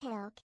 Pilk.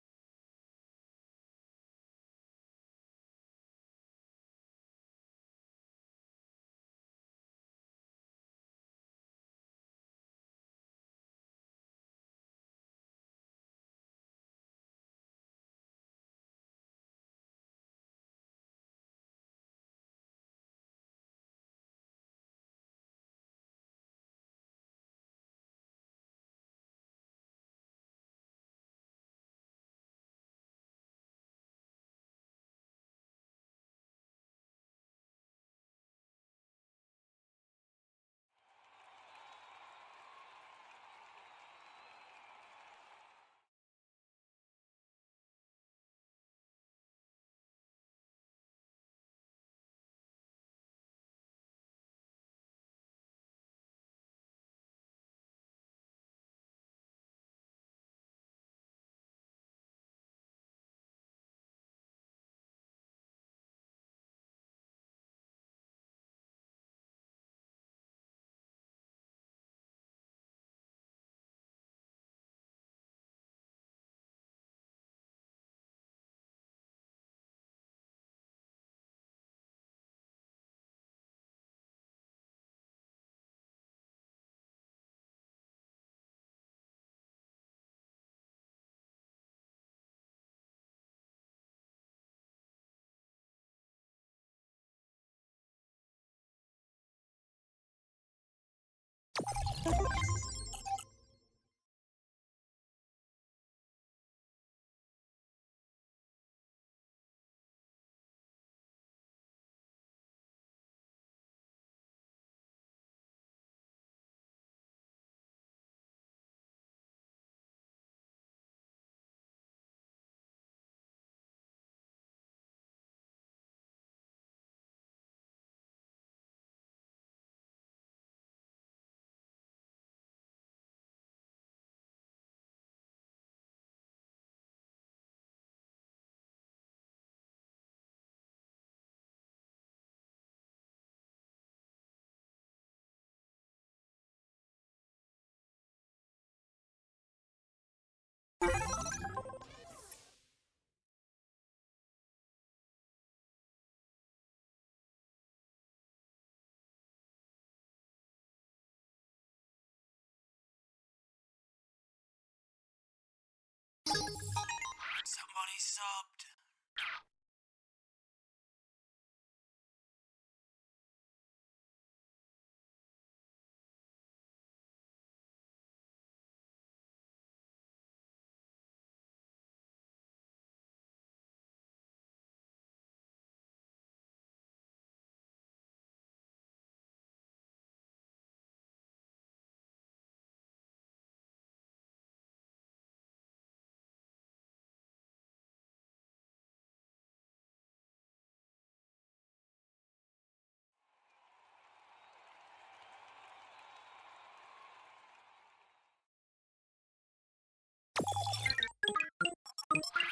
Somebody subbed.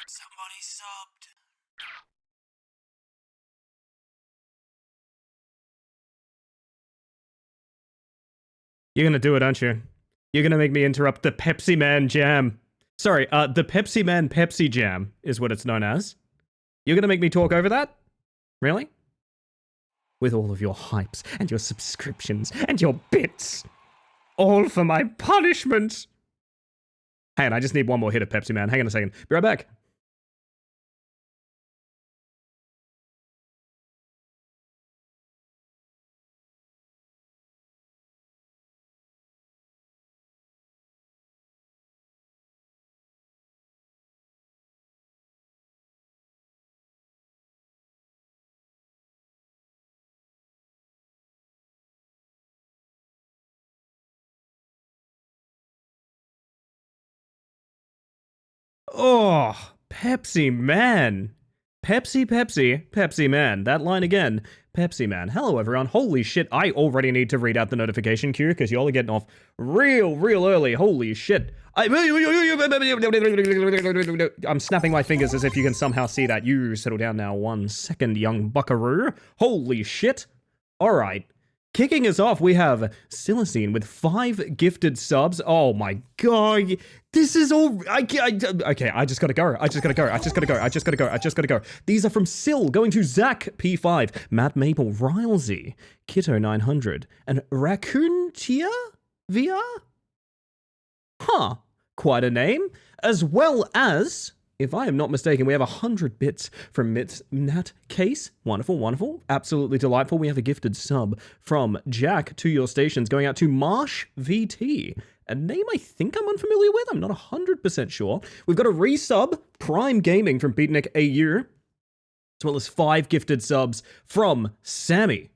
Somebody subbed. You're gonna do it, aren't you? You're gonna make me interrupt the Pepsi Man Jam. Sorry, the Pepsi Man Pepsi Jam is what it's known as. You're gonna make me talk over that? Really? With all of your hypes and your subscriptions and your bits. All for my punishment. Hang on, I just need one more hit of Pepsi Man. Hang on a second. Be right back. Oh, Pepsi Man. Pepsi Man. That line again. Pepsi Man. Hello, everyone. Holy shit, I already need to read out the notification queue because y'all are getting off real early. Holy shit. I'm snapping my fingers as if you can somehow see that. You settle down now 1 second, young buckaroo. Holy shit. Alright. Kicking us off, we have Silicene with 5 gifted subs. Oh my god. This is all... okay, I just gotta go. These are from Sil, going to Zach, P5, Matt Maple, Rylesy, Kitto900, and Raccoon Tia? VR? Huh. Quite a name. As well as... if I am not mistaken, we have 100 bits from Nat Case. Wonderful. Absolutely delightful. We have a gifted sub from Jack to your stations going out to Marsh VT. A name I think I'm unfamiliar with. I'm not 100% sure. We've got a resub, Prime Gaming from Beatnik AU. As well as 5 gifted subs from Sammy.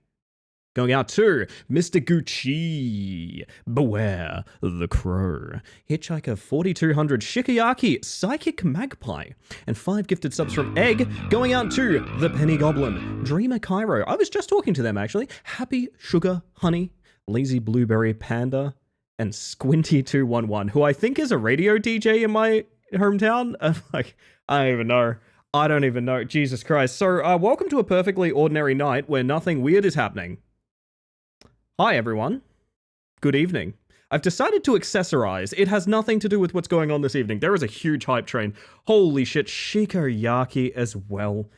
Going out to Mr. Gucci, Beware the Crow, Hitchhiker 4200, Shikayaki, Psychic Magpie, and 5 gifted subs from Egg, going out to The Penny Goblin, Dreamer Cairo, I was just talking to them actually, Happy Sugar Honey, Lazy Blueberry Panda, and Squinty211, who I think is a radio DJ in my hometown. I don't even know, Jesus Christ. So, welcome to a perfectly ordinary night where nothing weird is happening. Hi everyone. Good evening. I've decided to accessorize. It has nothing to do with what's going on this evening. There is a huge hype train. Holy shit, Shikoyaki as well.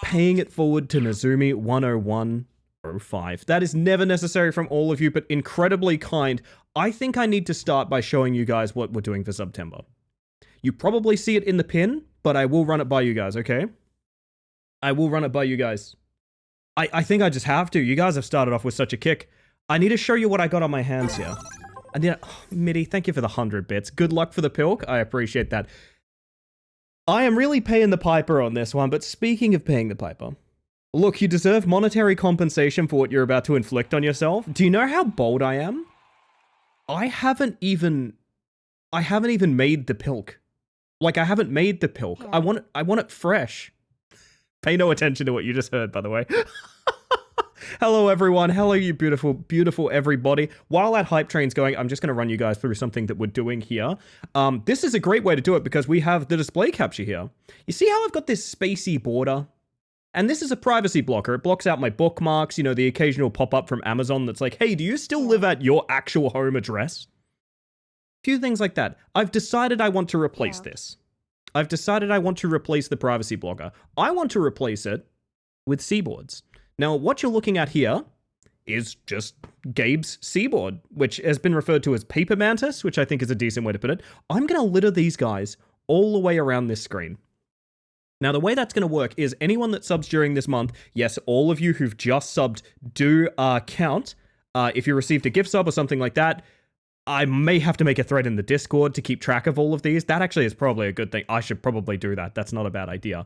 Paying it forward to Nazumi 10105. That is never necessary from all of you, but incredibly kind. I think I need to start by showing you guys what we're doing for September. You probably see it in the pin, but I will run it by you guys, okay? I will run it by you guys. I think I just have to. You guys have started off with such a kick. I need to show you what I got on my hands here. And then, Mitty, thank you for the 100 bits. Good luck for the pilk. I appreciate that. I am really paying the piper on this one, but speaking of paying the piper, look, you deserve monetary compensation for what you're about to inflict on yourself. Do you know how bold I am? I haven't even made the pilk. Like, I haven't made the pilk. Yeah. I want it fresh. Pay no attention to what you just heard, by the way. Hello, everyone. Hello, you beautiful everybody. While that hype train's going, I'm just going to run you guys through something that we're doing here. This is a great way to do it because we have the display capture here. You see how I've got this spacey border? And this is a privacy blocker. It blocks out my bookmarks, you know, the occasional pop-up from Amazon that's like, hey, do you still live at your actual home address? A few things like that. I've decided I want to replace this. I've decided I want to replace the privacy blocker. I want to replace it with Seaboards. Now, what you're looking at here is just Gabe's Seaboard, which has been referred to as Paper Mantis, which I think is a decent way to put it. I'm going to litter these guys all the way around this screen. Now, the way that's going to work is anyone that subs during this month, yes, all of you who've just subbed do count. If you received a gift sub or something like that, I may have to make a thread in the Discord to keep track of all of these. That actually is probably a good thing. I should probably do that. That's not a bad idea.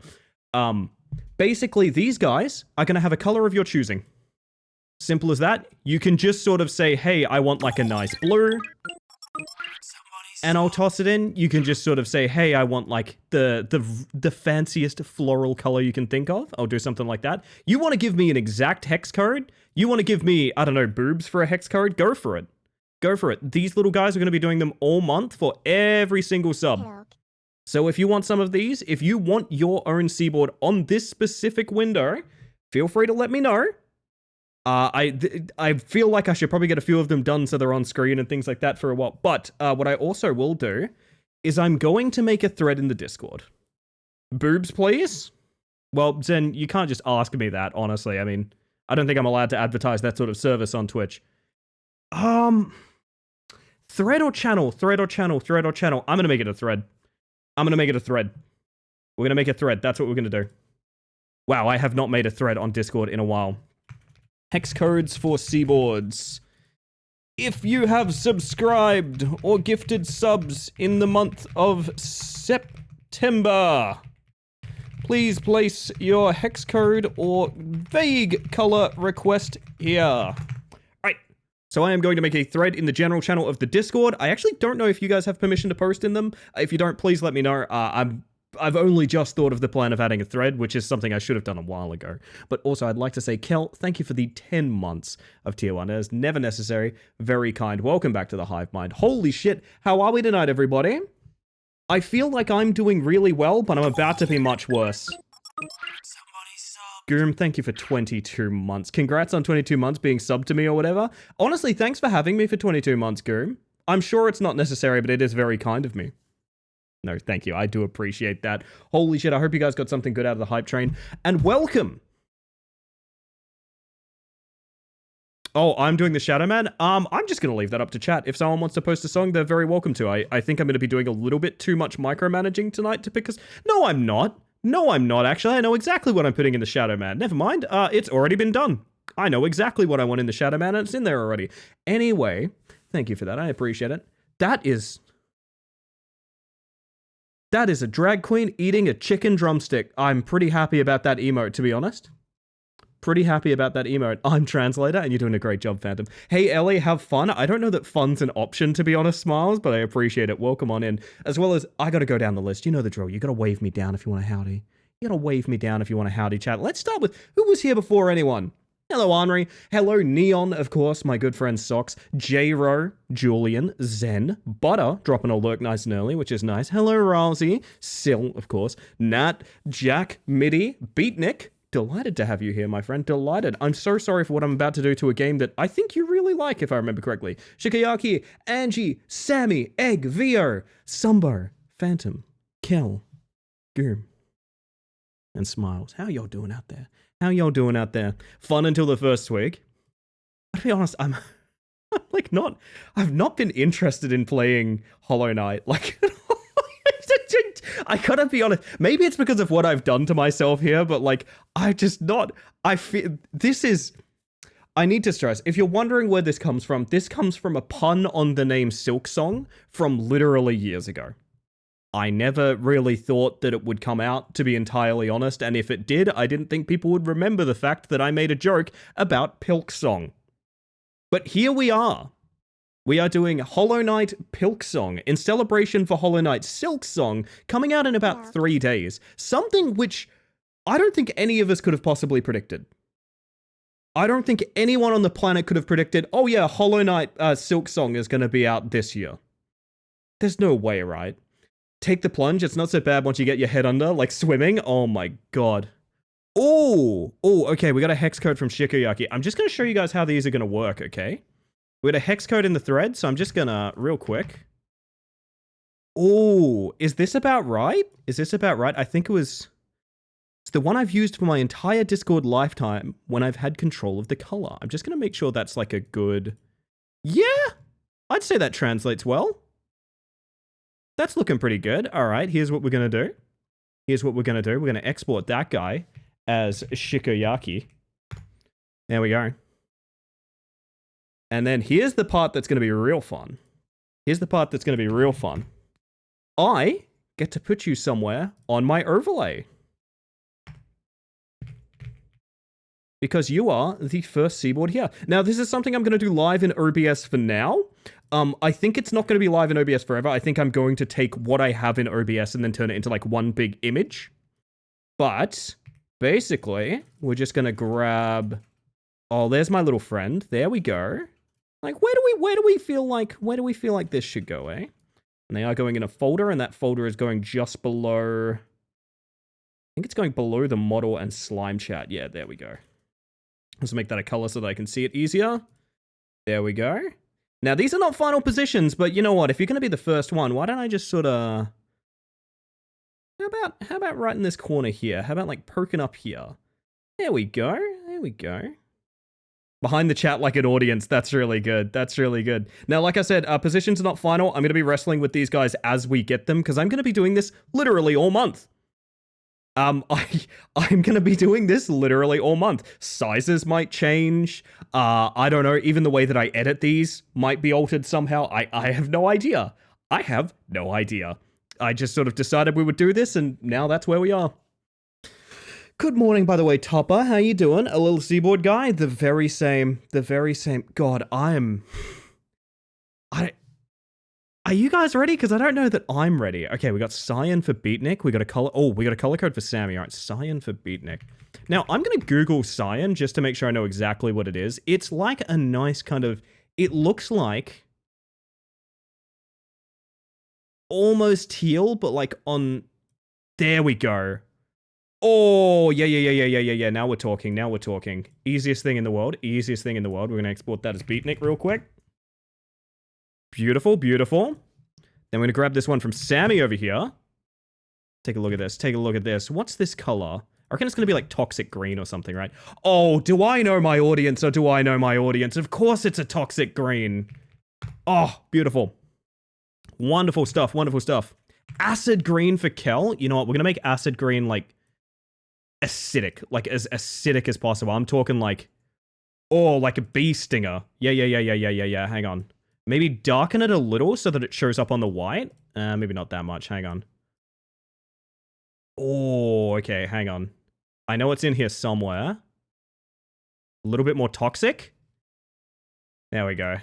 Basically, these guys are going to have a color of your choosing. Simple as that. You can just sort of say, hey, I want like a nice blue. And I'll toss it in. You can just sort of say, hey, I want like the fanciest floral color you can think of. I'll do something like that. You want to give me an exact hex code? You want to give me, I don't know, boobs for a hex code? Go for it. Go for it. These little guys are going to be doing them all month for every single sub. So if you want some of these, if you want your own Seaboard on this specific window, feel free to let me know. I feel like I should probably get a few of them done so they're on screen and things like that for a while. But what I also will do is I'm going to make a thread in the Discord. Boobs, please? Well, Zen, you can't just ask me that, honestly. I mean, I don't think I'm allowed to advertise that sort of service on Twitch. Thread or channel? Thread or channel? Thread or channel? I'm going to make it a thread. I'm going to make it a thread. We're going to make a thread. That's what we're going to do. Wow, I have not made a thread on Discord in a while. Hex codes for Seaboards. If you have subscribed or gifted subs in the month of September, please place your hex code or vague color request here. So I am going to make a thread in the general channel of the Discord. I actually don't know if you guys have permission to post in them. If you don't, please let me know. I've only just thought of the plan of adding a thread, which is something I should have done a while ago. But also, I'd like to say, Kel, thank you for the 10 months of Tier 1. It is never necessary. Very kind. Welcome back to the Hive Mind. Holy shit. How are we tonight, everybody? I feel like I'm doing really well, but I'm about to be much worse. Somebody subbed. Goom, thank you for 22 months. Congrats on 22 months being subbed to me or whatever. Honestly, thanks for having me for 22 months, Goom. I'm sure it's not necessary, but it is very kind of me. No, thank you. I do appreciate that. Holy shit, I hope you guys got something good out of the hype train. And welcome. Oh, I'm doing the Shadow Man. I'm just going to leave that up to chat. If someone wants to post a song, they're very welcome to. I think I'm going to be doing a little bit too much micromanaging tonight to pick us. No, I'm not. No, I'm not, actually. I know exactly what I'm putting in the Shadow Man. Never mind. It's already been done. I know exactly what I want in the Shadow Man, and it's in there already. Anyway, thank you for that. I appreciate it. That is a drag queen eating a chicken drumstick. I'm pretty happy about that emote, to be honest. Pretty happy about that emote. I'm Translator, and you're doing a great job, Phantom. Hey, Ellie, have fun. I don't know that fun's an option, to be honest, Smiles, but I appreciate it. Welcome on in. As well as, I gotta go down the list. You know the drill. You gotta wave me down if you want a howdy. You gotta wave me down if you want a howdy chat. Let's start with, who was here before anyone? Hello, Henri. Hello, Neon, of course, my good friend Socks. J-Ro, Julian, Zen, Butter, dropping a lurk nice and early, which is nice. Hello, Rousey, Sil, of course, Nat, Jack, Midi, Beatnik. Delighted to have you here, my friend. Delighted. I'm so sorry for what I'm about to do to a game that I think you really like, if I remember correctly. Shikayaki, Angie, Sammy, Egg, Vio, Sumbo, Phantom, Kel, Goom, and Smiles. How y'all doing out there? How y'all doing out there? Fun until the first week. To be honest, I'm like I've not been interested in playing Hollow Knight. Like, I gotta be honest. Maybe it's because of what I've done to myself here, but like, I feel this is. I need to stress, if you're wondering where this comes from a pun on the name Pilksong from literally years ago. I never really thought that it would come out, to be entirely honest, and if it did, I didn't think people would remember the fact that I made a joke about Pilksong. But here we are. We are doing Hollow Knight Pilksong in celebration for Hollow Knight Silksong, coming out in about 3 days. Something which I don't think any of us could have possibly predicted. I don't think anyone on the planet could have predicted, oh yeah, Hollow Knight Silksong is going to be out this year. There's no way, right? Take the plunge, it's not so bad once you get your head under, like swimming. Oh my god. Oh, okay, we got a hex code from Shikayaki. I'm just going to show you guys how these are going to work, okay? We got a hex code in the thread, so I'm just gonna, real quick. Oh, is this about right? Is this about right? I think it's the one I've used for my entire Discord lifetime when I've had control of the color. I'm just gonna make sure that's like a good... Yeah, I'd say that translates well. That's looking pretty good. All right, here's what we're gonna do. We're gonna export that guy as Shikayaki. There we go. And then here's the part that's going to be real fun. I get to put you somewhere on my overlay. Because you are the first seaboard here. Now, this is something I'm going to do live in OBS for now. I think it's not going to be live in OBS forever. I think I'm going to take what I have in OBS and then turn it into like one big image. But basically, we're just going to grab... Oh, there's my little friend. There we go. Like, where do we feel like this should go, eh? And they are going in a folder, and that folder is going just below... I think it's going below the model and slime chat. Yeah, there we go. Let's make that a color so that I can see it easier. There we go. Now, these are not final positions, but you know what? If you're going to be the first one, why don't I just sort of... How about right in this corner here? How about, like, poking up here? There we go. Behind the chat like an audience. That's really good. Now, like I said, positions are not final. I'm going to be wrestling with these guys as we get them, because I'm going to be doing this literally all month. I'm going to be doing this literally all month. Sizes might change. I don't know. Even the way that I edit these might be altered somehow. I have no idea. I just sort of decided we would do this, and now that's where we are. Good morning, by the way, Topper. How you doing? A little seaboard guy? The very same. God, Are you guys ready? Because I don't know that I'm ready. Okay, we got Cyan for Beatnik. We got a color code for Sammy. All right, Cyan for Beatnik. Now, I'm going to Google Cyan just to make sure I know exactly what it is. It's like a nice kind of... It looks like... almost teal, but like on... There we go. Oh, yeah. Now we're talking. Easiest thing in the world. We're going to export that as beatnik real quick. Beautiful. Then we're going to grab this one from Sammy over here. Take a look at this. What's this color? I reckon it's going to be like toxic green or something, right? Oh, do I know my audience or do I know my audience? Of course it's a toxic green. Oh, beautiful. Wonderful stuff. Acid green for Kel. You know what? We're going to make acid green like acidic. Like as acidic as possible. I'm talking like, oh, like a bee stinger. Yeah. Hang on. Maybe darken it a little so that it shows up on the white. Maybe not that much. Hang on. Oh, okay, hang on. I know it's in here somewhere. A little bit more toxic. There we go.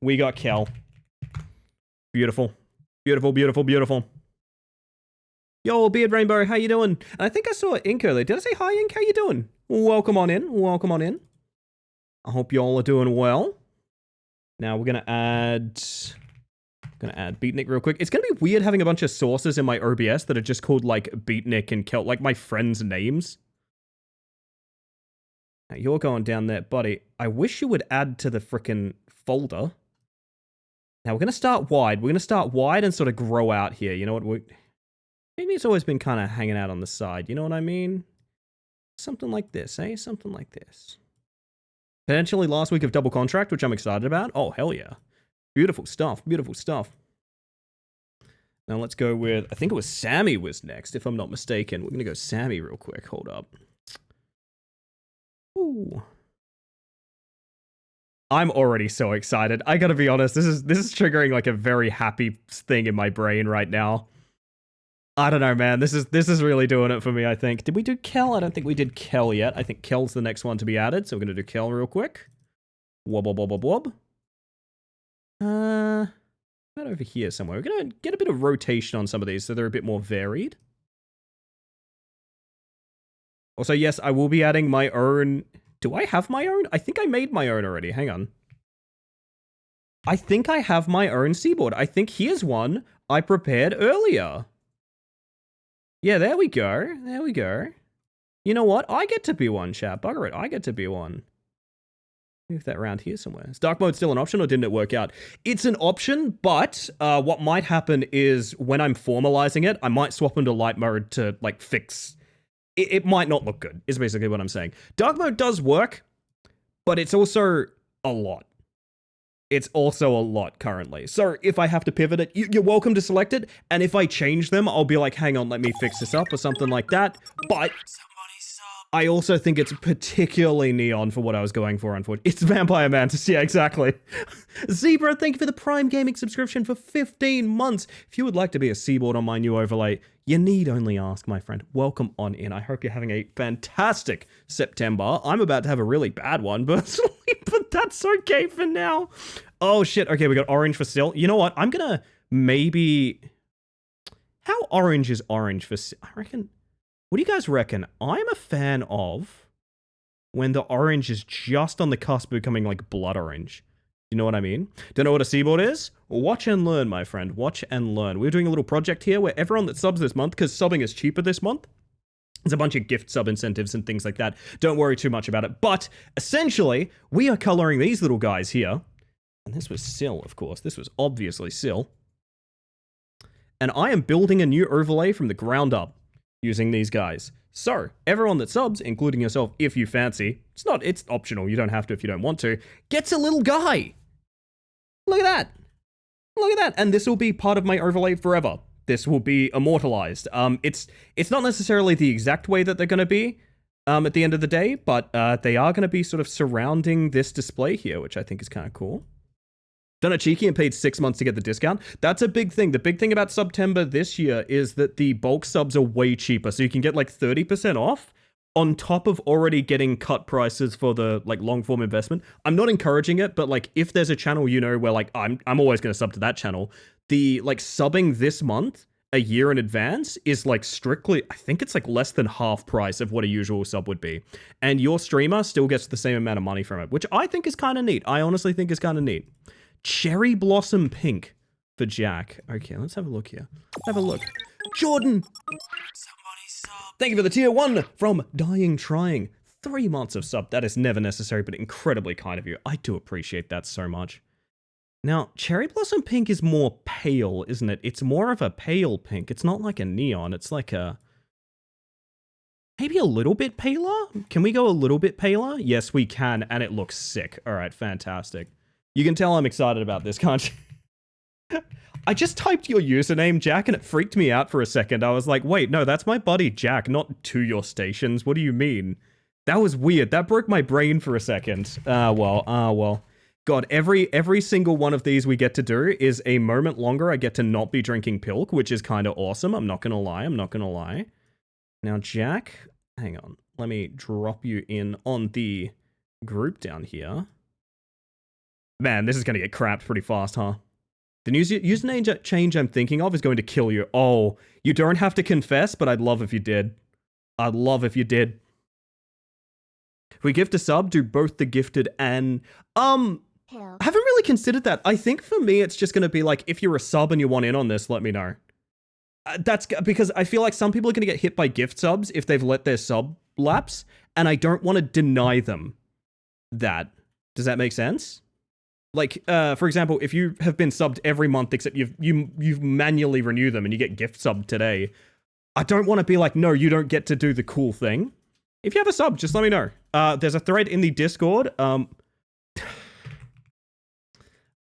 We got Kel. Beautiful. Yo, Beard Rainbow, how you doing? And I think I saw Ink earlier. Did I say hi, Ink? How you doing? Welcome on in. I hope y'all are doing well. Now we're gonna add Beatnik real quick. It's gonna be weird having a bunch of sources in my OBS that are just called like Beatnik and Kel, like my friends' names. Now you're going down there, buddy. I wish you would add to the frickin' folder. Now we're gonna start wide. And sort of grow out here. You know what? Maybe it's always been kind of hanging out on the side. You know what I mean? Something like this, eh? Something like this. Potentially last week of double contract, which I'm excited about. Oh, hell yeah. Beautiful stuff. Now let's go with, I think it was Sammy was next, if I'm not mistaken. We're going to go Sammy real quick. Hold up. Ooh. I'm already so excited. I gotta be honest, this is triggering like a very happy thing in my brain right now. I don't know, man. This is really doing it for me, I think. Did we do Kel? I don't think we did Kel yet. I think Kel's the next one to be added, so we're gonna do Kel real quick. Wob. About over here somewhere. We're gonna get a bit of rotation on some of these so they're a bit more varied. Also, yes, I will be adding my own... Do I have my own? I think I made my own already. Hang on. I think I have my own seaboard. I think here's one I prepared earlier. Yeah, there we go. You know what? I get to be one, chat. Bugger it. I get to be one. Move that around here somewhere. Is dark mode still an option or didn't it work out? It's an option, but what might happen is when I'm formalizing it, I might swap into light mode to like fix... It might not look good, is basically what I'm saying. Dark mode does work, but it's also a lot. It's also a lot currently. So if I have to pivot it, you're welcome to select it. And if I change them, I'll be like, hang on, let me fix this up or something like that. But I also think it's particularly neon for what I was going for, unfortunately. It's Vampire Mantis, yeah, exactly. Zebra, thank you for the Prime Gaming subscription for 15 months. If you would like to be a seaboard on my new overlay, you need only ask, my friend. Welcome on in. I hope you're having a fantastic September. I'm about to have a really bad one, personally, but that's okay for now. Oh, shit. Okay, we got orange for Sil. You know what? I'm gonna maybe... How orange is orange for Sil? I reckon... What do you guys reckon? I'm a fan of when the orange is just on the cusp of becoming like blood orange. You know what I mean? Don't know what a seaboard is? Watch and learn, my friend. Watch and learn. We're doing a little project here where everyone that subs this month, because subbing is cheaper this month, there's a bunch of gift sub incentives and things like that. Don't worry too much about it. But essentially, we are coloring these little guys here. And this was Sil, of course. This was obviously Sil. And I am building a new overlay from the ground up using these guys. So, everyone that subs, including yourself if you fancy, it's optional, you don't have to if you don't want to, gets a little guy. Look at that. Look at that. And this will be part of my overlay forever. This will be immortalized. It's not necessarily the exact way that they're going to be at the end of the day, but they are going to be sort of surrounding this display here, which I think is kind of cool. Done it cheeky and paid 6 months to get the discount. That's a big thing. The big thing about September this year is that the bulk subs are way cheaper. So you can get like 30% off on top of already getting cut prices for the like long form investment. I'm not encouraging it, but like if there's a channel, you know, where like I'm always going to sub to that channel, the like subbing this month a year in advance is like strictly, I think it's like less than half price of what a usual sub would be. And your streamer still gets the same amount of money from it, which I think is kind of neat. I honestly think is kind of neat. Cherry Blossom Pink for Jack. Okay, let's have a look here. Have a look. Jordan! subbed. Thank you for the tier 1 from Dying Trying. 3 months of sub. That is never necessary, but incredibly kind of you. I do appreciate that so much. Now, Cherry Blossom Pink is more pale, isn't it? It's more of a pale pink. It's not like a neon. It's like a... maybe a little bit paler? Can we go a little bit paler? Yes, we can, and it looks sick. All right, fantastic. You can tell I'm excited about this, can't you? I just typed your username, Jack, and it freaked me out for a second. I was like, wait, no, that's my buddy Jack, not To Your Stations. What do you mean? That was weird. That broke my brain for a second. Well. God, every single one of these we get to do is a moment longer. I get to not be drinking Pilk, which is kind of awesome. I'm not gonna lie. Now, Jack, hang on. Let me drop you in on the group down here. Man, this is gonna get crapped pretty fast, huh? The username change I'm thinking of is going to kill you. Oh, you don't have to confess, but I'd love if you did. I'd love if you did. If we gift a sub, do both the gifted and... I haven't really considered that. I think for me, it's just going to be like, if you're a sub and you want in on this, let me know. That's because I feel like some people are going to get hit by gift subs if they've let their sub lapse, and I don't want to deny them that. Does that make sense? Like, for example, if you have been subbed every month except you've manually renew them and you get gift subbed today, I don't want to be like, no, you don't get to do the cool thing. If you have a sub, just let me know. There's a thread in the Discord. All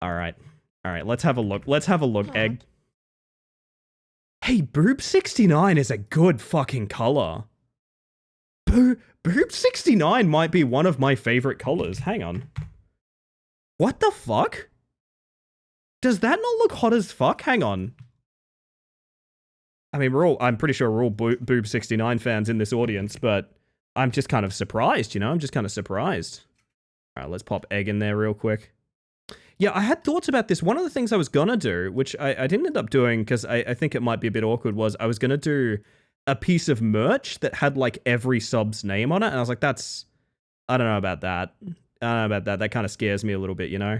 right, let's have a look. Egg. Hey, Boob 69 is a good fucking color. Boob 69 might be one of my favorite colors. Hang on. What the fuck? Does that not look hot as fuck? Hang on. I mean, I'm pretty sure we're all Boob 69 fans in this audience, but I'm just kind of surprised, you know? I'm just kind of surprised. All right, let's pop Egg in there real quick. Yeah, I had thoughts about this. One of the things I was gonna do, which I didn't end up doing because I think it might be a bit awkward, was I was gonna do a piece of merch that had like every sub's name on it, and I was like, I don't know about that. That kind of scares me a little bit, you know?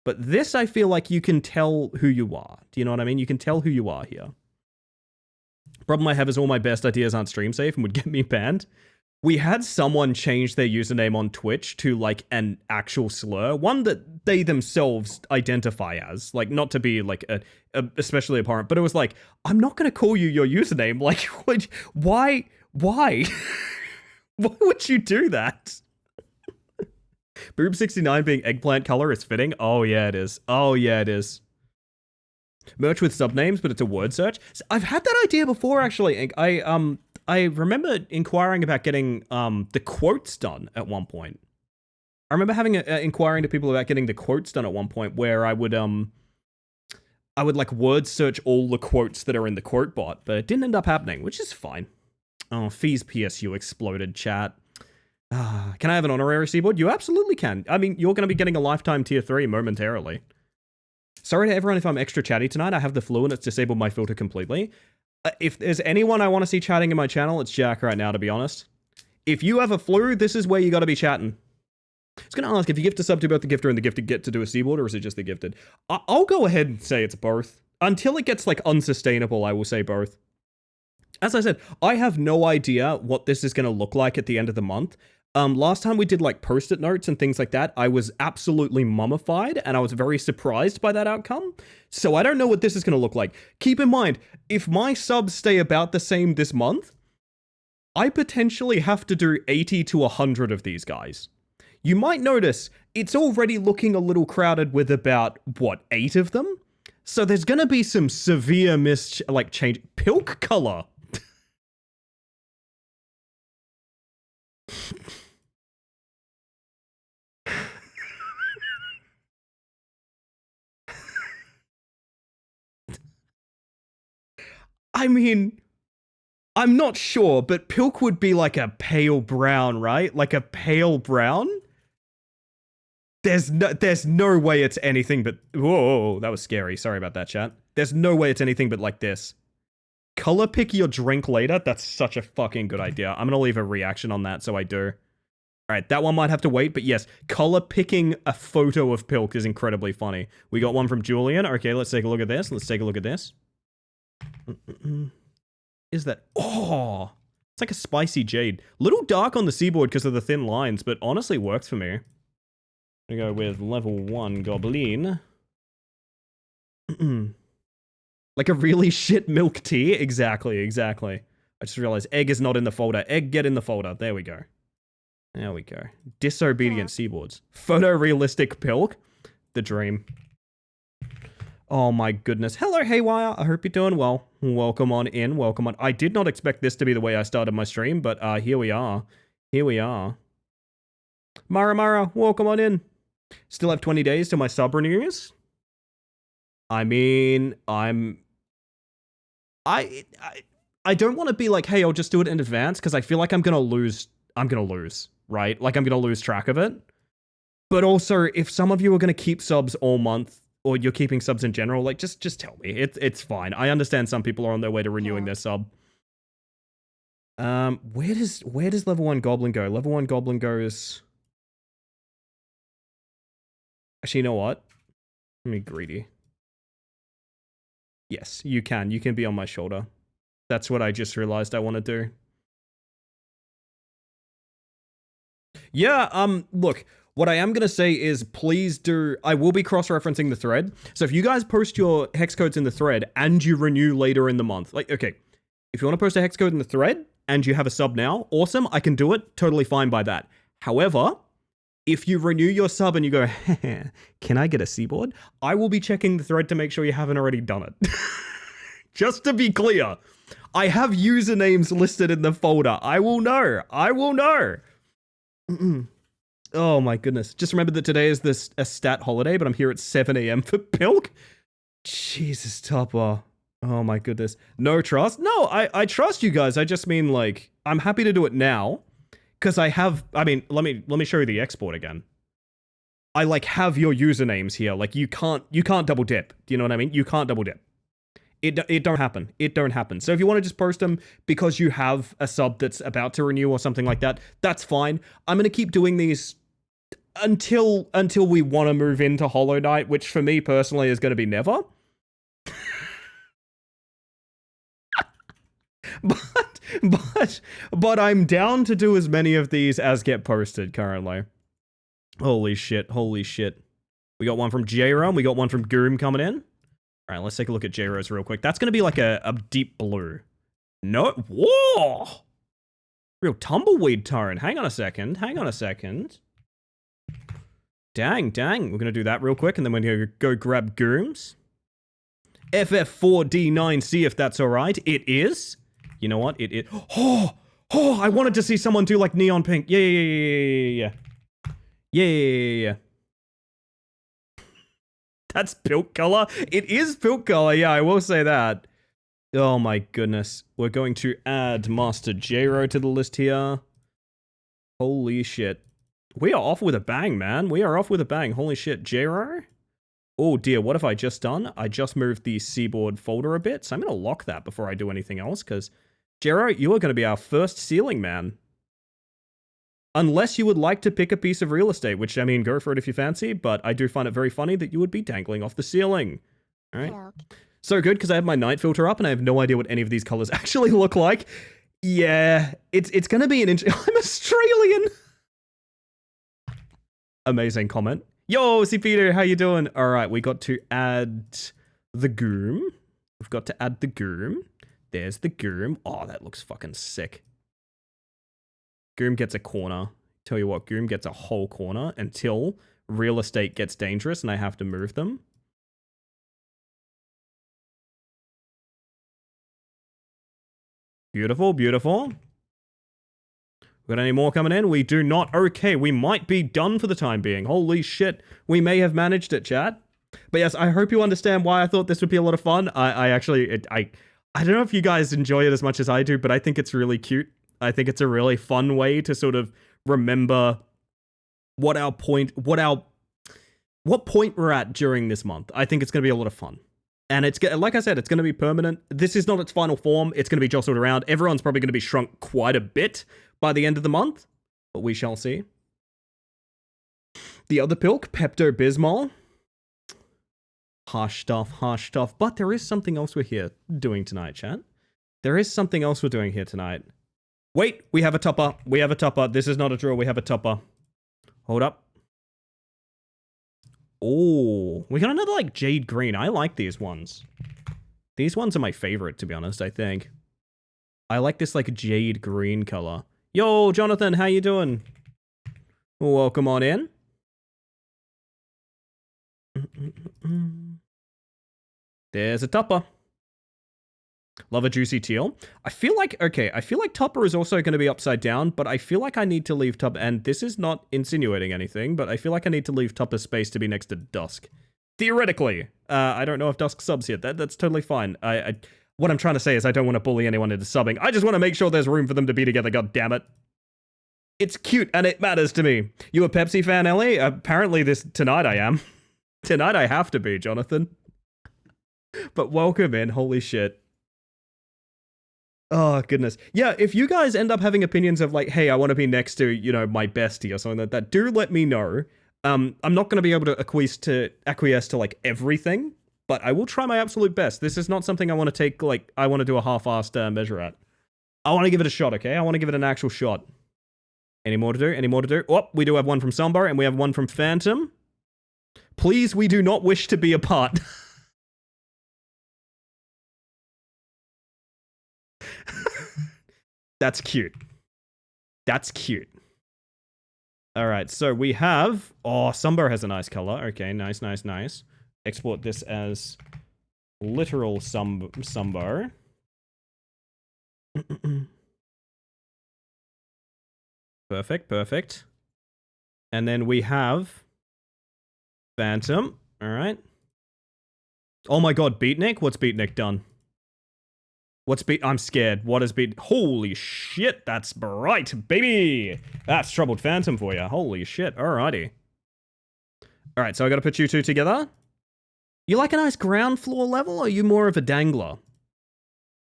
But this, I feel like you can tell who you are. Do you know what I mean? You can tell who you are here. Problem I have is all my best ideas aren't stream safe and would get me banned. We had someone change their username on Twitch to like an actual slur, one that they themselves identify as, like not to be like especially abhorrent, but it was like, I'm not going to call you your username. Like, why? Why would you do that? Boob 69 being eggplant color is fitting. Oh yeah, it is. Merch with subnames, but it's a word search. So I've had that idea before, actually. I remember inquiring about getting the quotes done at one point. I remember having inquiring to people about getting the quotes done at one point, where I would like word search all the quotes that are in the quote bot, but it didn't end up happening, which is fine. Oh, Fees PSU exploded, chat. Can I have an honorary seaboard? You absolutely can. I mean, you're going to be getting a lifetime tier 3 momentarily. Sorry to everyone if I'm extra chatty tonight. I have the flu and it's disabled my filter completely. If there's anyone I want to see chatting in my channel, it's Jack right now, to be honest. If you have a flu, this is where you got to be chatting. I was going to ask, if you gift a sub to both the gifter and the gifted get to do a seaboard, or is it just the gifted? I'll go ahead and say it's both. Until it gets, like, unsustainable, I will say both. As I said, I have no idea what this is going to look like at the end of the month. Last time we did like post-it notes and things like that, I was absolutely mummified and I was very surprised by that outcome. So I don't know what this is going to look like. Keep in mind, if my subs stay about the same this month, I potentially have to do 80 to 100 of these guys. You might notice it's already looking a little crowded with about, what, 8 of them? So there's going to be some severe change. Pilk color. I mean, I'm not sure, but Pilk would be like a pale brown, right? Like a pale brown? There's no way it's anything but... Whoa, that was scary. Sorry about that, chat. There's no way it's anything but like this. Color pick your drink later? That's such a fucking good idea. I'm gonna leave a reaction on that, so I do. Alright, that one might have to wait, but yes, color picking a photo of Pilk is incredibly funny. We got one from Julian. Okay, let's take a look at this. is that? Oh, it's like a spicy jade. Little dark on the seaboard because of the thin lines, but honestly works for me. I'm gonna go with level 1 goblin. Like a really shit milk tea. Exactly. I just realized egg is not in the folder. Egg, get in the folder. There we go. Disobedient seaboards. Photorealistic pilk. The dream. Oh my goodness. Hello, Haywire. I hope you're doing well. Welcome on in. Welcome on. I did not expect this to be the way I started my stream, but here we are. Mara, welcome on in. Still have 20 days till my sub renews. I mean, I don't want to be like, hey, I'll just do it in advance, because I feel like I'm gonna lose, right? Like, I'm gonna lose track of it. But also, if some of you are gonna keep subs all month, or you're keeping subs in general, like, just tell me. It's fine. I understand some people are on their way to renewing their sub. Where does level 1 goblin go? Level 1 goblin goes... Actually, you know what? Let me greedy. Yes, you can. You can be on my shoulder. That's what I just realized I want to do. Yeah, look, what I am going to say is please do... I will be cross-referencing the thread. So if you guys post your hex codes in the thread and you renew later in the month, like, okay, if you want to post a hex code in the thread and you have a sub now, awesome, I can do it. Totally fine by that. However, if you renew your sub and you go, can I get a seaboard? I will be checking the thread to make sure you haven't already done it. Just to be clear, I have usernames listed in the folder. I will know. Oh my goodness. Just remember that today is a stat holiday, but I'm here at 7 a.m. for Pilk. Jesus, Topper. Oh my goodness. No trust? No, I trust you guys. I just mean, like, I'm happy to do it now. Because I mean, let me show you the export again. I, like, have your usernames here. Like, you can't double dip. Do you know what I mean? You can't double dip. It don't happen. It don't happen. So if you want to just post them because you have a sub that's about to renew or something like that, that's fine. I'm going to keep doing these until we want to move into Hollow Knight, which for me personally is going to be never. But I'm down to do as many of these as get posted currently. Holy shit. We got one from J-Ro and we got one from Goom coming in. All right, let's take a look at J-Ro's real quick. That's going to be like a deep blue. No, whoa! Real tumbleweed tone. Hang on a second. Dang. We're going to do that real quick and then we're going to go grab Gooms. FF4D9C if that's all right. It is. You know what? It. Oh, I wanted to see someone do like neon pink. Yeah. That's Pilk color. It is Pilk color. Yeah, I will say that. Oh my goodness. We're going to add Master J-Ro to the list here. Holy shit. We are off with a bang, man. Holy shit. J-Ro? Oh dear, what have I just done? I just moved the seaboard folder a bit, so I'm going to lock that before I do anything else, because J-Ro, you are going to be our first ceiling man. Unless you would like to pick a piece of real estate, which, I mean, go for it if you fancy, but I do find it very funny that you would be dangling off the ceiling. All right. So good, because I have my night filter up, and I have no idea what any of these colors actually look like. Yeah, it's going to be an I'm Australian! Amazing comment. Yo, see Peter, how you doing? All right, we got to add the Goom. We've got to add the Goom. There's the Goom. Oh, that looks fucking sick. Goom gets a corner. Tell you what, Goom gets a whole corner until real estate gets dangerous and I have to move them. Beautiful. Got any more coming in? We do not. Okay, we might be done for the time being. Holy shit. We may have managed it, chat. But yes, I hope you understand why I thought this would be a lot of fun. I don't know if you guys enjoy it as much as I do, but I think it's really cute. I think it's a really fun way to sort of remember what point we're at during this month. I think it's going to be a lot of fun. And it's, like I said, it's going to be permanent. This is not its final form. It's going to be jostled around. Everyone's probably going to be shrunk quite a bit by the end of the month, but we shall see. The other Pilk, Pepto-Bismol. Harsh stuff. But there is something else we're here doing tonight, chat. There is something else we're doing here tonight. Wait, we have a topper. We have a topper. This is not a draw. We have a topper. Hold up. Oh, we got another like jade green. I like these ones. These ones are my favorite, to be honest, I think. I like this like jade green color. Yo, Jonathan, how you doing? Welcome on in. There's a topper. Love a juicy teal. I feel like topper is also going to be upside down, but I feel like I need to leave topper, and this is not insinuating anything, but I feel like I need to leave topper space to be next to dusk. Theoretically. I don't know if dusk subs yet. That's totally fine. What I'm trying to say is I don't want to bully anyone into subbing. I just want to make sure there's room for them to be together, god damn it. It's cute and it matters to me. You a Pepsi fan, Ellie? Apparently tonight I am. Tonight I have to be, Jonathan. But welcome in, holy shit. Oh, goodness. Yeah, if you guys end up having opinions of like, hey, I want to be next to, you know, my bestie or something like that, do let me know. I'm not going to be able to acquiesce to like everything, but I will try my absolute best. This is not something I want to take, like, I want to do a half-assed measure at. I want to give it a shot, okay? I want to give it an actual shot. Any more to do? Any more to do? Oh, we do have one from Sombar, and we have one from Phantom. Please, we do not wish to be apart. That's cute. That's cute. Alright, so we have... Oh, Sombar has a nice color. Okay, nice, nice, nice. Export this as literal Sombar. Perfect, perfect. And then we have... Phantom. Alright. Oh my god, Beatnik? What's Beatnik done? I'm scared. What is Holy shit, that's bright, baby! That's Troubled Phantom for you. Holy shit, alrighty. Alright, so I gotta put you two together. You like a nice ground floor level, or are you more of a dangler?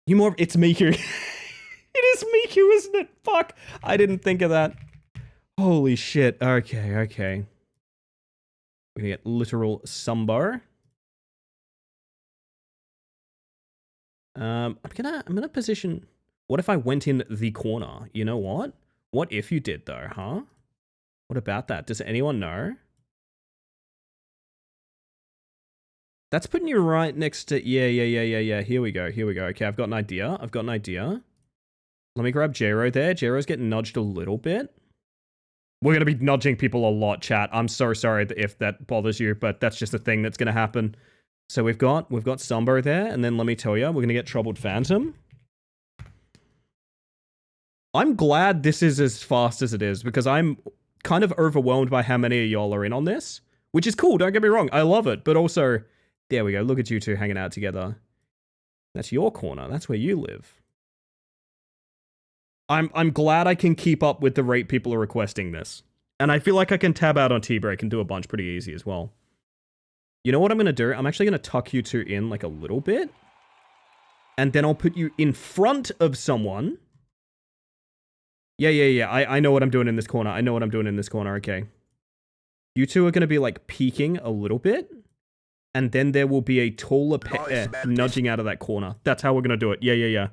It's Miku. It is Miku, isn't it? Fuck, I didn't think of that. Holy shit, okay, okay. We're gonna get literal Sombar. I'm gonna position... What if I went in the corner? You know what? What if you did, though, huh? What about that? Does anyone know? That's putting you right next to... Yeah. Here we go. Okay, I've got an idea. Let me grab Jero there. Jero's getting nudged a little bit. We're gonna be nudging people a lot, chat. I'm so sorry if that bothers you, but that's just a thing that's gonna happen. So we've got Sumbo there, and then let me tell you, we're gonna get Troubled Phantom. I'm glad this is as fast as it is, because I'm kind of overwhelmed by how many of y'all are in on this. Which is cool, don't get me wrong, I love it, but also, there we go, look at you two hanging out together. That's your corner, that's where you live. I'm glad I can keep up with the rate people are requesting this. And I feel like I can tab out on T-Break and do a bunch pretty easy as well. You know what I'm going to do? I'm actually going to tuck you two in like a little bit. And then I'll put you in front of someone. Yeah. I know what I'm doing in this corner. Okay. You two are going to be like peeking a little bit. And then there will be a taller nudging out of that corner. That's how we're going to do it. Yeah.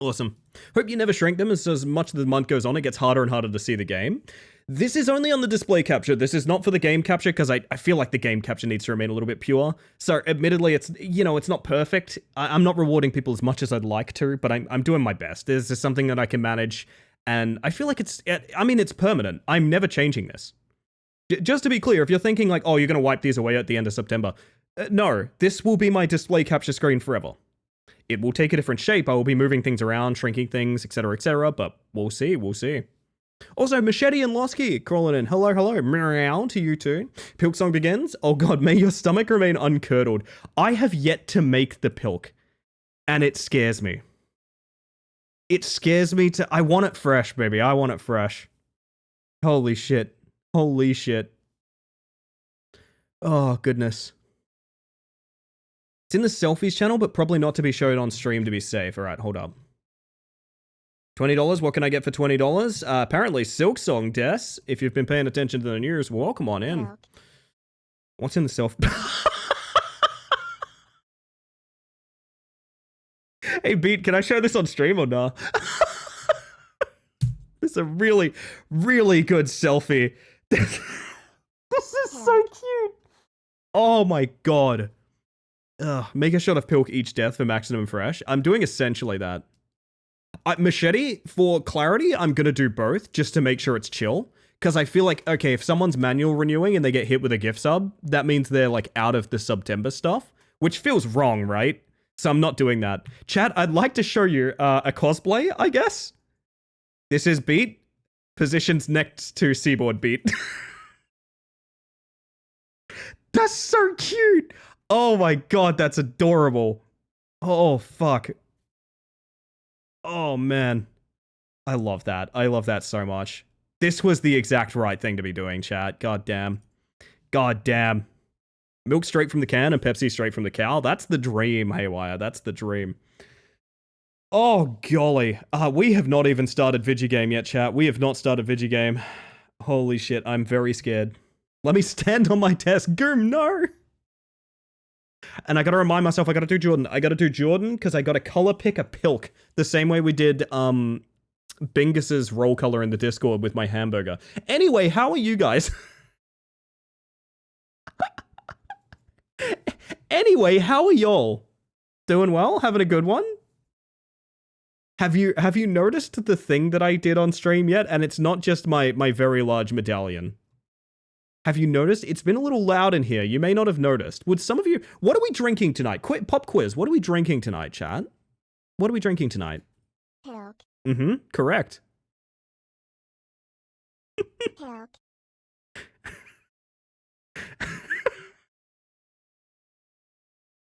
Awesome. Hope you never shrink them, as much as the month goes on, it gets harder and harder to see the game. This is only on the display capture. This is not for the game capture, because I feel like the game capture needs to remain a little bit pure. So, admittedly, it's not perfect. I'm not rewarding people as much as I'd like to, but I'm doing my best. This is something that I can manage, and I feel like it's permanent. I'm never changing this. Just to be clear, if you're thinking like, oh, you're going to wipe these away at the end of September, no, this will be my display capture screen forever. It will take a different shape. I will be moving things around, shrinking things, etc., but we'll see. Also, Machete and Losky crawling in. Hello, meow to you two. Pilksong begins. Oh god, may your stomach remain uncurdled. I have yet to make the pilk, and it scares me. I want it fresh, baby. I want it fresh. Holy shit. Oh, goodness. It's in the selfies channel, but probably not to be showed on stream to be safe. All right, hold up. $20, what can I get for $20? Apparently Silksong, Des. If you've been paying attention to the news, welcome on in. What's in the self... Hey, Beat, can I show this on stream or not? This is a really, really good selfie. This is so cute. Oh my god. Make a shot of Pilk each death for maximum fresh. I'm doing essentially that. Machete, for clarity, I'm gonna do both just to make sure it's chill. Because I feel like, okay, if someone's manual renewing and they get hit with a gift sub, that means they're like out of the September stuff, which feels wrong, right? So I'm not doing that. Chat, I'd like to show you a cosplay, I guess. This is Beat. Positions next to Seaboard Beat. That's so cute. Oh my god, that's adorable. Oh, fuck. Oh, man. I love that. I love that so much. This was the exact right thing to be doing, chat. God damn. God damn. Milk straight from the can and Pepsi straight from the cow. That's the dream, Haywire. That's the dream. Oh, golly. We have not even started Vigigame yet, chat. We have not started Vigigame. Holy shit, I'm very scared. Let me stand on my desk. Goom, no! And I gotta remind myself, I gotta do Jordan. I gotta do Jordan, because I gotta color pick a Pilk. The same way we did, Bingus's roll color in the Discord with my hamburger. Anyway, how are you guys? Anyway, how are y'all? Doing well? Having a good one? Have you noticed the thing that I did on stream yet? And it's not just my very large medallion. Have you noticed? It's been a little loud in here. You may not have noticed. Would some of you... What are we drinking tonight? Pop quiz. What are we drinking tonight, chat? What are we drinking tonight? Pilk. Mm-hmm. Correct. Pilk.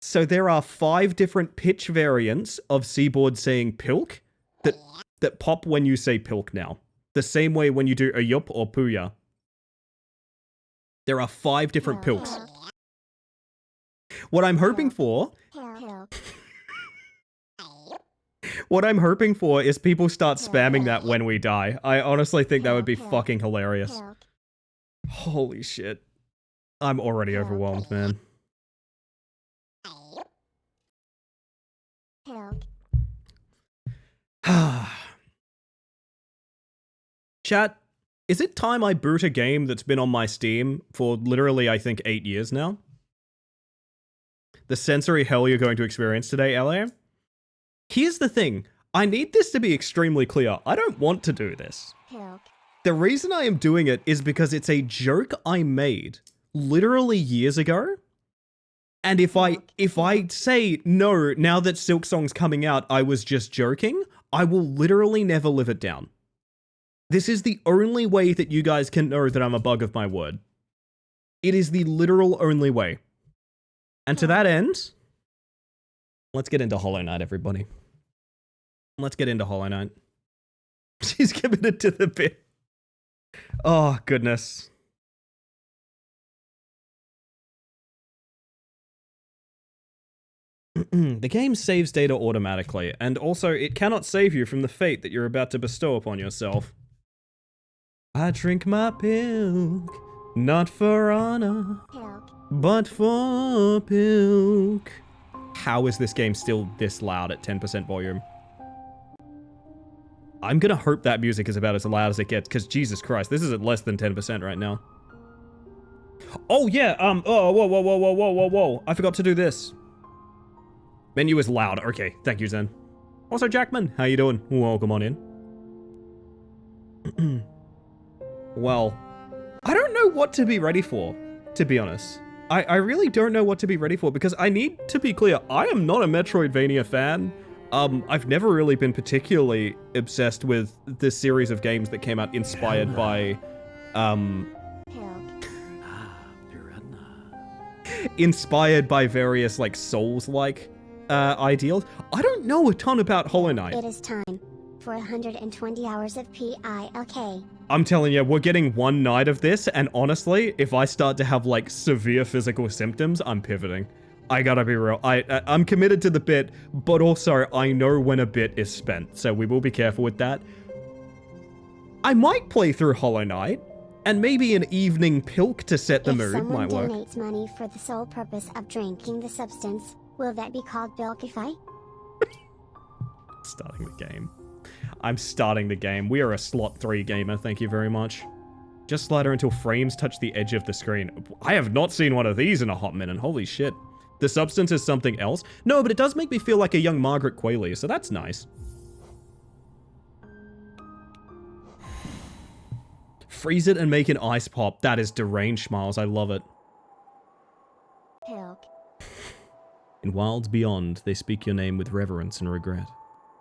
So there are 5 different pitch variants of Seaboard saying Pilk that pop when you say Pilk now. The same way when you do a yup or Puya. There are 5 different Pilks. What I'm hoping for... Pilk. What I'm hoping for is people start spamming that when we die. I honestly think that would be fucking hilarious. Pilk. Holy shit. I'm already overwhelmed, man. Pilk. Chat, is it time I boot a game that's been on my Steam for literally, I think, 8 years now? The sensory hell you're going to experience today, LA? Here's the thing. I need this to be extremely clear. I don't want to do this. Pilk. The reason I am doing it is because it's a joke I made literally years ago. And if I say, no, now that Silksong's coming out, I was just joking, I will literally never live it down. This is the only way that you guys can know that I'm a bug of my word. It is the literal only way. And to that end, let's get into Hollow Knight, everybody. Let's get into Hollow Knight. She's committed to the bit. Oh, goodness. The game saves data automatically, and also it cannot save you from the fate that you're about to bestow upon yourself. I drink my Pilk, not for honor, Pilk. but for Pilk. How is this game still this loud at 10% volume? I'm gonna hope that music is about as loud as it gets, because Jesus Christ, this is at less than 10% right now. Oh yeah, oh, whoa, I forgot to do this. Menu is loud. Okay, thank you, Zen. Also, Jackman, how you doing? Welcome on in. Well, I don't know what to be ready for, to be honest. I really don't know what to be ready for, because I need to be clear, I am not a Metroidvania fan. I've never really been particularly obsessed with the series of games that came out inspired by, Pilk. inspired by various, like, Souls-like, ideals. I don't know a ton about Hollow Knight. It is time for 120 hours of PILK. I'm telling you, we're getting one night of this, and honestly, if I start to have, like, severe physical symptoms, I'm pivoting. I gotta be real. I'm committed to the bit, but also I know when a bit is spent, so we will be careful with that. I might play through Hollow Knight, and maybe an evening Pilk to set the mood might work. If someone donates money for the sole purpose of drinking the substance, will that be called Pilkify? Starting the game. I'm starting the game. We are a slot 3 gamer, thank you very much. Just slide her until frames touch the edge of the screen. I have not seen one of these in a hot minute. Holy shit. The substance is something else? No, but it does make me feel like a young Margaret Qualley, so that's nice. Freeze it and make an ice pop. That is deranged, Smiles. I love it. Pilk. In wilds beyond, they speak your name with reverence and regret.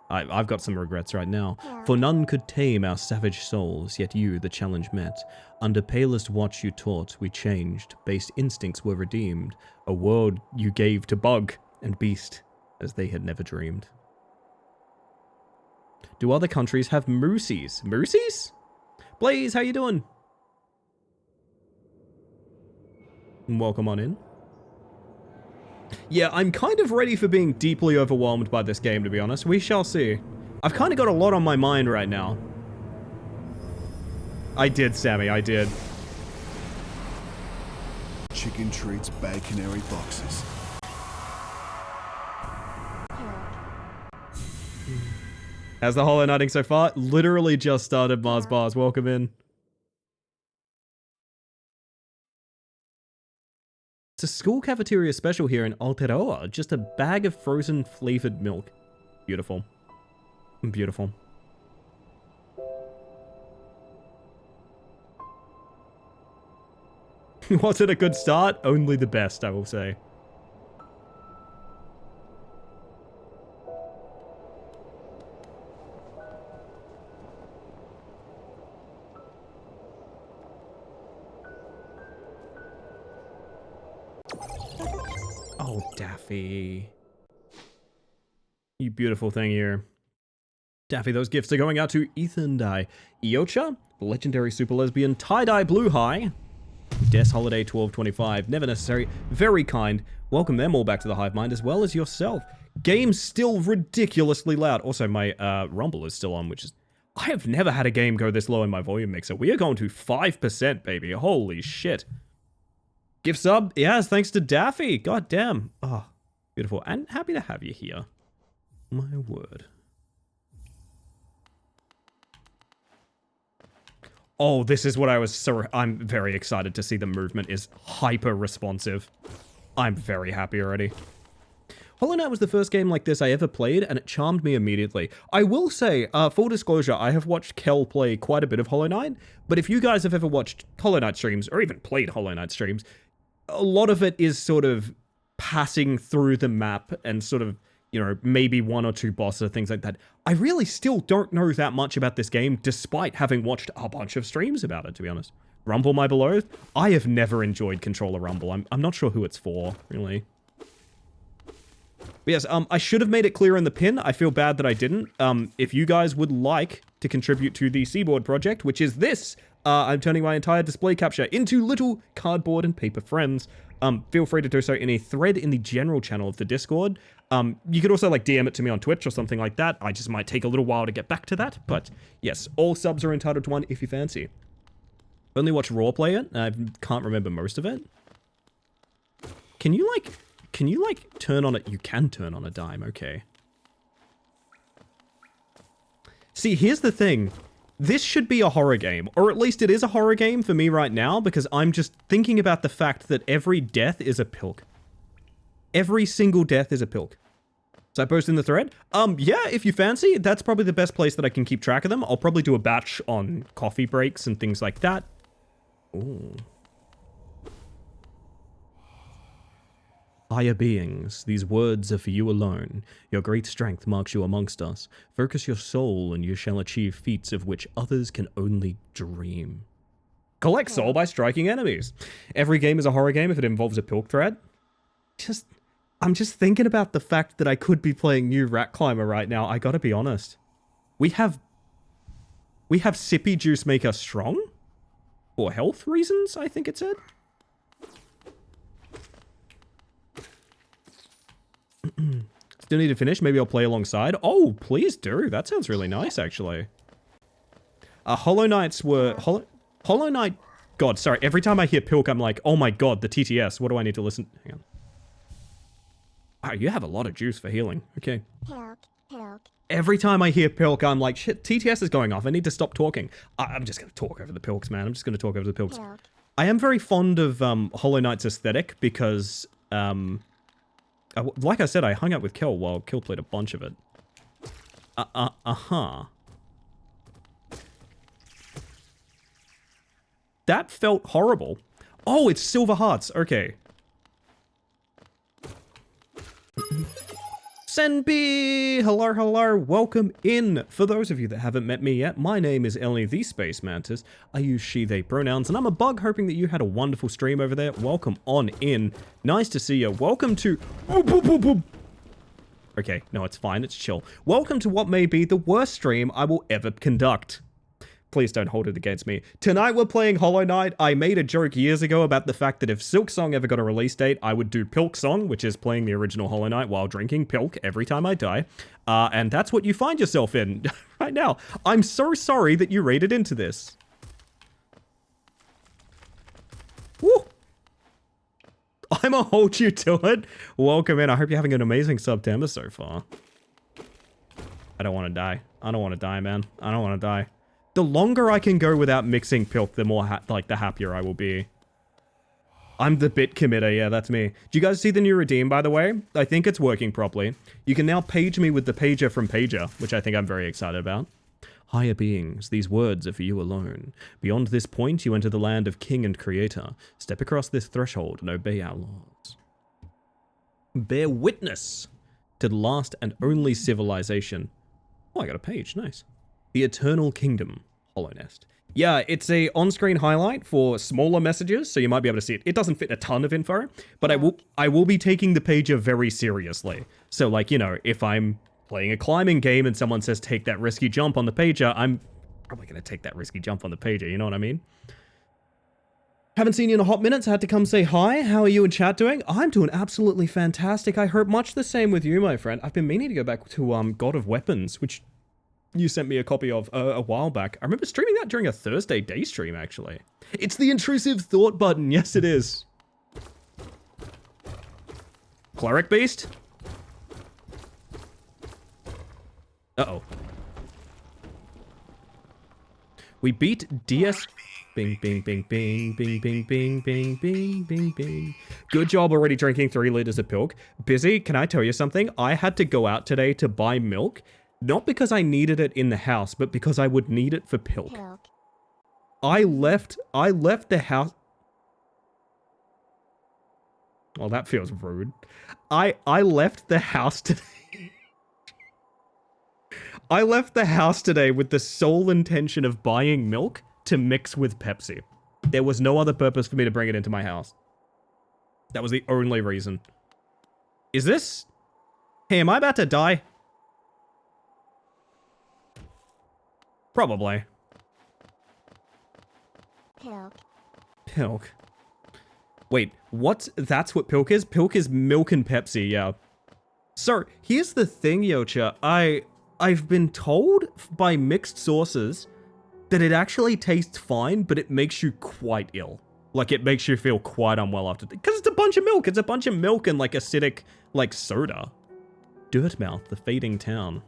I've got some regrets right now. For none could tame our savage souls, yet you the challenge met. Under palest watch you taught, we changed. Base instincts were redeemed. A world you gave to bug and beast, as they had never dreamed. Do other countries have moosies? Moosies? Blaze, how you doing? Welcome on in. Yeah, I'm kind of ready for being deeply overwhelmed by this game, to be honest. We shall see. I've kind of got a lot on my mind right now. I did, Sammy, I did. Chicken treats, bag canary boxes. How's the Hollow Knighting so far? Literally just started, Mars Bars. Welcome in. It's a school cafeteria special here in Aotearoa. Just a bag of frozen flavored milk. Beautiful. Beautiful. Was it a good start? Only the best, I will say. Oh, Daffy. You beautiful thing here. Daffy, those gifts are going out to Ethan Dye, Iocha, legendary super lesbian, tie-dye blue high, Des Holiday 1225, never necessary, very kind. Welcome them all back to the Hive Mind as well as yourself. Game's still ridiculously loud. Also, my Rumble is still on, which is... I have never had a game go this low in my volume mixer. We are going to 5%, baby. Holy shit. Gift sub? Yes, thanks to Daffy. God damn. Oh, beautiful. And happy to have you here. My word. Oh, this is what I was so... I'm very excited to see the movement is hyper responsive. I'm very happy already. Hollow Knight was the first game like this I ever played, and it charmed me immediately. I will say, full disclosure, I have watched Kel play quite a bit of Hollow Knight, but if you guys have ever watched Hollow Knight streams, or even played Hollow Knight streams, a lot of it is sort of passing through the map and sort of, you know, maybe one or two bosses, things like that. I really still don't know that much about this game, despite having watched a bunch of streams about it, to be honest. Rumble, my beloved? I have never enjoyed Controller Rumble. I'm not sure who it's for, really. But yes, I should have made it clear in the pin. I feel bad that I didn't. If you guys would like to contribute to the Seaboard project, which is this, I'm turning my entire display capture into little cardboard and paper friends. Feel free to do so in a thread in the general channel of the Discord. You could also like DM it to me on Twitch or something like that. I just might take a little while to get back to that. But yes, all subs are entitled to one if you fancy. Only watch Raw play it. I can't remember most of it. Can you like turn on it? You can turn on a dime. Okay. See, here's the thing. This should be a horror game, or at least it is a horror game for me right now, because I'm just thinking about the fact that every death is a pilk. Every single death is a pilk. So I post in the thread? Yeah, if you fancy, that's probably the best place that I can keep track of them. I'll probably do a batch on coffee breaks and things like that. Ooh. Higher beings, these words are for you alone. Your great strength marks you amongst us. Focus your soul and you shall achieve feats of which others can only dream. Collect soul by striking enemies. Every game is a horror game if it involves a pilk thread. I'm just thinking about the fact that I could be playing New Rat Climber right now. I gotta be honest. We have sippy juice make us strong? For health reasons, I think it said. Still need to finish. Maybe I'll play alongside. Oh, please do. That sounds really nice, actually. Hollow Knights were... Hollow Knight... God, sorry. Every time I hear Pilk, I'm like, oh my god, the TTS. What do I need to listen... Hang on. Oh, you have a lot of juice for healing. Okay. Pilk, Pilk. Every time I hear Pilk, I'm like, shit, TTS is going off. I need to stop talking. I'm just going to talk over the Pilks, man. I'm just going to talk over the Pilks. Pilk. I am very fond of Hollow Knight's aesthetic because, like I said, I hung out with Kill while Kill played a bunch of it. That felt horrible. Oh, it's Silver Hearts. Okay. Senbi! Hello, hello, welcome in. For those of you that haven't met me yet, my name is Ellie the Space Mantis. I use she, they pronouns, and I'm a bug hoping that you had a wonderful stream over there. Welcome on in. Nice to see you. Welcome to... Okay, no, it's fine, it's chill. Welcome to what may be the worst stream I will ever conduct. Please don't hold it against me. Tonight we're playing Hollow Knight. I made a joke years ago about the fact that if Pilksong ever got a release date, I would do Pilksong, which is playing the original Hollow Knight while drinking Pilk every time I die. And that's what you find yourself in right now. I'm so sorry that you raided into this. Woo! I'ma hold you to it. Welcome in. I hope you're having an amazing September so far. I don't want to die. I don't want to die, man. I don't want to die. The longer I can go without mixing Pilk, the more, the happier I will be. I'm the bit committer, yeah, that's me. Do you guys see the new redeem, by the way? I think it's working properly. You can now page me with the pager from Pager, which I think I'm very excited about. Higher beings, these words are for you alone. Beyond this point, you enter the land of King and Creator. Step across this threshold and obey our laws. Bear witness to the last and only civilization. Oh, I got a page, nice. The Eternal Kingdom, Hollow Nest. Yeah, it's a on-screen highlight for smaller messages, so you might be able to see it. It doesn't fit a ton of info, but I will be taking the pager very seriously. So, like, you know, if I'm playing a climbing game and someone says take that risky jump on the pager, I'm probably going to take that risky jump on the pager, you know what I mean? Haven't seen you in a hot minute, so I had to come say hi. How are you and chat doing? I'm doing absolutely fantastic. I hope much the same with you, my friend. I've been meaning to go back to God of Weapons, which... you sent me a copy of a while back. I remember streaming that during a Thursday day stream, actually. It's the intrusive thought button. Yes, it is. Cleric Beast? Uh-oh. We beat DS... Bing, bing, bing, bing, bing, bing, bing, bing, bing, bing, bing. Good job already drinking 3 liters of milk. Busy, can I tell you something? I had to go out today to buy milk. Not because I needed it in the house, but because I would need it for Pilk. Pilk. I left the house... Well, that feels rude. I left the house today... I left the house today with the sole intention of buying milk to mix with Pepsi. There was no other purpose for me to bring it into my house. That was the only reason. Is this... Hey, am I about to die? Probably. Pilk. Pilk. Wait, what? That's what Pilk is? Pilk is milk and Pepsi, yeah. So, here's the thing, Yocha. I've been told by mixed sources that it actually tastes fine, but it makes you quite ill. Like, it makes you feel quite unwell after... Because it's a bunch of milk. It's a bunch of milk and, like, acidic, like, soda. Dirtmouth, the fading town.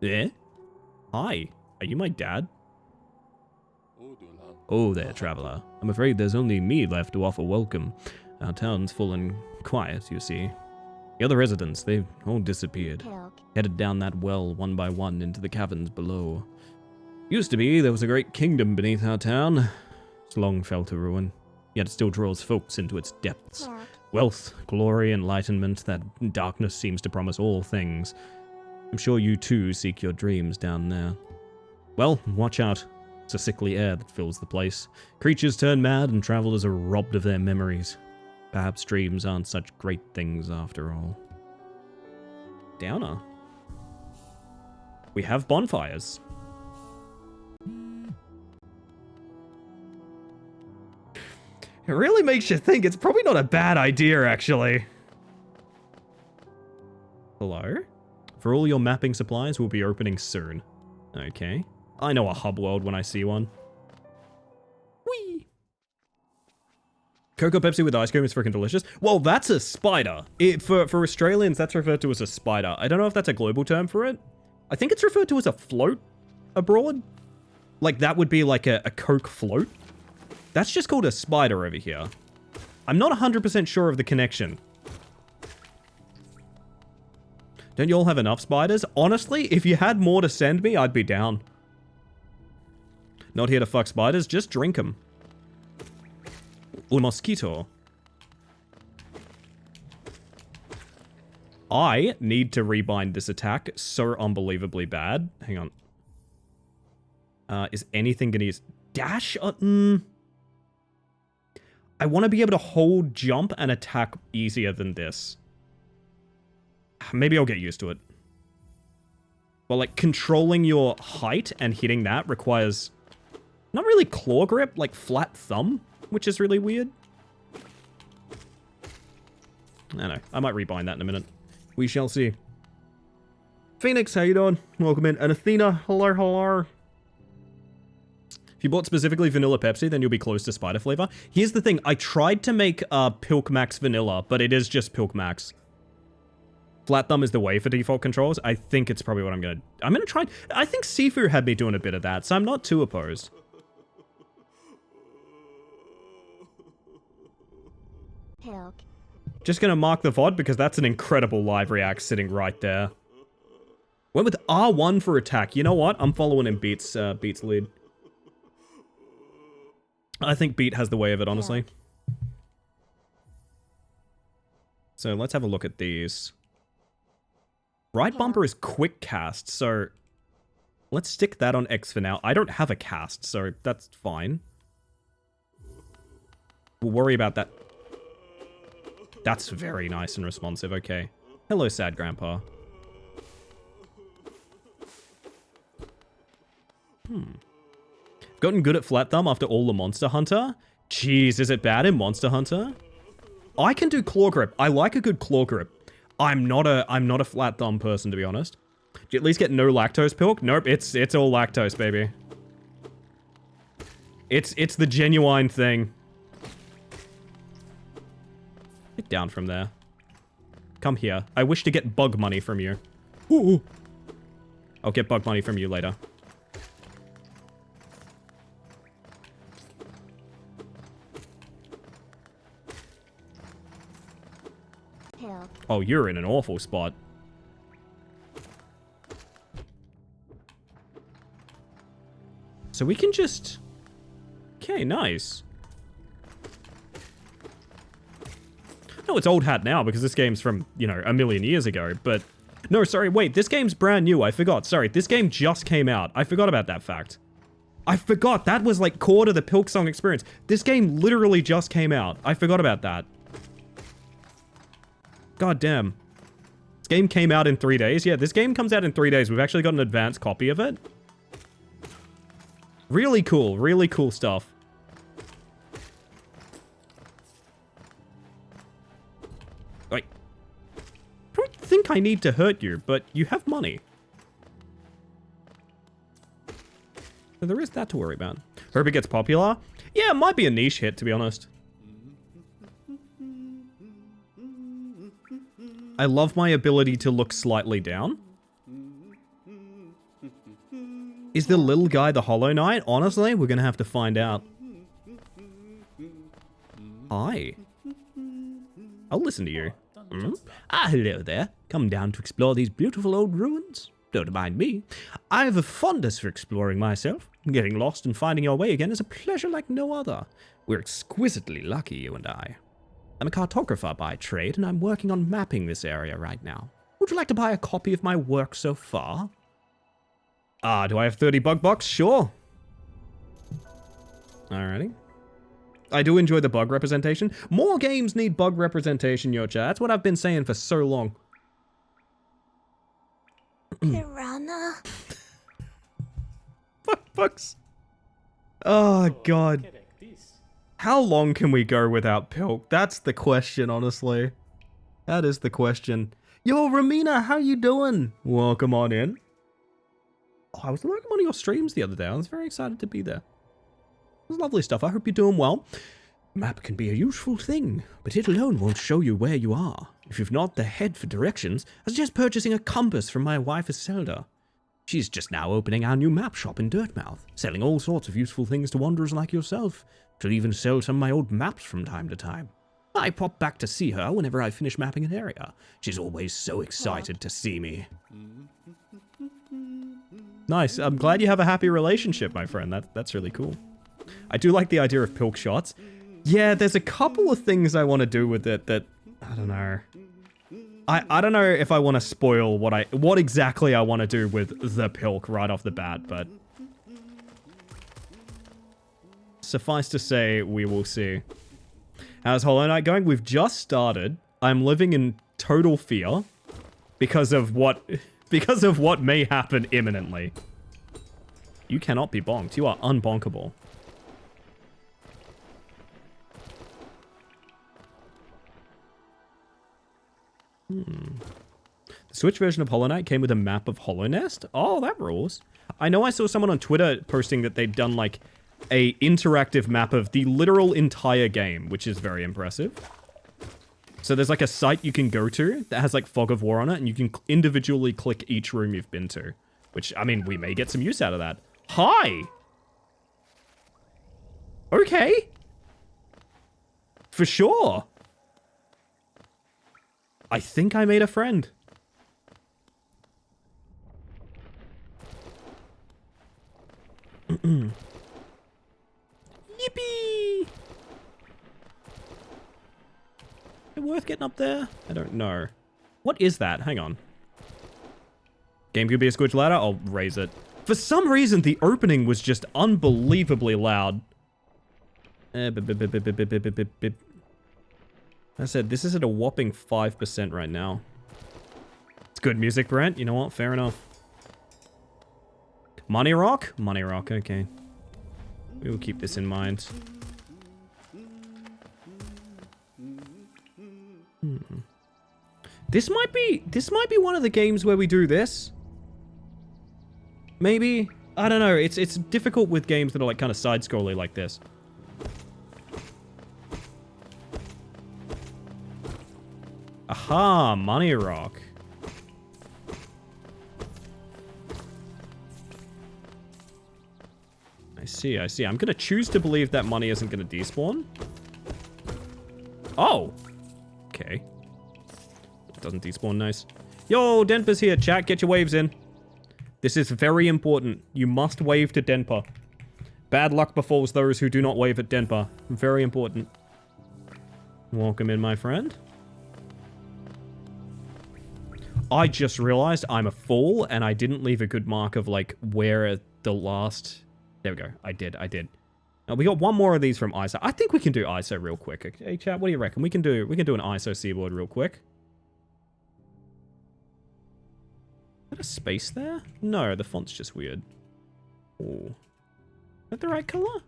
Yeah? Hi, are you my dad? Oh there, traveler. I'm afraid there's only me left to offer welcome. Our town's full and quiet, you see. The other residents, they've all disappeared. Pilk. Headed down that well one by one into the caverns below. Used to be, there was a great kingdom beneath our town. It's long fell to ruin, yet it still draws folks into its depths. Pilk. Wealth, glory, enlightenment, that darkness seems to promise all things. I'm sure you too seek your dreams down there. Well, watch out. It's a sickly air that fills the place. Creatures turn mad and travelers are robbed of their memories. Perhaps dreams aren't such great things after all. Downer. We have bonfires. It really makes you think it's probably not a bad idea, actually. Hello? For all your mapping supplies, we'll be opening soon. Okay. I know a hub world when I see one. Whee! Cocoa Pepsi with ice cream is freaking delicious. Well, that's a spider. For Australians, that's referred to as a spider. I don't know if that's a global term for it. I think it's referred to as a float abroad. Like, that would be like a Coke float. That's just called a spider over here. I'm not 100% sure of the connection. Don't you all have enough spiders? Honestly, if you had more to send me, I'd be down. Not here to fuck spiders, just drink them. Un mosquito. I need to rebind this attack so unbelievably bad. Hang on. Is anything gonna use... Dash? I want to be able to hold, jump, and attack easier than this. Maybe I'll get used to it. Well, like, controlling your height and hitting that requires... Not really claw grip, like flat thumb, which is really weird. I don't know. I might rebind that in a minute. We shall see. Phoenix, how you doing? Welcome in. And Athena, hello, hello. If you bought specifically vanilla Pepsi, then you'll be close to spider flavor. Here's the thing. I tried to make Pilk Max vanilla, but it is just Pilk Max. Flat thumb is the way for default controls. I think it's probably what I'm gonna try. I think Sifu had me doing a bit of that, so I'm not too opposed. Pilk. Just gonna mark the VOD because that's an incredible live react sitting right there. Went with R1 for attack. You know what? I'm following in Beat's lead. I think Beat has the way of it, honestly. So let's have a look at these. Right bumper is quick cast, so let's stick that on X for now. I don't have a cast, so that's fine. We'll worry about that. That's very nice and responsive, okay. Hello, sad grandpa. Gotten good at flat thumb after all the Monster Hunter? Jeez, is it bad in Monster Hunter? I can do claw grip. I like a good claw grip. I'm not a flat thumb person, to be honest. Do you at least get no lactose, Pilk? Nope, it's all lactose, baby. It's the genuine thing. Get down from there. Come here. I wish to get bug money from you. Ooh. I'll get bug money from you later. Oh, you're in an awful spot. So we can just... Okay, nice. No, it's old hat now because this game's from, you know, a million years ago, but... No, sorry, wait, this game's brand new. I forgot. Sorry, this game just came out. I forgot about that fact. I forgot. That was, like, core to the Pilksong experience. This game literally just came out. I forgot about that. God damn. This game came out in 3 days. Yeah, this game comes out in 3 days. We've actually got an advanced copy of it. Really cool stuff. Wait. I don't think I need to hurt you, but you have money. So there is that to worry about. Hope it gets popular. Yeah, it might be a niche hit, to be honest. I love my ability to look slightly down. Is the little guy the Hollow Knight? Honestly, we're gonna have to find out. Hi. I'll listen to you. Ah, hello there. Come down to explore these beautiful old ruins? Don't mind me. I have a fondness for exploring myself. Getting lost and finding your way again is a pleasure like no other. We're exquisitely lucky, you and I. I'm a cartographer by trade, and I'm working on mapping this area right now. Would you like to buy a copy of my work so far? Do I have 30 bug bucks? Sure. Alrighty. I do enjoy the bug representation. More games need bug representation, yo chat. That's what I've been saying for so long. Piranha. Bugs. Oh, God. How long can we go without Pilk? That's the question, honestly. That is the question. Yo, Ramina, how you doing? Welcome on in. Oh, I was looking on your streams the other day. I was very excited to be there. It was lovely stuff. I hope you're doing well. Map can be a useful thing, but it alone won't show you where you are. If you've not the head for directions, I suggest purchasing a compass from my wife Iselda. She's just now opening our new map shop in Dirtmouth, selling all sorts of useful things to wanderers like yourself. She'll even sell some of my old maps from time to time. I pop back to see her whenever I finish mapping an area. She's always so excited to see me. Nice. I'm glad you have a happy relationship, my friend. That's really cool. I do like the idea of pilk shots. Yeah, there's a couple of things I want to do with it that I don't know. I don't know if I want to spoil what exactly I want to do with the pilk right off the bat, but suffice to say, we will see. How's Hollow Knight going? We've just started. I'm living in total fear because of what may happen imminently. You cannot be bonked. You are unbonkable. The Switch version of Hollow Knight came with a map of Hollow Nest? Oh, that rules. I know I saw someone on Twitter posting that they'd done like a interactive map of the literal entire game, which is very impressive. So there's like a site you can go to that has like Fog of War on it, and you can individually click each room you've been to. Which, I mean, we may get some use out of that. Hi! Okay. For sure. I think I made a friend. Yippee! Is it worth getting up there? I don't know. What is that? Hang on. Game could be a squidge ladder? I'll raise it. For some reason, the opening was just unbelievably loud. I said, this is at a whopping 5% right now. It's good music, Brent. You know what? Fair enough. Money Rock? Money Rock, okay. We will keep this in mind. This might be one of the games where we do this. Maybe. I don't know. It's difficult with games that are like kind of side-scrolly like this. Aha, Money Rock. I see, I see. I'm gonna choose to believe that money isn't gonna despawn. Oh! Okay. It doesn't despawn, nice. Yo, Denpa's here, chat, get your waves in. This is very important. You must wave to Denpa. Bad luck befalls those who do not wave at Denpa. Very important. Welcome in, my friend. I just realized I'm a fool and I didn't leave a good mark of like where the last... There we go. I did. Now we got one more of these from ISO. I think we can do ISO real quick. Hey chat, what do you reckon? We can do an ISO seaboard real quick. Is that a space there? No, the font's just weird. Ooh. Is that the right color?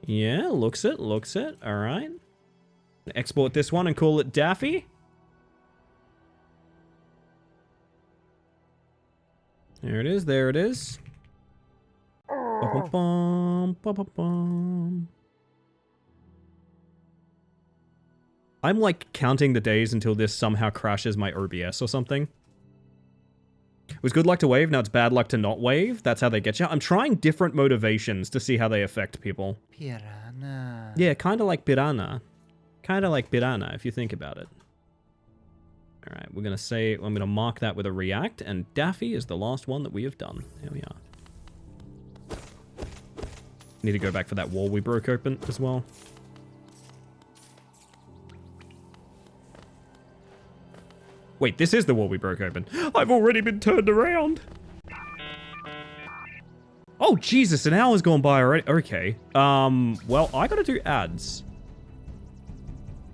Yeah, looks it. All right. Export this one and call it Daffy. There it is. Ba-ba-bum, ba-ba-bum. I'm like counting the days until this somehow crashes my OBS or something. It was good luck to wave, now it's bad luck to not wave. That's how they get you. I'm trying different motivations to see how they affect people. Piranha. Yeah, kind of like piranha. Kind of like piranha, if you think about it. Alright, I'm going to mark that with a react, and Daffy is the last one that we have done. Here we are. Need to go back for that wall we broke open as well. Wait, this is the wall we broke open. I've already been turned around. Oh, Jesus, an hour's gone by already. Okay. Well, I gotta do ads.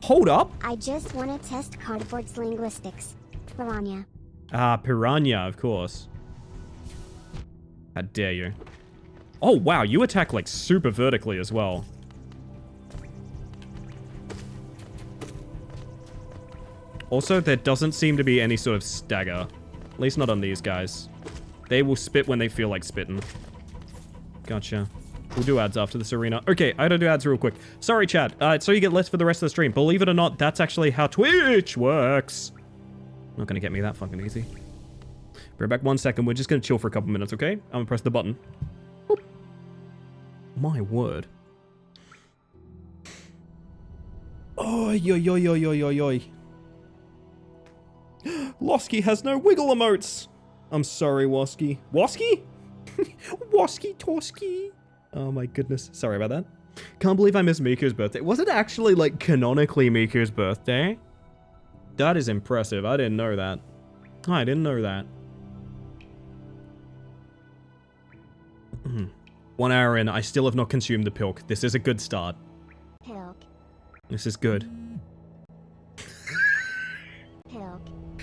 Hold up. I just want to test cardboard's linguistics. Piranha. Ah, piranha, of course. How dare you. Oh, wow, you attack, like, super vertically as well. Also, there doesn't seem to be any sort of stagger. At least not on these guys. They will spit when they feel like spitting. Gotcha. We'll do ads after this arena. Okay, I gotta do ads real quick. Sorry, chat. So you get less for the rest of the stream. Believe it or not, that's actually how Twitch works. Not gonna get me that fucking easy. Be right back 1 second. We're just gonna chill for a couple minutes, okay? I'm gonna press the button. Boop. My word. Oh, yo, yo, yo, yo, yo, yo. Losky has no wiggle emotes. I'm sorry, Wosky. Wosky? Wosky Toski. Oh my goodness. Sorry about that. Can't believe I missed Miku's birthday. Was it actually, like, canonically Miku's birthday? That is impressive. I didn't know that. I didn't know that. 1 hour in, I still have not consumed the pilk. This is a good start. Pilk. This is good. Pilk.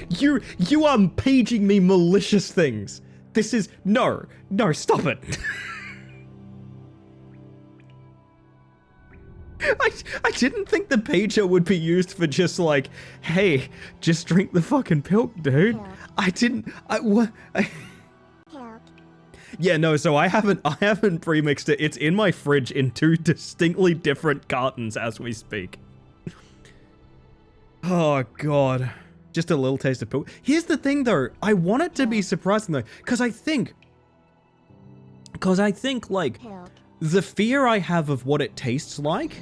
You are paging me malicious things. This is... No, stop it. I didn't think the pager would be used for just like, hey, just drink the fucking pilk, dude. Pilk. I didn't... what? Pilk. Yeah, no, so I haven't pre-mixed it. It's in my fridge in 2 distinctly different cartons as we speak. Oh, God. Just a little taste of pilk. Here's the thing, though. I want it to be surprising, though, because I think, like, Pilk. the fear I have of what it tastes like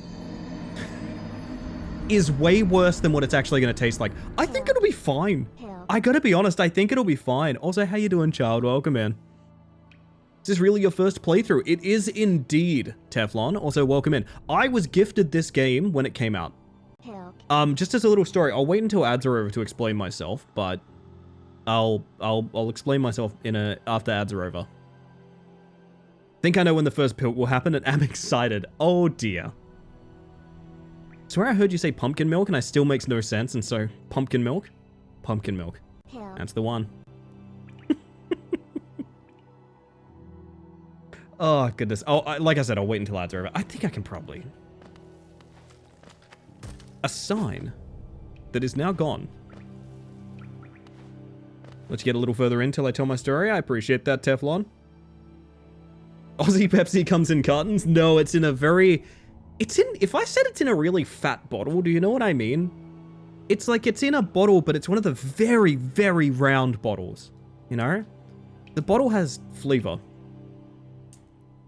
is way worse than what it's actually going to taste like. I think it'll be fine. Pilk. I gotta be honest, I think it'll be fine. Also, how you doing, child? Welcome in. Is this really your first playthrough? It is indeed, Teflon. Also, welcome in. I was gifted this game when it came out. Pilk. Just as a little story, I'll wait until ads are over to explain myself, but I'll explain myself after ads are over. Think I know when the first pilk will happen, and I'm excited. Oh dear. Swear I heard you say pumpkin milk, and I still makes no sense, and so pumpkin milk? Pumpkin milk. Pilk. That's the one. Oh, goodness. Oh, like I said, I'll wait until ads are over. I think I can probably... A sign that is now gone. Let's get a little further in till I tell my story. I appreciate that, Teflon. Aussie Pepsi comes in cartons? No, it's in a very... If I said it's in a really fat bottle, do you know what I mean? It's like it's in a bottle, but it's one of the very, very round bottles. You know? The bottle has flavor.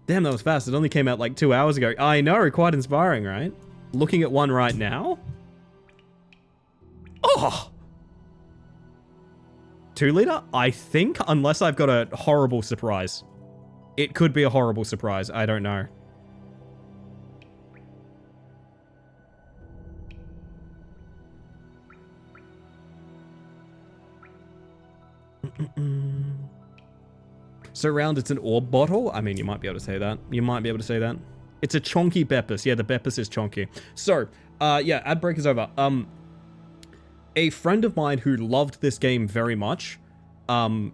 Damn, that was fast. It only came out like 2 hours ago. I know, quite inspiring, right? Looking at one right now. Oh! 2 liter? I think, unless I've got a horrible surprise. It could be a horrible surprise. I don't know. So round, it's an orb bottle? I mean, you might be able to say that. You might be able to say that. It's a chonky Beppis. Yeah, the Beppis is chonky. So, yeah, ad break is over. A friend of mine who loved this game very much, I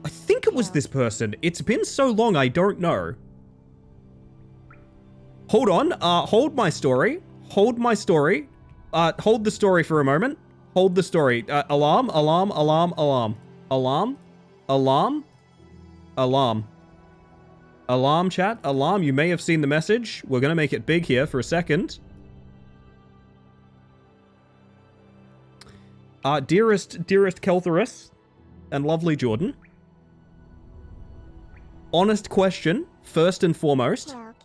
think it was this person. It's been so long, I don't know. Hold on. Hold my story. Hold my story. Hold the story for a moment. Hold the story. Alarm, alarm, alarm, alarm. Alarm, alarm, alarm. Alarm, chat. Alarm. You may have seen the message. We're going to make it big here for a second. Dearest Keltherus and lovely Jordan. Honest question, first and foremost. Pilk.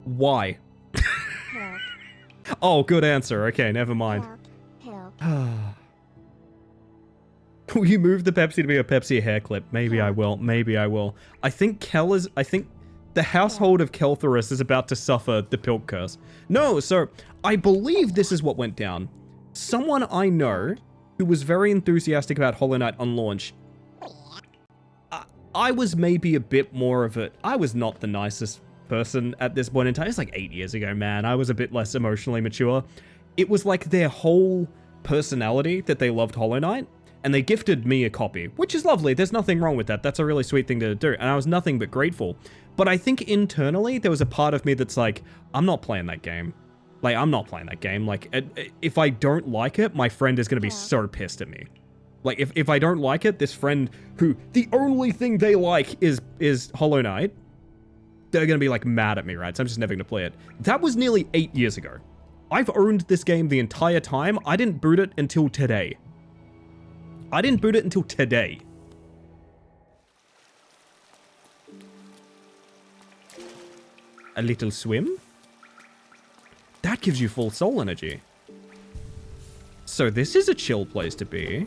Why? Pilk. Oh, good answer. Okay, never mind. Pilk. Pilk. Will you move the Pepsi to be a Pepsi hair clip? Maybe I will. Maybe I will. I think the household of Keltherus is about to suffer the Pilk curse. No, so I believe this is what went down. Someone I know who was very enthusiastic about Hollow Knight on launch. I was maybe a bit more of it. I was not the nicest person at this point in time. It's like 8 years ago, man. I was a bit less emotionally mature. It was like their whole personality that they loved Hollow Knight. And they gifted me a copy, which is lovely. There's nothing wrong with that. That's a really sweet thing to do. And I was nothing but grateful. But I think internally, there was a part of me that's like, I'm not playing that game. Like, I'm not playing that game. Like, if I don't like it, my friend is going to be so pissed at me. Like, if I don't like it, this friend who the only thing they like is Hollow Knight, they're going to be like mad at me, right? So I'm just never going to play it. That was nearly 8 years ago. I've owned this game the entire time. I didn't boot it until today. I didn't boot it until today. A little swim? That gives you full soul energy. So this is a chill place to be.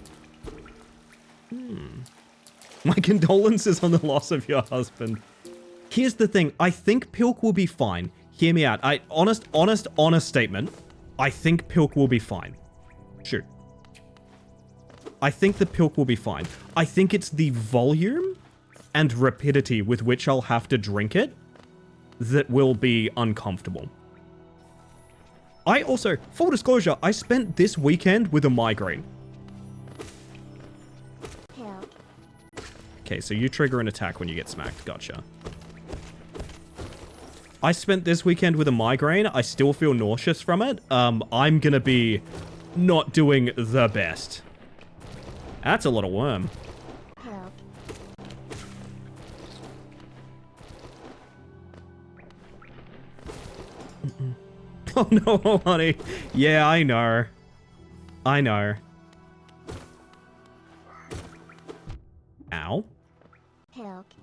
My condolences on the loss of your husband. Here's the thing. I think Pilk will be fine. Hear me out. Honest statement. I think Pilk will be fine. Shoot. I think the Pilk will be fine. I think it's the volume and rapidity with which I'll have to drink it that will be uncomfortable. I also, full disclosure, I spent this weekend with a migraine. Help. Okay, so you trigger an attack when you get smacked. Gotcha. I spent this weekend with a migraine. I still feel nauseous from it. I'm gonna be not doing the best. That's a lot of worm. Help. Oh no, honey. Yeah, I know. I know. Ow. Help.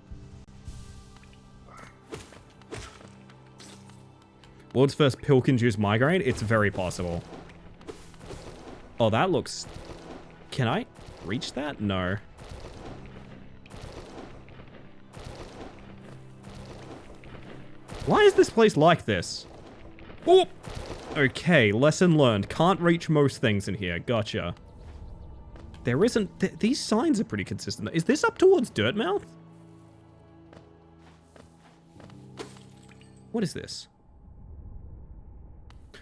World's first Pilk-induced migraine? It's very possible. Oh, that looks... Can I reach that? No. Why is this place like this? Oh! Okay, lesson learned. Can't reach most things in here. Gotcha. There isn't... these signs are pretty consistent. Is this up towards Dirtmouth? What is this?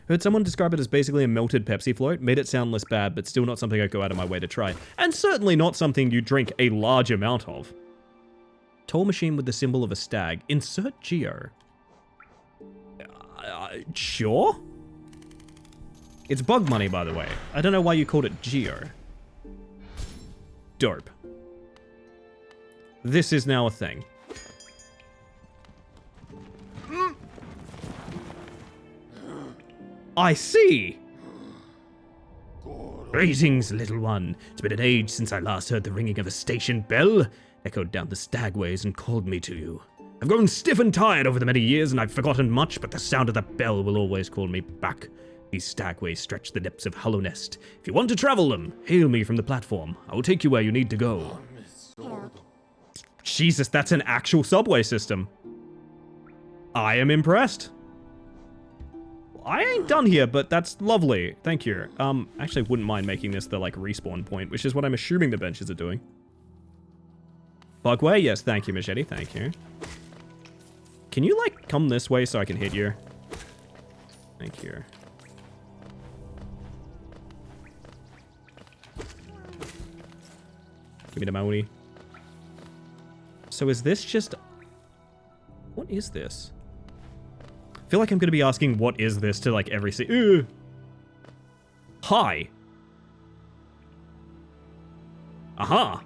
Heard someone describe it as basically a melted Pepsi float. Made it sound less bad, but still not something I'd go out of my way to try. And certainly not something you drink a large amount of. Toll machine with the symbol of a stag. Insert geo. Sure? It's bug money, by the way. I don't know why you called it geo. Dope. This is now a thing. I see! Greetings, little one. It's been an age since I last heard the ringing of a station bell. Echoed down the stagways and called me to you. I've grown stiff and tired over the many years, and I've forgotten much, but the sound of that bell will always call me back. These stagways stretch the depths of Hollow Nest. If you want to travel them, hail me from the platform. I will take you where you need to go. Help. Jesus, that's an actual subway system. I am impressed. I ain't done here, but that's lovely. Thank you. Actually, I wouldn't mind making this the, like, respawn point, which is what I'm assuming the benches are doing. Bugway? Yes, thank you, Machete. Thank you. Can you, like, come this way so I can hit you? Thank you. Give me the money. So is this just... What is this? I feel like I'm going to be asking what is this to, like, every... Hi. Aha.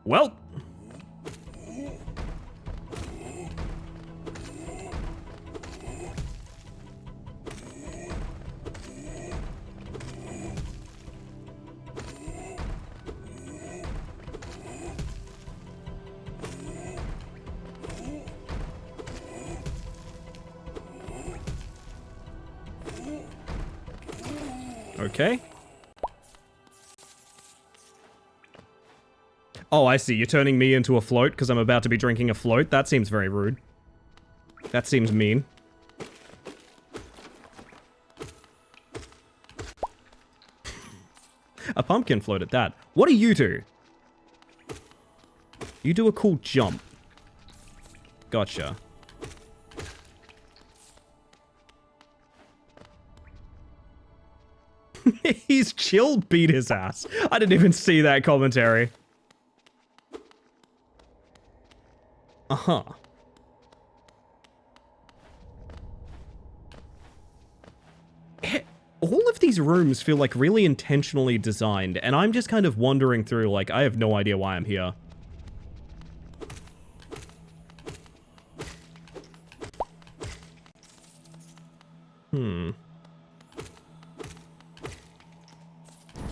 Well... Okay. Oh, I see. You're turning me into a float because I'm about to be drinking a float? That seems very rude. That seems mean. A pumpkin float at that. What do you do? You do a cool jump. Gotcha. He's chill beat his ass. I didn't even see that commentary. Uh-huh. All of these rooms feel like really intentionally designed, and I'm just kind of wandering through, like, I have no idea why I'm here.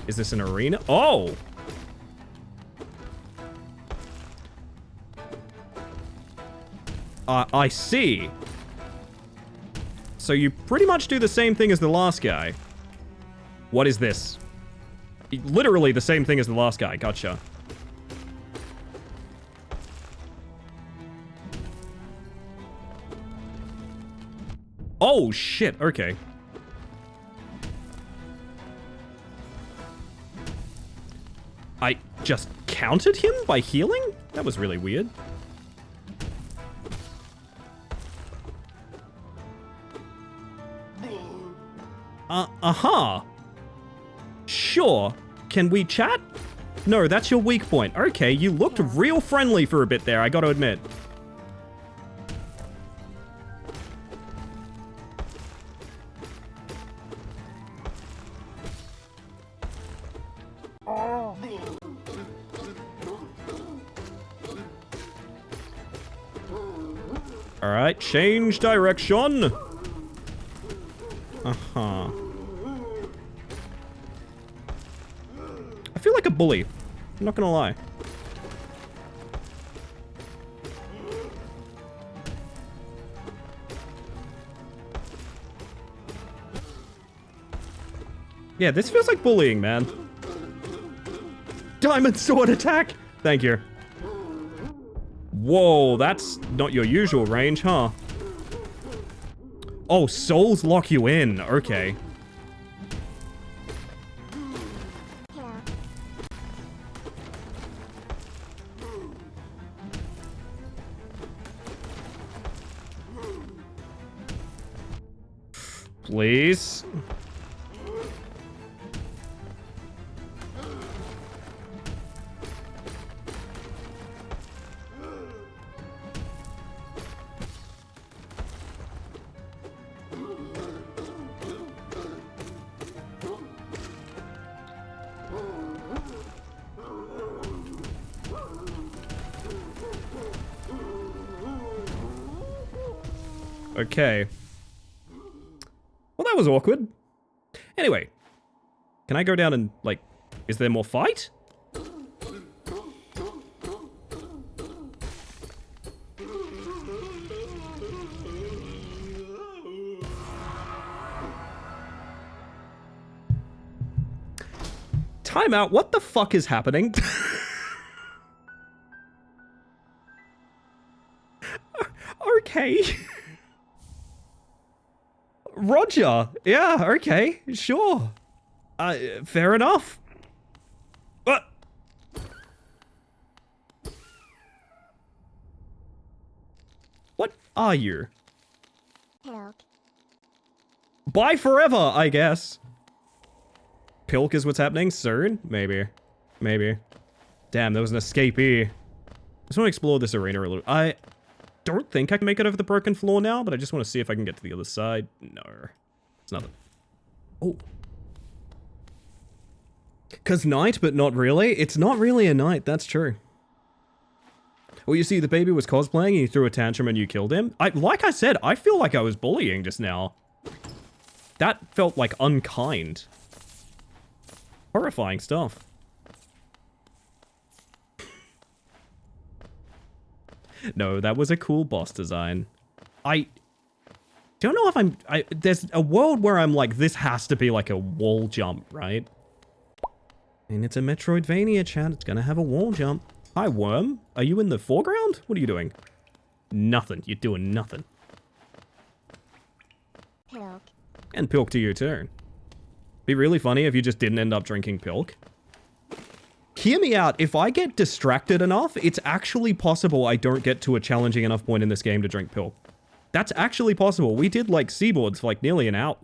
Is this an arena? Oh! I see. So you pretty much do the same thing as the last guy. What is this? Literally the same thing as the last guy. Gotcha. Oh, shit. Okay. I just countered him by healing? That was really weird. Uh-huh. Sure. Can we chat? No, that's your weak point. Okay, you looked real friendly for a bit there, I gotta admit. Alright, change direction. Uh-huh. I feel like a bully. I'm not gonna lie. Yeah, this feels like bullying, man. Diamond sword attack! Thank you. Whoa, that's not your usual range, huh? Oh, souls lock you in. Okay. Please. Okay. Well, that was awkward. Anyway. Can I go down and, like, is there more fight? Time out. What the fuck is happening? Okay. Roger. Yeah, okay. Sure. Fair enough. What are you? Pilk. Bye forever, I guess. Pilk is what's happening soon? Maybe. Maybe. Damn, there was an escapee. I just want to explore this arena a little. I don't think I can make it over the broken floor now, but I just want to see if I can get to the other side. No. It's nothing. Oh. 'Cause night, but not really? It's not really a night, that's true. Well, you see, the baby was cosplaying, and he threw a tantrum and you killed him. Like I said, I feel like I was bullying just now. That felt like unkind. Horrifying stuff. No, that was a cool boss design. I don't know if there's a world where I'm like, this has to be like a wall jump, right? And it's a Metroidvania, chat. It's gonna have a wall jump. Hi, Worm. Are you in the foreground? What are you doing? Nothing. You're doing nothing. Pilk. And Pilk to you too. Be really funny if you just didn't end up drinking Pilk. Hear me out. If I get distracted enough, it's actually possible I don't get to a challenging enough point in this game to drink Pilk. That's actually possible. We did like seaboards for like nearly an hour.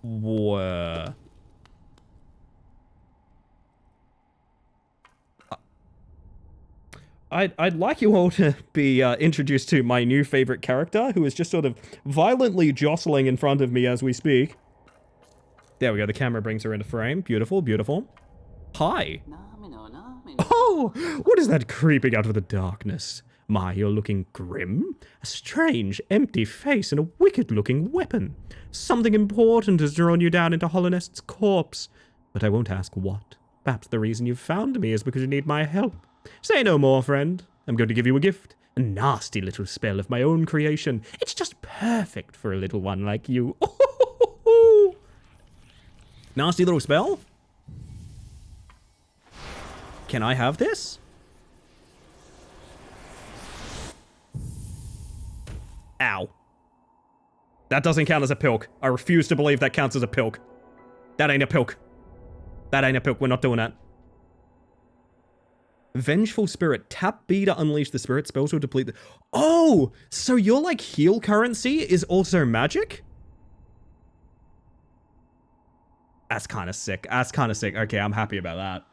Whoa. I'd like you all to be introduced to my new favorite character, who is just sort of violently jostling in front of me as we speak. There we go, the camera brings her into frame. Beautiful, beautiful. Hi. Oh, what is that creeping out of the darkness? My, you're looking grim. A strange, empty face and a wicked-looking weapon. Something important has drawn you down into Hollownest's corpse. But I won't ask what. Perhaps the reason you've found me is because you need my help. Say no more, friend. I'm going to give you a gift. A nasty little spell of my own creation. It's just perfect for a little one like you. Nasty little spell? Can I have this? Ow. That doesn't count as a pilk. I refuse to believe that counts as a pilk. That ain't a pilk. That ain't a pilk. We're not doing that. Vengeful Spirit. Tap B to unleash the spirit. Spells will deplete the... Oh! So your, like, heal currency is also magic? That's kind of sick. That's kind of sick. Okay, I'm happy about that.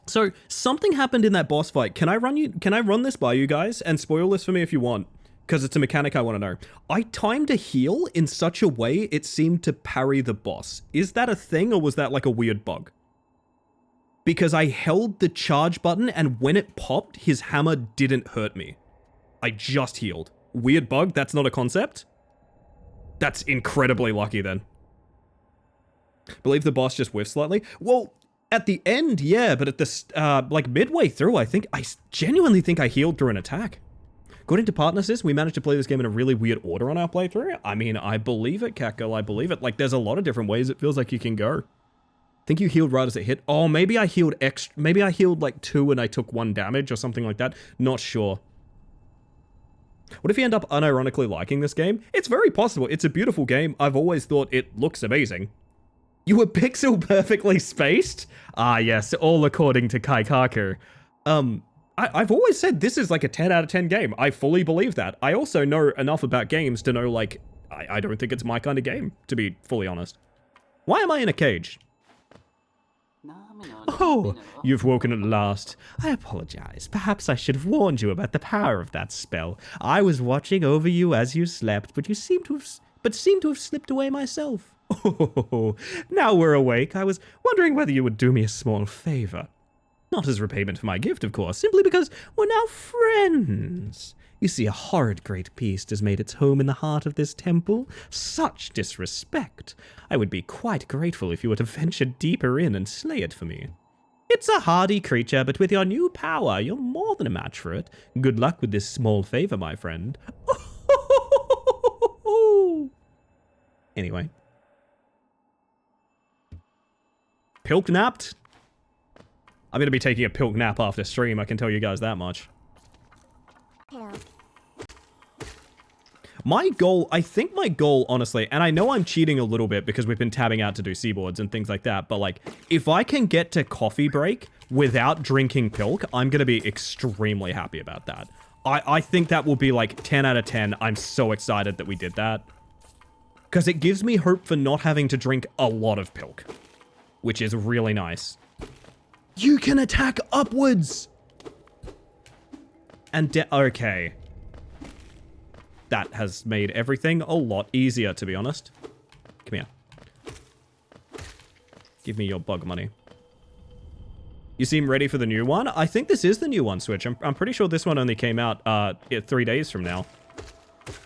So, something happened in that boss fight. Can I run this by you guys and spoil this for me if you want? Because it's a mechanic I want to know. I timed a heal in such a way it seemed to parry the boss. Is that a thing or was that like a weird bug? Because I held the charge button and when it popped, his hammer didn't hurt me. I just healed. Weird bug? That's not a concept? That's incredibly lucky then. Believe the boss just whiffed slightly? Well, at the end, yeah, but at the, like midway through, I genuinely think I healed through an attack. According to Partners, we managed to play this game in a really weird order on our playthrough. I mean, I believe it, Catgirl, I believe it. Like, there's a lot of different ways it feels like you can go. Think you healed right as it hit? Oh, maybe I healed maybe I healed like 2 and I took 1 damage or something like that. Not sure. What if you end up unironically liking this game? It's very possible. It's a beautiful game. I've always thought it looks amazing. You were pixel perfectly spaced? Ah, yes, all according to Kaikaku. I've always said this is like a 10 out of 10 game. I fully believe that. I also know enough about games to know, like, I don't think it's my kind of game, to be fully honest. Why am I in a cage? Oh, you've woken at last. I apologize. Perhaps I should have warned you about the power of that spell. I was watching over you as you slept, but seem to have slipped away myself. Oh, now we're awake. I was wondering whether you would do me a small favor. Not as repayment for my gift, of course, simply because we're now friends. You see, a horrid great beast has made its home in the heart of this temple. Such disrespect. I would be quite grateful if you were to venture deeper in and slay it for me. It's a hardy creature, but with your new power, you're more than a match for it. Good luck with this small favor, my friend. Anyway. Pilk napped? I'm going to be taking a pilk nap after stream, I can tell you guys that much. My goal, I think my goal, honestly, and I know I'm cheating a little bit because we've been tabbing out to do seaboards and things like that, but like, if I can get to coffee break without drinking pilk, I'm going to be extremely happy about that. I think that will be like 10 out of 10. I'm so excited that we did that. Because it gives me hope for not having to drink a lot of pilk, which is really nice. You can attack upwards! And okay. That has made everything a lot easier, to be honest. Come here. Give me your bug money. You seem ready for the new one? I think this is the new one, Switch. I'm pretty sure this one only came out 3 days from now.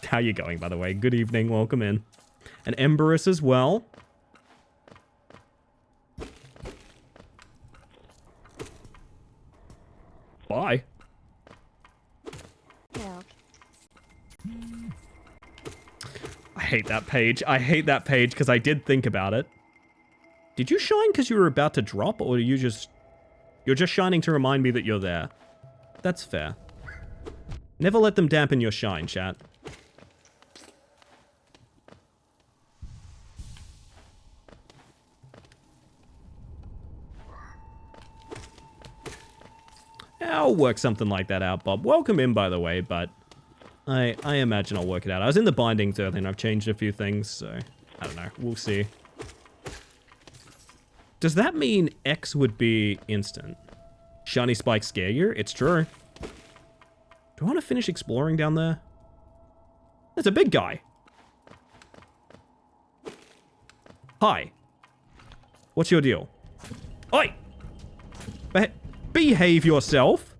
How you going, by the way? Good evening, welcome in. And Emberus as well. Bye. I hate that page. I hate that page because I did think about it. Did you shine because you were about to drop, or you're just shining to remind me that you're there? That's fair. Never let them dampen your shine, chat. I'll work something like that out, Bob. Welcome in, by the way, but I imagine I'll work it out. I was in the bindings earlier and I've changed a few things, so I don't know. We'll see. Does that mean X would be instant? Shiny spikes scare you? It's true. Do I want to finish exploring down there? There's a big guy. Hi. What's your deal? Oi! Behave yourself.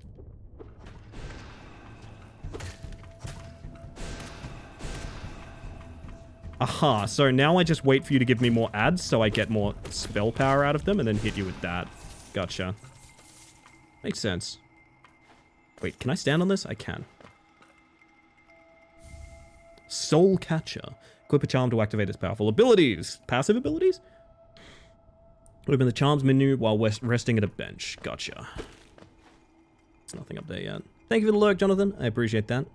Aha, so now I just wait for you to give me more ads so I get more spell power out of them and then hit you with that. Gotcha. Makes sense. Wait, can I stand on this? I can. Soul Catcher. Equip a charm to activate its powerful abilities. Passive abilities? Open the charms menu while resting at a bench. Gotcha. There's nothing up there yet. Thank you for the lurk, Jonathan. I appreciate that.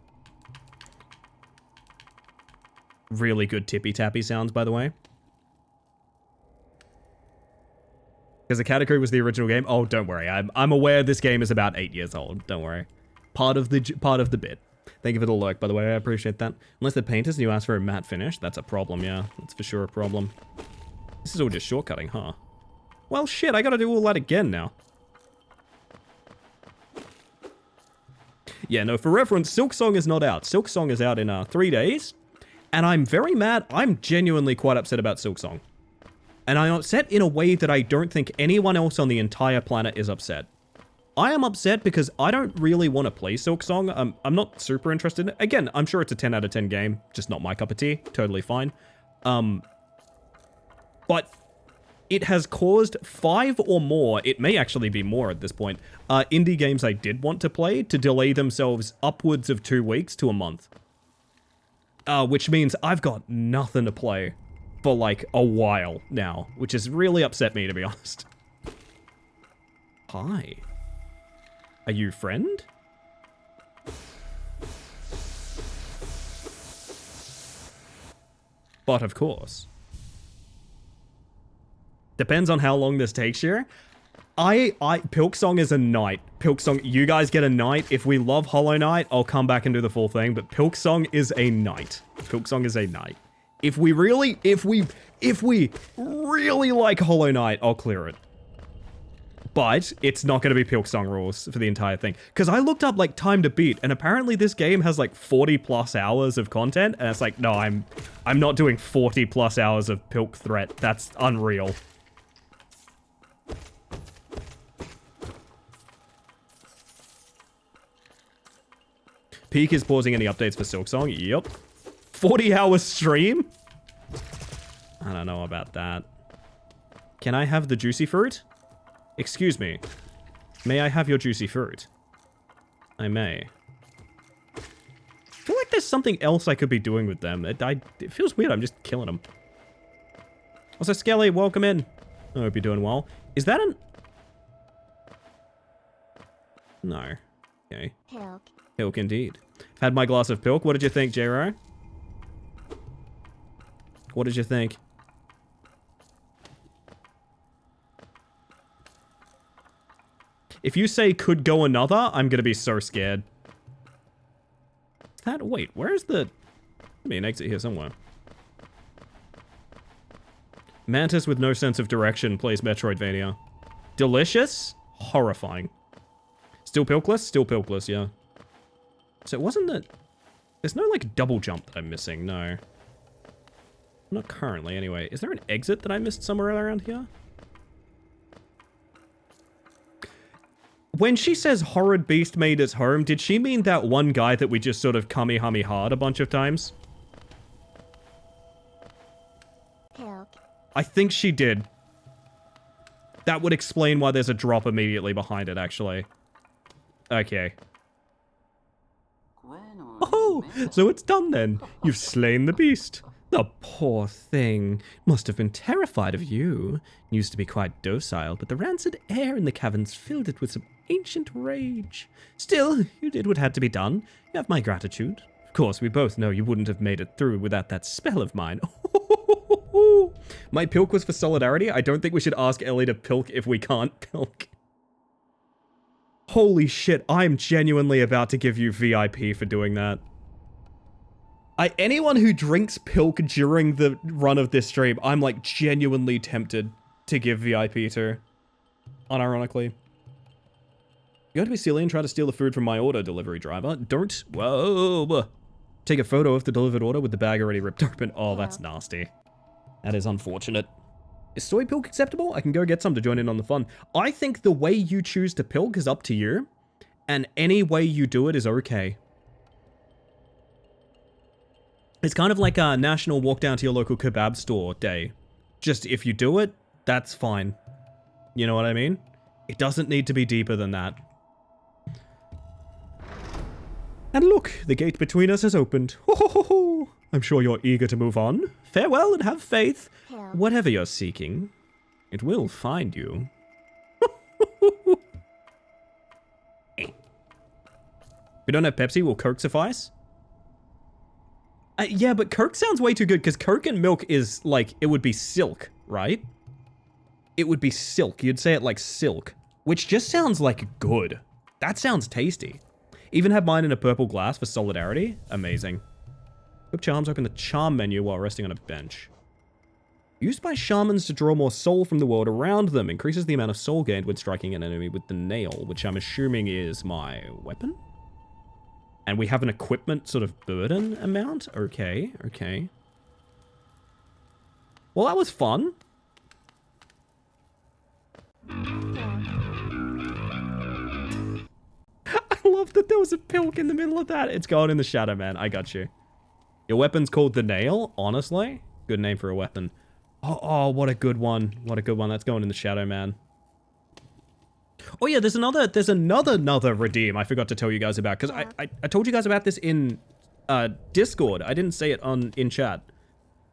Really good tippy-tappy sounds, by the way. Because the category was the original game. Oh, don't worry. I'm aware this game is about 8 years old. Don't worry. Part of the bit. Thank you for the lurk, by the way. I appreciate that. Unless they're painters and you ask for a matte finish, that's a problem, yeah. That's for sure a problem. This is all just shortcutting, huh? Well, shit, I gotta do all that again now. Yeah, no, for reference, Pilksong is not out. Pilksong is out in 3 days. And I'm very mad. I'm genuinely quite upset about Pilksong. And I'm upset in a way that I don't think anyone else on the entire planet is upset. I am upset because I don't really want to play Pilksong. I'm not super interested in it. Again, I'm sure it's a 10 out of 10 game. Just not my cup of tea. Totally fine. But it has caused 5 or more, it may actually be more at this point, indie games I did want to play to delay themselves upwards of 2 weeks to a month. Which means I've got nothing to play for like a while now, which has really upset me, to be honest. Hi. Are you friend? But of course. Depends on how long this takes you. Pilksong is a night. Pilksong, you guys get a night. If we love Hollow Knight, I'll come back and do the full thing, but Pilksong is a night. Pilksong is a night. If we really like Hollow Knight, I'll clear it. But it's not going to be Pilksong rules for the entire thing. Because I looked up like time to beat, and apparently this game has like 40 plus hours of content, and it's like, no, I'm not doing 40 plus hours of Pilk threat. That's unreal. Peak is pausing any updates for Pilksong. Yep. 40-hour stream? I don't know about that. Can I have the juicy fruit? Excuse me. May I have your juicy fruit? I may. I feel like there's something else I could be doing with them. It feels weird. I'm just killing them. Also, Skelly, welcome in. I hope you're doing well. Is that an... No. Okay. Pilk. Pilk indeed. I've had my glass of Pilk. What did you think, J-Ro? What did you think? If you say could go another, I'm gonna be so scared. Wait, where's the... Let me an exit here somewhere. Mantis with no sense of direction plays Metroidvania. Delicious? Horrifying. Still Pilkless? Still Pilkless, yeah. So it wasn't that... There's no, like, double jump that I'm missing, no. Not currently, anyway. Is there an exit that I missed somewhere around here? When she says horrid beast made its home, did she mean that one guy that we just sort of Kamehame-ha'd a bunch of times? Pilk. I think she did. That would explain why there's a drop immediately behind it, actually. Okay. Oh, so it's done then. You've slain the beast. The poor thing must have been terrified of you. Used to be quite docile, but the rancid air in the caverns filled it with some ancient rage. Still, you did what had to be done. You have my gratitude. Of course, we both know you wouldn't have made it through without that spell of mine. My pilk was for solidarity. I don't think we should ask Ellie to pilk if we can't pilk. Holy shit, I'm genuinely about to give you VIP for doing that. Anyone who drinks pilk during the run of this stream, I'm like genuinely tempted to give VIP to. Unironically. You going to be silly and try to steal the food from my order, delivery driver. Don't. Whoa. Take a photo of the delivered order with the bag already ripped open. Oh, that's nasty. That is unfortunate. Is soy pilk acceptable? I can go get some to join in on the fun. I think the way you choose to pilk is up to you, and any way you do it is okay. It's kind of like a national walk down to your local kebab store day. Just if you do it, that's fine. You know what I mean? It doesn't need to be deeper than that. And look, the gate between us has opened. Ho ho ho ho! I'm sure you're eager to move on. Farewell and have faith. Help. Whatever you're seeking, it will find you. If we don't have Pepsi, will Coke suffice? Yeah, but Coke sounds way too good, because Coke and milk is, like, it would be silk, right? It would be silk. You'd say it like silk, which just sounds like good. That sounds tasty. Even have mine in a purple glass for solidarity. Amazing. Equip charms, open the charm menu while resting on a bench. Used by shamans to draw more soul from the world around them. Increases the amount of soul gained when striking an enemy with the nail, which I'm assuming is my weapon? And we have an equipment sort of burden amount? Okay, okay. Well, that was fun. I love that there was a pilk in the middle of that. It's going in the shadow, man. I got you. Your weapon's called the nail, honestly. Good name for a weapon. Oh, what a good one. What a good one. That's going in the shadow, man. Oh yeah, there's another redeem I forgot to tell you guys about, because I told you guys about this in Discord. I didn't say it in chat.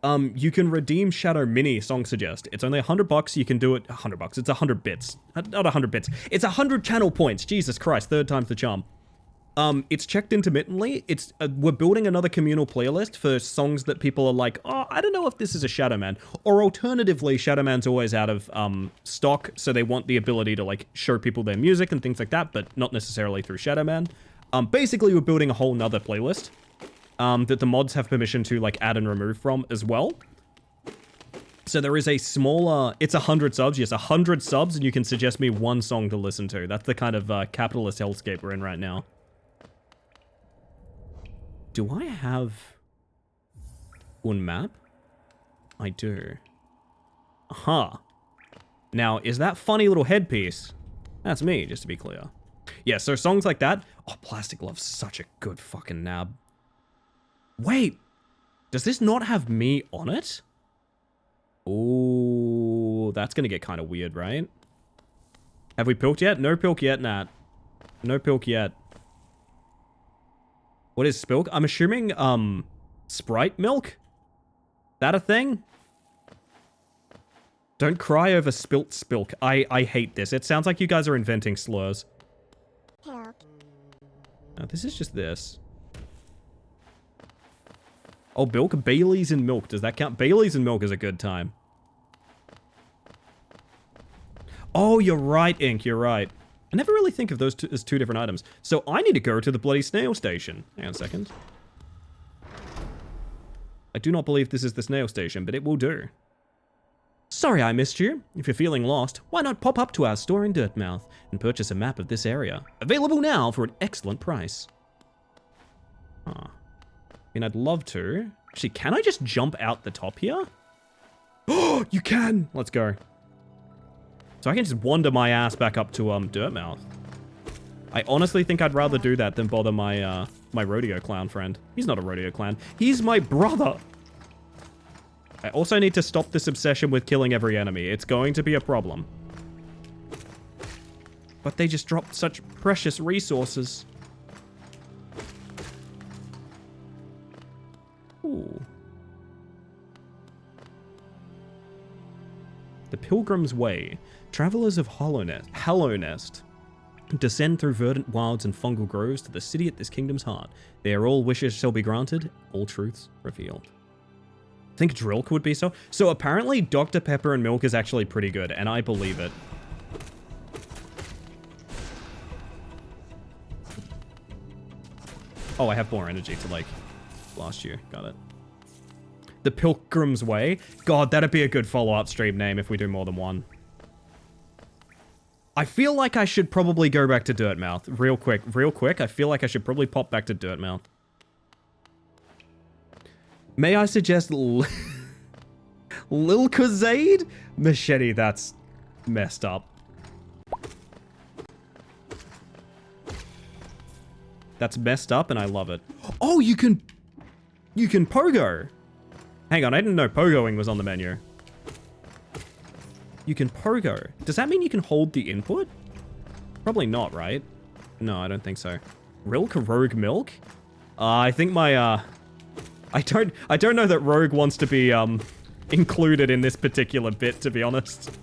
You can redeem Shadow Mini Song Suggest. It's only $100. You can do it. $100. It's 100 bits. Not 100 bits. It's 100 channel points. Jesus Christ, third time's the charm. It's checked intermittently. It's we're building another communal playlist for songs that people are like, oh, I don't know if this is a Shadow Man. Or alternatively, Shadow Man's always out of stock, so they want the ability to like show people their music and things like that, but not necessarily through Shadow Man. Basically, we're building a whole nother playlist that the mods have permission to like add and remove from as well. So there is a smaller, it's 100 subs, yes, 100 subs, and you can suggest me one song to listen to. That's the kind of capitalist hellscape we're in right now. Do I have one map? I do. Aha. Now, is that funny little headpiece? That's me, just to be clear. Yeah, so songs like that. Oh, Plastic Love's such a good fucking nab. Wait, does this not have me on it? Oh, that's gonna get kind of weird, right? Have we pilked yet? No pilk yet, Nat. No pilk yet. What is spilk? I'm assuming, Sprite milk? That a thing? Don't cry over spilt spilk. I hate this. It sounds like you guys are inventing slurs. Help. No, this is just this. Oh, milk? Bailey's and milk. Does that count? Bailey's and milk is a good time. Oh, you're right, Ink. You're right. I never really think of those two as two different items. So I need to go to the bloody snail station. Hang on a second. I do not believe this is the snail station, but it will do. Sorry I missed you. If you're feeling lost, why not pop up to our store in Dirtmouth and purchase a map of this area. Available now for an excellent price. Huh. I mean, I'd love to. Actually, can I just jump out the top here? Oh, you can! Let's go. So I can just wander my ass back up to Dirtmouth. I honestly think I'd rather do that than bother my my rodeo clown friend. He's not a rodeo clown. He's my brother. I also need to stop this obsession with killing every enemy. It's going to be a problem. But they just dropped such precious resources. Ooh. The Pilgrim's Way. Travelers of Hallownest descend through verdant wilds and fungal groves to the city at this kingdom's heart. There all wishes shall be granted, all truths revealed. I think Drilk would be so. So apparently Dr. Pepper and Milk is actually pretty good, and I believe it. Oh, I have more energy to, like, blast you. Got it. The Pilgrim's Way. God, that'd be a good follow-up stream name if we do more than one. I feel like I should probably go back to Dirtmouth. Real quick. I feel like I should probably pop back to Dirtmouth. May I suggest Lil Kazade? Machete, that's messed up. That's messed up and I love it. Oh, you can pogo. Hang on, I didn't know pogoing was on the menu. You can pogo. Does that mean you can hold the input? Probably not, right? No, I don't think so. Rilke Rogue Milk? I think my, I don't know that Rogue wants to be, included in this particular bit, to be honest.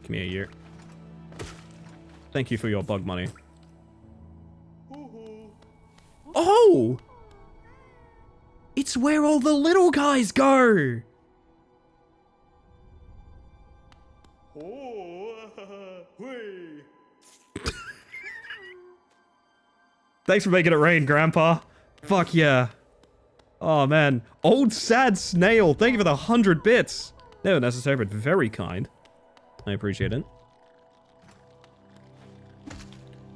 Come here, you. Thank you for your bug money. Oh! It's where all the little guys go! Thanks for making it rain, Grandpa. Fuck yeah. Oh, man. Old sad snail. Thank you for the 100 bits. Never necessary, but very kind. I appreciate it.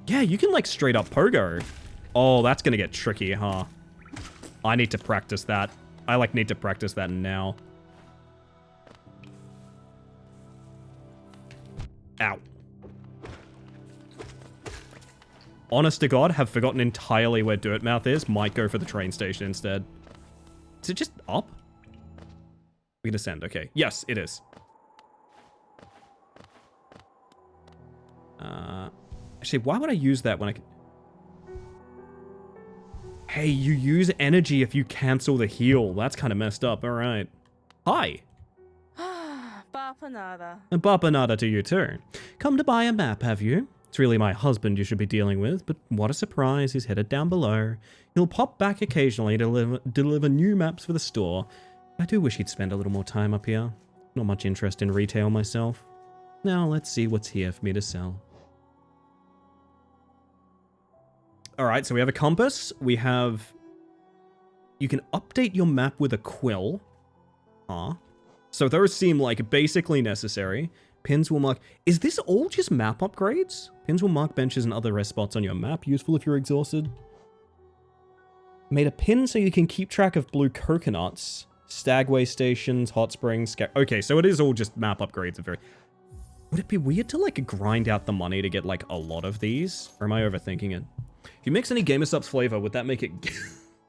Yeah, you can, like, straight up pogo. Oh, that's gonna get tricky, huh? I need to practice that. I, like, need to practice that now. Ow. Honest to God, have forgotten entirely where Dirtmouth is. Might go for the train station instead. Is it just up? We can ascend, okay. Yes, it is. Actually, why would I use that when I can... Hey, you use energy if you cancel the heal. That's kind of messed up. All right. Hi. Bapanada. And Bapanada to you too. Come to buy a map, have you? It's really my husband you should be dealing with, but what a surprise, he's headed down below. He'll pop back occasionally to deliver new maps for the store. I do wish he'd spend a little more time up here. Not much interest in retail myself. Now let's see what's here for me to sell. Alright, so we have a compass. We have... You can update your map with a quill. Huh. So those seem like basically necessary. Pins will mark... Is this all just map upgrades? Pins will mark benches and other rest spots on your map. Useful if you're exhausted. Made a pin so you can keep track of blue coconuts. Stagway stations, hot springs... Okay, so it is all just map upgrades. Would it be weird to, like, grind out the money to get, like, a lot of these? Or am I overthinking it? If you mix any GamerSupps flavor, would that make it...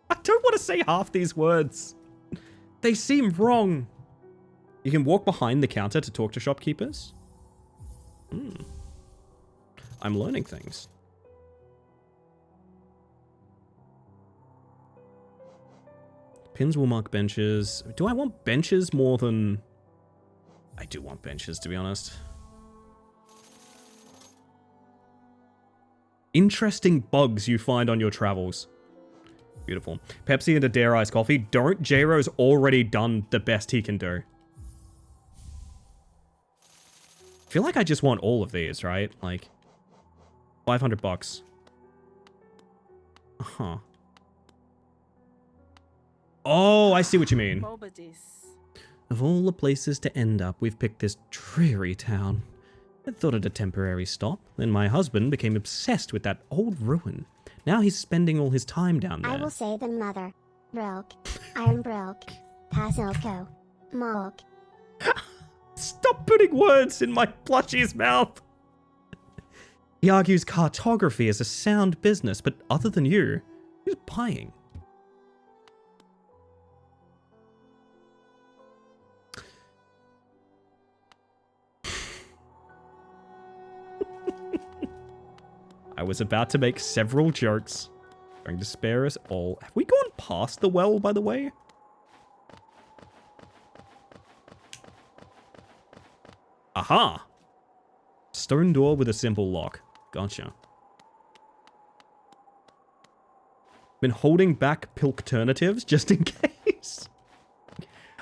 I don't want to say half these words. They seem wrong. You can walk behind the counter to talk to shopkeepers. I'm learning things. Pins will mark benches. Do I want benches more than... I do want benches, to be honest. Interesting bugs you find on your travels. Beautiful. Pepsi and a Dare Ice coffee. Don't. J-Ro's already done the best he can do. I feel like I just want all of these, right? Like, 500 bucks. Huh. Oh, I see what you mean. Of all the places to end up, we've picked this dreary town. I thought it a temporary stop, then my husband became obsessed with that old ruin. Now he's spending all his time down there. I will say the mother. Brilk. Iron Brilk. Pasilko. Molk. Stop putting words in my plushie's mouth! He argues cartography is a sound business, but other than you, who's buying? I was about to make several jokes. Going to spare us all. Have we gone past the well, by the way? Aha! Stone door with a simple lock. Gotcha. Been holding back pilkternatives just in case.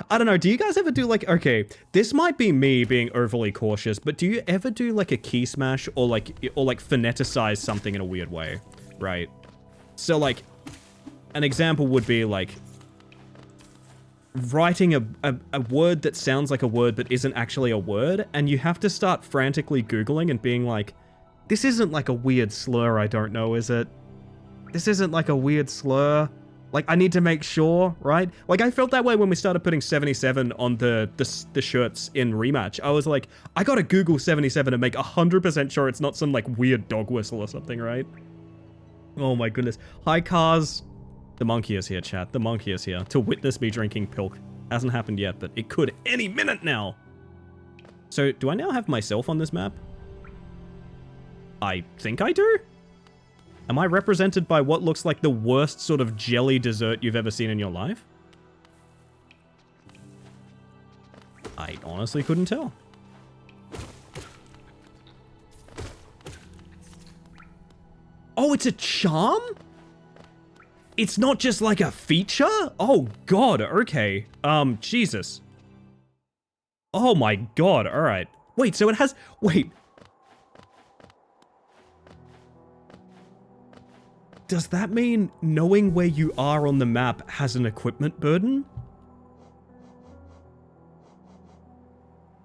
I don't know, do you guys ever do like, okay, this might be me being overly cautious, but do you ever do like a key smash or like phoneticize something in a weird way, right? So like, an example would be like, writing a word that sounds like a word but isn't actually a word, and you have to start frantically Googling and being like, this isn't like a weird slur I don't know, is it? This isn't like a weird slur. Like, I need to make sure, right? Like, I felt that way when we started putting 77 on the shirts in Rematch. I was like, I gotta Google 77 and make 100% sure it's not some, like, weird dog whistle or something, right? Oh my goodness. Hi, Cars. The monkey is here, chat. The monkey is here to witness me drinking Pilk. Hasn't happened yet, but it could any minute now. So, do I now have myself on this map? I think I do? Am I represented by what looks like the worst sort of jelly dessert you've ever seen in your life? I honestly couldn't tell. Oh, it's a charm? It's not just like a feature? Oh god, okay. Jesus. Oh my god, alright. Wait, so it has... Wait. Does that mean knowing where you are on the map has an equipment burden?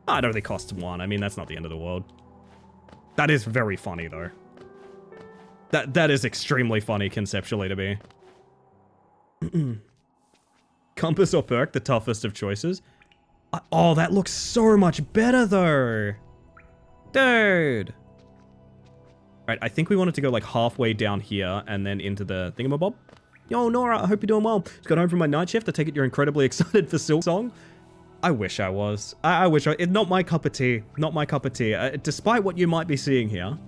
I don't think it costs one. I mean, that's not the end of the world. That is very funny, though. That is extremely funny conceptually to me. Compass or perk, the toughest of choices. Oh, that looks so much better, though. Dude. Right, I think we wanted to go like halfway down here and then into the thingamabob. Yo, Nora, I hope you're doing well. Just got home from my night shift. I take it you're incredibly excited for Pilksong. I wish I was. I wish I... It's not my cup of tea. Not my cup of tea. Despite what you might be seeing here.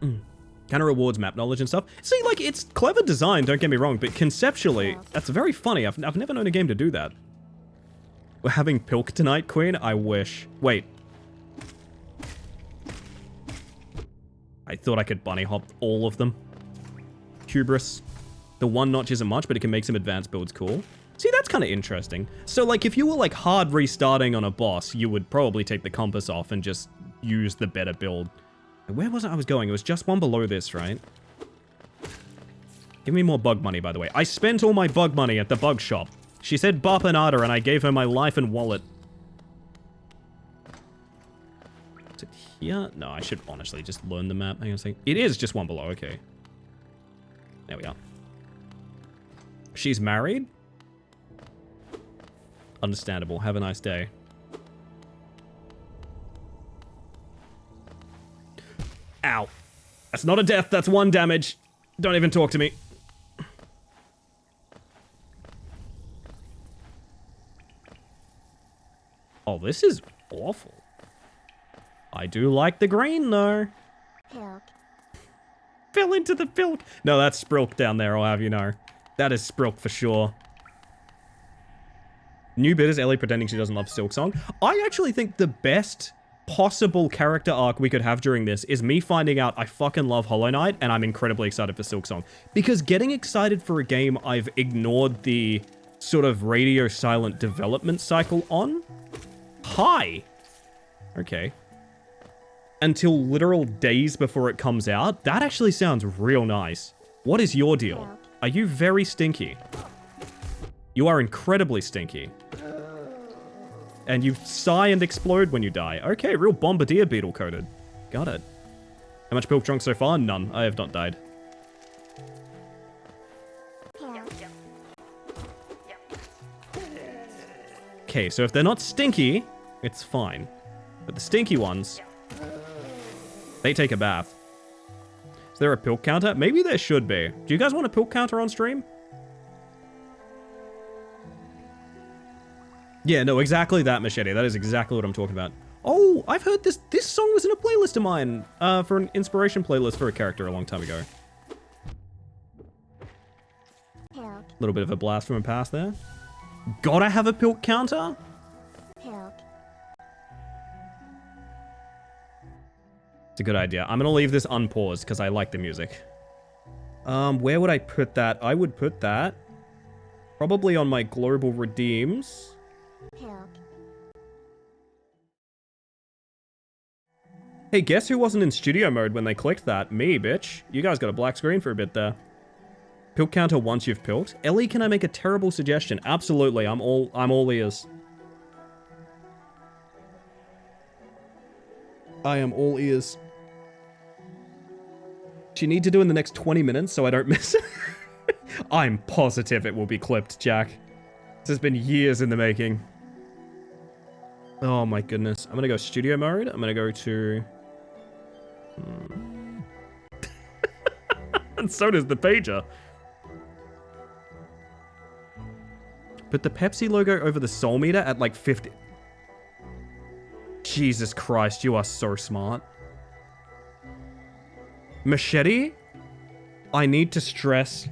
Kind of rewards map knowledge and stuff. See, like, it's clever design, don't get me wrong, but conceptually, that's very funny. I've never known a game to do that. We're having Pilk tonight, Queen? I wish. Wait. I thought I could bunny hop all of them. Hubris. The one notch isn't much, but it can make some advanced builds cool. See, that's kind of interesting. So, like, if you were, like, hard restarting on a boss, you would probably take the compass off and just use the better build. Where was I was going? It was just one below this, right? Give me more bug money, by the way. I spent all my bug money at the bug shop. She said Bapanada, and I gave her my life and wallet. Is it here? No, I should honestly just learn the map. Hang on a second. It is just one below, okay. There we are. She's married? Understandable. Have a nice day. Ow. That's not a death, that's one damage. Don't even talk to me. Oh, this is awful. I do like the green, though. Pilk. Fell into the Pilk. No, that's Sprilk down there, I'll have you know. That is Sprilk for sure. New bit is Ellie pretending she doesn't love Pilksong. I actually think the best possible character arc we could have during this is me finding out I fucking love Hollow Knight and I'm incredibly excited for Pilksong. Because getting excited for a game I've ignored the sort of radio silent development cycle on. Hi. Okay. Until literal days before it comes out. That actually sounds real nice. What is your deal? Are you very stinky? You are incredibly stinky. And you sigh and explode when you die. Okay, real bombardier beetle coated. Got it. How much Pilk drunk so far? None. I have not died. Okay, so if they're not stinky, it's fine. But the stinky ones, they take a bath. Is there a Pilk counter? Maybe there should be. Do you guys want a Pilk counter on stream? Yeah, no, exactly that, Machete. That is exactly what I'm talking about. Oh, I've heard this. This song was in a playlist of mine for an inspiration playlist for a character a long time ago. A little bit of a blast from a past there. Gotta have a Pilk counter? Pilk. It's a good idea. I'm gonna leave this unpaused because I like the music. Where would I put that? I would put that probably on my global redeems. Pilk. Hey, guess who wasn't in studio mode when they clicked that? Me, bitch. You guys got a black screen for a bit there. Pilk counter once you've pilked. Ellie, can I make a terrible suggestion? Absolutely, I'm all ears. I am all ears. Do you need to do in the next 20 minutes so I don't miss it? I'm positive it will be clipped, Jack. This has been years in the making. Oh my goodness. I'm gonna go studio mode. I'm gonna go to... And so does the pager. Put the Pepsi logo over the soul meter at like 50. Jesus Christ, you are so smart. Machete? I need to stress...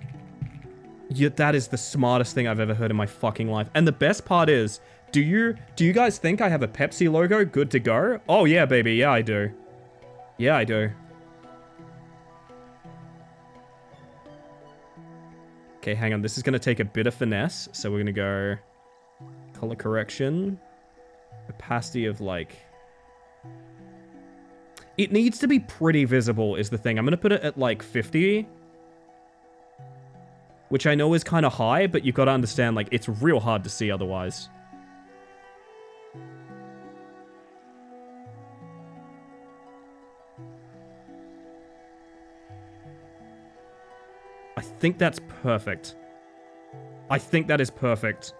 that is the smartest thing I've ever heard in my fucking life. And the best part is, do you guys think I have a Pepsi logo good to go? Oh yeah, baby. Yeah, I do. Yeah, I do. Okay, hang on. This is going to take a bit of finesse. So we're going to go color correction. Opacity of like... It needs to be pretty visible is the thing. I'm going to put it at like 50. Which I know is kind of high, but you've got to understand, like, it's real hard to see otherwise. I think that's perfect. I think that is perfect.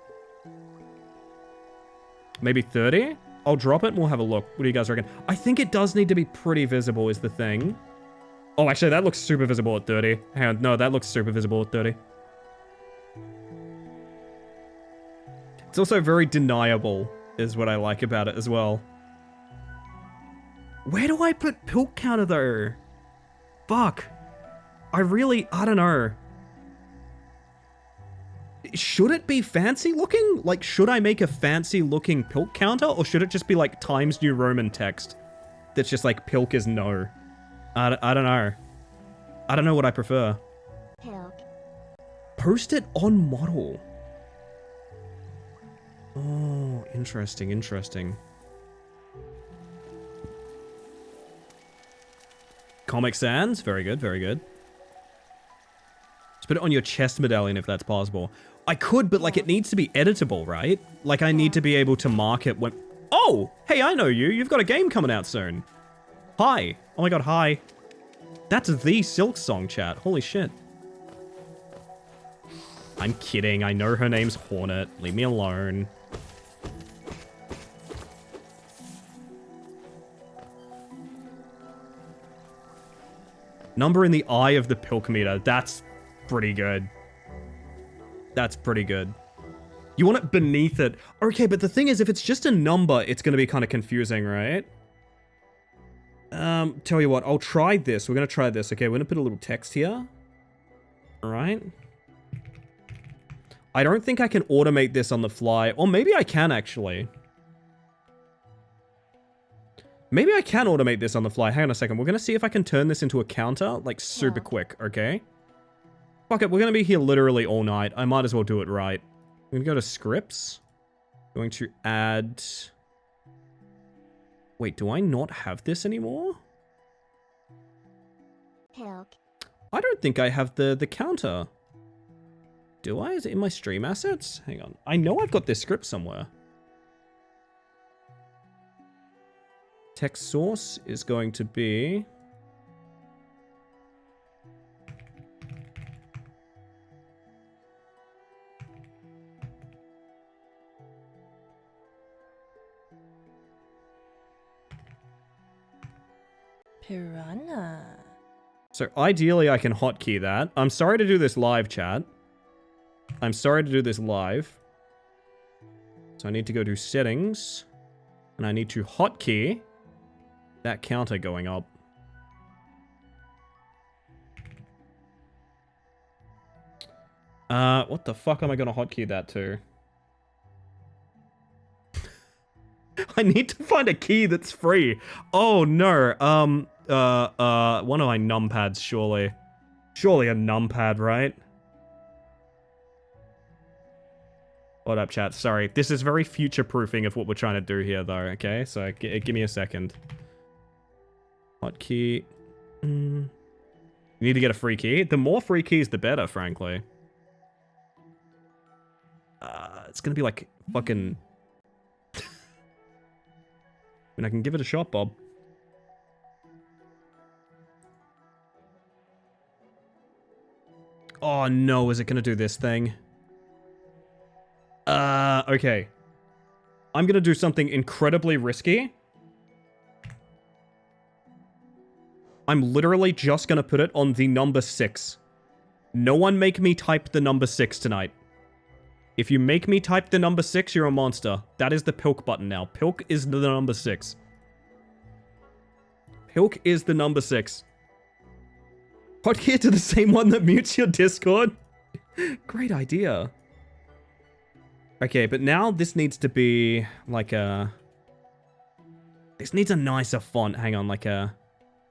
Maybe 30? I'll drop it and we'll have a look. What do you guys reckon? I think it does need to be pretty visible is the thing. Oh, actually, that looks super visible at 30. Hang on. No, that looks super visible at 30. It's also very deniable, is what I like about it as well. Where do I put pilk counter, though? Fuck. I don't know. Should it be fancy looking? Like, should I make a fancy looking pilk counter? Or should it just be like Times New Roman text? That's just like pilk is no. I don't know. I don't know what I prefer. Pilk. Post it on model. Oh, interesting, interesting. Comic Sans, very good, very good. Just put it on your chest medallion if that's possible. I could, but like it needs to be editable, right? Like I need to be able to mark it when... Oh, hey, I know you. You've got a game coming out soon. Hi. Oh my god, hi. That's the Pilksong chat. Holy shit. I'm kidding. I know her name's Hornet. Leave me alone. Number in the eye of the pilk meter. That's pretty good. That's pretty good. You want it beneath it. Okay, but the thing is, if it's just a number, it's going to be kind of confusing, right? Tell you what, I'll try this. We're going to try this. Okay, we're going to put a little text here. All right. I don't think I can automate this on the fly. Or maybe I can, actually. Maybe I can automate this on the fly. Hang on a second. We're going to see if I can turn this into a counter, like, super quick, okay? Fuck it. We're going to be here literally all night. I might as well do it right. I'm going to go to scripts. Going to add... Wait, do I not have this anymore? Pilk. I don't think I have the counter. Do I? Is it in my stream assets? Hang on. I know I've got this script somewhere. Text source is going to be... Piranha. So ideally I can hotkey that. I'm sorry to do this live, chat. I'm sorry to do this live. So I need to go to settings. And I need to hotkey that counter going up. What the fuck am I gonna hotkey that to? I need to find a key that's free. Oh no. One of my numpads, surely. Surely a numpad, right? What up, chat? Sorry. This is very future-proofing of what we're trying to do here, though, okay? So, give me a second. Hotkey. You need to get a free key. The more free keys, the better, frankly. It's gonna be like fucking... I mean, I can give it a shot, Bob. Oh no, is it gonna do this thing? Okay. I'm gonna do something incredibly risky. I'm literally just gonna put it on the number 6. No one make me type the number 6 tonight. If you make me type the number 6, you're a monster. That is the Pilk button now. Pilk is the number 6. Pilk is the number 6. Hotkey to the same one that mutes your Discord? Great idea. Okay, but now this needs to be like a... This needs a nicer font. Hang on, like a...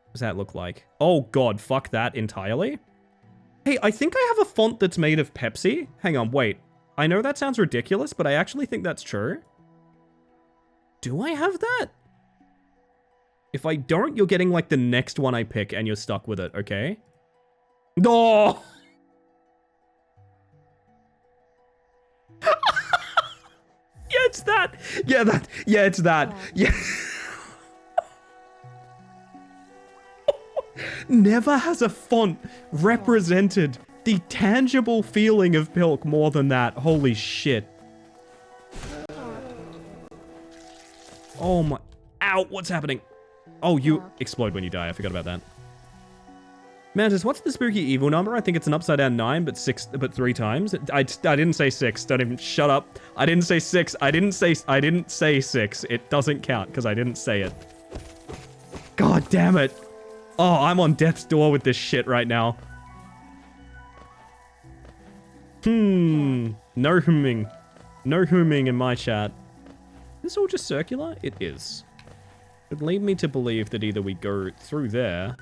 What does that look like? Oh god, fuck that entirely. Hey, I think I have a font that's made of Pepsi. Hang on, wait. I know that sounds ridiculous, but I actually think that's true. Do I have that? If I don't, you're getting like the next one I pick and you're stuck with it, okay? No! Yeah, it's that. Yeah, that. Yeah, it's that. Yeah. Never has a font represented the tangible feeling of Pilk more than that. Holy shit. Oh my... Ow, what's happening? Oh, you explode when you die. I forgot about that. Mantis, what's the spooky evil number? I think it's an upside down 9, but 3 times. I didn't say 6. Don't even... Shut up. I didn't say 6. I didn't say 6. It doesn't count because I didn't say it. God damn it. Oh, I'm on death's door with this shit right now. No humming. No humming in my chat. Is this all just circular? It is. It would lead me to believe that either we go through there.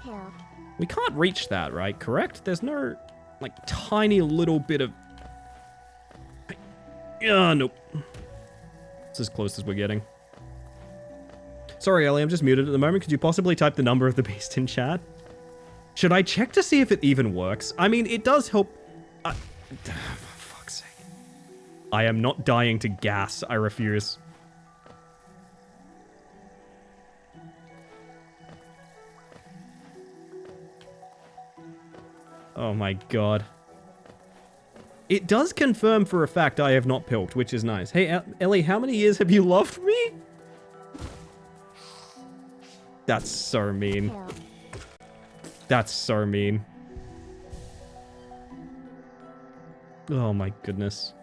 We can't reach that, right? Correct? There's no, like, tiny little bit of... Nope. It's as close as we're getting. Sorry, Ellie, I'm just muted at the moment. Could you possibly type the number of the beast in chat? Should I check to see if it even works? I mean, it does help... For fuck's sake. I am not dying to gas. I refuse. Oh my god. It does confirm for a fact I have not pilked, which is nice. Hey, Ellie, how many years have you loved me? That's so mean. That's so mean. Oh my goodness.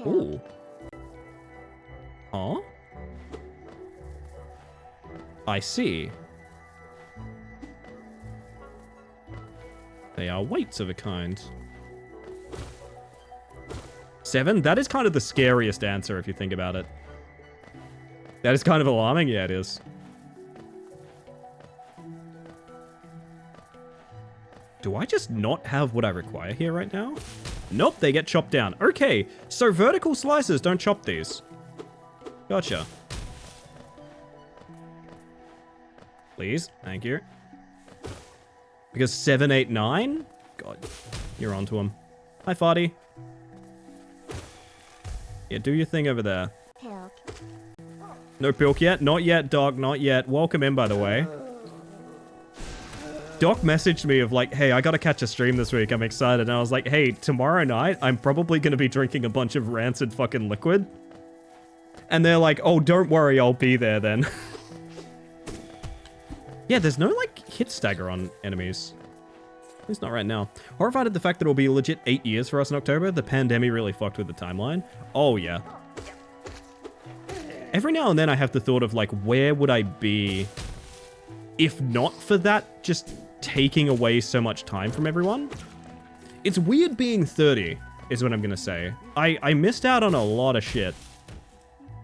Ooh. Huh? I see. They are weights of a kind. 7? That is kind of the scariest answer if you think about it. That is kind of alarming. Yeah, it is. Do I just not have what I require here right now? Nope, they get chopped down. Okay, so vertical slices don't chop these. Gotcha. Please, thank you. Because 7, 8, 9? God, you're onto him. Hi, Farty. Yeah, do your thing over there. Pilk. No Pilk yet? Not yet, dog, not yet. Welcome in, by the way. Doc messaged me of like, hey, I gotta catch a stream this week. I'm excited. And I was like, hey, tomorrow night, I'm probably gonna be drinking a bunch of rancid fucking liquid. And they're like, oh, don't worry, I'll be there then. Yeah, there's no, like, hit stagger on enemies. At least not right now. Horrified at the fact that it'll be legit 8 years for us in October. The pandemic really fucked with the timeline. Oh, yeah. Every now and then I have the thought of, like, where would I be if not for that just taking away so much time from everyone? It's weird being 30, is what I'm gonna say. I missed out on a lot of shit.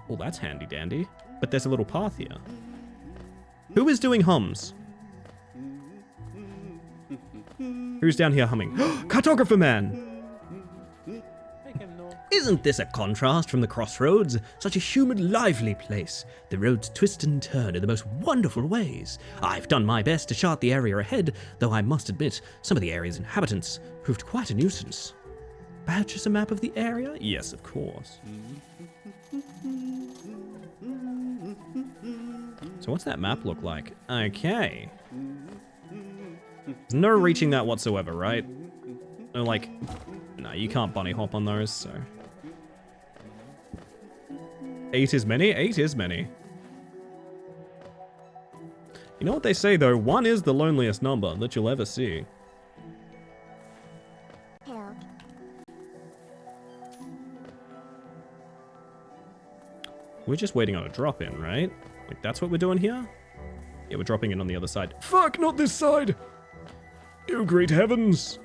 Oh, that's handy dandy. But there's a little path here. Who is doing hums? Who's down here humming? Cartographer man! Isn't this a contrast from the crossroads? Such a humid, lively place. The roads twist and turn in the most wonderful ways. I've done my best to chart the area ahead, though I must admit, some of the area's inhabitants proved quite a nuisance. Perhaps just a map of the area? Yes, of course. So what's that map look like? Okay. There's no reaching that whatsoever, right? no, like... No, you can't bunny hop on those, so... 8 is many? 8 is many. You know what they say, though? 1 is the loneliest number that you'll ever see. Help. We're just waiting on a drop-in, right? Like, that's what we're doing here? Yeah, we're dropping in on the other side. Fuck, not this side! Oh, great heavens!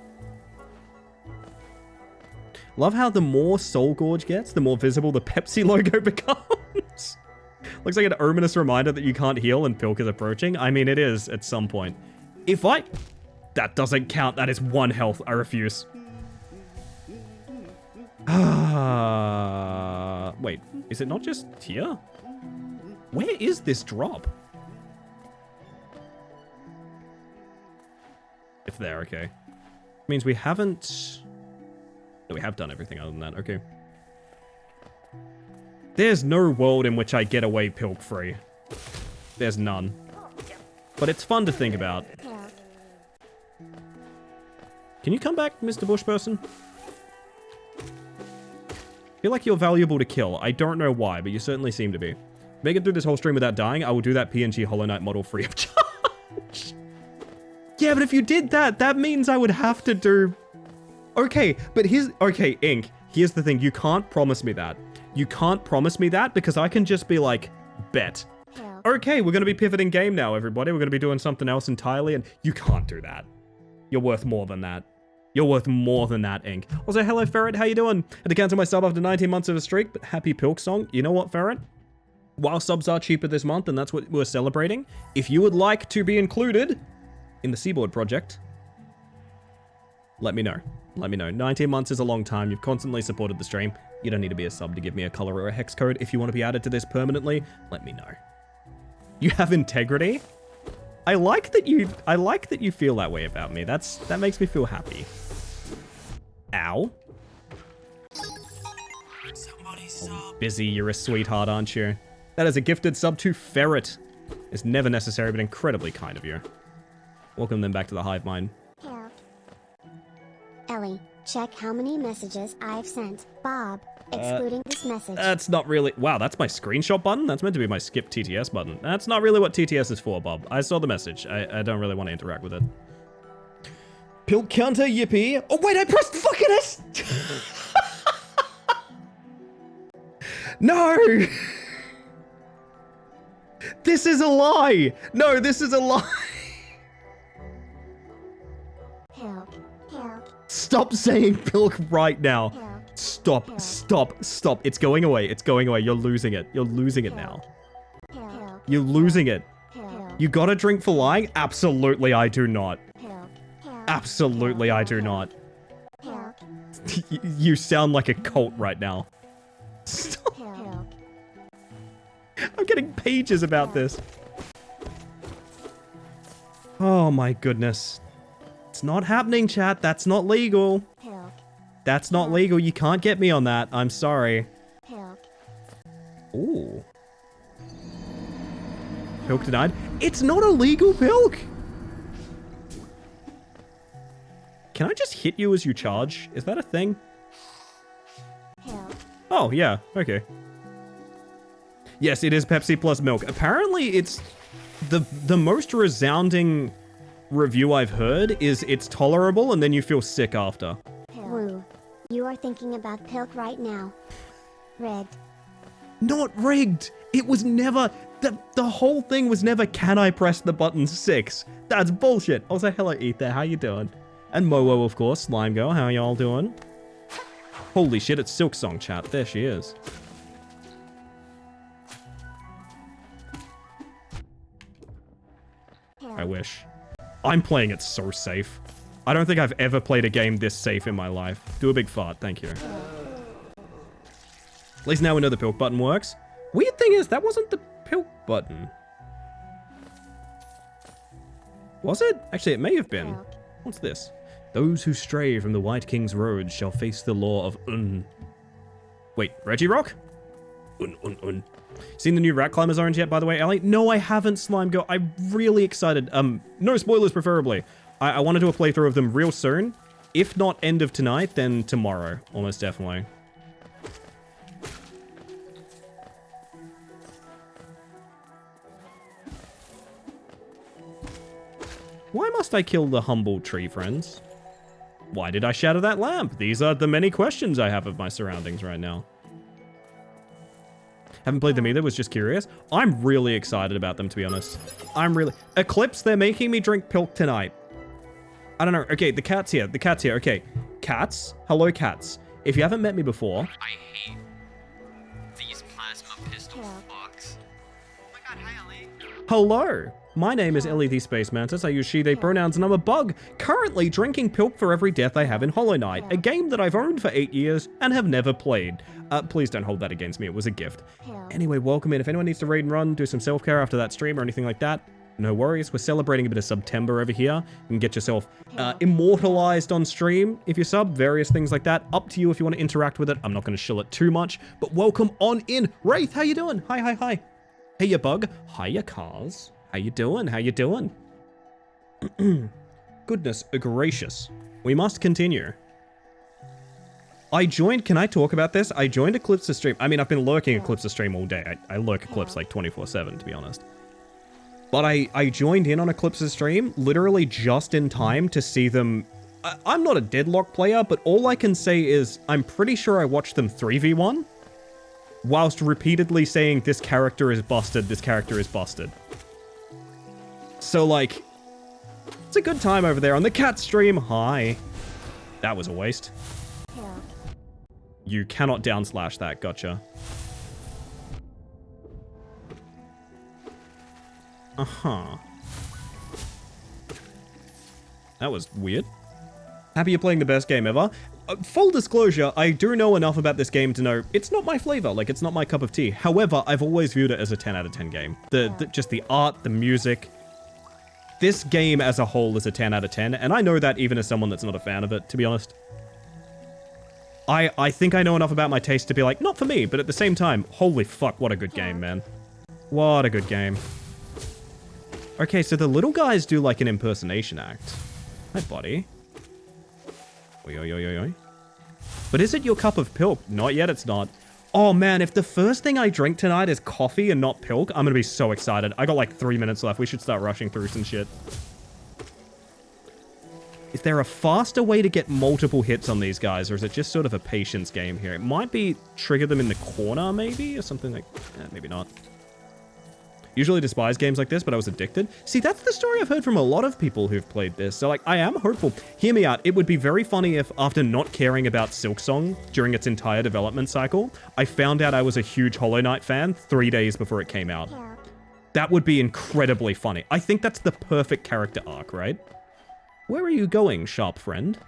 Love how the more Soul Gorge gets, the more visible the Pepsi logo becomes. Looks like an ominous reminder that you can't heal and Pilk is approaching. I mean, it is at some point. If I... That doesn't count. That is 1 health. I refuse. Wait, is it not just here? Where is this drop? It's there, okay. Means we haven't... No, we have done everything other than that, okay. There's no world in which I get away Pilk free. There's none. But it's fun to think about. Help. Can you come back, Mr. Bush person? I feel like you're valuable to kill. I don't know why, but you certainly seem to be. Make it through this whole stream without dying, I will do that PNG Hollow Knight model free of charge. Yeah, but if you did that, that means I would have to do... Okay, but here's... Okay, Ink, here's the thing. You can't promise me that. You can't promise me that because I can just be like, bet. Help. Okay, we're going to be pivoting game now, everybody. We're going to be doing something else entirely, and you can't do that. You're worth more than that. You're worth more than that, Ink. Also, hello, Ferret. How you doing? Had to cancel my sub after 19 months of a streak, but happy Pilksong. You know what, Ferret? While subs are cheaper this month, and that's what we're celebrating, if you would like to be included in the Seaboard project, let me know. Let me know. 19 months is a long time. You've constantly supported the stream. You don't need to be a sub to give me a color or a hex code. If you want to be added to this permanently, let me know. You have integrity? I like that you feel that way about me. That makes me feel happy. Ow. Somebody sub. Busy, you're a sweetheart, aren't you? That is a gifted sub to Ferret. It's never necessary, but incredibly kind of you. Welcome them back to the hive mind. Help. Ellie, check how many messages I've sent. Bob, excluding this message. That's not really... Wow, that's my screenshot button? That's meant to be my skip TTS button. That's not really what TTS is for, Bob. I saw the message. I don't really want to interact with it. Pilk counter, yippee. Oh, wait, I pressed fucking S! No! This is a lie! No, this is a lie! Help. Help. Stop saying Pilk right now. Help. Stop, stop, stop. It's going away. It's going away. You're losing it. You're losing it now. Help. You're losing it. Help. You got a drink for lying? Absolutely, I do not. Help. Help. Absolutely, I do not. Help. You sound like a cult right now. Stop. Help. I'm getting pages about this. Oh my goodness. It's not happening, chat. That's not legal. Help. That's not legal. You can't get me on that. I'm sorry. Help. Ooh. Pilk denied. It's not illegal, Pilk! Can I just hit you as you charge? Is that a thing? Help. Oh, yeah. Okay. Yes, it is Pepsi plus milk. Apparently, it's... The most resounding review I've heard is it's tolerable and then you feel sick after. Woo. You are thinking about Pilk right now. Rigged. Not rigged! It was never... The whole thing was never, can I press the button 6? That's bullshit. Also, hello, Ether. How you doing? And Mowo, of course. Slime Girl, how y'all doing? Holy shit, it's Pilksong, chat. There she is. I wish. I'm playing it so safe. I don't think I've ever played a game this safe in my life. Do a big fart, thank you. At least now we know the Pilk button works. Weird thing is, that wasn't the Pilk button. Was it? Actually, it may have been. Pilk. What's this? Those who stray from the White King's road shall face the law of Wait, Reggie Rock? Seen the new Rat Climbers orange yet, by the way, Ellie? No, I haven't, Slime Girl. I'm really excited. No spoilers, preferably. I want to do a playthrough of them real soon. If not end of tonight, then tomorrow. Almost definitely. Why must I kill the humble tree friends? Why did I shatter that lamp? These are the many questions I have of my surroundings right now. Haven't played them either, was just curious. I'm really excited about them, to be honest. Eclipse, they're making me drink Pilk tonight. I don't know. Okay, the cat's here. The cat's here. Okay. Cats. Hello, cats. If you haven't met me before... I hate these plasma pistol fucks. Oh my god, hi Ellie. Hello. My name is Ellie the Space Mantis. I use she, they pronouns, and I'm a bug. Currently drinking Pilk for every death I have in Hollow Knight, a game that I've owned for 8 years and have never played. Please don't hold that against me. It was a gift. Anyway, welcome in. If anyone needs to raid and run, do some self-care after that stream or anything like that, no worries. We're celebrating a bit of September over here. You can get yourself immortalized on stream if you sub, various things like that. Up to you if you want to interact with it. I'm not going to shill it too much, but welcome on in. Wraith, how you doing? Hi, hi, hi. Hey, ya bug. Hiya, cars. How you doing? How you doing? Goodness gracious. We must continue. Can I talk about this? I joined Eclipse's stream. I mean, I've been lurking Eclipse's stream all day. I lurk Eclipse like 24/7, to be honest. But I joined in on Eclipse's stream literally just in time to see them. I'm not a Deadlock player, but all I can say is I'm pretty sure I watched them 3v1 whilst repeatedly saying this character is busted, this character is busted. So, like, it's a good time over there on the cat stream. Hi. That was a waste. You cannot down slash that. Gotcha. Uh-huh. That was weird. Happy you're playing the best game ever. Full disclosure, I do know enough about this game to know it's not my flavor. Like, it's not my cup of tea. However, I've always viewed it as a 10 out of 10 game. Just the art, the music... This game as a whole is a 10 out of 10, and I know that even as someone that's not a fan of it, to be honest. I think I know enough about my taste to be like, not for me, but at the same time, holy fuck, what a good game, man. What a good game. Okay, so the little guys do like an impersonation act. Hi, buddy. Oi, oi, oi, oi, oi. But is it your cup of Pilk? Not yet, it's not. Oh man, if the first thing I drink tonight is coffee and not Pilk, I'm gonna be so excited. I got like 3 minutes left. We should start rushing through some shit. Is there a faster way to get multiple hits on these guys, or is it just sort of a patience game here? It might be trigger them in the corner, maybe, or something like... maybe not. Usually despise games like this, but I was addicted. See, that's the story I've heard from a lot of people who've played this. So, like, I am hopeful. Hear me out. It would be very funny if, after not caring about Pilksong during its entire development cycle, I found out I was a huge Hollow Knight fan 3 days before it came out. That would be incredibly funny. I think that's the perfect character arc, right? Where are you going, sharp friend?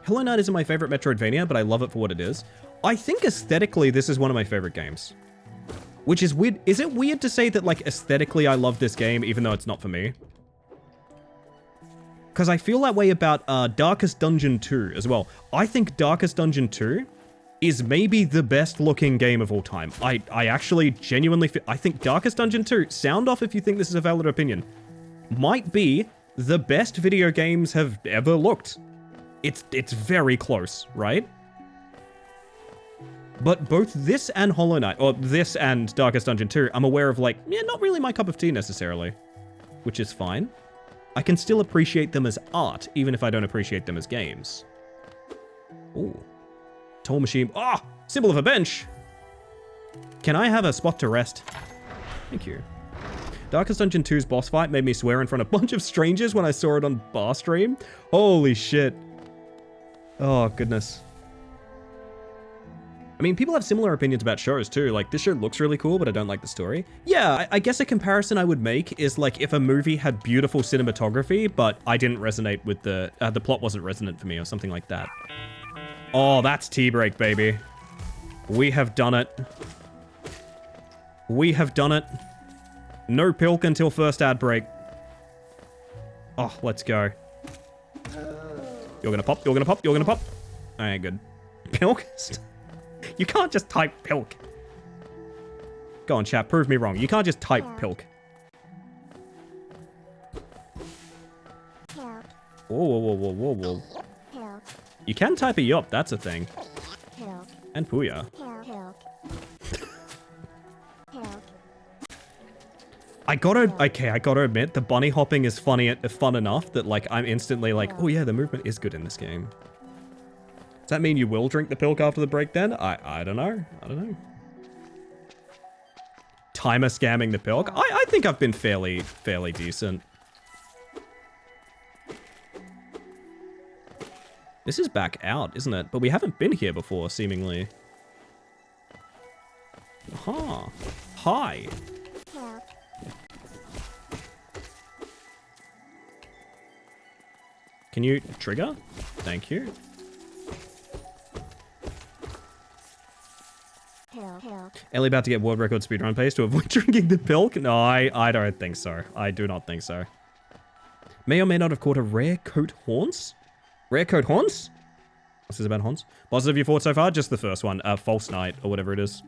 Hollow Knight isn't my favorite Metroidvania, but I love it for what it is. I think aesthetically, this is one of my favorite games. Which is weird. Is it weird to say that, like, aesthetically I love this game, even though it's not for me? Because I feel that way about Darkest Dungeon 2 as well. I think Darkest Dungeon 2 is maybe the best looking game of all time. I actually genuinely feel... I think Darkest Dungeon 2, sound off if you think this is a valid opinion, might be the best video games have ever looked. It's very close, right? But both this and Hollow Knight, or this and Darkest Dungeon 2, I'm aware of, like, yeah, not really my cup of tea necessarily. Which is fine. I can still appreciate them as art, even if I don't appreciate them as games. Ooh. Toll machine. Ah! Symbol of a bench! Can I have a spot to rest? Thank you. Darkest Dungeon 2's boss fight made me swear in front of a bunch of strangers when I saw it on bar stream. Holy shit. Oh, goodness. I mean, people have similar opinions about shows too. Like, this show looks really cool, but I don't like the story. Yeah, I guess a comparison I would make is like if a movie had beautiful cinematography, but I didn't resonate with the plot wasn't resonant for me or something like that. Oh, that's tea break, baby. We have done it. We have done it. No Pilk until first ad break. Oh, let's go. You're gonna pop, you're gonna pop, you're gonna pop. Alright, good. Pilk? You can't just type Pilk. Go on, chat. Prove me wrong. You can't just type pilk. Pilk. Whoa, whoa, whoa, whoa, whoa, whoa. Pilk. You can type a yup. That's a thing. Pilk. And Puya. Pilk. Pilk. I gotta admit, the bunny hopping is fun enough that, like, I'm instantly like, oh yeah, the movement is good in this game. Does that mean you will drink the pilk after the break then? I don't know. I don't know. Timer scamming the pilk? I think I've been fairly decent. This is back out, isn't it? But we haven't been here before, seemingly. Aha. Hi. Pilk. Can you trigger? Thank you. Pilk. Ellie about to get world record speedrun pace to avoid drinking the pilk? No, I don't think so. I do not think so. May or may not have caught a rare coat haunts? Rare coat haunts? What's this about haunts? Bosses have you fought so far? Just the first one. False Knight, or whatever it is.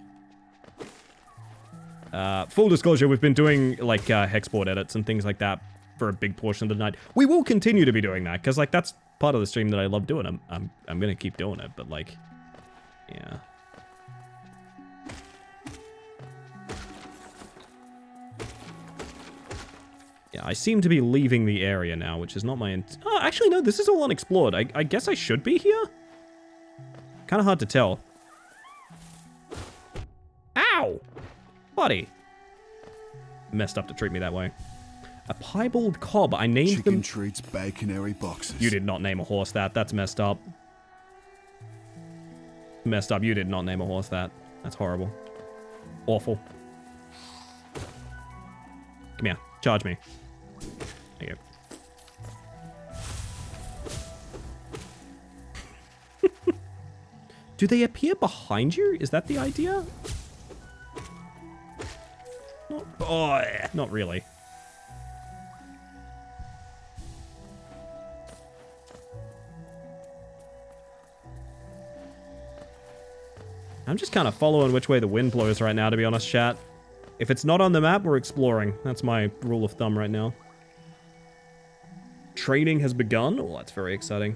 Full disclosure, we've been doing, like, hexboard edits and things like that for a big portion of the night. We will continue to be doing that, because, like, that's part of the stream that I love doing. I'm gonna keep doing it, but, like, yeah. Yeah, I seem to be leaving the area now, which is not my oh, actually, no, this is all unexplored. I guess I should be here? Kind of hard to tell. Ow! Buddy. Messed up to treat me that way. A piebald cob. I named Chicken them... treats, baconary boxes. You did not name a horse that. That's messed up. Messed up. You did not name a horse that. That's horrible. Awful. Come here. Charge me. There you go. Do they appear behind you? Is that the idea? Not really. I'm just kind of following which way the wind blows right now, to be honest, chat. If it's not on the map, we're exploring. That's my rule of thumb right now. Training has begun. Oh, that's very exciting.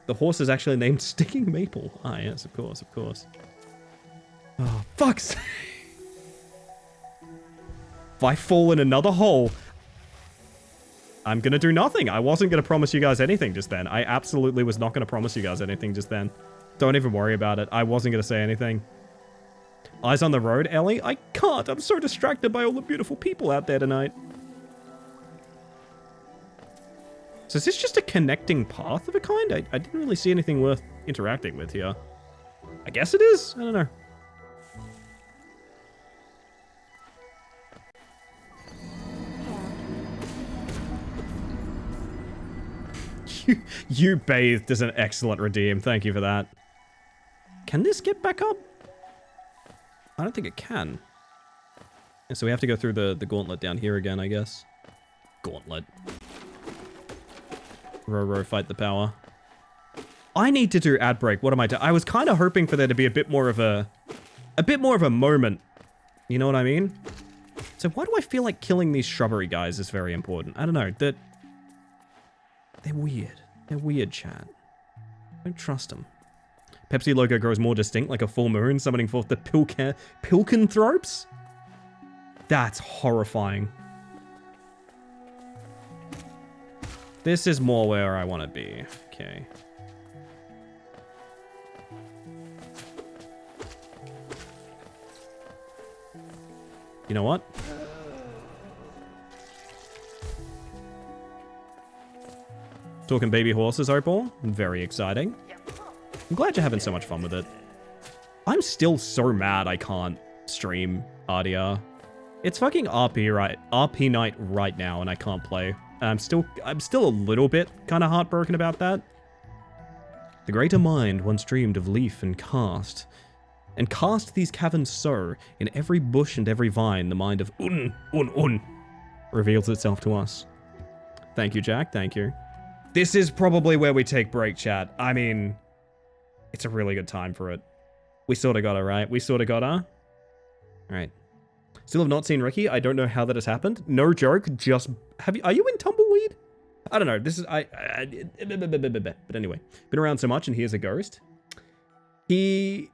The horse is actually named Sticking Maple. Ah, yes, of course, of course. Oh, fuck's sake. If I fall in another hole, I'm gonna do nothing. I wasn't gonna promise you guys anything just then. I absolutely was not gonna promise you guys anything just then. Don't even worry about it. I wasn't gonna say anything. Eyes on the road, Ellie? I can't. I'm so distracted by all the beautiful people out there tonight. So is this just a connecting path of a kind? I didn't really see anything worth interacting with here. I guess it is? I don't know. You bathed is an excellent redeem. Thank you for that. Can this get back up? I don't think it can. So we have to go through the gauntlet down here again, I guess. Gauntlet. Row, fight the power. I need to do ad break. What am I doing? I was kind of hoping for there to be a bit more of a moment. You know what I mean? So why do I feel like killing these shrubbery guys is very important? I don't know. They're weird. They're weird, chat. Don't trust them. Pepsi logo grows more distinct like a full moon, summoning forth the Pilkenthropes? That's horrifying. This is more where I want to be. Okay. You know what? Talking baby horses, Opal. Very exciting. I'm glad you're having so much fun with it. I'm still so mad I can't stream RDR. It's fucking RP night right now and I can't play. I'm still a little bit kind of heartbroken about that. The greater mind once dreamed of leaf and cast these caverns so, in every bush and every vine, the mind of Un reveals itself to us. Thank you, Jack. Thank you. This is probably where we take break, chat. I mean, it's a really good time for it. We sort of got her, right? We sort of got her. All right. Still have not seen Ricky. I don't know how that has happened. No joke. Just are you in Tumbleweed? I don't know. This is but anyway, been around so much, and here's a ghost. Yeah,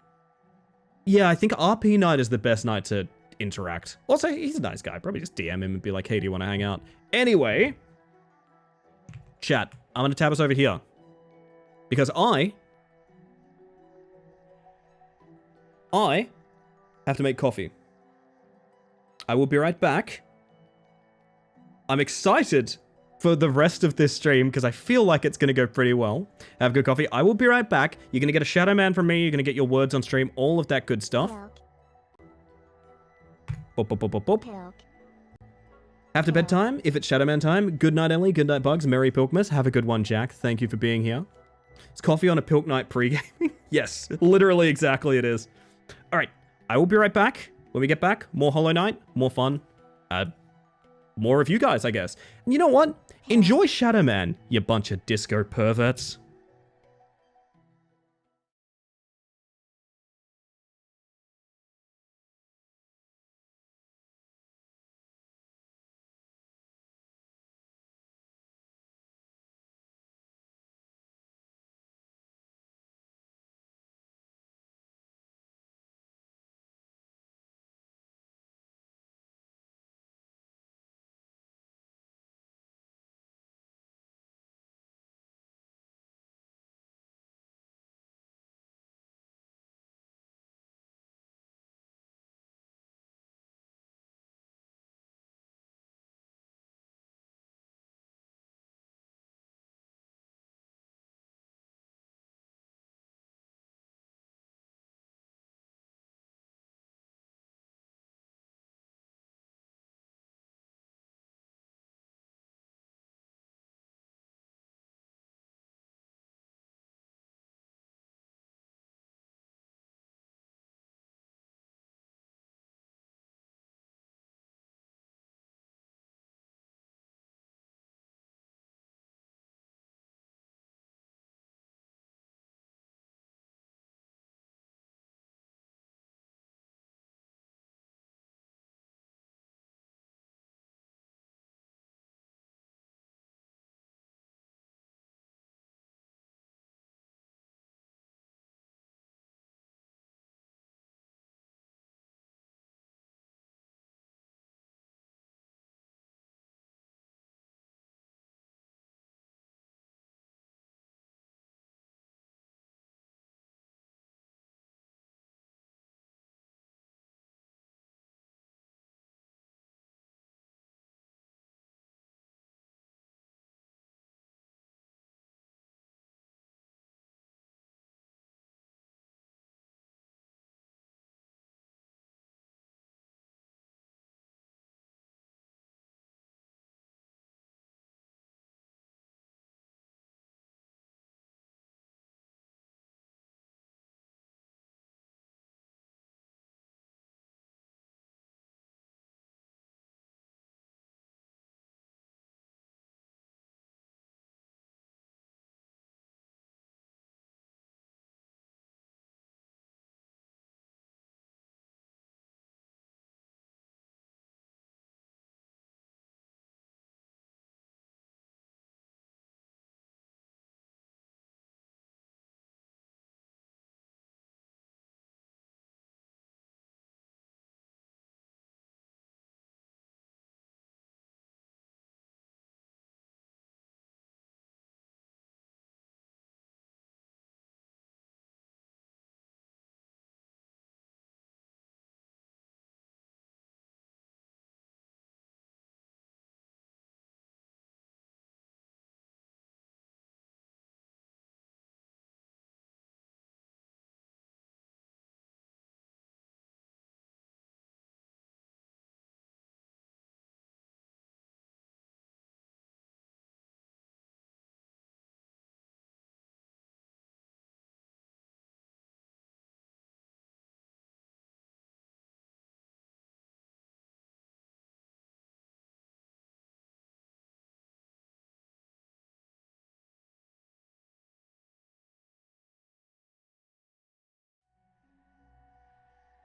I think RP night is the best night to interact. Also, he's a nice guy. Probably just DM him and be like, hey, do you want to hang out? Anyway, chat. I'm gonna tab us over here because I have to make coffee. I will be right back. I'm excited for the rest of this stream because I feel like it's going to go pretty well. Have good coffee. I will be right back. You're going to get a Shadow Man from me. You're going to get your words on stream. All of that good stuff. Boop, boop, boop, boop, boop. After bedtime, if it's Shadow Man time. Good night, Ellie. Good night, Bugs. Merry Pilkmas. Have a good one, Jack. Thank you for being here. It's coffee on a Pilk night pre-gaming. Yes, literally exactly it is. All right. I will be right back. When we get back, more Hollow Knight, more fun. More of you guys, I guess. And you know what? Enjoy Shadow Man, you bunch of disco perverts.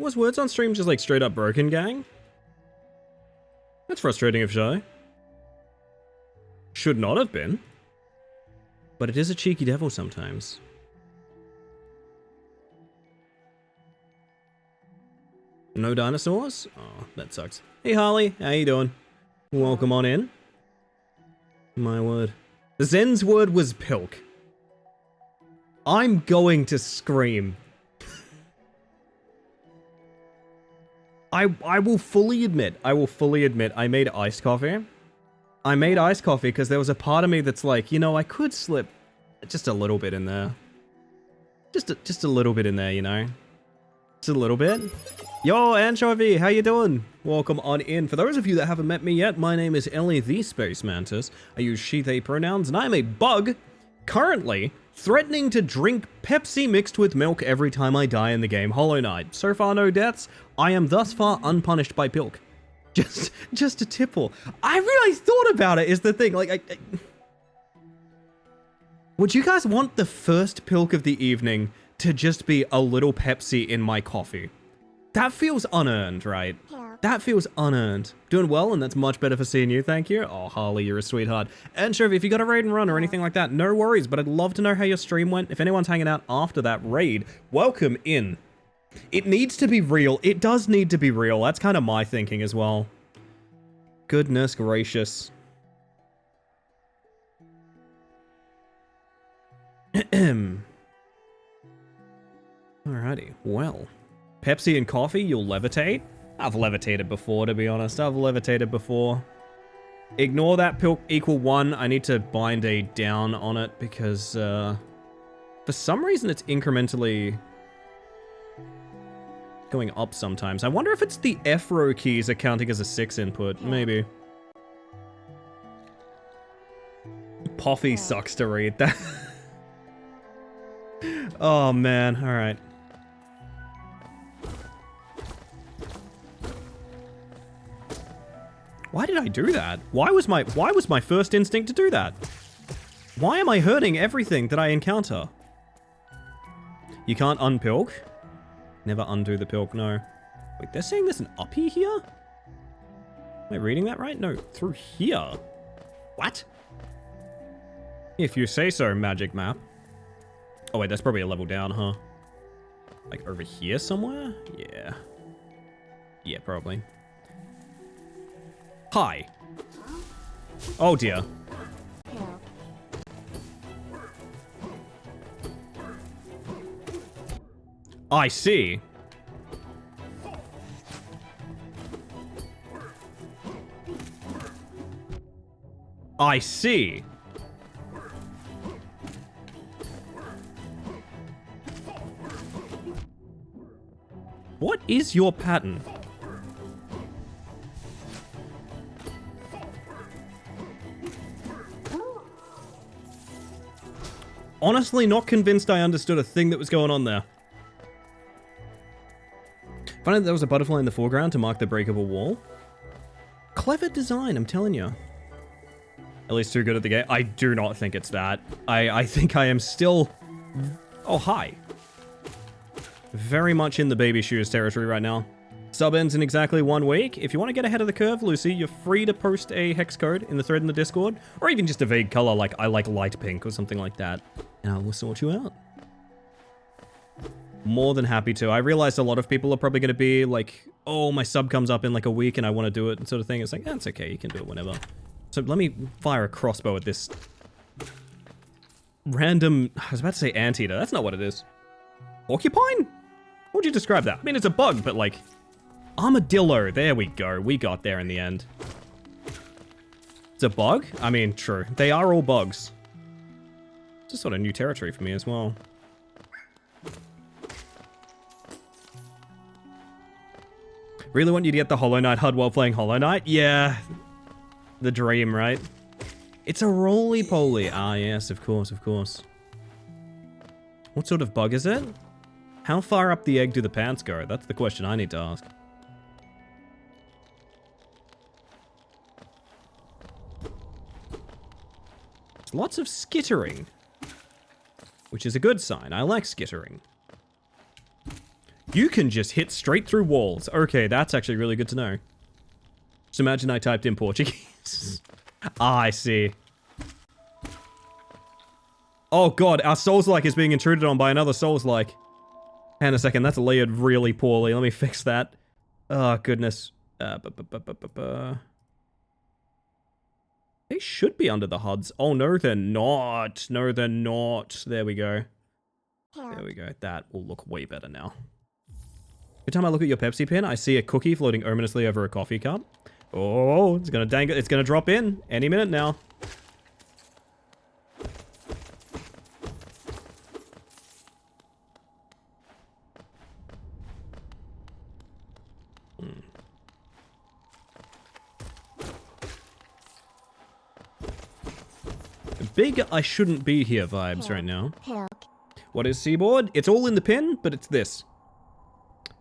Was words on stream just like straight up broken, gang? That's frustrating if so. Should not have been. But it is a cheeky devil sometimes. No dinosaurs? Oh, that sucks. Hey Harley, how you doing? Welcome on in. My word. Zen's word was pilk. I'm going to scream. I will fully admit, I made iced coffee. I made iced coffee because there was a part of me that's like, you know, I could slip just a little bit in there. Just a little bit in there, you know? Just a little bit. Yo, Anchovy, how you doing? Welcome on in. For those of you that haven't met me yet, my name is Ellie the Space Mantis. I use she, they pronouns, and I'm a bug, currently threatening to drink Pepsi mixed with milk every time I die in the game Hollow Knight. So far, no deaths. I am thus far unpunished by Pilk. Just a tipple. I really thought about it, is the thing. Like, would you guys want the first Pilk of the evening to just be a little Pepsi in my coffee? That feels unearned, right? That feels unearned. Doing well, and that's much better for seeing you, thank you. Oh, Harley, you're a sweetheart. And sure, if you got a raid and run or anything like that, no worries, but I'd love to know how your stream went. If anyone's hanging out after that raid, welcome in. It needs to be real. It does need to be real. That's kind of my thinking as well. Goodness gracious. Alrighty, well. Pepsi and coffee, you'll levitate? I've levitated before, to be honest. I've levitated before. Ignore that Pilk equal 1. I need to bind a down on it because, for some reason it's incrementally going up sometimes. I wonder if it's the F row keys are counting as a 6 input. Maybe. Poffy sucks to read. That. Oh man, alright. Why did I do that? Why was my first instinct to do that? Why am I hurting everything that I encounter? You can't unpilk? Never undo the pilk, no. Wait, they're saying there's an uppy here? Am I reading that right? No, through here. What? If you say so, magic map. Oh wait, that's probably a level down, huh? Like over here somewhere? Yeah. Yeah, probably. Hi. Oh dear. I see. I see. What is your pattern? Honestly, not convinced I understood a thing that was going on there. Funny that there was a butterfly in the foreground to mark the break of a wall. Clever design, I'm telling you. At least too good at the game. I do not think it's that. I think I am still... Oh, hi. Very much in the baby shoes territory right now. Sub ends in exactly 1 week. If you want to get ahead of the curve, Lucy, you're free to post a hex code in the thread in the Discord, or even just a vague color like I like light pink or something like that, and I will sort you out. More than happy to. I realized a lot of people are probably going to be like, oh, my sub comes up in like a week and I want to do it sort of thing. It's like, that's okay, you can do it whenever. So let me fire a crossbow at this random, I was about to say anteater. That's not what it is. Porcupine? How would you describe that? I mean, it's a bug, but like... Armadillo. There we go. We got there in the end. It's a bug? I mean, true. They are all bugs. It's just sort of new territory for me as well. Really want you to get the Hollow Knight HUD while playing Hollow Knight? Yeah. The dream, right? It's a roly-poly. Ah, yes, of course, of course. What sort of bug is it? How far up the egg do the pants go? That's the question I need to ask. There's lots of skittering, which is a good sign. I like skittering. You can just hit straight through walls. Okay, that's actually really good to know. Just imagine I typed in Portuguese. Ah, I see. Oh god, our Souls-like is being intruded on by another Souls-like. Hang on a second, that's layered really poorly. Let me fix that. Oh, goodness. They should be under the HUDs. Oh, no, they're not. No, they're not. There we go. There we go. That will look way better now. Every time I look at your Pepsi pin, I see a cookie floating ominously over a coffee cup. Oh, it's gonna dangle. It's gonna drop in any minute now. Big I shouldn't be here vibes right now. What is Seaboard? It's all in the pin, but it's this.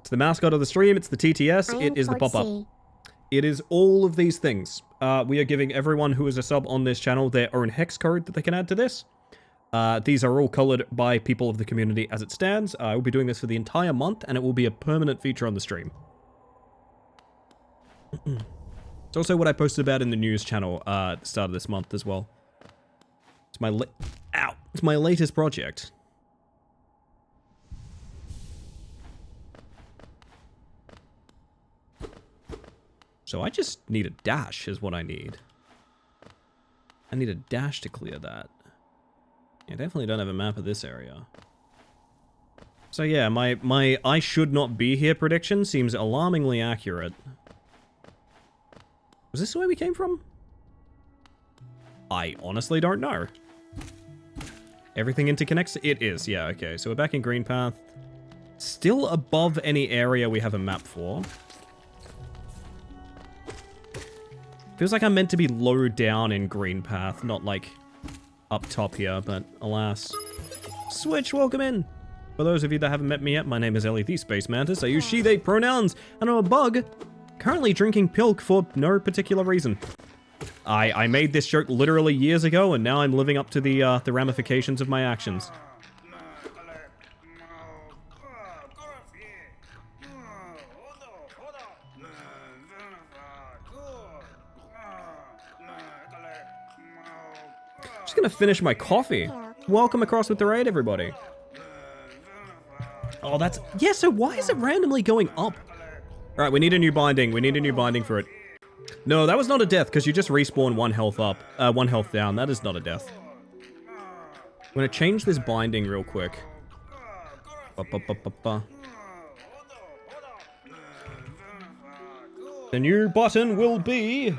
It's the mascot of the stream, it's the TTS, it is the pop-up. It is all of these things. We are giving everyone who is a sub on this channel their own hex code that they can add to this. These are all colored by people of the community as it stands. I will be doing this for the entire month, and it will be a permanent feature on the stream. It's also what I posted about in the news channel at the start of this month as well. It's my latest project. So I just need a dash is what I need. I need a dash to clear that. I definitely don't have a map of this area. So yeah, my I should not be here prediction seems alarmingly accurate. Was this the way we came from? I honestly don't know. Everything interconnects? It is, yeah, okay. So we're back in Green Path. Still above any area we have a map for. Feels like I'm meant to be low down in Green Path, not like up top here, but alas. Switch, welcome in! For those of you that haven't met me yet, my name is Ellie the Space Mantis. I use she, they pronouns, and I'm a bug. Currently drinking Pilk for no particular reason. I made this joke literally years ago, and now I'm living up to the ramifications of my actions. Just gonna finish my coffee. Welcome across with the raid, everybody. Oh, that's... Yeah, so why is it randomly going up? Alright, we need a new binding. We need a new binding for it. No, that was not a death, because you just respawn one health up. One health down. That is not a death. I'm gonna change this binding real quick. The new button will be...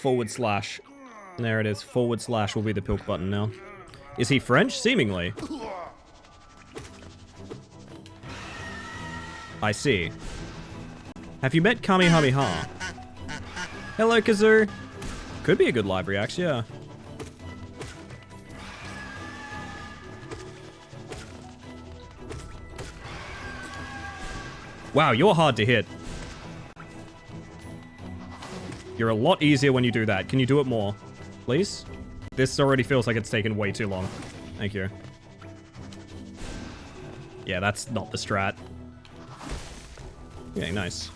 /. There it is. / will be the Pilk button now. Is he French? Seemingly. I see. Have you met Kamehameha? Hello, Kazoo. Could be a good live react, yeah. Wow, you're hard to hit. You're a lot easier when you do that. Can you do it more? Please? This already feels like it's taken way too long. Thank you. Yeah, that's not the strat. Okay, nice.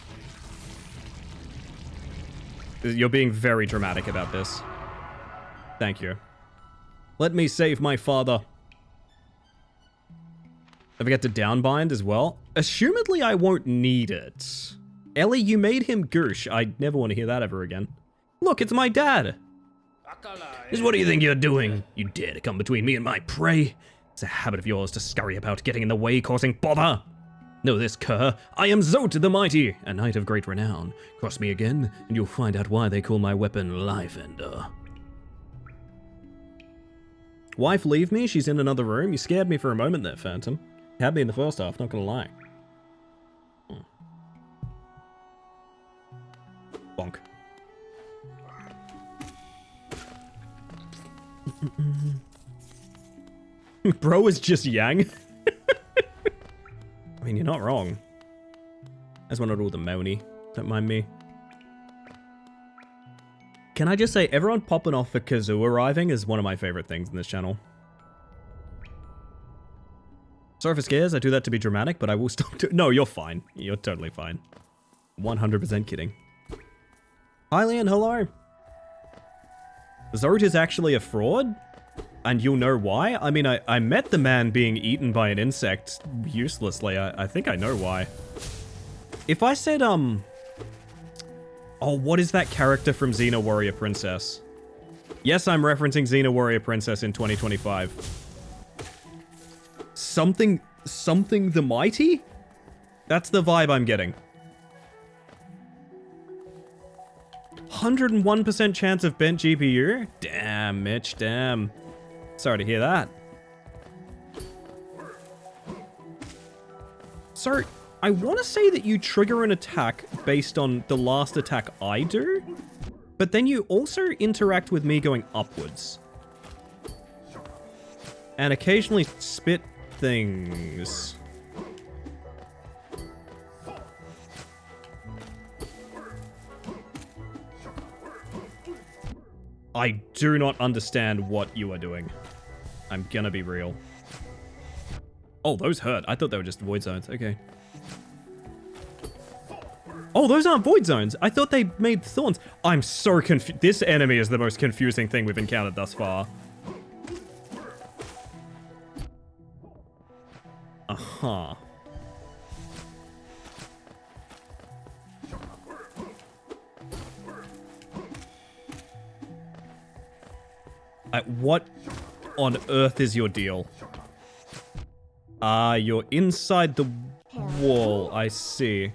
You're being very dramatic about this. Thank you. Let me save my father. Don't forget to downbind as well. Assumedly, I won't need it. Ellie, you made him goosh. I never want to hear that ever again. Look, it's my dad. Just what do you think you're doing? You dare to come between me and my prey? It's a habit of yours to scurry about, getting in the way, causing bother. Know this, cur. I am Zot the Mighty, a knight of great renown. Cross me again, and you'll find out why they call my weapon Life Ender. Wife, leave me. She's in another room. You scared me for a moment there, Phantom. You had me in the first half, not gonna lie. Bonk. Bro is just Yang. I mean, you're not wrong. I just want to rule the Moni. Don't mind me. Can I just say, everyone popping off for Kazoo arriving is one of my favorite things in this channel. Sorry for scares, I do that to be dramatic, but I will still do- No, you're fine. You're totally fine. 100% kidding. Hi, Leon, hello. Zort is actually a fraud, and you'll know why. I mean, I met the man being eaten by an insect uselessly. I think I know why. If I said, oh, what is that character from Xena Warrior Princess? Yes, I'm referencing Xena Warrior Princess in 2025. Something the Mighty? That's the vibe I'm getting. 101% chance of bent GPU? Damn, Mitch, damn. Sorry to hear that. So, I want to say that you trigger an attack based on the last attack I do, but then you also interact with me going upwards. And occasionally spit things. I do not understand what you are doing. I'm gonna be real. Oh, those hurt. I thought they were just void zones. Okay. Oh, those aren't void zones. I thought they made thorns. I'm so confused. This enemy is the most confusing thing we've encountered thus far. Uh-huh. What on earth is your deal? You're inside the wall. I see.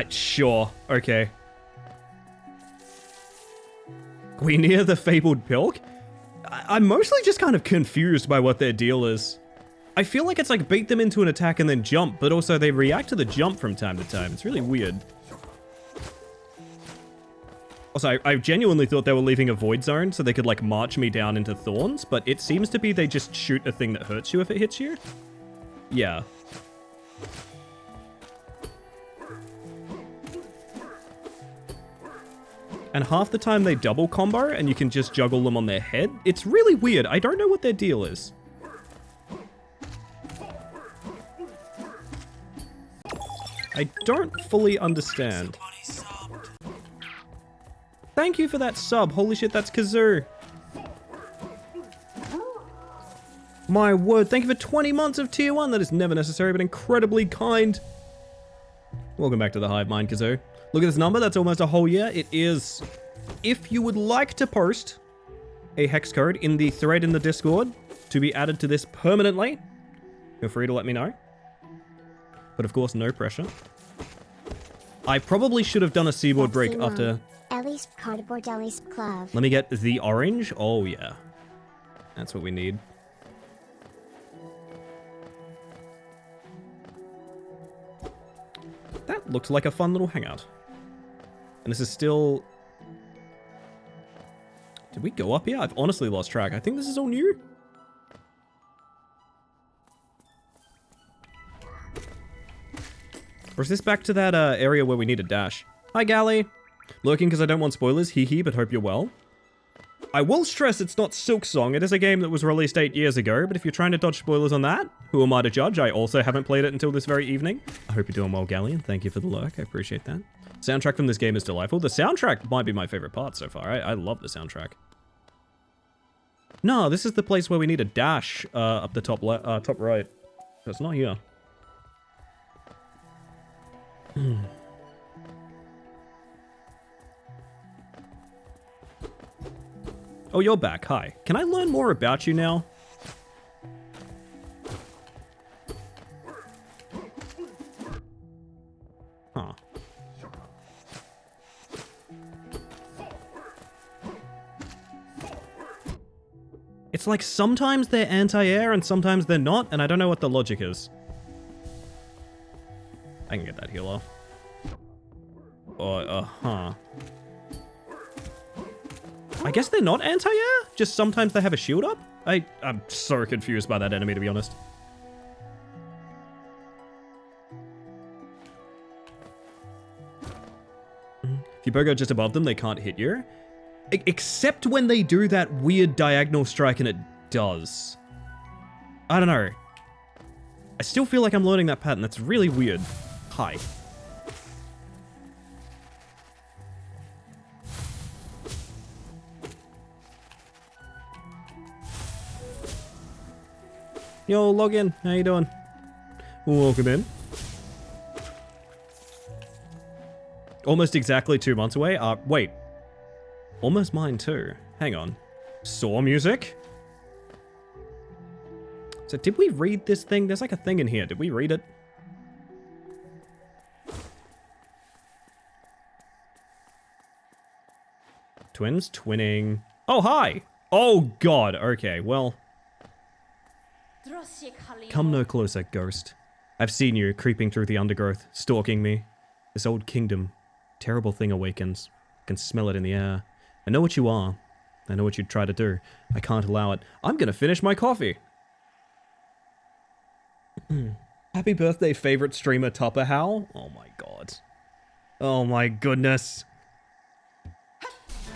Sure. Okay. We near the fabled Pilk? I'm mostly just kind of confused by what their deal is. I feel like it's like bait them into an attack and then jump, but also they react to the jump from time to time. It's really weird. Also, I genuinely thought they were leaving a void zone so they could like march me down into thorns, but it seems to be they just shoot a thing that hurts you if it hits you. Yeah. And half the time they double combo and you can just juggle them on their head. It's really weird. I don't know what their deal is. I don't fully understand. Thank you for that sub. Holy shit, that's Kazoo. My word, thank you for 20 months of tier 1. That is never necessary, but incredibly kind. Welcome back to the Hive Mind, Kazoo. Look at this number, that's almost a whole year. It is. If you would like to post a hex code in the thread in the Discord to be added to this permanently, feel free to let me know. But of course, no pressure. I probably should have done a seaboard break after... Ellie's Cardboard Ellie's Club. Let me get the orange. Oh, yeah. That's what we need. That looked like a fun little hangout. And this is still... Did we go up here? I've honestly lost track. I think this is all new. Or is this back to that area where we need a dash? Hi, Gally. Lurking because I don't want spoilers, hee hee, but hope you're well. I will stress it's not Pilksong. It is a game that was released 8 years ago, but if you're trying to dodge spoilers on that, who am I to judge? I also haven't played it until this very evening. I hope you're doing well, Gally, and thank you for the lurk. I appreciate that. Soundtrack from this game is delightful. The soundtrack might be my favorite part so far. I love the soundtrack. No, this is the place where we need a dash up the top right. So it's not here. Oh, you're back. Hi. Can I learn more about you now? Huh. It's like sometimes they're anti-air and sometimes they're not, and I don't know what the logic is. I can get that heal off. Uh-huh. I guess they're not anti-air? Just sometimes they have a shield up? I'm so confused by that enemy, to be honest. If you pogo just above them, they can't hit you. Except when they do that weird diagonal strike and it does. I don't know. I still feel like I'm learning that pattern. That's really weird. Hi. Yo, log in. How you doing? Welcome in. Almost exactly 2 months away. Wait. Almost mine too. Hang on. Saw music? So did we read this thing? There's like a thing in here. Did we read it? Twins twinning. Oh, hi. Oh, God. Okay, well. Come no closer, ghost. I've seen you creeping through the undergrowth, stalking me. This old kingdom. Terrible thing awakens. I can smell it in the air. I know what you are. I know what you'd try to do. I can't allow it. I'm gonna finish my coffee. Happy birthday, favorite streamer Tupper Howl. Oh my god. Oh my goodness.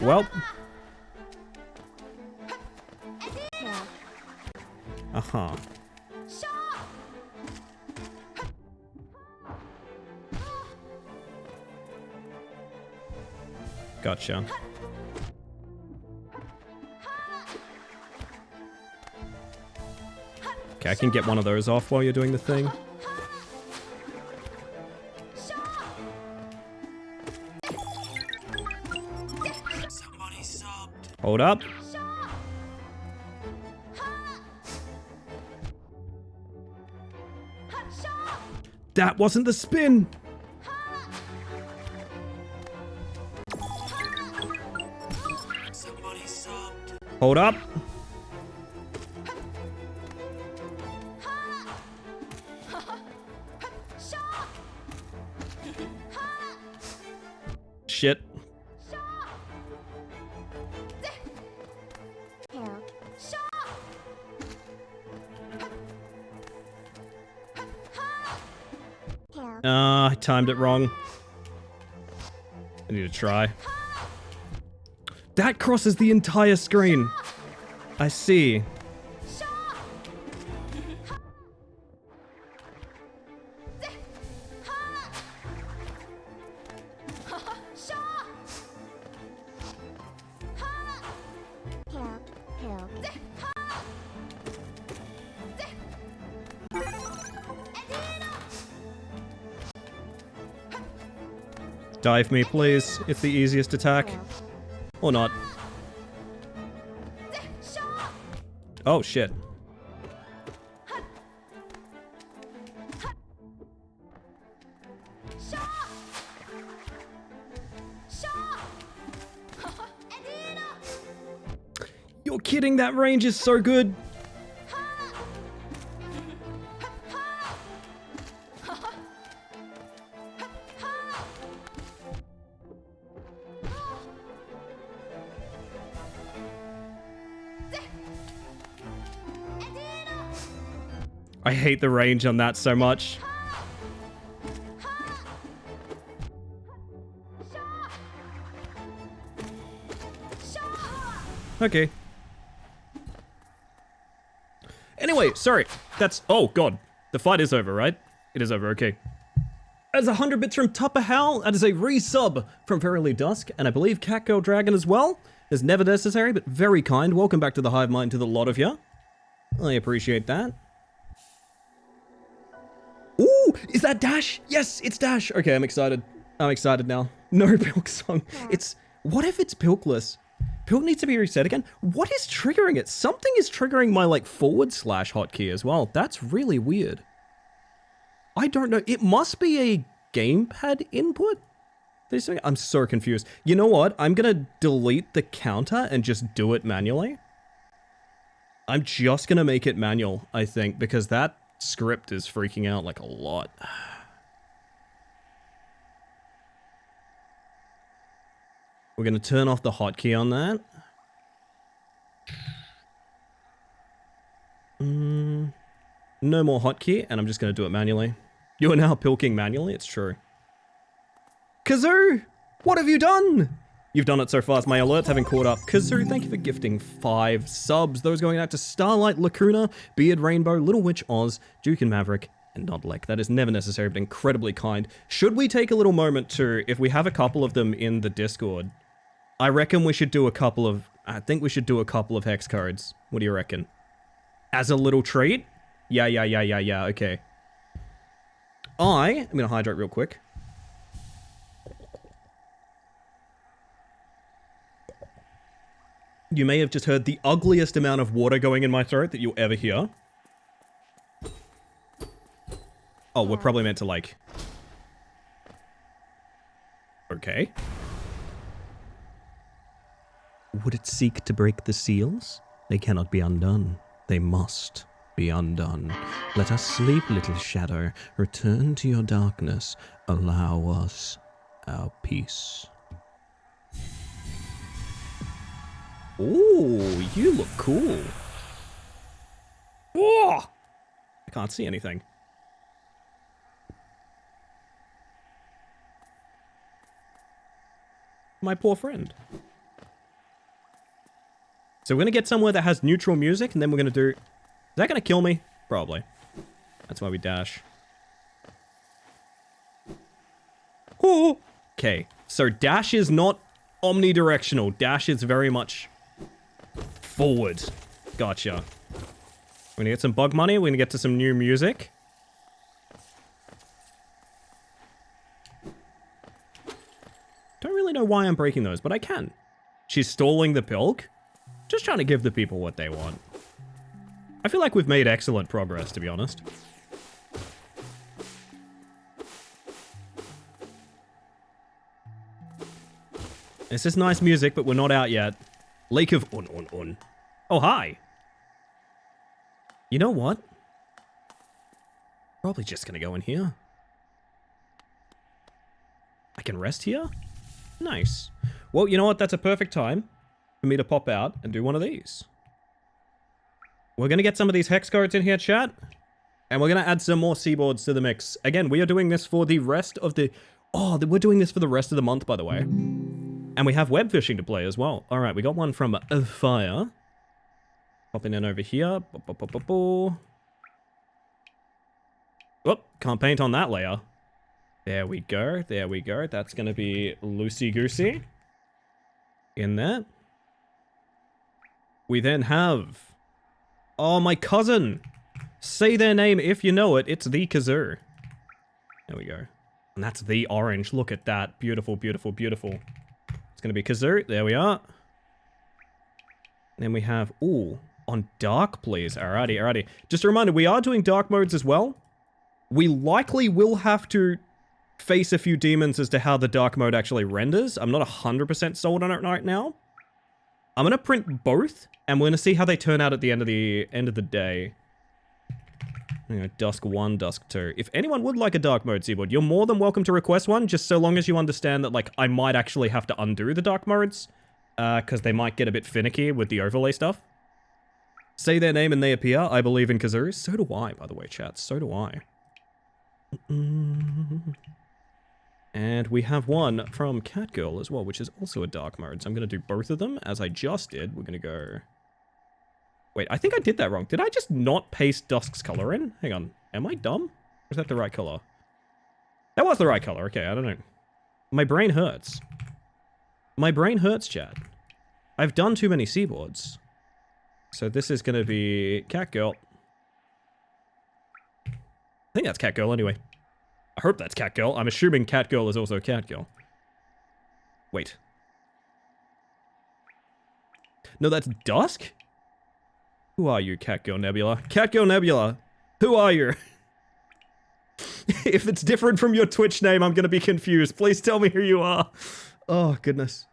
Well. Uh-huh. Gotcha. Okay, I can get one of those off while you're doing the thing. Hold up. That wasn't the spin! Hold up. Shit. I timed it wrong. I need to try. That crosses the entire screen. I see. Dive me, please. It's the easiest attack. Or not. Oh, shit. You're kidding, that range is so good. I hate the range on that so much. Okay. Anyway, sorry. That's... Oh, God. The fight is over, right? It is over, okay. As 100 bits from Tupper Howl, that is a resub from Verily Dusk, and I believe Catgirl Dragon as well. Is never necessary, but very kind. Welcome back to the Hive Mind to the lot of you. I appreciate that. Ooh, is that Dash? Yes, it's Dash. Okay, I'm excited. I'm excited now. No Pilksong. It's... What if it's Pilkless? Pilk needs to be reset again. What is triggering it? Something is triggering my, like, / hotkey as well. That's really weird. I don't know. It must be a gamepad input? I'm so confused. You know what? I'm gonna delete the counter and just do it manually. I'm just gonna make it manual, I think, because that script is freaking out like a lot. We're gonna turn off the hotkey on that. No more hotkey, and I'm just gonna do it manually. You are now pilking manually, it's true. Kazoo! What have you done? You've done it so fast, my alerts haven't caught up. Kazoo, thank you for gifting 5 subs. Those going out to Starlight, Lacuna, Beard Rainbow, Little Witch Oz, Duke and Maverick, and Nodlek. That is never necessary, but incredibly kind. Should we take a little moment to, if we have a couple of them in the Discord, I reckon we should do a couple of, I think we should do a couple of hex codes. What do you reckon? As a little treat? Yeah, okay. I'm gonna hydrate real quick. You may have just heard the ugliest amount of water going in my throat that you'll ever hear. Oh, we're probably meant to, like... Okay. Would it seek to break the seals? They cannot be undone. They must be undone. Let us sleep, little shadow. Return to your darkness. Allow us our peace. Ooh, you look cool. Whoa! I can't see anything. My poor friend. So we're gonna get somewhere that has neutral music, and then we're gonna do... Is that gonna kill me? Probably. That's why we dash. Ooh. Okay, so dash is not omnidirectional. Dash is very much forward. Gotcha. We're gonna get some bug money. We're gonna get to some new music. Don't really know why I'm breaking those, but I can. She's stalling the Pilk. Just trying to give the people what they want. I feel like we've made excellent progress, to be honest. This is nice music, but we're not out yet. Lake of Un. Oh, hi. You know what? Probably just gonna go in here. I can rest here? Nice. Well, you know what? That's a perfect time for me to pop out and do one of these. We're gonna get some of these hex cards in here, chat. And we're gonna add some more seaboards to the mix. Again, we are doing this for the rest of the... Oh, we're doing this for the rest of the month, by the way. And we have web fishing to play as well. All right, we got one from Fire. Popping in over here. Whoop, can't paint on that layer. There we go. There we go. That's going to be loosey-goosey. In there. We then have... Oh, my cousin. Say their name if you know it. It's the Kazoo. There we go. And that's the orange. Look at that. Beautiful, beautiful, beautiful. It's going to be Kazoo. There we are. Then we have... Ooh, on dark, please. Alrighty, alrighty. Just a reminder, we are doing dark modes as well. We likely will have to face a few demons as to how the dark mode actually renders. I'm not 100% sold on it right now. I'm going to print both, and we're going to see how they turn out at the end of the day. You know, Dusk 1, Dusk 2. If anyone would like a dark mode seaboard, you're more than welcome to request one, just so long as you understand that, like, I might actually have to undo the dark modes, because they might get a bit finicky with the overlay stuff. Say their name and they appear. I believe in Kazoo. So do I, by the way, chat. So do I. And we have one from Catgirl as well, which is also a dark mode. So I'm going to do both of them, as I just did. We're going to go... Wait, I think I did that wrong. Did I just not paste Dusk's color in? Hang on. Am I dumb? Or is that the right color? That was the right color. Okay, I don't know. My brain hurts. My brain hurts, chat. I've done too many seaboards. So this is going to be Catgirl. I think that's Catgirl anyway. I hope that's Catgirl. I'm assuming Catgirl is also Catgirl. Wait. No, that's Dusk? Who are you, Catgirl Nebula? Catgirl Nebula, who are you? If it's different from your Twitch name, I'm gonna be confused. Please tell me who you are. Oh, goodness.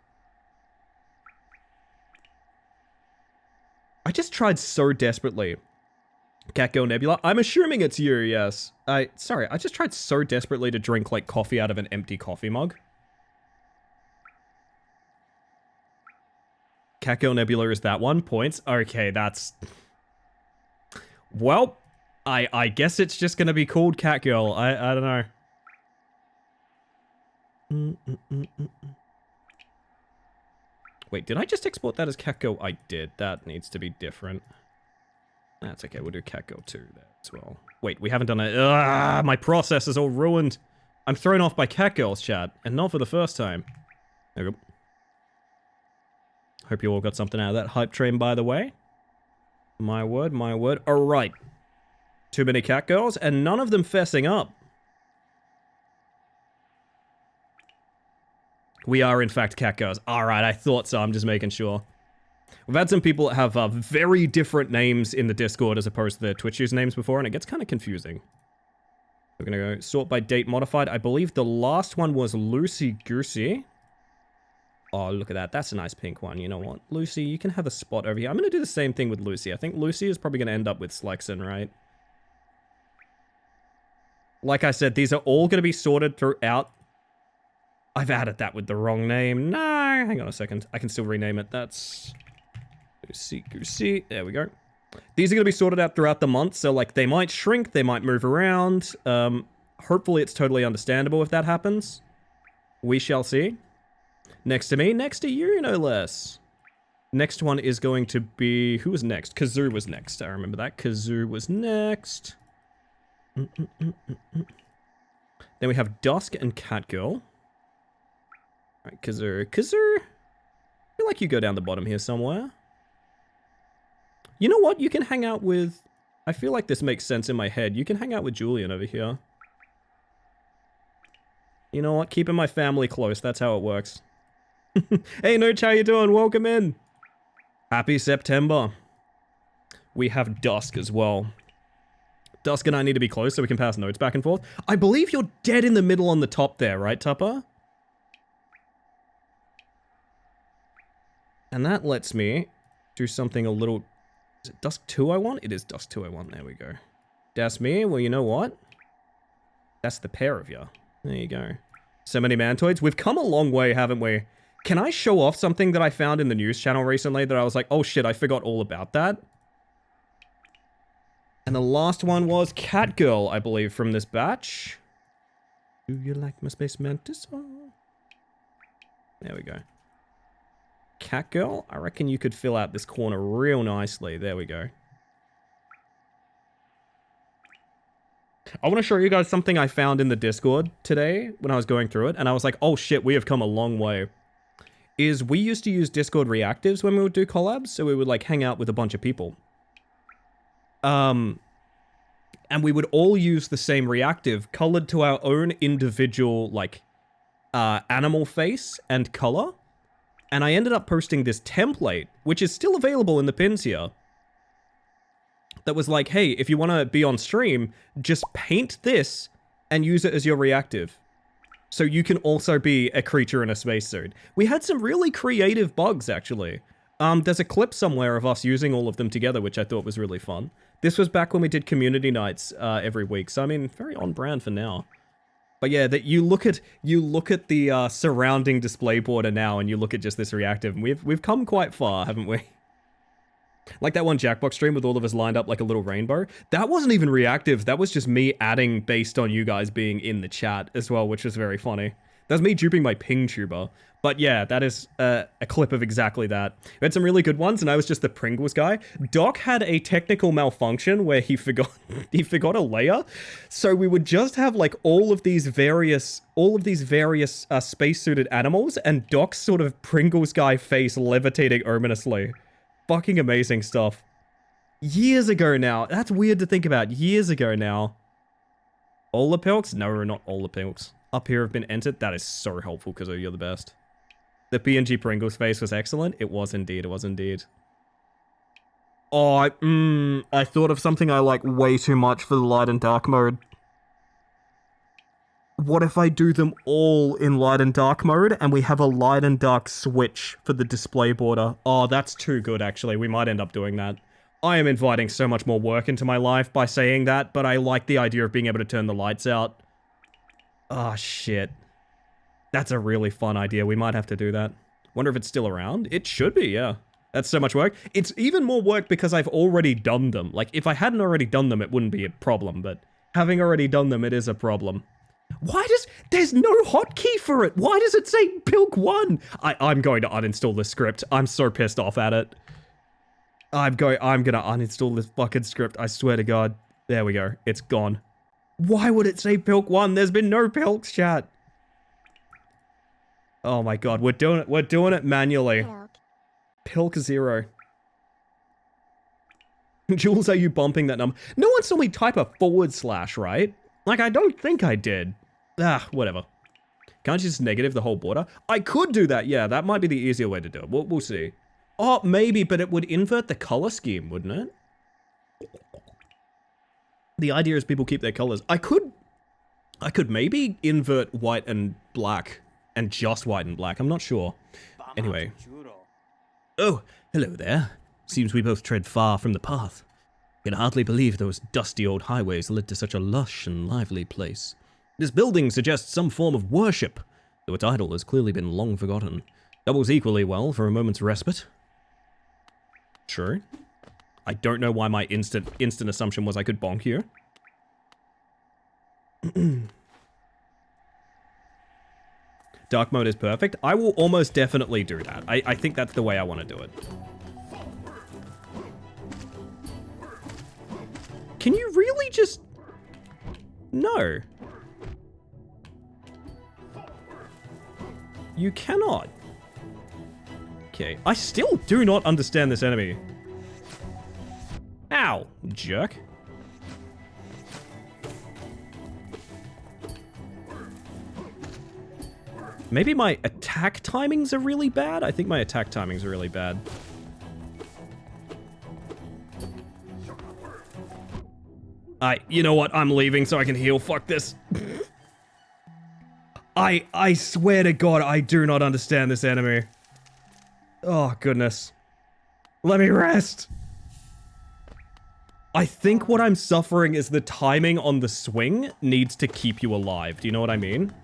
I just tried so desperately. Catgirl Nebula, I'm assuming it's you, yes. Sorry, I just tried so desperately to drink, like, coffee out of an empty coffee mug. Catgirl Nebula is that one? Points? Okay, that's... Well, I guess it's just gonna be called Catgirl. I don't know. Wait, did I just export that as Catgirl? I did. That needs to be different. That's okay, we'll do Catgirl 2 there as well. Wait, we haven't done it. My process is all ruined. I'm thrown off by Catgirl's chat, and not for the first time. There we go. Hope you all got something out of that hype train, by the way. My word, my word. Alright. Too many cat girls, and none of them fessing up. We are, in fact, cat girls. Alright, I thought so. I'm just making sure. We've had some people that have very different names in the Discord as opposed to their Twitch usernames before, and it gets kind of confusing. We're going to go sort by date modified. I believe the last one was Lucy Goosey. Oh, look at that. That's a nice pink one. You know what? Lucy, you can have a spot over here. I'm going to do the same thing with Lucy. I think Lucy is probably going to end up with Slexon, right? Like I said, these are all going to be sorted throughout. I've added that with the wrong name. No, hang on a second. I can still rename it. That's Lucy Goosey. There we go. These are going to be sorted out throughout the month. So, like, they might shrink. They might move around. Hopefully, it's totally understandable if that happens. We shall see. Next to me. Next to you, no less. Next one is going to be... Who was next? Kazoo was next. I remember that. Kazoo was next. Then we have Dusk and Catgirl. Alright, Kazoo. Kazoo! I feel like you go down the bottom here somewhere. You know what? You can hang out with... I feel like this makes sense in my head. You can hang out with Julian over here. You know what? Keeping my family close. That's how it works. Hey, Nooch, how you doing? Welcome in. Happy September. We have Dusk as well. Dusk and I need to be close so we can pass notes back and forth. I believe you're dead in the middle on the top there, right, Tupper? And that lets me do something a little... Is it Dusk 2 I want? It is Dusk 2 I want. There we go. That's me. Well, you know what? That's the pair of you. There you go. So many mantoids. We've come a long way, haven't we? Can I show off something that I found in the news channel recently that I was like, oh shit, I forgot all about that? And the last one was Catgirl, I believe, from this batch. Do you like my space mantis? Oh. There we go. Catgirl, I reckon you could fill out this corner real nicely. There we go. I want to show you guys something I found in the Discord today when I was going through it, and I was like, oh shit, we have come a long way. Is we used to use Discord reactives when we would do collabs, so we would like hang out with a bunch of people. And we would all use the same reactive colored to our own individual, like, animal face and color. And I ended up posting this template, which is still available in the pins here. That was like, hey, if you want to be on stream, just paint this and use it as your reactive. So you can also be a creature in a spacesuit. We had some really creative bugs, actually. There's a clip somewhere of us using all of them together, which I thought was really fun. This was back when we did community nights every week, so I mean, very on brand for now. But yeah, that you look at the surrounding display border now, and you look at just this reactive, and we've come quite far, haven't we? Like that one Jackbox stream with all of us lined up like a little rainbow. That wasn't even reactive. That was just me adding based on you guys being in the chat as well, which was very funny. That's me duping my ping tuber. But yeah, that is a clip of exactly that. We had some really good ones, and I was just the Pringles guy. Doc had a technical malfunction where he forgot a layer, so we would just have like all of these various spacesuited animals, and Doc's sort of Pringles guy face levitating ominously. Fucking amazing stuff. Years ago now. That's weird to think about. Years ago now. All the Pilks? No, not all the Pilks. Up here have been entered. That is so helpful because you're the best. The PNG Pringles face was excellent. It was indeed. It was indeed. Oh, I thought of something I like way too much for the light and dark mode. What if I do them all in light and dark mode, and we have a light and dark switch for the display border? Oh, that's too good, actually. We might end up doing that. I am inviting so much more work into my life by saying that, but I like the idea of being able to turn the lights out. Oh, shit. That's a really fun idea. We might have to do that. Wonder if it's still around? It should be, yeah. That's so much work. It's even more work because I've already done them. Like, if I hadn't already done them, it wouldn't be a problem, but having already done them, it is a problem. There's no hotkey for it. Why does it say Pilk 1? I'm going to uninstall this script. I'm so pissed off at it. I'm gonna uninstall this fucking script. I swear to God. There we go. It's gone. Why would it say Pilk 1? There's been no Pilks, chat. Oh my God. We're doing it manually. Pilk 0. Jules, are you bumping that number? No one saw me type a /, right? Like, I don't think I did. Ah, whatever. Can't you just negative the whole border? I could do that, yeah. That might be the easier way to do it. We'll see. Oh, maybe, but it would invert the color scheme, wouldn't it? The idea is people keep their colors. I could maybe invert white and black and just white and black. I'm not sure. Anyway. Oh, hello there. Seems we both tread far from the path. Can hardly believe those dusty old highways led to such a lush and lively place. This building suggests some form of worship, though its idol has clearly been long forgotten. Doubles equally well for a moment's respite. True. I don't know why my instant assumption was I could bonk here. Dark mode is perfect. I will almost definitely do that. I think that's the way I want to do it. Can you really just... No. You cannot. Okay. I still do not understand this enemy. Ow, jerk. Maybe my attack timings are really bad? I think my attack timings are really bad. You know what? I'm leaving so I can heal. Fuck this. I swear to God, I do not understand this enemy. Oh, goodness. Let me rest. I think what I'm suffering is the timing on the swing needs to keep you alive. Do you know what I mean?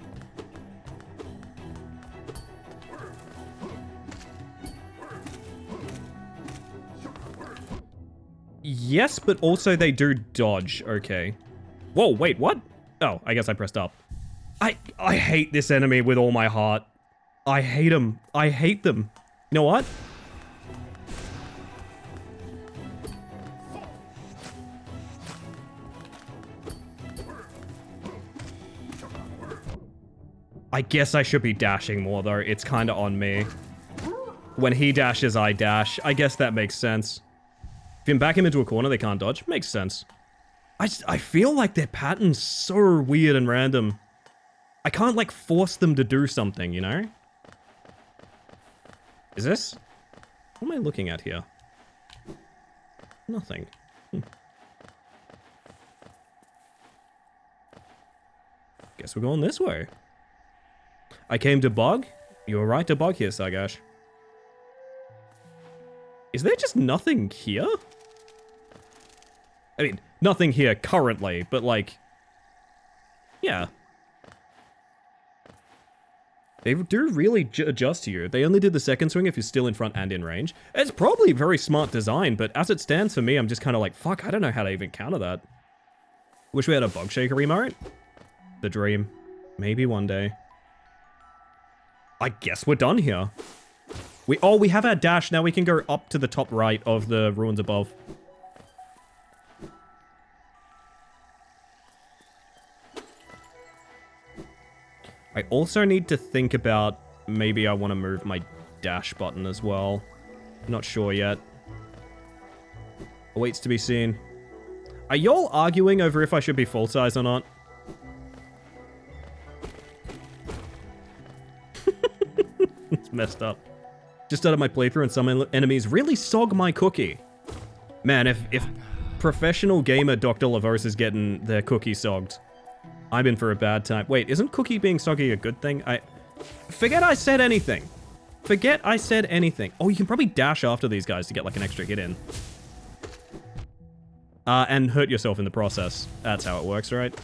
Yes, but also they do dodge. Okay. Whoa, wait, what? Oh, I guess I pressed up. I hate this enemy with all my heart. I hate them. I hate them. You know what? I guess I should be dashing more, though. It's kind of on me. When he dashes, I dash. I guess that makes sense. If you can back him into a corner, they can't dodge. Makes sense. I feel like their pattern's so weird and random. I can't, like, force them to do something, you know? Is this? What am I looking at here? Nothing. Guess we're going this way. I came to bug? You were right to bug here, Sagash. Is there just nothing here? I mean, nothing here currently, but like... Yeah. They do really adjust to you. They only did the second swing if you're still in front and in range. It's probably very smart design, but as it stands for me, I'm just kind of like, fuck, I don't know how to even counter that. Wish we had a bug shaker remote. The dream. Maybe one day. I guess we're done here. We have our dash. Now we can go up to the top right of the ruins above. I also need to think about maybe I want to move my dash button as well. Not sure yet. Awaits to be seen. Are y'all arguing over if I should be full size or not? It's messed up. Just started my playthrough and some enemies really sog my cookie. Man, if professional gamer Dr. Lavos is getting their cookie sogged, I'm in for a bad time. Wait, isn't cookie being soggy a good thing? Forget I said anything. Forget I said anything. Oh, you can probably dash after these guys to get like an extra hit in. And hurt yourself in the process. That's how it works, right?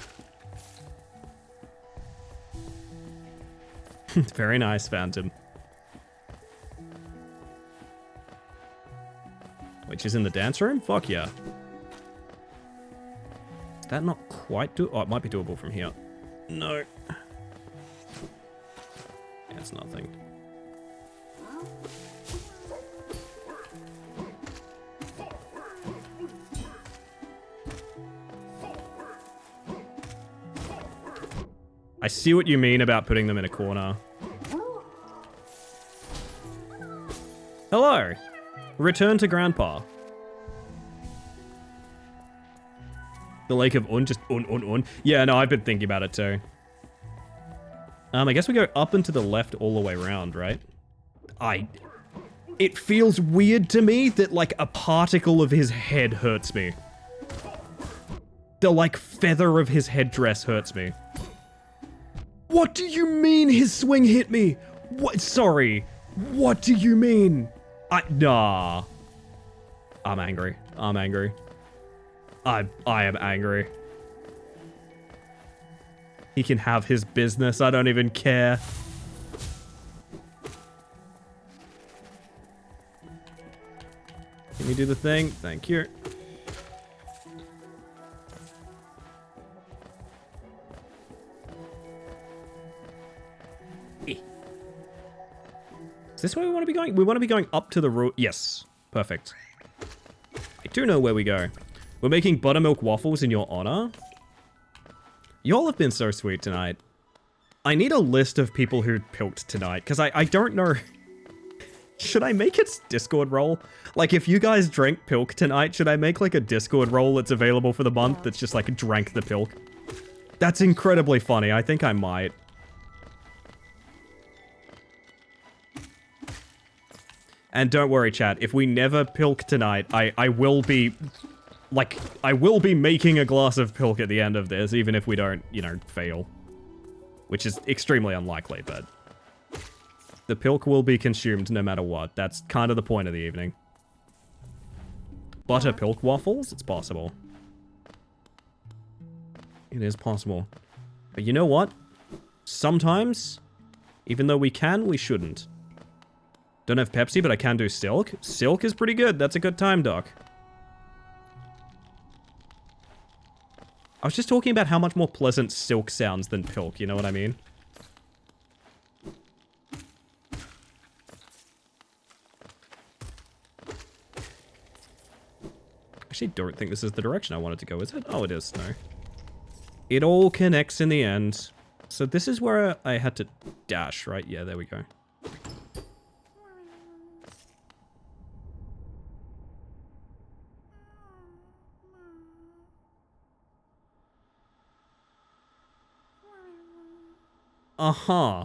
Very nice, Phantom. Which is in the dance room? Fuck yeah. Is that not quite do- Oh, it might be doable from here. No. That's nothing. I see what you mean about putting them in a corner. Hello. Return to Grandpa. The Lake of Un, just un. Yeah, no, I've been thinking about it too. I guess we go up and to the left all the way around, right? It feels weird to me that, like, a particle of his head hurts me. The, like, feather of his headdress hurts me. What do you mean his swing hit me? What? Sorry. What do you mean? Nah. I'm angry. I'm angry. I am angry. He can have his business. I don't even care. Can you do the thing? Thank you. Is this where we want to be going? We want to be going up to the roof. Yes. Perfect. I do know where we go. We're making buttermilk waffles in your honor. Y'all have been so sweet tonight. I need a list of people who pilked tonight, because I don't know. Should I make its Discord role? Like, if you guys drank pilk tonight, should I make, like, a Discord role that's available for the month that's just, like, drank the pilk? That's incredibly funny. I think I might. And don't worry, chat. If we never pilk tonight, I will be... Like, I will be making a glass of pilk at the end of this, even if we don't, you know, fail. Which is extremely unlikely, but... The pilk will be consumed no matter what. That's kind of the point of the evening. Butter pilk waffles? It's possible. It is possible. But you know what? Sometimes, even though we can, we shouldn't. Don't have Pepsi, but I can do Silk. Silk is pretty good. That's a good time, Doc. I was just talking about how much more pleasant Silk sounds than Pilk, you know what I mean? Actually, don't think this is the direction I wanted to go, is it? Oh, it is. No. It all connects in the end. So this is where I had to dash, right? Yeah, there we go. Uh-huh.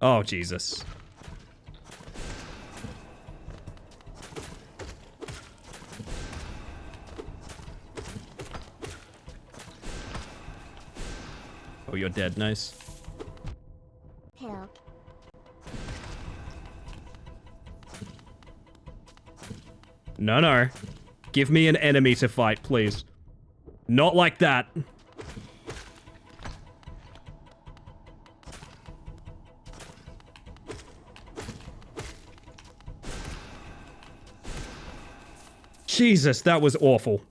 Oh, Jesus. Oh, you're dead. Nice. Pilk. No, no. Give me an enemy to fight, please. Not like that. Jesus, that was awful.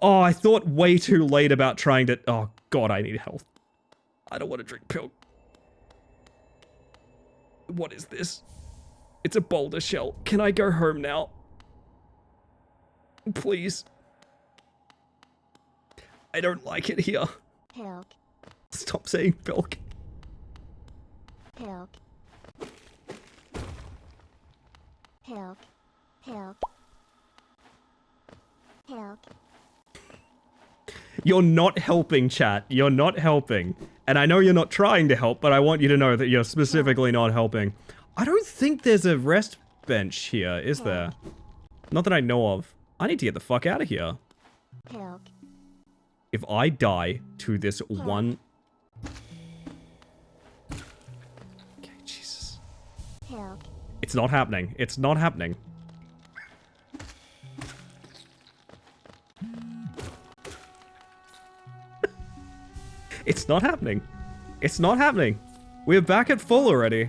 Oh, I thought way too late about trying to... Oh, God, I need health. I don't want to drink pilk. What is this? It's a boulder shell. Can I go home now? Please. I don't like it here. Pilk. Stop saying pilk. Pilk. Pilk. Pilk. Pilk. You're not helping, chat. You're not helping. And I know you're not trying to help, but I want you to know that you're specifically not helping. I don't think there's a rest bench here, is there? Not that I know of. I need to get the fuck out of here. Pilk. If I die to this one... Okay, Jesus. Pilk. It's not happening. It's not happening. It's not happening. It's not happening. We're back at full already.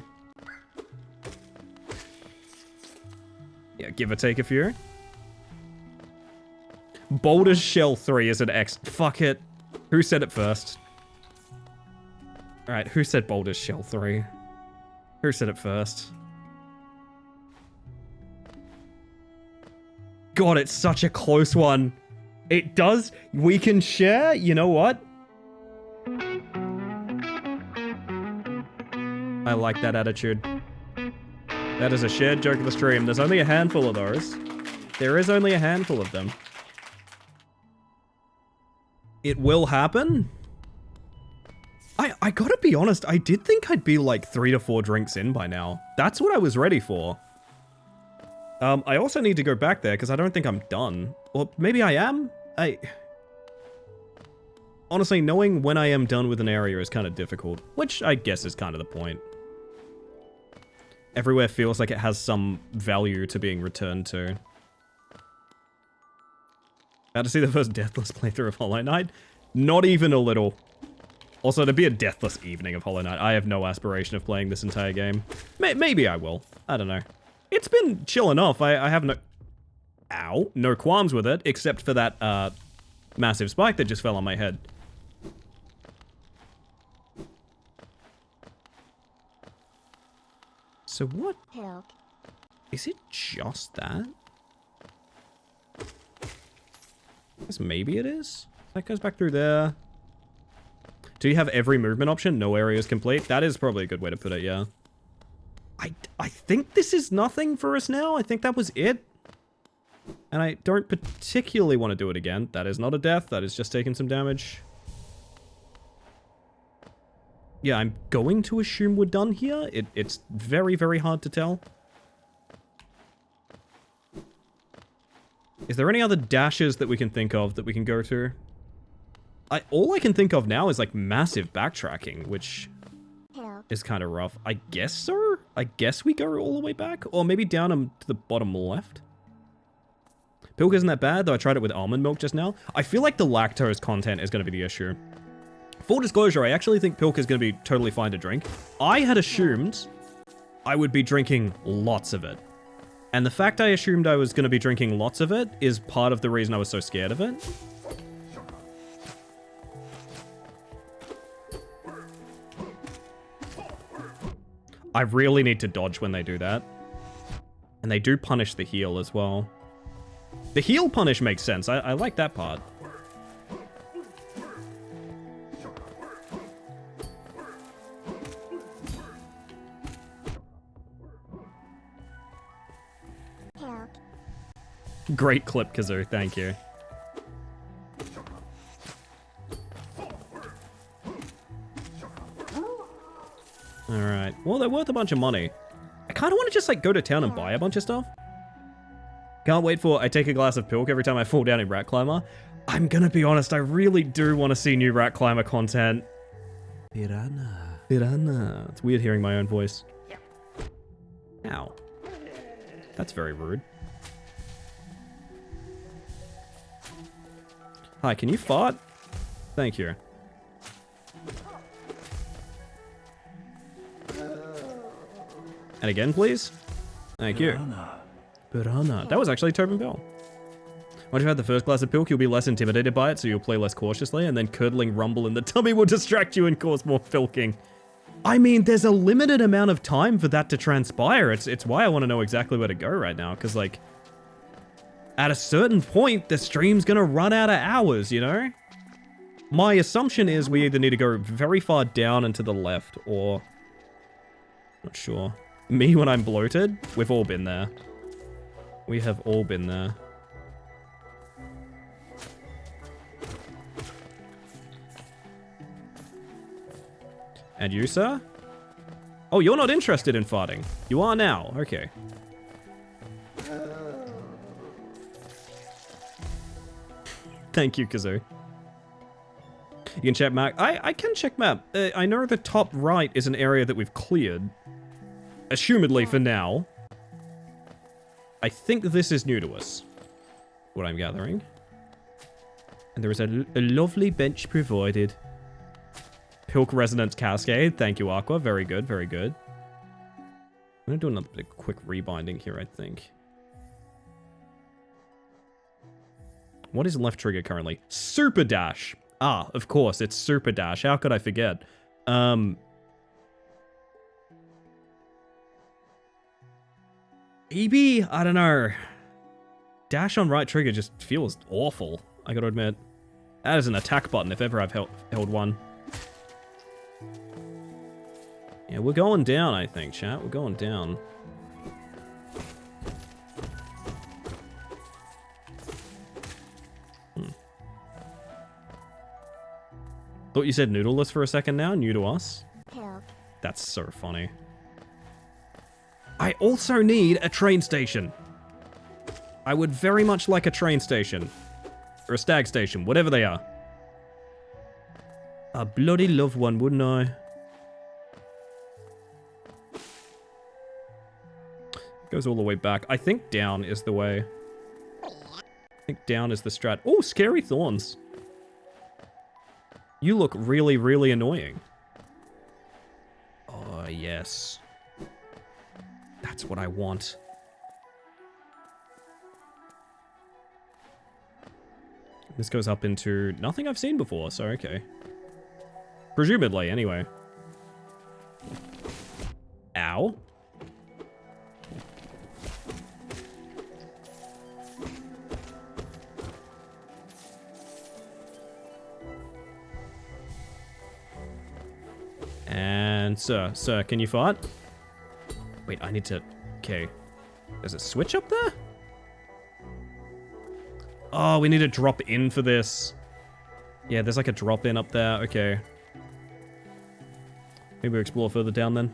Yeah, give or take a few. Boulder's Shell 3 is an X. Fuck it. Who said it first? Alright, who said Boulder's Shell 3? Who said it first? God, it's such a close one. It does. We can share. You know what? I like that attitude. That is a shared joke of the stream. There's only a handful of those. There is only a handful of them. It will happen. I gotta be honest, I did think I'd be like 3 to 4 drinks in by now. That's what I was ready for. I also need to go back there because I don't think I'm done. Or maybe I am? Honestly, knowing when I am done with an area is kind of difficult, which I guess is kind of the point. Everywhere feels like it has some value to being returned to. About to see the first Deathless playthrough of Hollow Knight? Not even a little. Also, to be a Deathless evening of Hollow Knight, I have no aspiration of playing this entire game. Maybe I will. I don't know. It's been chill enough. I have no... Ow. No qualms with it, except for that, massive spike that just fell on my head. So what? Pilk. Is it just that? I guess maybe it is. That goes back through there. Do you have every movement option? No area is complete? That is probably a good way to put it, yeah. I think this is nothing for us now. I think that was it. And I don't particularly want to do it again. That is not a death. That is just taking some damage. Yeah, I'm going to assume we're done here. It's very, very hard to tell. Is there any other dashes that we can think of that we can go to? All I can think of now is like massive backtracking, which is kind of rough. I guess so? I guess we go all the way back? Or maybe down to the bottom left? Pilk isn't that bad, though I tried it with almond milk just now. I feel like the lactose content is going to be the issue. Full disclosure, I actually think Pilk is going to be totally fine to drink. I had assumed I would be drinking lots of it. And the fact I assumed I was going to be drinking lots of it is part of the reason I was so scared of it. I really need to dodge when they do that. And they do punish the heal as well. The heal punish makes sense. I like that part. Great clip, Kazoo. Thank you. Alright. Well, they're worth a bunch of money. I kind of want to just, like, go to town and buy a bunch of stuff. Can't wait for I take a glass of Pilk every time I fall down in Rat Climber. I'm gonna be honest, I really do want to see new Rat Climber content. Piranha. Piranha. It's weird hearing my own voice. Ow. That's very rude. Hi, can you fart? Thank you. And again, please? Thank you. Piranha. That was actually Tobin Bell. Once you've had the first glass of Pilk, you'll be less intimidated by it, so you'll play less cautiously, and then curdling rumble in the tummy will distract you and cause more filking. I mean, there's a limited amount of time for that to transpire. It's why I want to know exactly where to go right now, because, like, at a certain point, the stream's gonna run out of hours, you know? My assumption is we either need to go very far down and to the left, or... not sure. Me when I'm bloated? We've all been there. We have all been there. And you, sir? Oh, you're not interested in farting. You are now. Okay. Thank you, Kazoo. You can check map. I can check map. I know the top right is an area that we've cleared. Assumedly for now. I think this is new to us. What I'm gathering. And there is a lovely bench provided. Pilk Resonance Cascade. Thank you, Aqua. Very good, very good. I'm going to do another bit of quick rebinding here, I think. What is left trigger currently? Super Dash. Ah, of course, it's Super Dash. How could I forget? Maybe? I don't know. dash on right trigger just feels awful, I gotta admit. That is an attack button if ever I've held one. Yeah, we're going down, I think, chat. We're going down. Thought you said noodleless for a second now, new to us. Pilk. That's so funny. I also need a train station. I would very much like a train station. Or a stag station, whatever they are. I bloody love one, wouldn't I? Goes all the way back. I think down is the way. I think down is the strat. Oh, scary thorns. You look really, really annoying. Oh, yes. That's what I want. This goes up into nothing I've seen before, so okay. Presumably, anyway. Ow. And sir, can you fight? Wait, I need to... Okay. There's a switch up there? Oh, we need to drop in for this. Yeah, there's like a drop in up there. Okay. Maybe we'll explore further down then.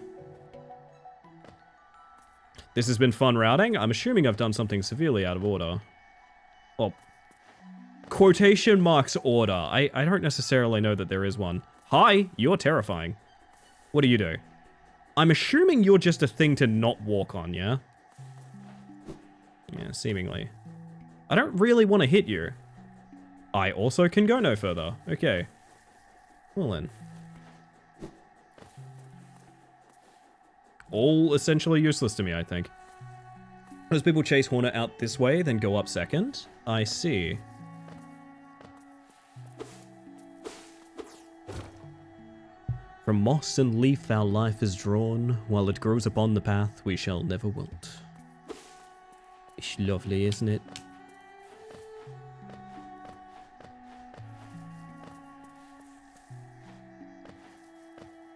This has been fun routing. I'm assuming I've done something severely out of order. Well, quotation marks order. I don't necessarily know that there is one. Hi, you're terrifying. What do you do? I'm assuming you're just a thing to not walk on, yeah? Yeah, seemingly. I don't really want to hit you. I also can go no further. Okay. Well then. All essentially useless to me, I think. Most people chase Hornet out this way, then go up second. I see. From moss and leaf our life is drawn, while it grows upon the path we shall never wilt. It's lovely, isn't it?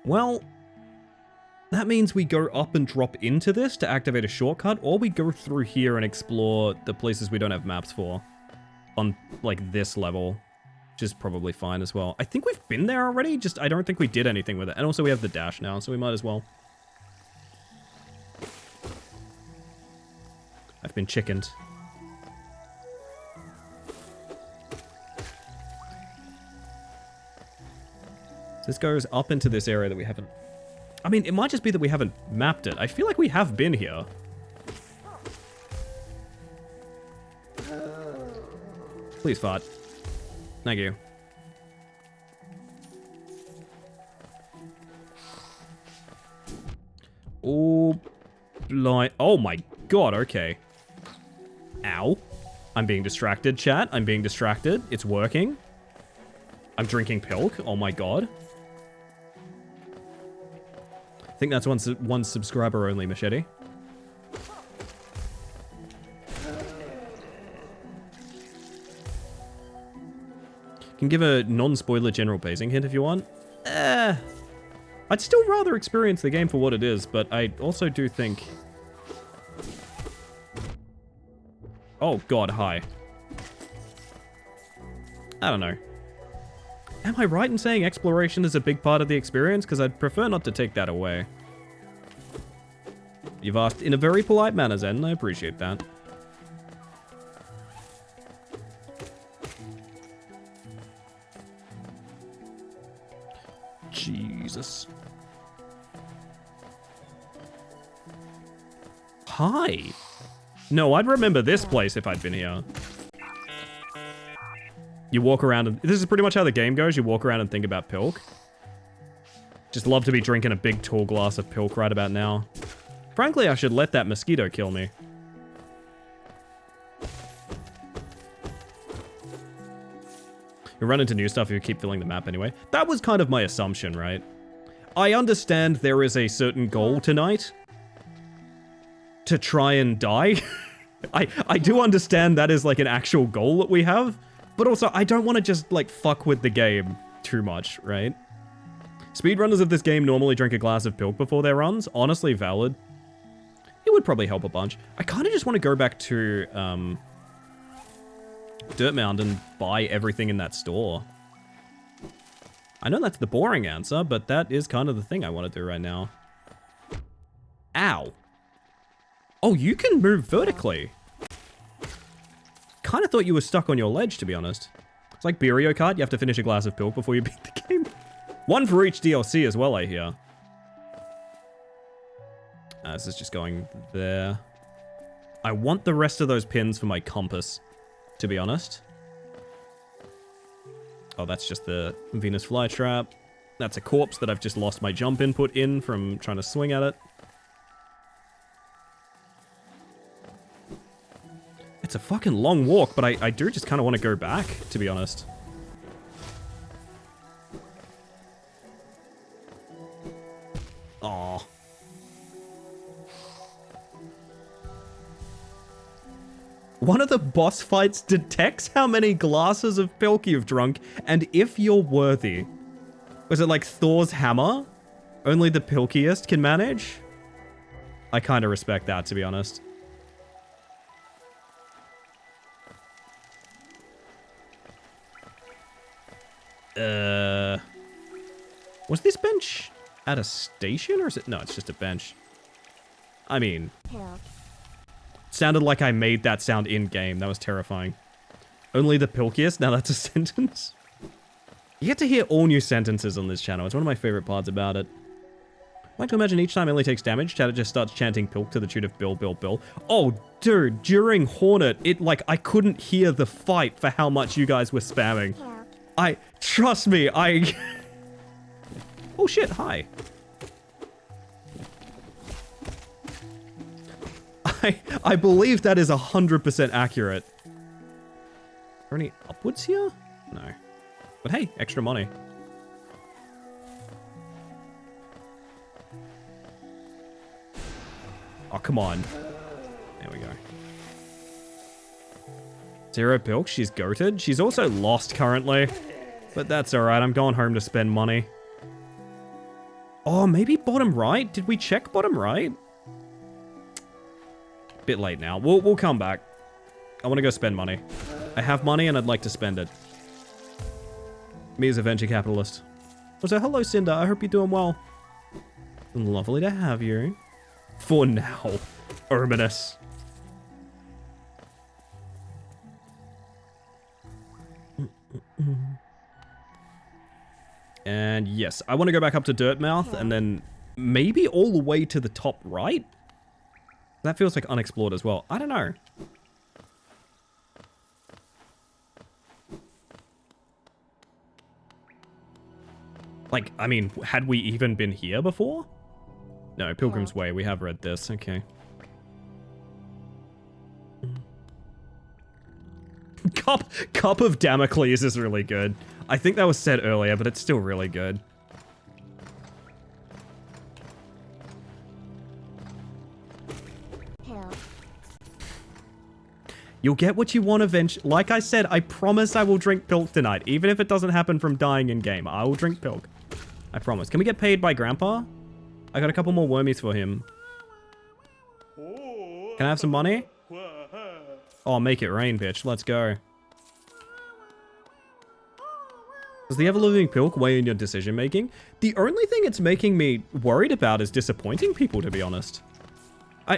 Well, that means we go up and drop into this to activate a shortcut, or we go through here and explore the places we don't have maps for on, like, this level. Which is probably fine as well. I think we've been there already, just I don't think we did anything with it. And also we have the dash now, so we might as well. I've been chickened. So this goes up into this area that we haven't... I mean, it might just be that we haven't mapped it. I feel like we have been here. Please fart. Thank you. Oh, blind. Oh my god, okay. Ow. I'm being distracted, chat. I'm being distracted. It's working. I'm drinking Pilk. Oh my god. I think that's one subscriber only, Machete. Can give a non-spoiler general pacing hint if you want. I'd still rather experience the game for what it is, but I also do think... Oh god, hi. I don't know. Am I right in saying exploration is a big part of the experience? Because I'd prefer not to take that away. You've asked in a very polite manner, Zen, and I appreciate that. Jesus. Hi. No, I'd remember this place if I'd been here. You walk around and... This is pretty much how the game goes. You walk around and think about Pilk. Just love to be drinking a big tall glass of Pilk right about now. Frankly, I should let that mosquito kill me. You run into new stuff if you keep filling the map anyway. That was kind of my assumption, right? I understand there is a certain goal tonight. To try and die. I do understand that is like an actual goal that we have, but also I don't want to just like fuck with the game too much, right? Speedrunners of this game normally drink a glass of Pilk before their runs. Honestly, valid. It would probably help a bunch. I kind of just want to go back to Dirt Mound and buy everything in that store. I know that's the boring answer, but that is kind of the thing I want to do right now. Ow. Oh, you can move vertically. Kind of thought you were stuck on your ledge, to be honest. It's like Mario Kart, you have to finish a glass of Pilk before you beat the game. One for each DLC as well, I hear. This is just going there. I want the rest of those pins for my compass, to be honest. Oh, that's just the Venus flytrap. That's a corpse that I've just lost my jump input in from trying to swing at it. It's a fucking long walk, but I do just kind of want to go back, to be honest. Aww. One of the boss fights detects how many glasses of Pilk you've drunk, and if you're worthy. Was it like Thor's hammer? Only the Pilkiest can manage? I kind of respect that, to be honest. Was this bench at a station, or is it? No, it's just a bench. I mean, sounded like I made that sound in-game. That was terrifying. Only the Pilkiest? Now that's a sentence. You get to hear all new sentences on this channel. It's one of my favorite parts about it. I like to imagine each time Ellie takes damage, Chatter just starts chanting Pilk to the tune of Bill, Bill, Bill. Oh, dude, during Hornet, I couldn't hear the fight for how much you guys were spamming. Trust me, Oh shit, hi. I believe that is 100% accurate. Are there any upwards here? No. But hey, extra money. Oh, come on. There we go. Zero Pilk, she's goated. She's also lost currently. But that's alright, I'm going home to spend money. Oh, maybe bottom right? Did we check bottom right? Bit late now. We'll come back. I want to go spend money. I have money and I'd like to spend it. Me as a venture capitalist. So hello, Cinder. I hope you're doing well. Lovely to have you. For now. Urbanus. And yes, I want to go back up to Dirtmouth and then maybe all the way to the top right? That feels like unexplored as well. I don't know. Like, I mean, had we even been here before? No, Pilgrim's Way. We have read this. Okay. Cup of Damocles is really good. I think that was said earlier, but it's still really good. You'll get what you want eventually. Like I said, I promise I will drink Pilk tonight. Even if it doesn't happen from dying in game, I will drink Pilk. I promise. Can we get paid by Grandpa? I got a couple more wormies for him. Can I have some money? Oh, make it rain, bitch. Let's go. Does the ever-living Pilk weigh in your decision-making? The only thing it's making me worried about is disappointing people, to be honest.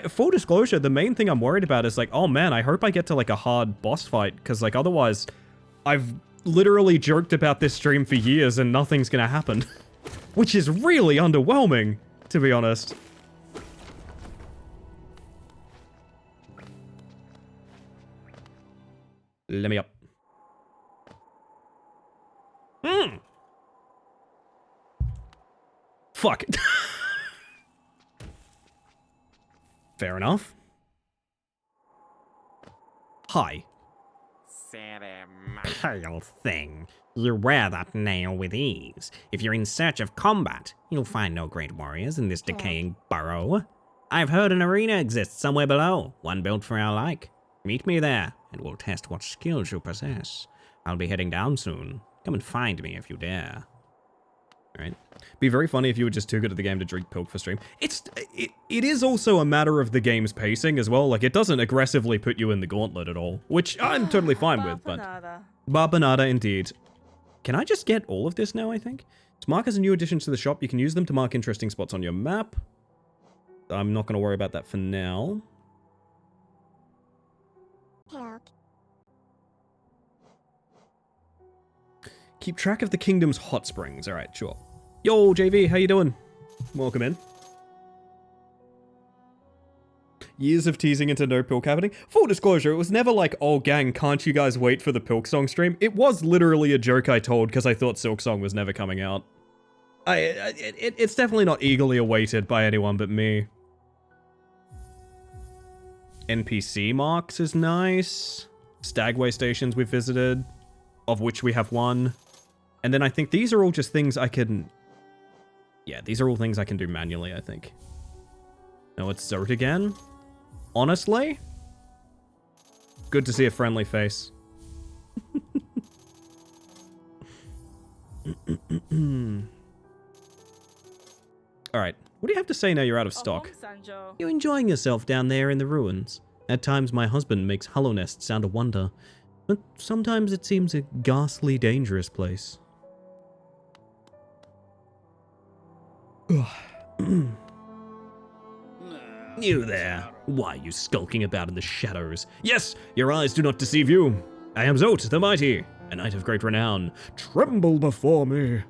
Full disclosure, the main thing I'm worried about is like, oh man, I hope I get to like a hard boss fight, because like otherwise, I've literally joked about this stream for years and nothing's gonna happen. Which is really underwhelming, to be honest. Let me up. Fuck. Fair enough. Hi. Pale thing. You wear that nail with ease. If you're in search of combat, you'll find no great warriors in this decaying burrow. I've heard an arena exists somewhere below, one built for our like. Meet me there, and we'll test what skills you possess. I'll be heading down soon. Come and find me if you dare. Alright. Be very funny if you were just too good at the game to drink Pilk for stream. It is also a matter of the game's pacing as well. Like, it doesn't aggressively put you in the gauntlet at all, which I'm totally fine with, but... Barbanada indeed. Can I just get all of this now, I think? To mark as a new addition to the shop, you can use them to mark interesting spots on your map. I'm not going to worry about that for now. Pilk. Keep track of the kingdom's hot springs. Alright, sure. Yo, JV, how you doing? Welcome in. Years of teasing into no Pilk happening. Full disclosure, it was never like, oh gang, can't you guys wait for the Pilksong stream? It was literally a joke I told because I thought Silksong was never coming out. It's definitely not eagerly awaited by anyone but me. NPC marks is nice. Stagway stations we've visited, of which we have one. And then I think these are all just things I can... Yeah, these are all things I can do manually, I think. No, it's Zert again. Honestly? Good to see a friendly face. Alright, what do you have to say now you're out of stock? You enjoying yourself down there in the ruins? At times my husband makes Hollow Nest sound a wonder, but sometimes it seems a ghastly dangerous place. You there. Why are you skulking about in the shadows? Yes, your eyes do not deceive you. I am Zot the Mighty, a knight of great renown. Tremble before me.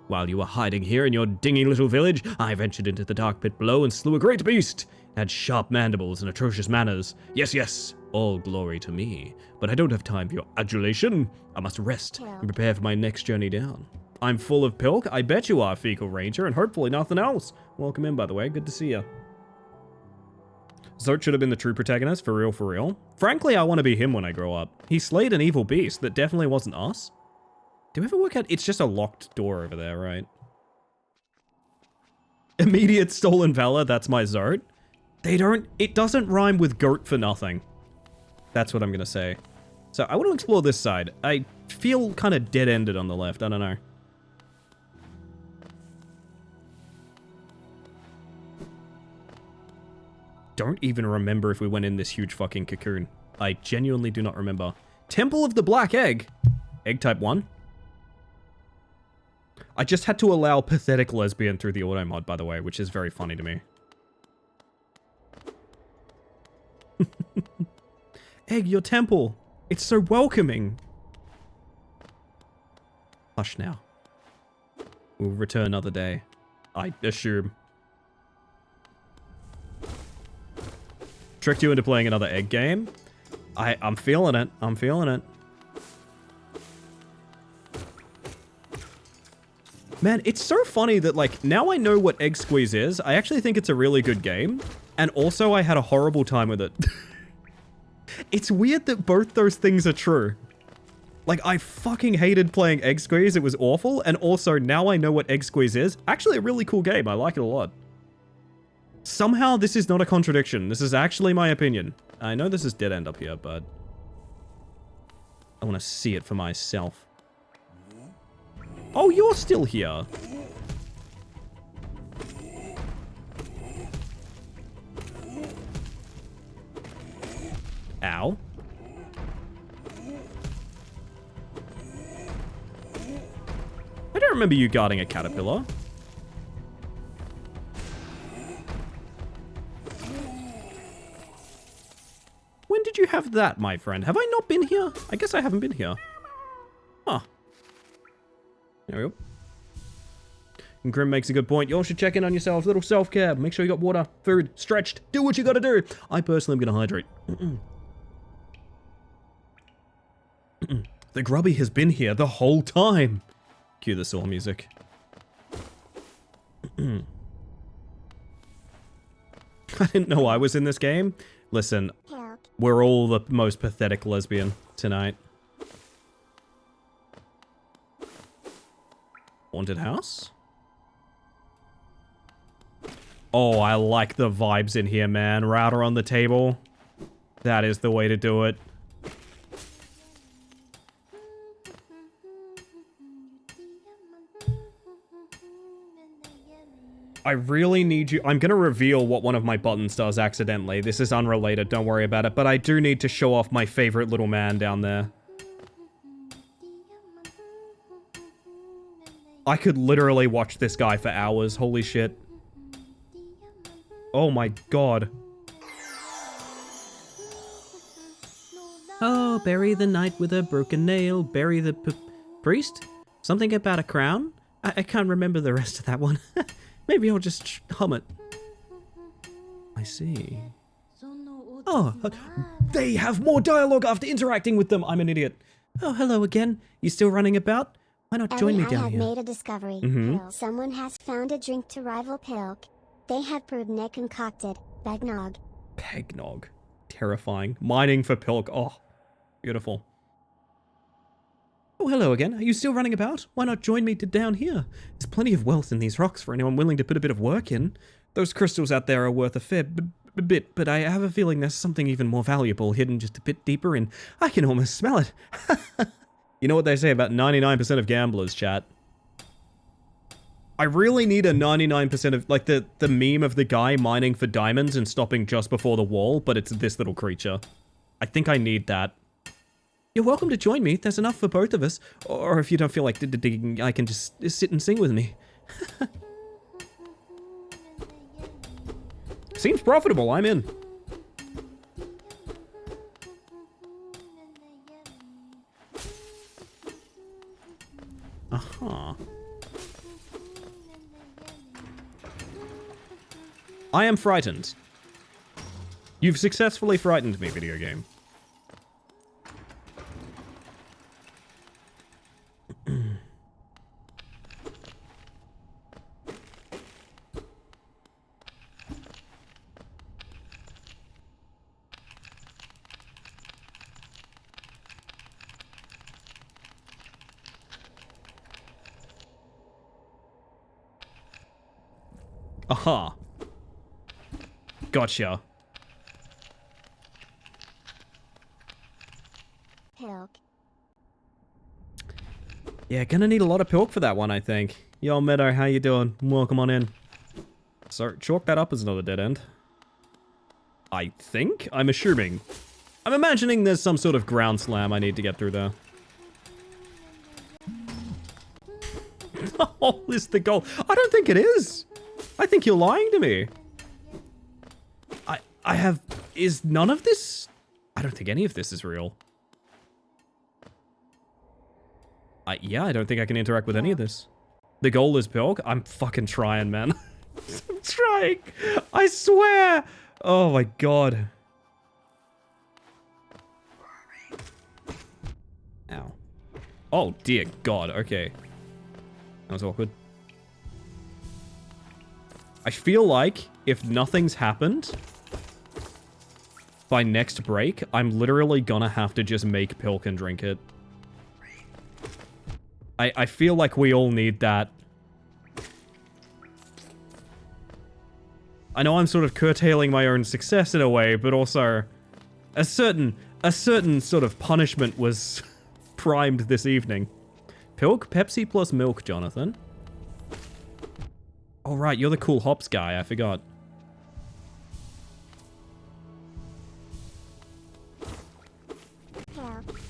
While you were hiding here in your dingy little village, I ventured into the dark pit below and slew a great beast. It had sharp mandibles and atrocious manners. Yes, yes, all glory to me. But I don't have time for your adulation. I must rest and prepare for my next journey down. I'm full of Pilk. I bet you are, Fecal Ranger, and hopefully nothing else. Welcome in, by the way. Good to see you. Zert should have been the true protagonist, for real, for real. Frankly, I want to be him when I grow up. He slayed an evil beast that definitely wasn't us. Do we ever work out? It's just a locked door over there, right? Immediate stolen valor, that's my Zert. It doesn't rhyme with goat for nothing. That's what I'm gonna say. So I want to explore this side. I feel kind of dead-ended on the left, I don't know. Don't even remember if we went in this huge fucking cocoon. I genuinely do not remember. Temple of the Black Egg. Egg type 1. I just had to allow pathetic lesbian through the auto mod, by the way, which is very funny to me. Egg, your temple. It's so welcoming. Hush now. We'll return another day. I assume. Tricked you into playing another egg game? I'm feeling it. I'm feeling it. Man, it's so funny that, like, now I know what Egg Squeeze is. I actually think it's a really good game. And also, I had a horrible time with it. It's weird that both those things are true. Like, I fucking hated playing Egg Squeeze. It was awful. And also, now I know what Egg Squeeze is. Actually, a really cool game. I like it a lot. Somehow, this is not a contradiction. This is actually my opinion. I know this is dead end up here, but I want to see it for myself. Oh, you're still here. Ow. I don't remember you guarding a caterpillar. When did you have that, my friend? Have I not been here? I guess I haven't been here. Huh. There we go. And Grim makes a good point. You all should check in on yourself. Little self-care. Make sure you got water, food, stretched. Do what you gotta do. I personally am gonna hydrate. The grubby has been here the whole time. Cue the saw music. I didn't know I was in this game. Listen, we're all the most pathetic lesbian tonight. Haunted house? Oh, I like the vibes in here, man. Router on the table. That is the way to do it. I really need you. I'm going to reveal what one of my buttons does accidentally. This is unrelated. Don't worry about it. But I do need to show off my favorite little man down there. I could literally watch this guy for hours. Holy shit. Oh my god. Oh, bury the knight with a broken nail. Bury the priest? Something about a crown? I can't remember the rest of that one. Maybe I'll just hum it. I see. Oh, they have more dialogue after interacting with them. I'm an idiot. Oh, hello again. You still running about? Why not join me down I have here? made a discovery. Someone has found a drink to rival Pilk. They have brewed and concocted Bagnog. Pegnog. Terrifying. Mining for Pilk. Oh, beautiful. Oh, hello again. Are you still running about? Why not join me down here? There's plenty of wealth in these rocks for anyone willing to put a bit of work in. Those crystals out there are worth a fair bit, but I have a feeling there's something even more valuable hidden just a bit deeper in. I can almost smell it. You know what they say about 99% of gamblers, chat? I really need a 99% of, like, the meme of the guy mining for diamonds and stopping just before the wall, but it's this little creature. I think I need that. You're welcome to join me. There's enough for both of us. Or if you don't feel like digging, I can just sit and sing with me. Seems profitable. I'm in. Aha. I am frightened. You've successfully frightened me, video game. Aha. Gotcha. Pilk. Yeah, gonna need a lot of Pilk for that one, I think. Yo, Meadow, how you doing? Welcome on in. So, chalk that up as another dead end. I think? I'm assuming. I'm imagining there's some sort of ground slam I need to get through there. Oh, is the goal? I don't think it is. I think you're lying to me. I have... Is none of this... I don't think any of this is real. Yeah, I don't think I can interact with any of this. The goal is Pilk? I'm fucking trying, man. I'm trying. I swear. Oh my god. Ow. Oh dear god, okay. That was awkward. I feel like if nothing's happened by next break, I'm literally gonna have to just make Pilk and drink it. I feel like we all need that. I know I'm sort of curtailing my own success in a way, but also a certain sort of punishment was primed this evening. Pilk, Pepsi plus milk, Jonathan. Oh right, you're the cool hops guy, I forgot. Pilk.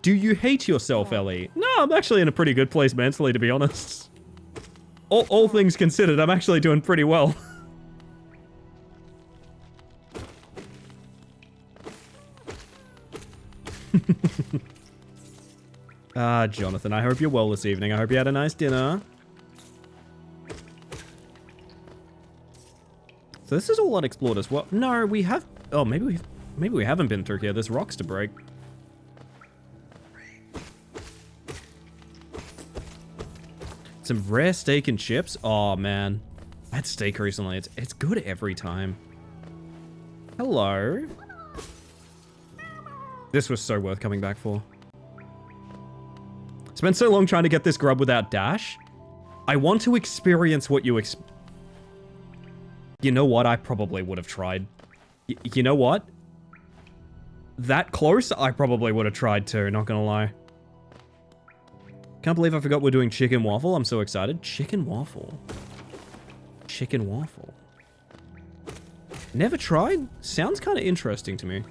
Do you hate yourself, Ellie? No, I'm actually in a pretty good place mentally, to be honest. All things considered, I'm actually doing pretty well. Ah, Jonathan, I hope you're well this evening. I hope you had a nice dinner. So this is all unexplored as well. No, we have... Oh, maybe we haven't been through here. There's rocks to break. Some rare steak and chips. Oh, man. I had steak recently. It's good every time. Hello. This was so worth coming back for. Spent so long trying to get this grub without dash. I want to experience what you You know what? I probably would have tried. You know what? That close, I probably would have tried too, not gonna lie. Can't believe I forgot we're doing chicken waffle. I'm so excited. Chicken waffle. Chicken waffle. Never tried? Sounds kind of interesting to me.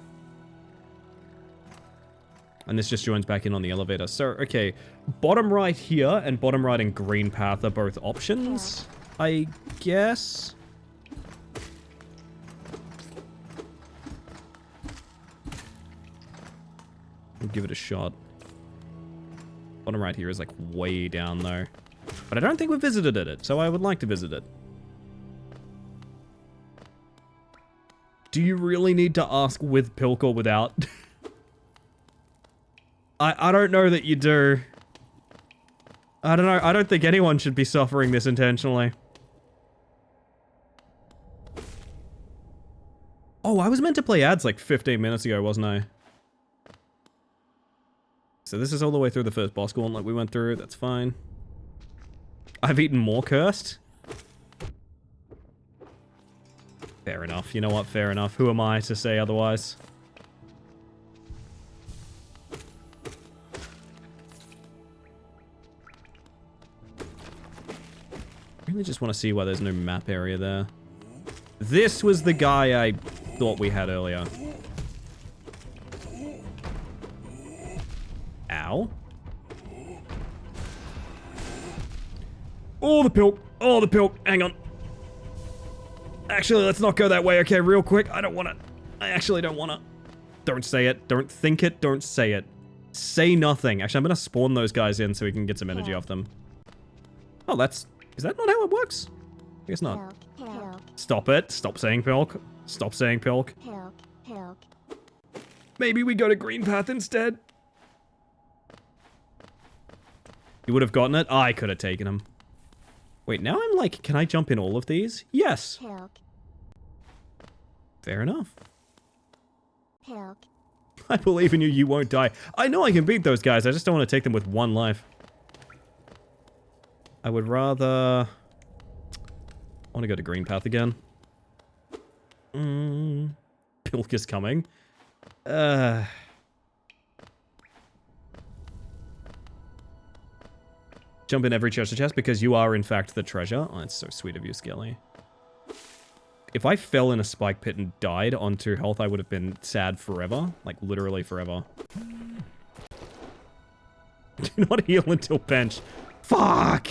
And this just joins back in on the elevator. So, okay. Bottom right here and bottom right and green path are both options, I guess. We'll give it a shot. Bottom right here is like way down though. But I don't think we've visited it, so I would like to visit it. Do you really need to ask with Pilk or without? I don't know that you do. I don't know. I don't think anyone should be suffering this intentionally. Oh, I was meant to play ads like 15 minutes ago, wasn't I? So this is all the way through the first boss gauntlet we went through. That's fine. I've eaten more cursed. Fair enough. You know what? Fair enough. Who am I to say otherwise? I really just want to see why there's no map area there. This was the guy I thought we had earlier. Ow. Oh, the Pilk. Oh, the Pilk. Hang on. Actually, let's not go that way. Okay, real quick. I don't want to. I actually don't want to. Don't say it. Don't think it. Don't say it. Say nothing. Actually, I'm going to spawn those guys in so we can get some energy off them. Oh, that's... Is that not how it works? I guess not. Pilk. Stop it. Stop saying Pilk. Stop saying Pilk. Pilk. Maybe we go to Green Path instead. You would have gotten it? I could have taken him. Wait, now I'm like, can I jump in all of these? Yes. Pilk. Fair enough. Pilk. I believe in you, you won't die. I know I can beat those guys, I just don't want to take them with one life. I would rather... I want to go to Green Path again. Pilk is coming. Jump in every treasure chest because you are in fact the treasure. Oh, that's so sweet of you, Skelly. If I fell in a spike pit and died on 2 health, I would have been sad forever. Like, literally forever. Do not heal until bench. Fuck!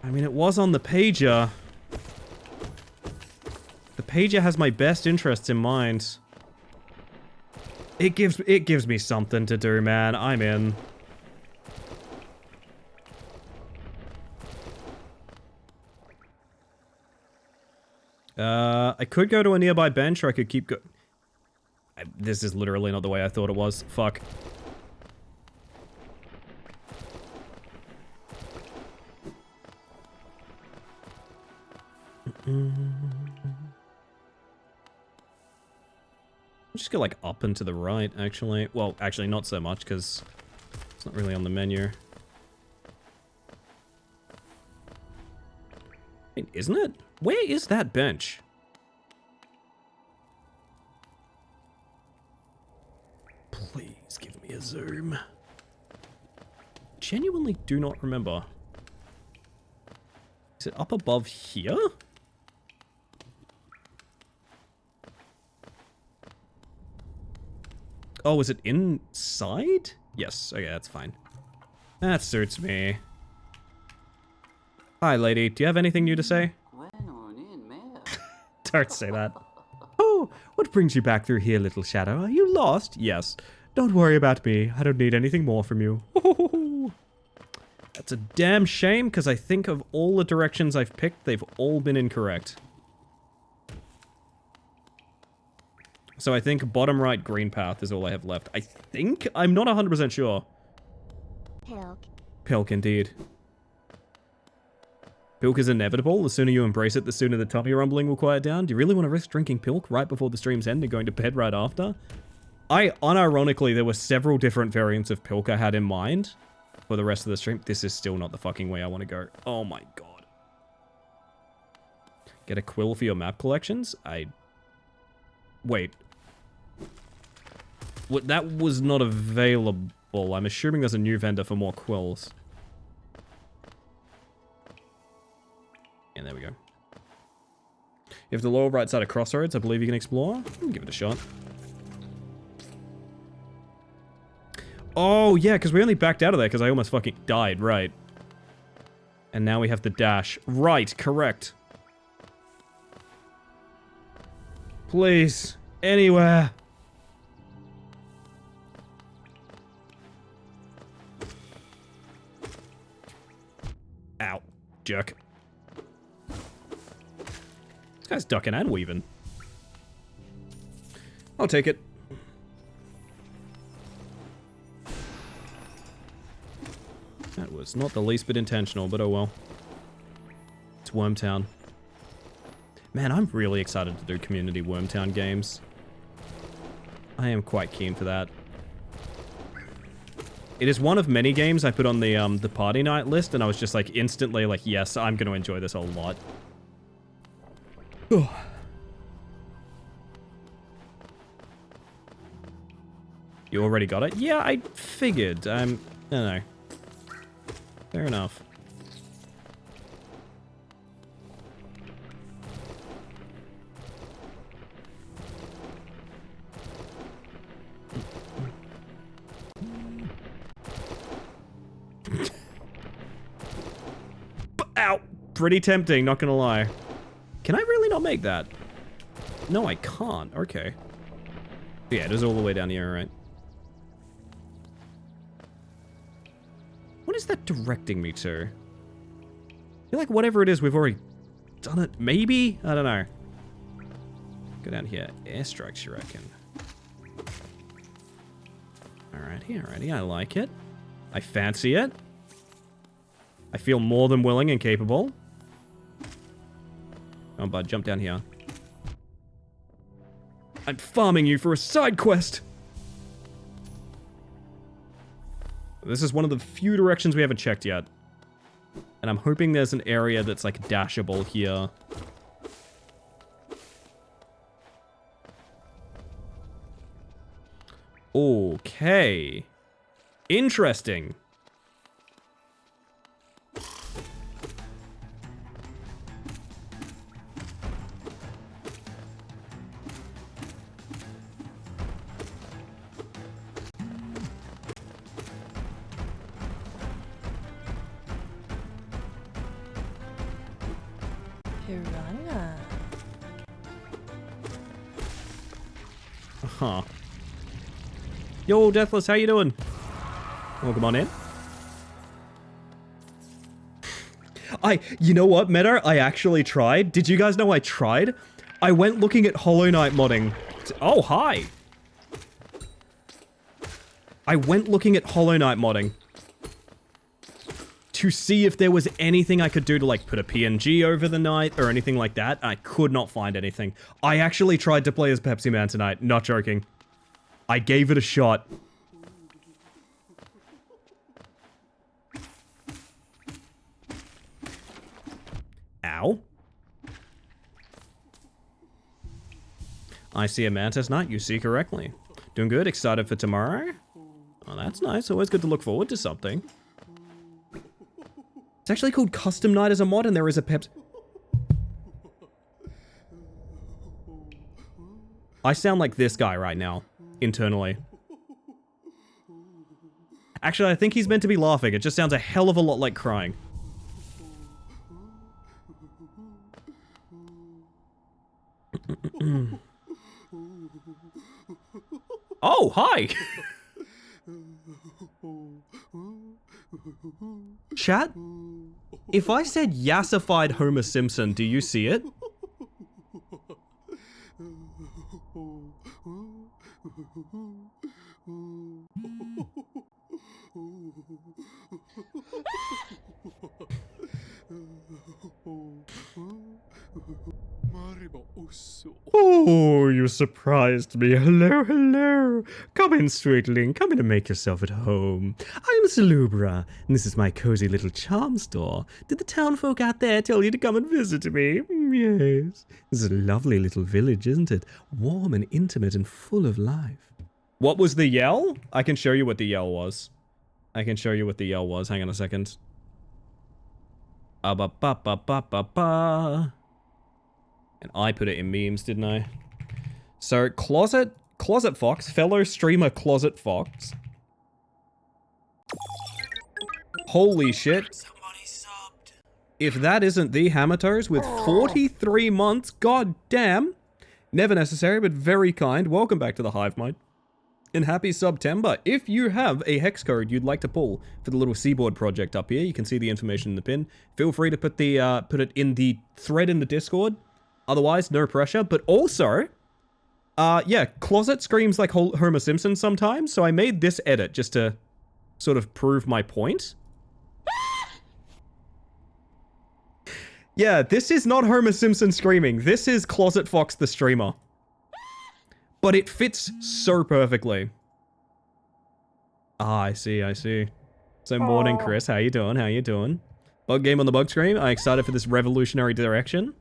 I mean, it was on the pager. The pager has my best interests in mind. It gives me something to do, man. I'm in. I could go to a nearby bench, or I could keep go- This is literally not the way I thought it was. Fuck. Just go like up and to the right, actually. Well, actually not so much, because it's not really on the menu. Wait, isn't it? Where is that bench? Please give me a zoom. Genuinely do not remember. Is it up above here? Oh, is it inside? Yes, okay, that's fine. That suits me. Hi, lady. Do you have anything new to say? Don't say that. Oh, what brings you back through here, little shadow? Are you lost? Yes. Don't worry about me. I don't need anything more from you. That's a damn shame, because I think of all the directions I've picked, they've all been incorrect. So I think bottom right green path is all I have left. I think? I'm not 100% sure. Pilk. Pilk, indeed. Pilk is inevitable. The sooner you embrace it, the sooner the tummy rumbling will quiet down. Do you really want to risk drinking Pilk right before the stream's end and going to bed right after? Unironically, there were several different variants of Pilk I had in mind for the rest of the stream. This is still not the fucking way I want to go. Oh my god. Get a quill for your map collections? Wait. What? That was not available. I'm assuming there's a new vendor for more quills. And there we go. You have the lower right side of Crossroads, I believe you can explore. Give it a shot. Oh, yeah, because we only backed out of there because I almost fucking died, right. And now we have the dash. Right, correct. Please, anywhere. Ow, jerk. This guy's ducking and weaving. I'll take it. That was not the least bit intentional, but oh well. It's Wormtown. Man, I'm really excited to do community Wormtown games. I am quite keen for that. It is one of many games I put on the party night list, and I was just like instantly like, yes, I'm going to enjoy this a lot. Ugh. You already got it? Yeah, I figured. I don't know. Fair enough. Ow! Pretty tempting, not gonna lie. Can I really not make that? No, I can't. Okay. Yeah, it is all the way down here, right? What is that directing me to? I feel like whatever it is, we've already done it. Maybe? I don't know. Go down here. Airstrikes, you reckon? Alrighty, alrighty. I like it. I fancy it. I feel more than willing and capable. Oh, bud, jump down here. I'm farming you for a side quest! This is one of the few directions we haven't checked yet. And I'm hoping there's an area that's like dashable here. Okay. Interesting. Piranha. Huh. Yo, Deathless, how you doing? Welcome on in. You know what, Meta? I actually tried. Did you guys know I tried? I went looking at Hollow Knight modding. Oh, hi. I went looking at Hollow Knight modding to see if there was anything I could do to like put a PNG over the night or anything like that. I could not find anything. I actually tried to play as Pepsi Man tonight, not joking. I gave it a shot. Ow. I see a Mantis Knight, you see correctly. Doing good, excited for tomorrow? Oh, that's nice, always good to look forward to something. It's actually called Custom Night as a mod, and there is a Peps... I sound like this guy right now, internally. Actually, I think he's meant to be laughing. It just sounds a hell of a lot like crying. Oh, hi! Chat? If I said yassified Homer Simpson, do you see it? Oh, you surprised me. Hello, hello. Come in, sweetling. Come in and make yourself at home. I'm Salubra, and this is my cozy little charm store. Did the town folk out there tell you to come and visit me? Yes. This is a lovely little village, isn't it? Warm and intimate and full of life. What was the yell? I can show you what the yell was. Hang on a second. Ba-ba-ba-ba-ba-ba. And I put it in memes, didn't I? So, Closet Fox, fellow streamer Closet Fox. Holy shit. Somebody subbed. If that isn't the Hammertoes with 43 months, god damn. Never necessary, but very kind. Welcome back to the Hive Mind. And happy September. If you have a hex code you'd like to pull for the little seaboard project up here, you can see the information in the pin. Feel free to put it in the thread in the Discord. Otherwise, no pressure. But also, yeah, Closet screams like Homer Simpson sometimes, so I made this edit just to sort of prove my point. Yeah, this is not Homer Simpson screaming. This is Closet Fox the streamer. But it fits so perfectly. Ah, I see. So morning, Chris. How you doing? Bug game on the bug screen. I'm excited for this revolutionary direction.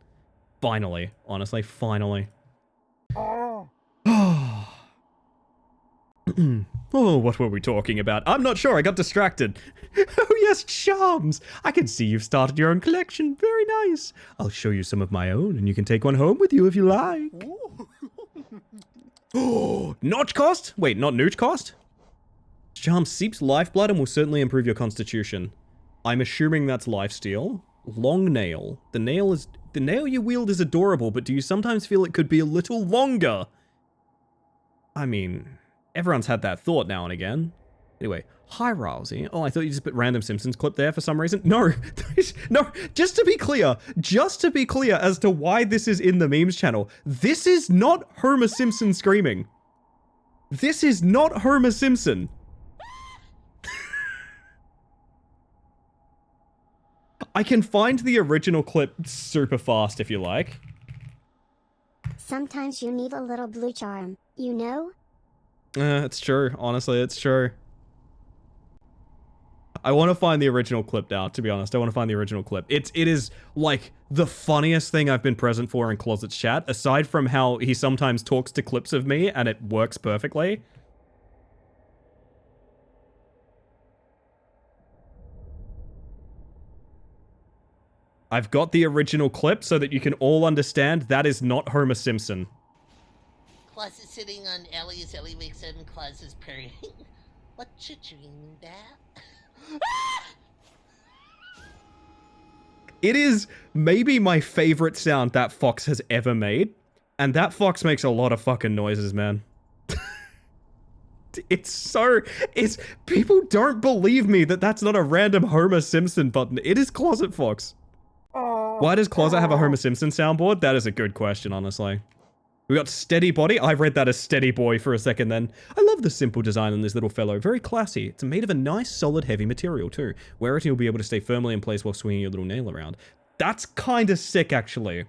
Finally. Honestly, finally. Oh, what were we talking about? I'm not sure. I got distracted. Oh, yes, charms. I can see you've started your own collection. Very nice. I'll show you some of my own, and you can take one home with you if you like. Oh, notch cost? Wait, not nooch cost? Charm seeps lifeblood and will certainly improve your constitution. I'm assuming that's lifesteal. Long nail. The nail you wield is adorable, but do you sometimes feel it could be a little longer? I mean, everyone's had that thought now and again. Anyway, hi Rousey. Oh, I thought you just put random Simpsons clip there for some reason. No, no, just to be clear as to why this is in the memes channel, this is not Homer Simpson screaming. This is not Homer Simpson. I can find the original clip super fast if you like. Sometimes you need a little blue charm, you know? It's true. Honestly, it's true. I want to find the original clip now, to be honest. I want to find the original clip. It is, like, the funniest thing I've been present for in Closet's chat, aside from how he sometimes talks to clips of me, and it works perfectly. I've got the original clip so that you can all understand that is not Homer Simpson. Claus is sitting on Ellie as Ellie wakes up and Claus is purring. What you dreaming about? It is maybe my favorite sound that fox has ever made. And that fox makes a lot of fucking noises, man. People don't believe me that that's not a random Homer Simpson button. It is Closet Fox. Why does Closet have a Homer Simpson soundboard? That is a good question, honestly. We got Steady Body. I read that as Steady Boy for a second then. I love the simple design on this little fellow. Very classy. It's made of a nice, solid, heavy material too. Wear it and you'll be able to stay firmly in place while swinging your little nail around. That's kind of sick, actually.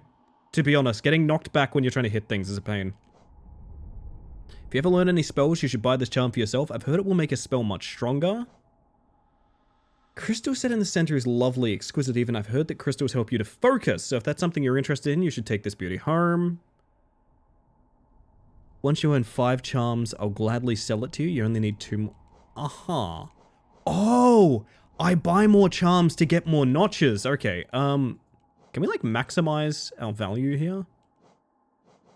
To be honest, getting knocked back when you're trying to hit things is a pain. If you ever learn any spells, you should buy this charm for yourself. I've heard it will make a spell much stronger. Crystal set in the center is lovely, exquisite even. I've heard that crystals help you to focus, so if that's something you're interested in, you should take this beauty home. Once you earn 5 charms, I'll gladly sell it to you. You only need 2 more. Aha. Oh! I buy more charms to get more notches. Okay, can we, like, maximize our value here?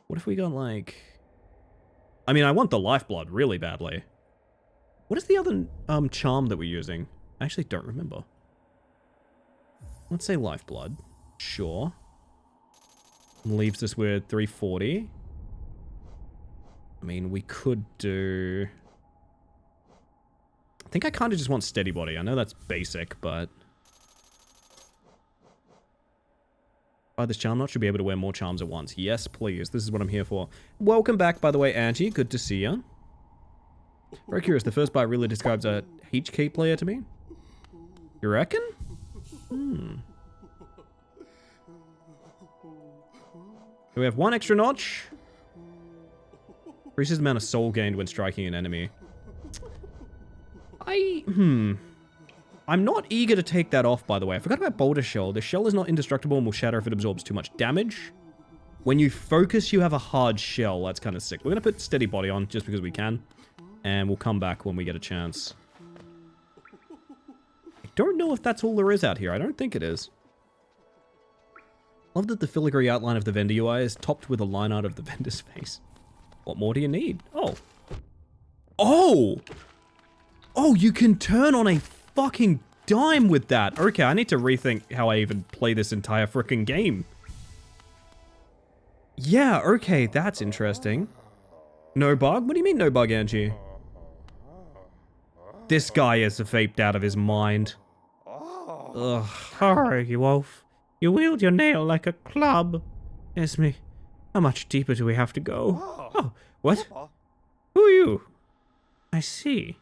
What if we got, like... I mean, I want the lifeblood really badly. What is the other, charm that we're using? I actually don't remember. Let's say lifeblood. Sure. Leaves us with 340. I mean, we could do... I think I kind of just want Steady Body. I know that's basic, but... Buy this charm knot, should be able to wear more charms at once. Yes, please. This is what I'm here for. Welcome back, by the way, Angie. Good to see you. Very curious. The first bite really describes a HK player to me. You reckon? we have one extra notch. Increases the amount of soul gained when striking an enemy. I'm not eager to take that off, by the way. I forgot about Boulder Shell. The shell is not indestructible and will shatter if it absorbs too much damage. When you focus, you have a hard shell. That's kind of sick. We're going to put Steady Body on just because we can. And we'll come back when we get a chance. I don't know if that's all there is out here. I don't think it is. Love that the filigree outline of the vendor UI is topped with a line art of the vendor's face. What more do you need? Oh. Oh! Oh, you can turn on a fucking dime with that. Okay, I need to rethink how I even play this entire freaking game. Yeah, okay, that's interesting. No bug? What do you mean no bug, Angie? This guy is vaped out of his mind. Ugh. Sorry, Wolf. You wield your nail like a club. Esme, how much deeper do we have to go? Oh, what? Who are you? I see.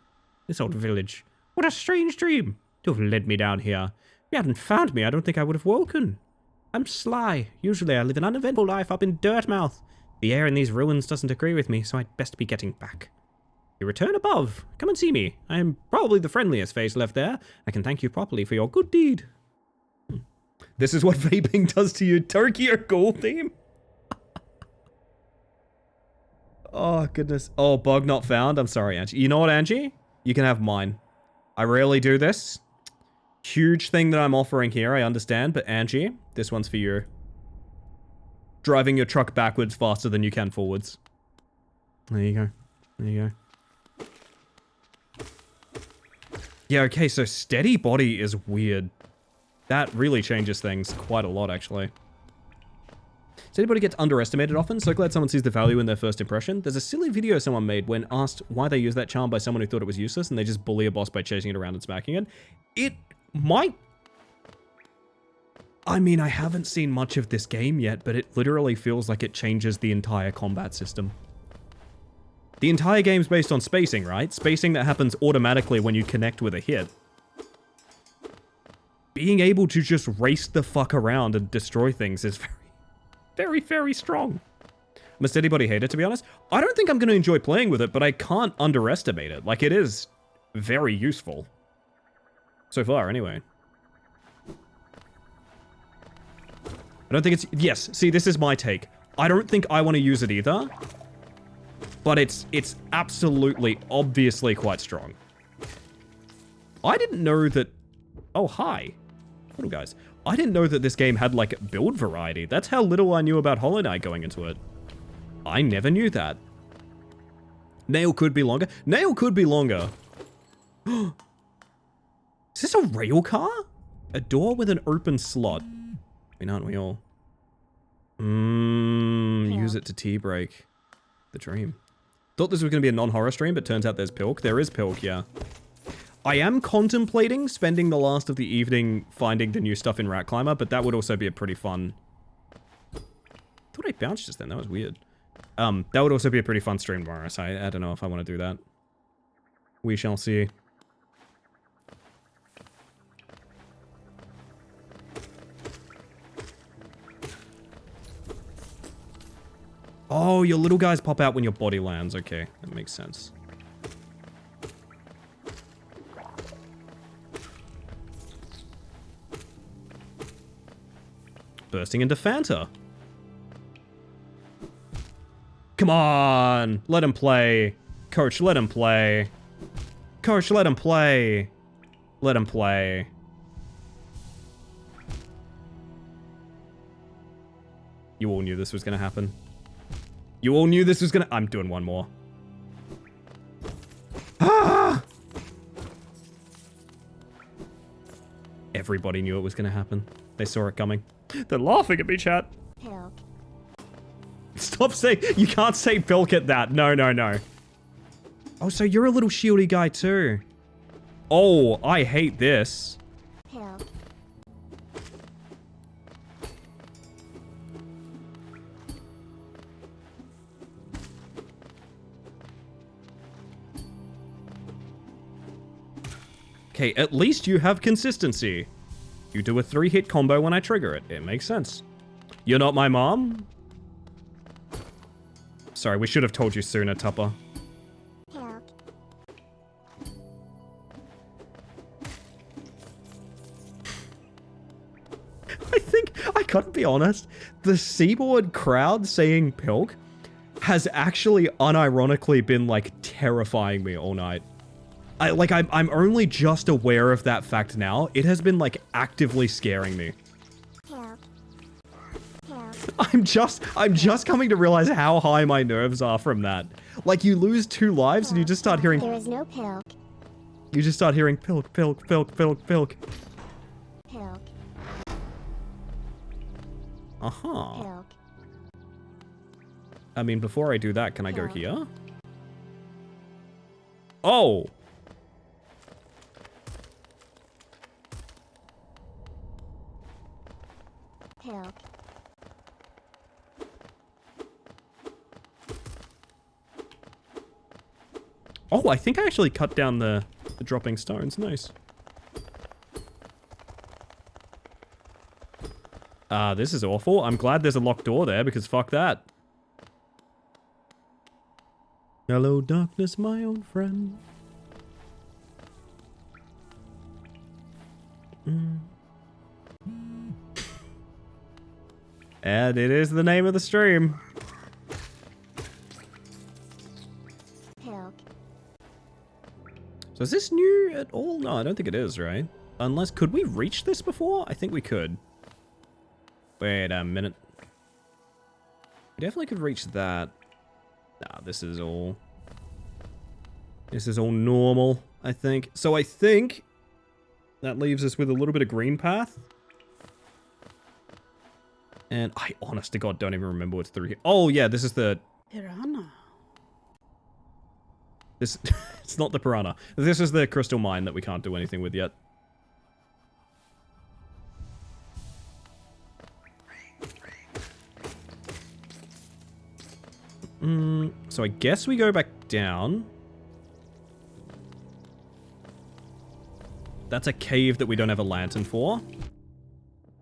This old village. What a strange dream to have led me down here. If you hadn't found me, I don't think I would have woken. I'm Sly. Usually I live an uneventful life up in Dirtmouth. The air in these ruins doesn't agree with me, so I'd best be getting back. You return above. Come and see me. I am probably the friendliest face left there. I can thank you properly for your good deed. This is what vaping does to you. Tokyo Ghoul theme. Oh, goodness. Oh, bug not found. I'm sorry, Angie. You know what, Angie? You can have mine. I rarely do this. Huge thing that I'm offering here, I understand. But Angie, this one's for you. Driving your truck backwards faster than you can forwards. There you go. There you go. Yeah, okay, so Steady Body is weird. That really changes things quite a lot, actually. Does anybody get underestimated often? So glad someone sees the value in their first impression. There's a silly video someone made when asked why they used that charm by someone who thought it was useless, and they just bully a boss by chasing it around and smacking it. It might... I mean, I haven't seen much of this game yet, but it literally feels like it changes the entire combat system. The entire game's based on spacing, right? Spacing that happens automatically when you connect with a hit. Being able to just race the fuck around and destroy things is very, very strong. I'm a Steady Body hater, to be honest. I don't think I'm going to enjoy playing with it, but I can't underestimate it. Like, it is very useful. So far, anyway. I don't think it's... Yes, see, this is my take. I don't think I want to use it either. But it's absolutely, obviously quite strong. I didn't know that... Oh, hi. Little guys. I didn't know that this game had, like, build variety. That's how little I knew about Hollow Knight going into it. I never knew that. Nail could be longer. Nail could be longer. Is this a rail car? A door with an open slot. I mean, aren't we all? Use it to tea break. The dream. Thought this was going to be a non-horror stream, but turns out there's Pilk. There is Pilk, yeah. I am contemplating spending the last of the evening finding the new stuff in Rat Climber, but that would also be a pretty fun... Thought I bounced just then. That was weird. That would also be a pretty fun stream tomorrow, so I don't know if I want to do that. We shall see. Oh, your little guys pop out when your body lands. Okay, that makes sense. Bursting into Fanta. Come on! Let him play. Coach, let him play. Coach, let him play. Let him play. You all knew this was gonna happen. You all knew this was gonna... I'm doing one more. Ah! Everybody knew it was gonna happen. They saw it coming. They're laughing at me, chat. Pilk. Stop saying... You can't say Pilk at that. No, no, no. Oh, so you're a little shieldy guy too. Oh, I hate this. Pilk. Okay, at least you have consistency. You do a 3-hit combo when I trigger it. It makes sense. You're not my mom? Sorry, we should have told you sooner, Tupper. Pilk. I think, I gotta be honest, the Seaboard crowd saying Pilk has actually unironically been, like, terrifying me all night. I'm only just aware of that fact now. It has been, like, actively scaring me. Pilk. Pilk. I'm just coming to realize how high my nerves are from that. Like, you lose 2 lives and you just start hearing... There is no Pilk. You just start hearing Pilk, Pilk, Pilk, Pilk, Pilk. Pilk. Uh-huh. Pilk. I mean, before I do that, can I go here? Oh! Pilk. Oh, I think I actually cut down the dropping stones. Nice. This is awful. I'm glad there's a locked door there, because fuck that. Hello, darkness, my old friend. And it is the name of the stream. Pilk. So is this new at all? No, I don't think it is, right? Unless, could we reach this before? I think we could. Wait a minute. We definitely could reach that. Nah, this is all normal, I think. So I think that leaves us with a little bit of green path. And I, honest to God, don't even remember what's through here. Oh, yeah, this is the... Piranha. This, it's not the piranha. This is the crystal mine that we can't do anything with yet. So I guess we go back down. That's a cave that we don't have a lantern for.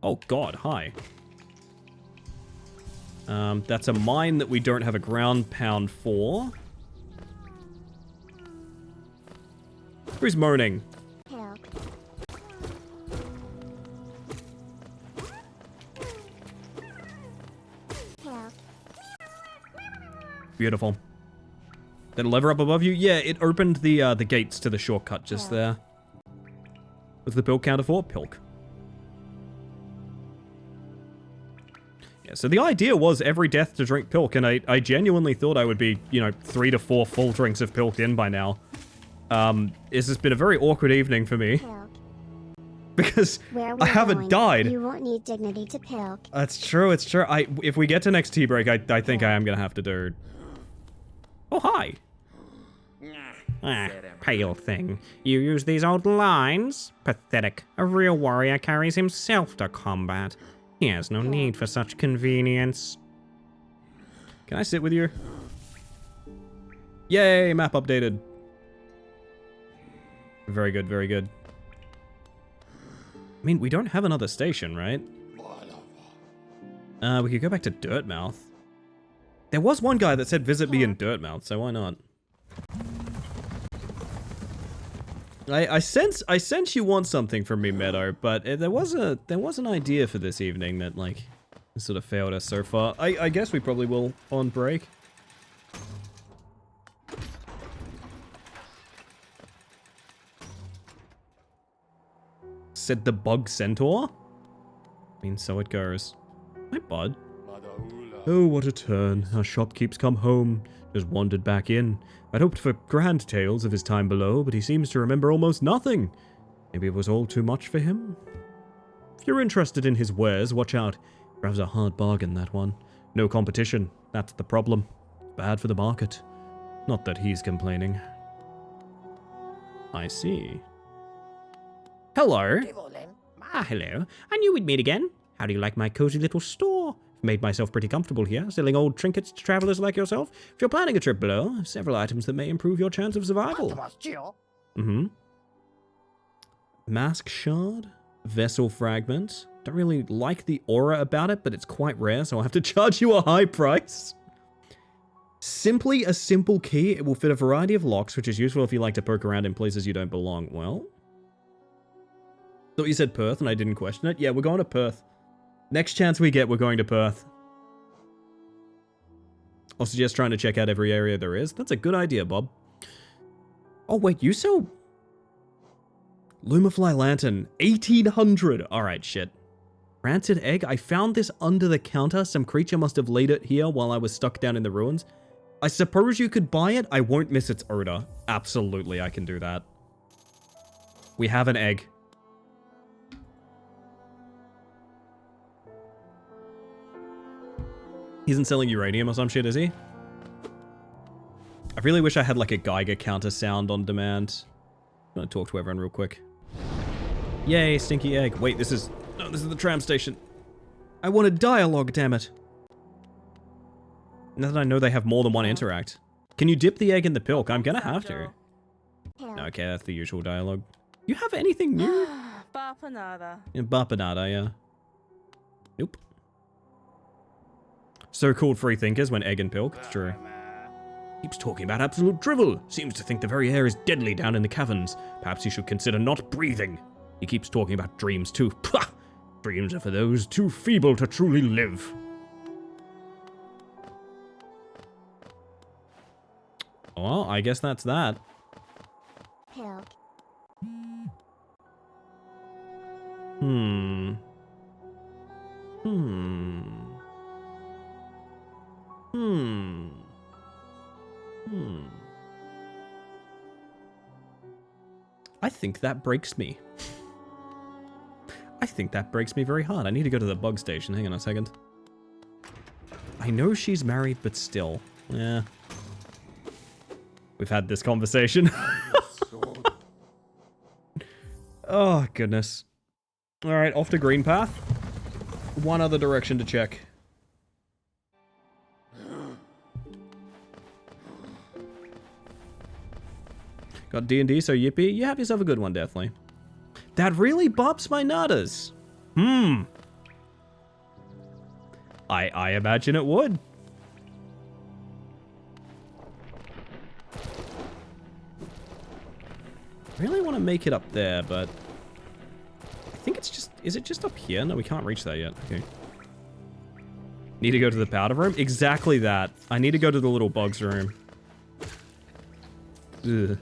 Oh God, hi. That's a mine that we don't have a ground pound for. Who's moaning? Pilk. Pilk. Beautiful. That lever up above you? Yeah, it opened the gates to the shortcut just there. What's the Pilk counter for? Pilk. Yeah, so the idea was every death to drink Pilk, and I genuinely thought I would be, 3 to 4 full drinks of Pilk in by now. This has been a very awkward evening for me. Pilk. Because Where I we're haven't going, died. You won't need dignity to Pilk. That's true, it's true. If we get to next tea break, I think I am gonna have to do... Oh, hi. Pale thing. You use these old lines? Pathetic. A real warrior carries himself to combat. He has no need for such convenience. Can I sit with you? Yay, map updated. Very good, very good. I mean, we don't have another station, right? We could go back to Dirtmouth. There was one guy that said visit me in Dirtmouth, so why not? I sense you want something from me, Meadow, but there was an idea for this evening that, like, sort of failed us so far. I guess we probably will on break. Said the bug centaur? I mean, so it goes. Hi, bud. Oh, what a turn. Our shopkeep's come home. Just wandered back in. I'd hoped for grand tales of his time below, but he seems to remember almost nothing. Maybe it was all too much for him? If you're interested in his wares, watch out. Perhaps a hard bargain, that one. No competition. That's the problem. Bad for the market. Not that he's complaining. I see. Hello. Hello. I knew we'd meet again. How do you like my cozy little store? I've made myself pretty comfortable here, selling old trinkets to travelers like yourself. If you're planning a trip below, I have several items that may improve your chance of survival. Mm-hmm. Mask shard, vessel fragment. Don't really like the aura about it, but it's quite rare, so I'll have to charge you a high price. Simply a simple key. It will fit a variety of locks, which is useful if you like to poke around in places you don't belong. Well, thought you said Perth and I didn't question it. Yeah, we're going to Perth. Next chance we get, we're going to Perth. I'll suggest trying to check out every area there is. That's a good idea, Bob. Oh, wait, you sell... Lumafly Lantern, 1800. Alright, shit. Rancid egg? I found this under the counter. Some creature must have laid it here while I was stuck down in the ruins. I suppose you could buy it. I won't miss its odor. Absolutely, I can do that. We have an egg. He isn't selling uranium or some shit, is he? I really wish I had like a Geiger counter sound on demand. I'm gonna talk to everyone real quick. Yay, stinky egg. Wait, this is... No, this is the tram station. I wanted dialogue, damn it. Now that I know they have more than one interact. Can you dip the egg in the pilk? I'm gonna have to. Okay, that's the usual dialogue. You have anything new? Bapanada. Bapanada, yeah. Nope. So-called free thinkers when egg and pilk. It's true. Keeps talking about absolute drivel. Seems to think the very air is deadly down in the caverns. Perhaps he should consider not breathing. He keeps talking about dreams too. Pah! Dreams are for those too feeble to truly live. Well, I guess that's that. Pilk. Hmm. I think that breaks me. I think that breaks me very hard. I need to go to the bug station. Hang on a second. I know she's married, but still. Yeah. We've had this conversation. Oh, goodness. Alright, off to Green Path. One other direction to check. Got D&D, so yippee. You have yourself a good one, definitely. That really bops my nutters. I imagine it would. I really want to make it up there, but... I think it's just... Is it just up here? No, we can't reach that yet. Okay. Need to go to the powder room? Exactly that. I need to go to the little bugs room. Ugh.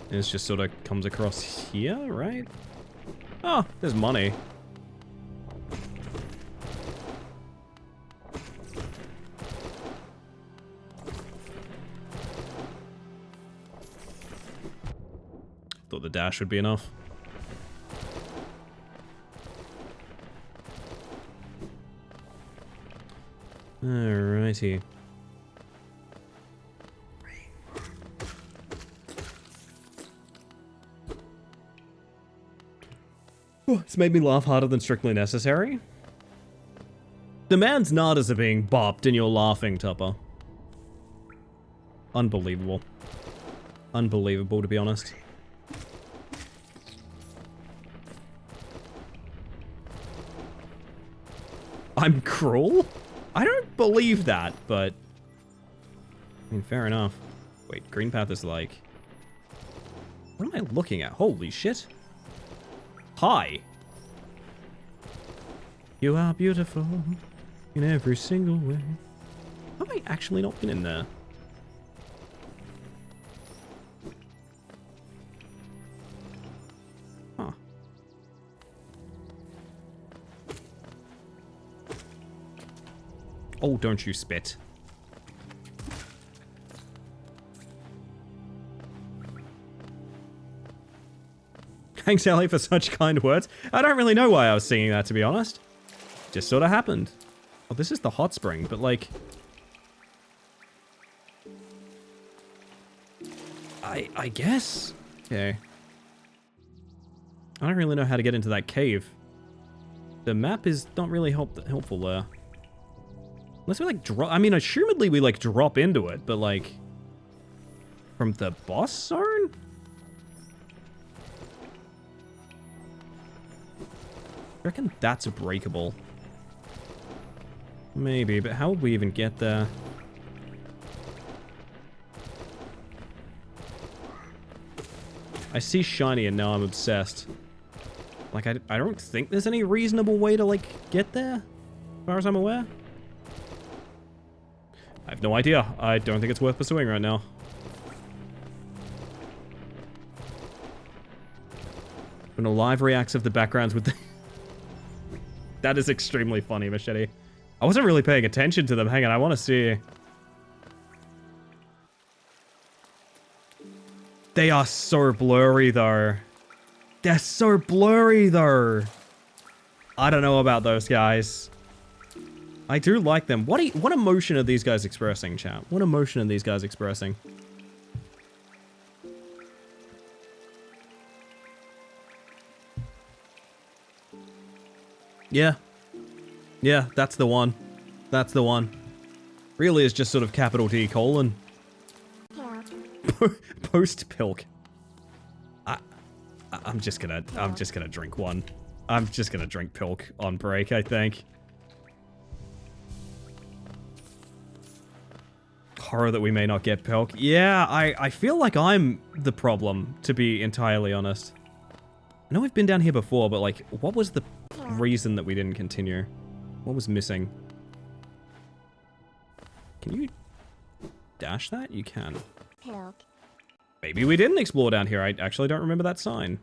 And this just sort of comes across here, right? Oh, there's money. Thought the dash would be enough. Alrighty. It's made me laugh harder than strictly necessary. The man's nutters are being bopped and you're laughing, Tupper. Unbelievable. Unbelievable, to be honest. I'm cruel? I don't believe that, but... I mean, fair enough. Wait, Green Path is like... What am I looking at? Holy shit. Hi. You are beautiful in every single way. Have I actually not been in there? Huh. Oh, don't you spit. Thanks, Ellie, for such kind words. I don't really know why I was singing that, to be honest. Just sort of happened. Oh, this is the hot spring, but like... I guess? Okay. I don't really know how to get into that cave. The map is not really helpful there. Unless we like drop... I mean, assumedly we like drop into it, but like... From the boss zone? reckon that's breakable. Maybe, but how would we even get there? I see shiny and now I'm obsessed. Like, I don't think there's any reasonable way to, like, get there, as far as I'm aware. I have no idea. I don't think it's worth pursuing right now. When a live reacts of the backgrounds with the... That is extremely funny, Machete. I wasn't really paying attention to them. Hang on, I want to see. They are so blurry, though. They're so blurry, though. I don't know about those guys. I do like them. What emotion are these guys expressing, chat? What emotion are these guys expressing? Yeah. Yeah, that's the one. That's the one. Really is just sort of capital T colon. Post pilk. I'm just gonna drink one. I'm just gonna drink pilk on break, I think. Horror that we may not get pilk. Yeah, I feel like I'm the problem, to be entirely honest. I know we've been down here before, but like, what was the reason that we didn't continue? What was missing? Can you dash that? You can. Pilk. Maybe we didn't explore down here. I actually don't remember that sign.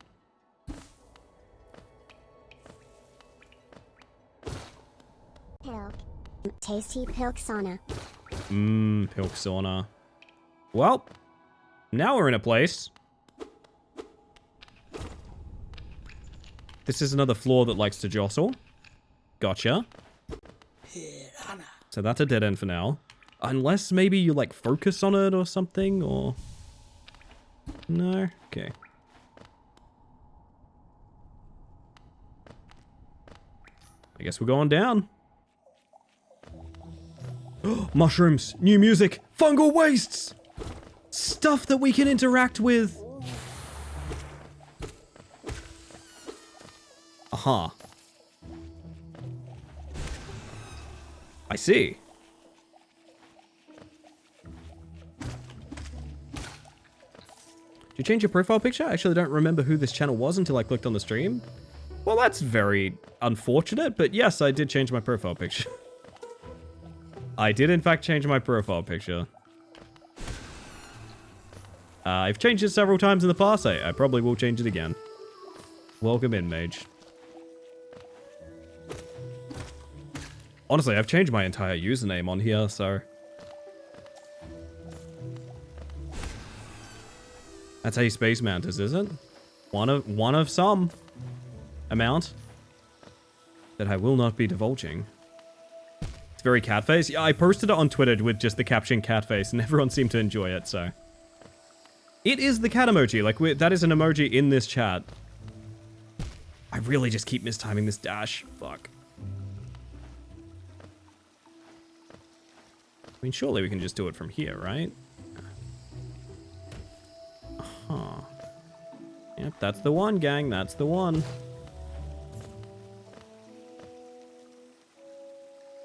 Pilk. Tasty Pilksona. Pilksong. Well, now we're in a place. This is another floor that likes to jostle. Gotcha. So that's a dead end for now. Unless maybe you, like, focus on it or something, or... No? Okay. I guess we're going down. Mushrooms! New music! Fungal wastes! Stuff that we can interact with! Aha. I see. Did you change your profile picture? I actually don't remember who this channel was until I clicked on the stream. Well, that's very unfortunate, but yes, I did change my profile picture. I did, in fact, change my profile picture. I've changed it several times in the past. I probably will change it again. Welcome in, mage. Honestly, I've changed my entire username on here, so... That's how you space mantis, is it? One of some amount that I will not be divulging. It's very cat face. Yeah, I posted it on Twitter with just the caption cat face, and everyone seemed to enjoy it, so... It is the cat emoji. Like, that is an emoji in this chat. I really just keep mistiming this dash. Fuck. I mean, surely we can just do it from here, right? Huh. Yep, that's the one, gang. That's the one.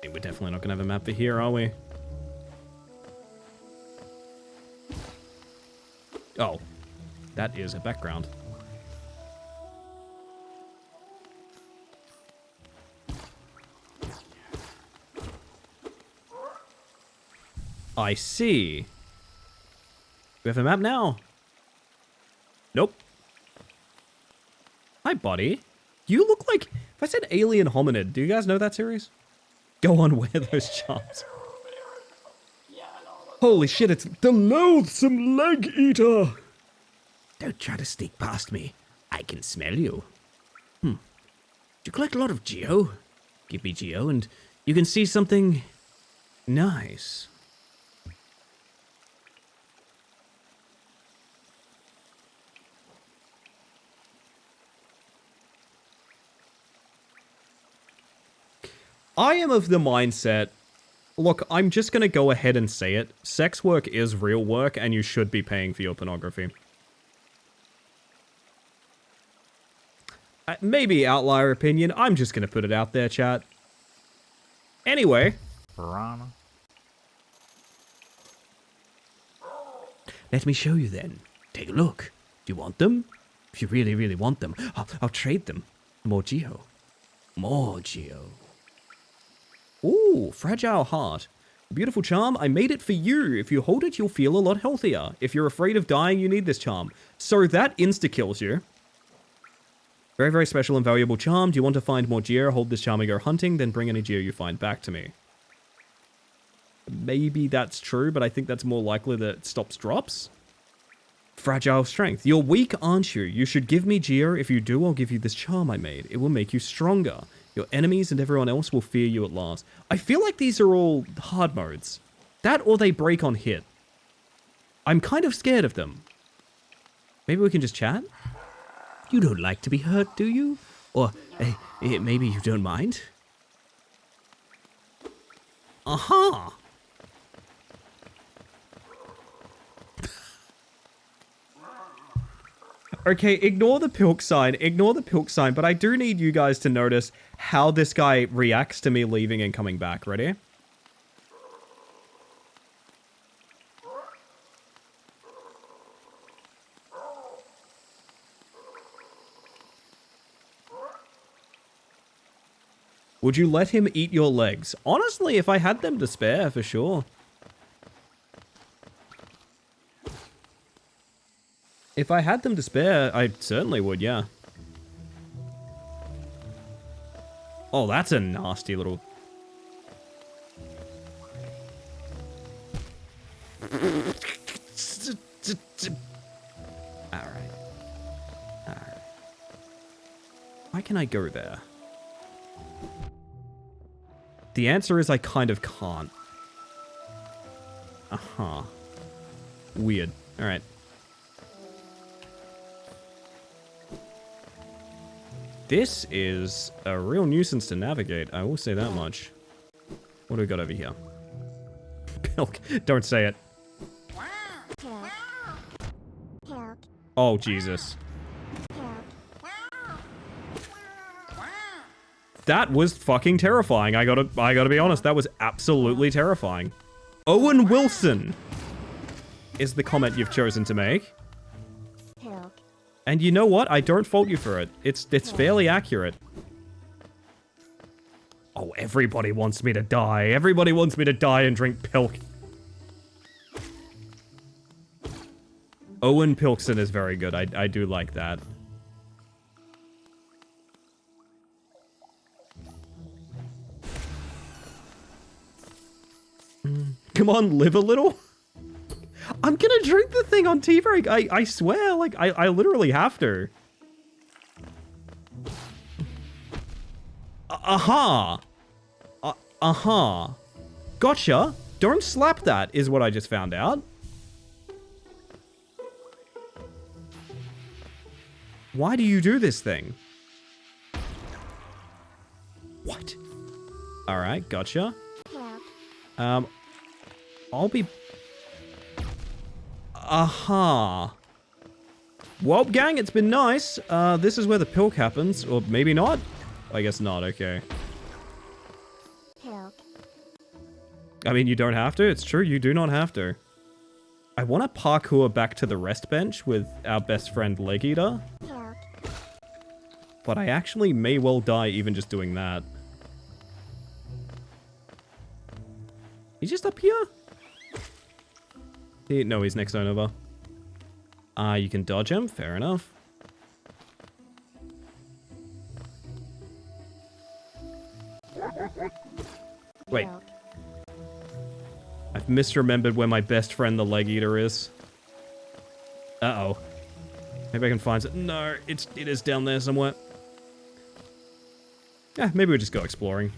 Hey, we're definitely not gonna have a map for here, are we? Oh. That is a background. I see. We have a map now. Nope. Hi, buddy. You look like... If I said alien hominid, do you guys know that series? Go on, wear those charms. Holy shit, it's the loathsome leg eater! Don't try to sneak past me. I can smell you. Do you collect a lot of geo? Give me geo and you can see something nice. I am of the mindset, look, I'm just going to go ahead and say it. Sex work is real work, and you should be paying for your pornography. Maybe outlier opinion. I'm just gonna put it out there, chat. Anyway. Piranha. Let me show you then. Take a look. Do you want them? If you really, really want them, I'll trade them. More Geo. More Geo. Ooh, Fragile Heart. Beautiful charm, I made it for you. If you hold it, you'll feel a lot healthier. If you're afraid of dying, you need this charm. So that insta-kills you. Very, very special and valuable charm. Do you want to find more Geo? Hold this charm and go hunting, then bring any Geo you find back to me. Maybe that's true, but I think that's more likely that it stops drops. Fragile strength. You're weak, aren't you? You should give me Geo. If you do, I'll give you this charm I made. It will make you stronger. Your enemies and everyone else will fear you at last. I feel like these are all hard modes. That or they break on hit. I'm kind of scared of them. Maybe we can just chat? You don't like to be hurt, do you? Or maybe you don't mind? Aha! Okay, ignore the Pilk sign, but I do need you guys to notice how this guy reacts to me leaving and coming back. Ready? Would you let him eat your legs? Honestly, if I had them to spare, for sure. If I had them to spare, I certainly would, yeah. Oh, that's a nasty little... Alright. Alright. Why can I go there? The answer is I kind of can't. Uh-huh. Weird. Alright. This is a real nuisance to navigate, I will say that much. What do we got over here? Pilk, don't say it. Pilk. Pilk. Oh, Jesus. Pilk. That was fucking terrifying. I gotta be honest, that was absolutely terrifying. Owen Wilson is the comment you've chosen to make. Pilk. And you know what? I don't fault you for it. It's fairly accurate. Oh, everybody wants me to die. Everybody wants me to die and drink Pilk. Owen Pilkson is very good. I do like that. Come on, live a little. I'm gonna drink the thing on tea break. I swear, like, I literally have to. Aha! Aha! Gotcha! Don't slap that, is what I just found out. Why do you do this thing? What? Alright, gotcha. Pilk. I'll be... Aha. Well, gang, it's been nice. This is where the Pilk happens. Or maybe not? I guess not, okay. Pilk. I mean, you don't have to. It's true, you do not have to. I want to parkour back to the rest bench with our best friend Leg Eater. Pilk. But I actually may well die even just doing that. He's just up here? No, he's next zone over. You can dodge him. Fair enough. Wait. Pilk. I've misremembered where my best friend the Leg Eater is. Uh-oh. Maybe I can find it. No, it is down there somewhere. Yeah, maybe we just go exploring.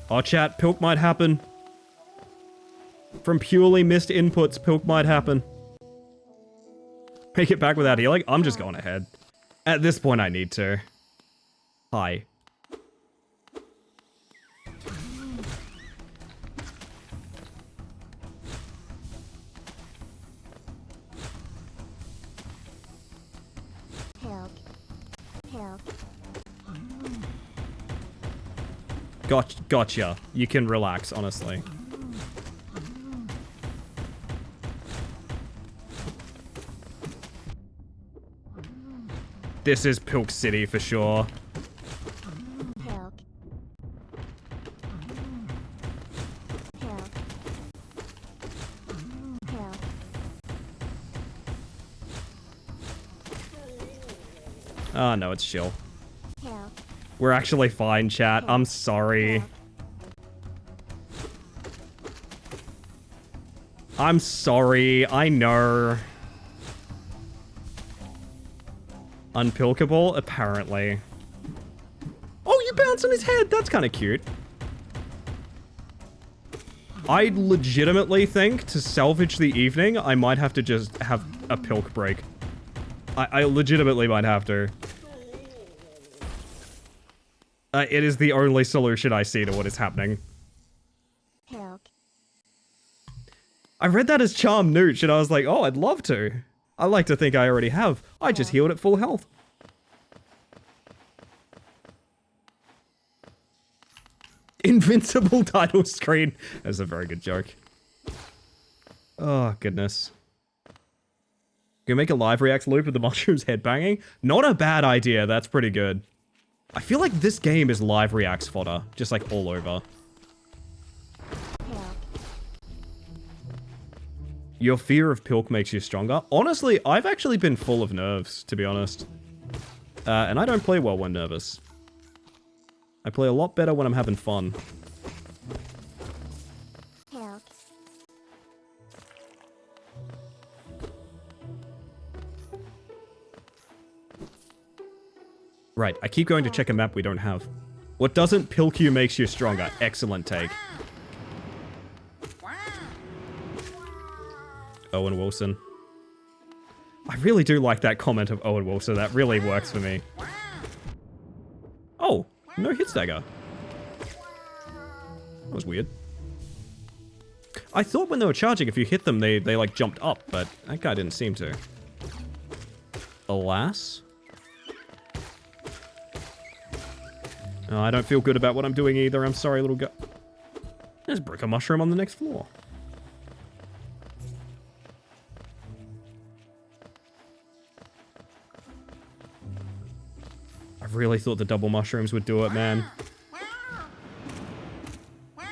Oh, chat, Pilk might happen. From purely missed inputs, Pilk might happen. Make it back without healing? I'm just going ahead. At this point, I need to. Hi. Pilk. Pilk. Gotcha. You can relax, honestly. This is Pilk City for sure. Pilk. Pilk. Pilk. Oh, no, it's chill. Pilk. We're actually fine, chat. I'm sorry. I'm sorry. I know. Unpilkable? Apparently. Oh, you bounce on his head! That's kind of cute. I legitimately think to salvage the evening, I might have to just have a pilk break. I legitimately might have to. It is the only solution I see to what is happening. Pilk. I read that as Charm Nooch, and I was like, oh, I'd love to. I like to think I already have. I just healed at full health. Invincible title screen. That's a very good joke. Oh, goodness. You make a live react loop with the mushrooms headbanging? Not a bad idea. That's pretty good. I feel like this game is live reacts fodder. Just like all over. Pilk. Your fear of Pilk makes you stronger. Honestly, I've actually been full of nerves, to be honest. And I don't play well when nervous. I play a lot better when I'm having fun. Pilk. Right, I keep going to check a map we don't have. What doesn't pilk you makes you stronger. Excellent take. Owen Wilson. I really do like that comment of Owen Wilson. That really works for me. Oh, no hit stagger. That was weird. I thought when they were charging, if you hit them, they like jumped up, but that guy didn't seem to. Alas. Oh, I don't feel good about what I'm doing either. I'm sorry, little guy. There's brick a mushroom on the next floor. I really thought the double mushrooms would do it, man. I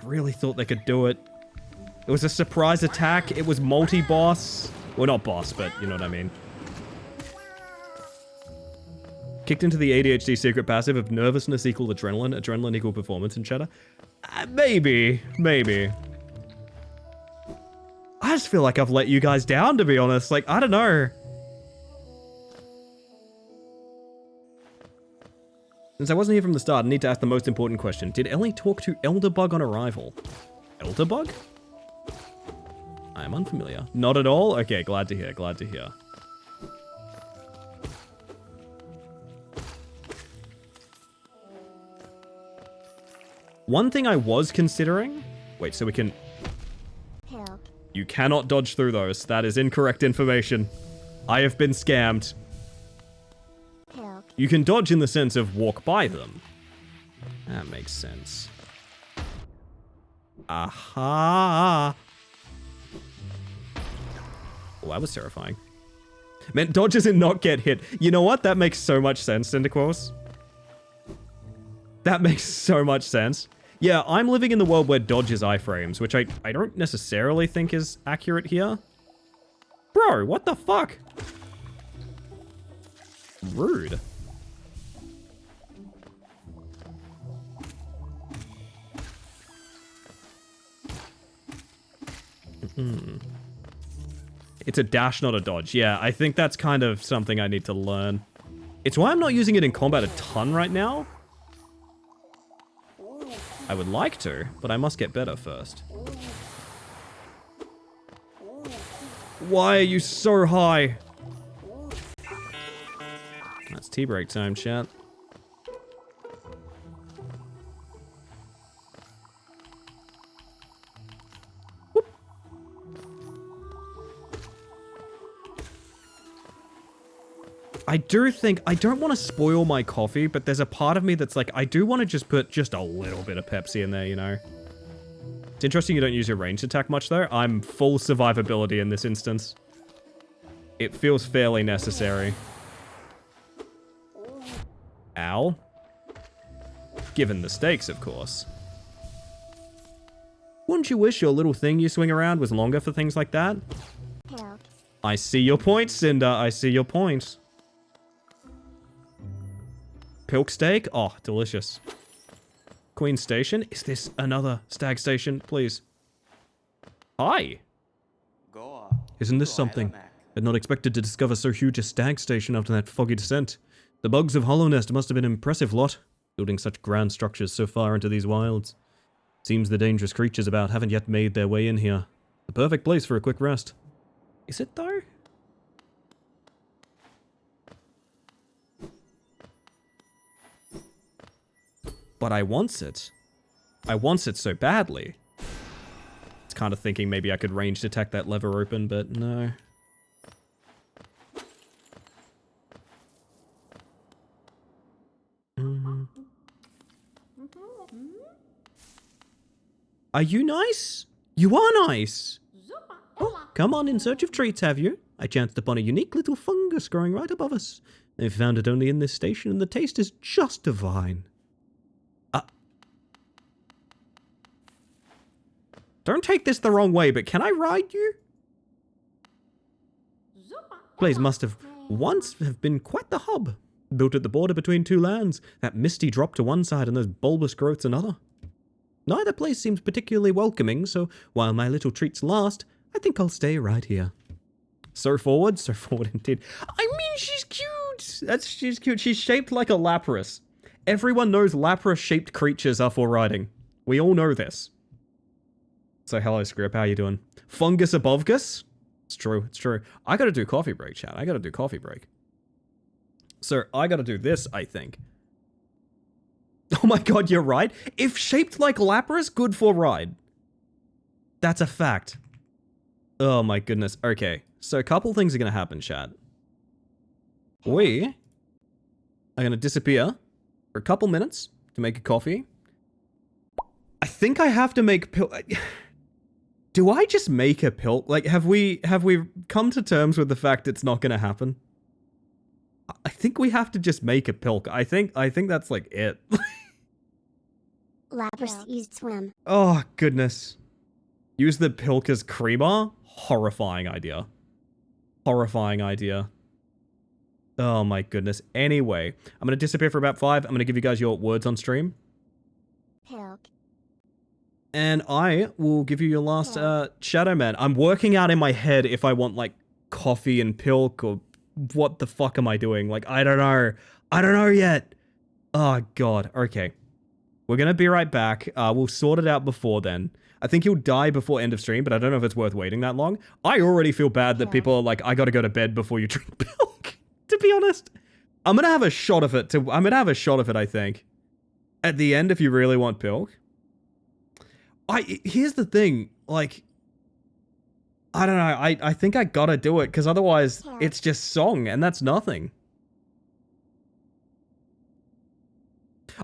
really thought they could do it. It was a surprise attack. It was multi-boss. Well, not boss, but you know what I mean. Kicked into the ADHD secret passive of nervousness equal adrenaline, adrenaline equal performance and cheddar. Maybe. I just feel like I've let you guys down, to be honest. Like, I don't know. Since I wasn't here from the start, I need to ask the most important question. Did Ellie talk to Elderbug on arrival? Elderbug? I am unfamiliar. Not at all? Okay, glad to hear, glad to hear. One thing I was considering... Wait, so we can... Pilk. You cannot dodge through those. That is incorrect information. I have been scammed. Pilk. You can dodge in the sense of walk by them. That makes sense. Aha! Oh, that was terrifying. Meant dodges and not get hit. You know what? That makes so much sense, Cinderquills. That makes so much sense. Yeah, I'm living in the world where dodge is iframes, which I don't necessarily think is accurate here. Bro, what the fuck? Rude. It's a dash, not a dodge. Yeah, I think that's kind of something I need to learn. It's why I'm not using it in combat a ton right now. I would like to, but I must get better first. Why are you so high? That's tea break time, chat. Whoop. I do think, I don't want to spoil my coffee, but there's a part of me that's like, I do want to just put just a little bit of Pepsi in there, you know? It's interesting you don't use your ranged attack much, though. I'm full survivability in this instance. It feels fairly necessary. Ow. Given the stakes, of course. Wouldn't you wish your little thing you swing around was longer for things like that? Pilk. I see your point, Cinder. I see your point. Pilk steak? Oh, delicious. Queen Station? Is this another stag station? Please. Hi. Isn't this something? I'd not expected to discover so huge a stag station after that foggy descent. The bugs of Hollow Nest must have been an impressive lot, building such grand structures so far into these wilds. Seems the dangerous creatures about haven't yet made their way in here. The perfect place for a quick rest. Is it though? But I wants it. I wants it so badly. It's kind of thinking maybe I could range detect that lever open, but no. Are you nice? You are nice. Oh, come on, in search of treats, have you? I chanced upon a unique little fungus growing right above us. They've found it only in this station, and the taste is just divine. Don't take this the wrong way, but can I ride you? Place must have once have been quite the hub. Built at the border between two lands, that misty drop to one side and those bulbous growths another. Neither place seems particularly welcoming, so while my little treats last, I think I'll stay right here. So forward indeed. I mean, she's cute. She's cute. She's shaped like a Lapras. Everyone knows Lapras-shaped creatures are for riding. We all know this. So hello, Scrip. How you doing? Fungus above Gus? It's true. It's true. I gotta do coffee break, chat. I gotta do coffee break. So I gotta do this, I think. Oh my god, you're right. If shaped like Lapras, good for ride. That's a fact. Oh my goodness. Okay. So a couple things are gonna happen, chat. We are gonna disappear for a couple minutes to make a coffee. I think I have to make Do I just make a Pilk? Like, have we come to terms with the fact it's not gonna happen? I think we have to just make a Pilk. I think that's like it. Lapras used swim. Oh goodness. Use the Pilk as creamer? Horrifying idea. Horrifying idea. Oh my goodness. Anyway, I'm gonna disappear for about 5. I'm gonna give you guys your words on stream. Pilk. And I will give you your last Shadow Man. I'm working out in my head if I want like coffee and Pilk or what the fuck am I doing? Like, I don't know. I don't know yet. Oh god. Okay. We're gonna be right back. We'll sort it out before then. I think you'll die before end of stream, but I don't know if it's worth waiting that long. I already feel bad that people are like, I gotta go to bed before you drink Pilk. To be honest. I'm gonna have a shot of it. I think. At the end, if you really want Pilk. Here's the thing, like, I don't know, I think I gotta do it, because otherwise it's just song, and that's nothing.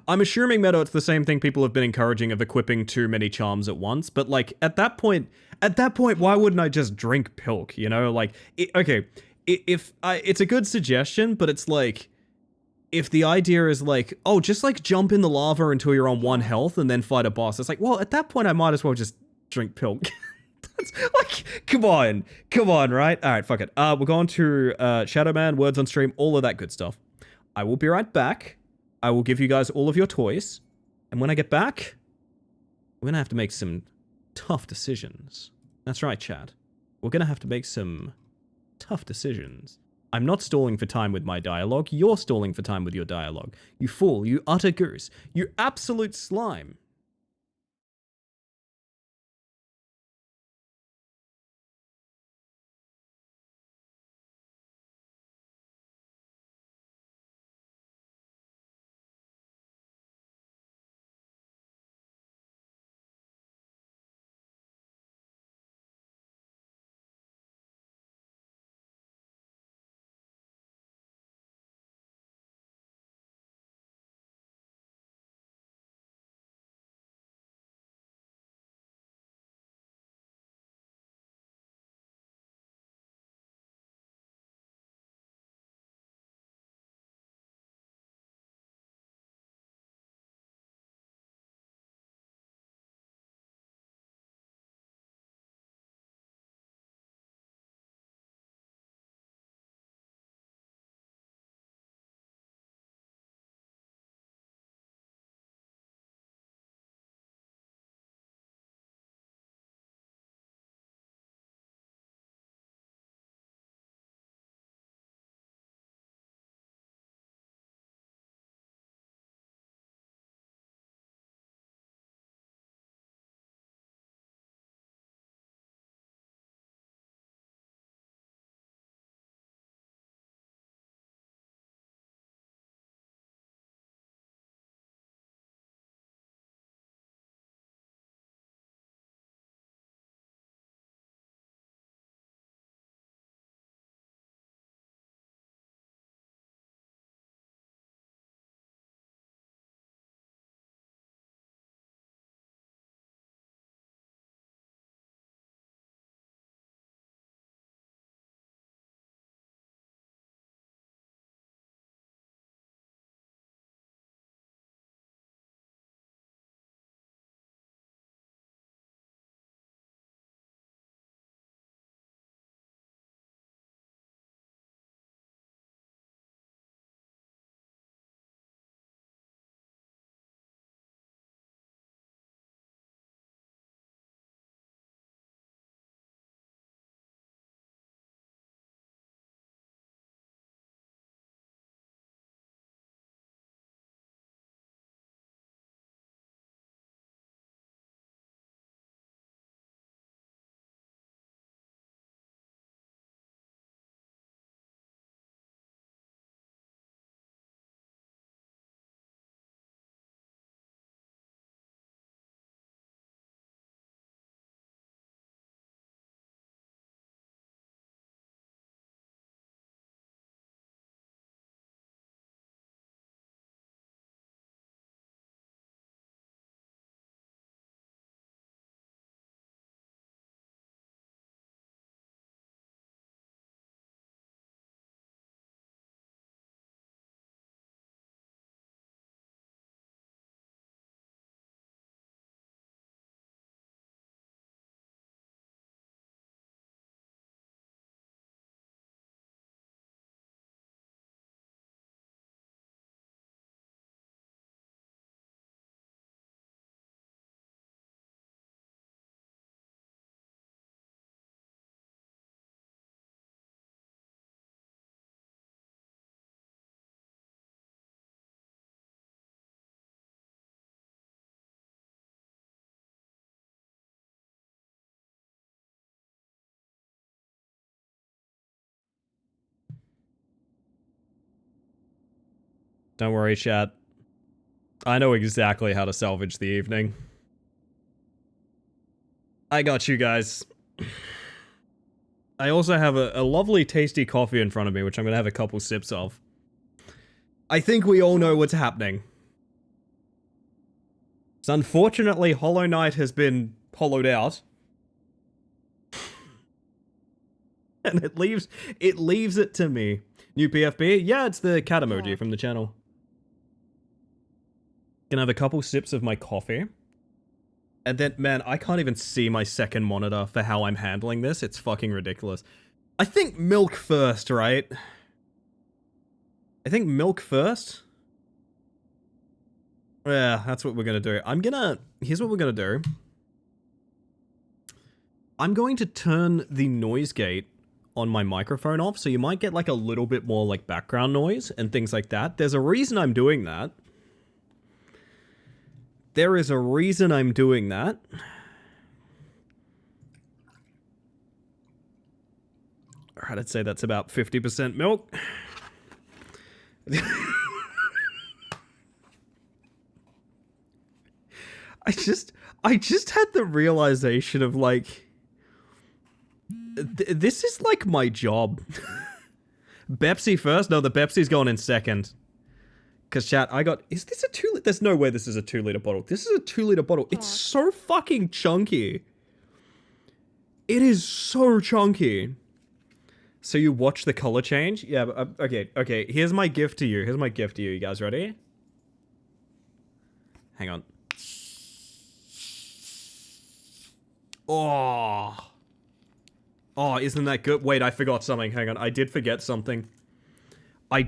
I'm assuming, Meadow, it's the same thing people have been encouraging of equipping too many charms at once, but like, at that point, why wouldn't I just drink Pilk, you know? Like, it's a good suggestion, but it's like, if the idea is like, oh, just like jump in the lava until you're on 1 health and then fight a boss. It's like, well, at that point, I might as well just drink Pilk. That's like, come on, right? All right, fuck it. We're going to Shadow Man, words on stream, all of that good stuff. I will be right back. I will give you guys all of your toys. And when I get back, we're going to have to make some tough decisions. That's right, chat. We're going to have to make some tough decisions. I'm not stalling for time with my dialogue, you're stalling for time with your dialogue. You fool, you utter goose, you absolute slime. Don't worry, chat. I know exactly how to salvage the evening. I got you guys. I also have a lovely tasty coffee in front of me, which I'm gonna have a couple sips of. I think we all know what's happening. So unfortunately, Hollow Knight has been hollowed out. And it leaves it to me. New PFP? Yeah, it's the cat emoji from the channel. Gonna have a couple sips of my coffee. And then, man, I can't even see my second monitor for how I'm handling this. It's fucking ridiculous. I think milk first, right? I think milk first. Yeah, that's what we're gonna do. Here's what we're gonna do. I'm going to turn the noise gate on my microphone off, so you might get like a little bit more like background noise and things like that. There's a reason I'm doing that. There is a reason I'm doing that. Alright, I'd say that's about 50% milk. I just had the realization of like, this is like my job. Pepsi first? No, the Pepsi's going in second. Because chat, is this a 2 liter? There's no way this is a 2 liter bottle. This is a 2 liter bottle. It's so fucking chunky. It is so chunky. So you watch the color change? Yeah, but, okay. Here's my gift to you. You guys ready? Hang on. Oh, isn't that good? Wait, I forgot something. Hang on, I did forget something. I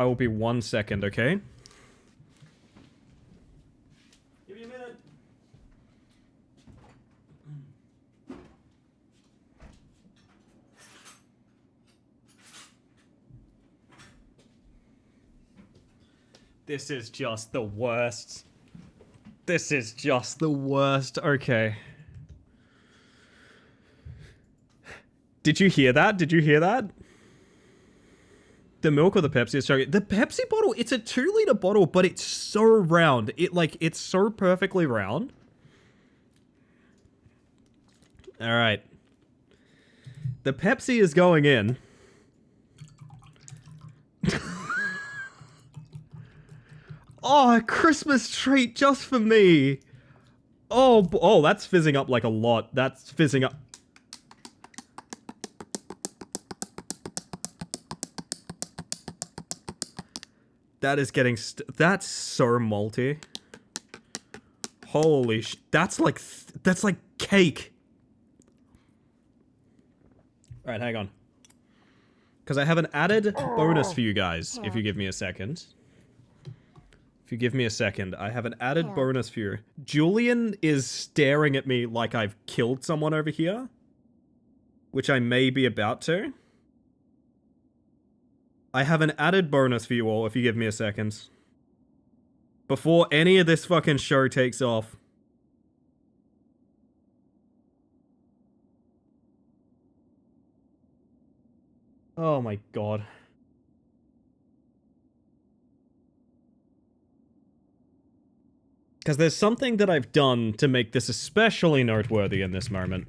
will be 1 second, okay? Give me a minute. This is just the worst. Okay. Did you hear that? The milk or the Pepsi is so good. The Pepsi bottle, it's a 2 liter bottle, but it's so round. It's so perfectly round. Alright. The Pepsi is going in. Oh, a Christmas treat just for me. Oh, that's fizzing up like a lot. That's fizzing up. That is getting that's so malty. Holy that's like cake. Alright, hang on. Because I have an added bonus for you guys, if you give me a second. I have an added bonus for you. Julian is staring at me like I've killed someone over here. Which I may be about to. I have an added bonus for you all if you give me a second. Before any of this fucking show takes off. Oh my god. Because there's something that I've done to make this especially noteworthy in this moment.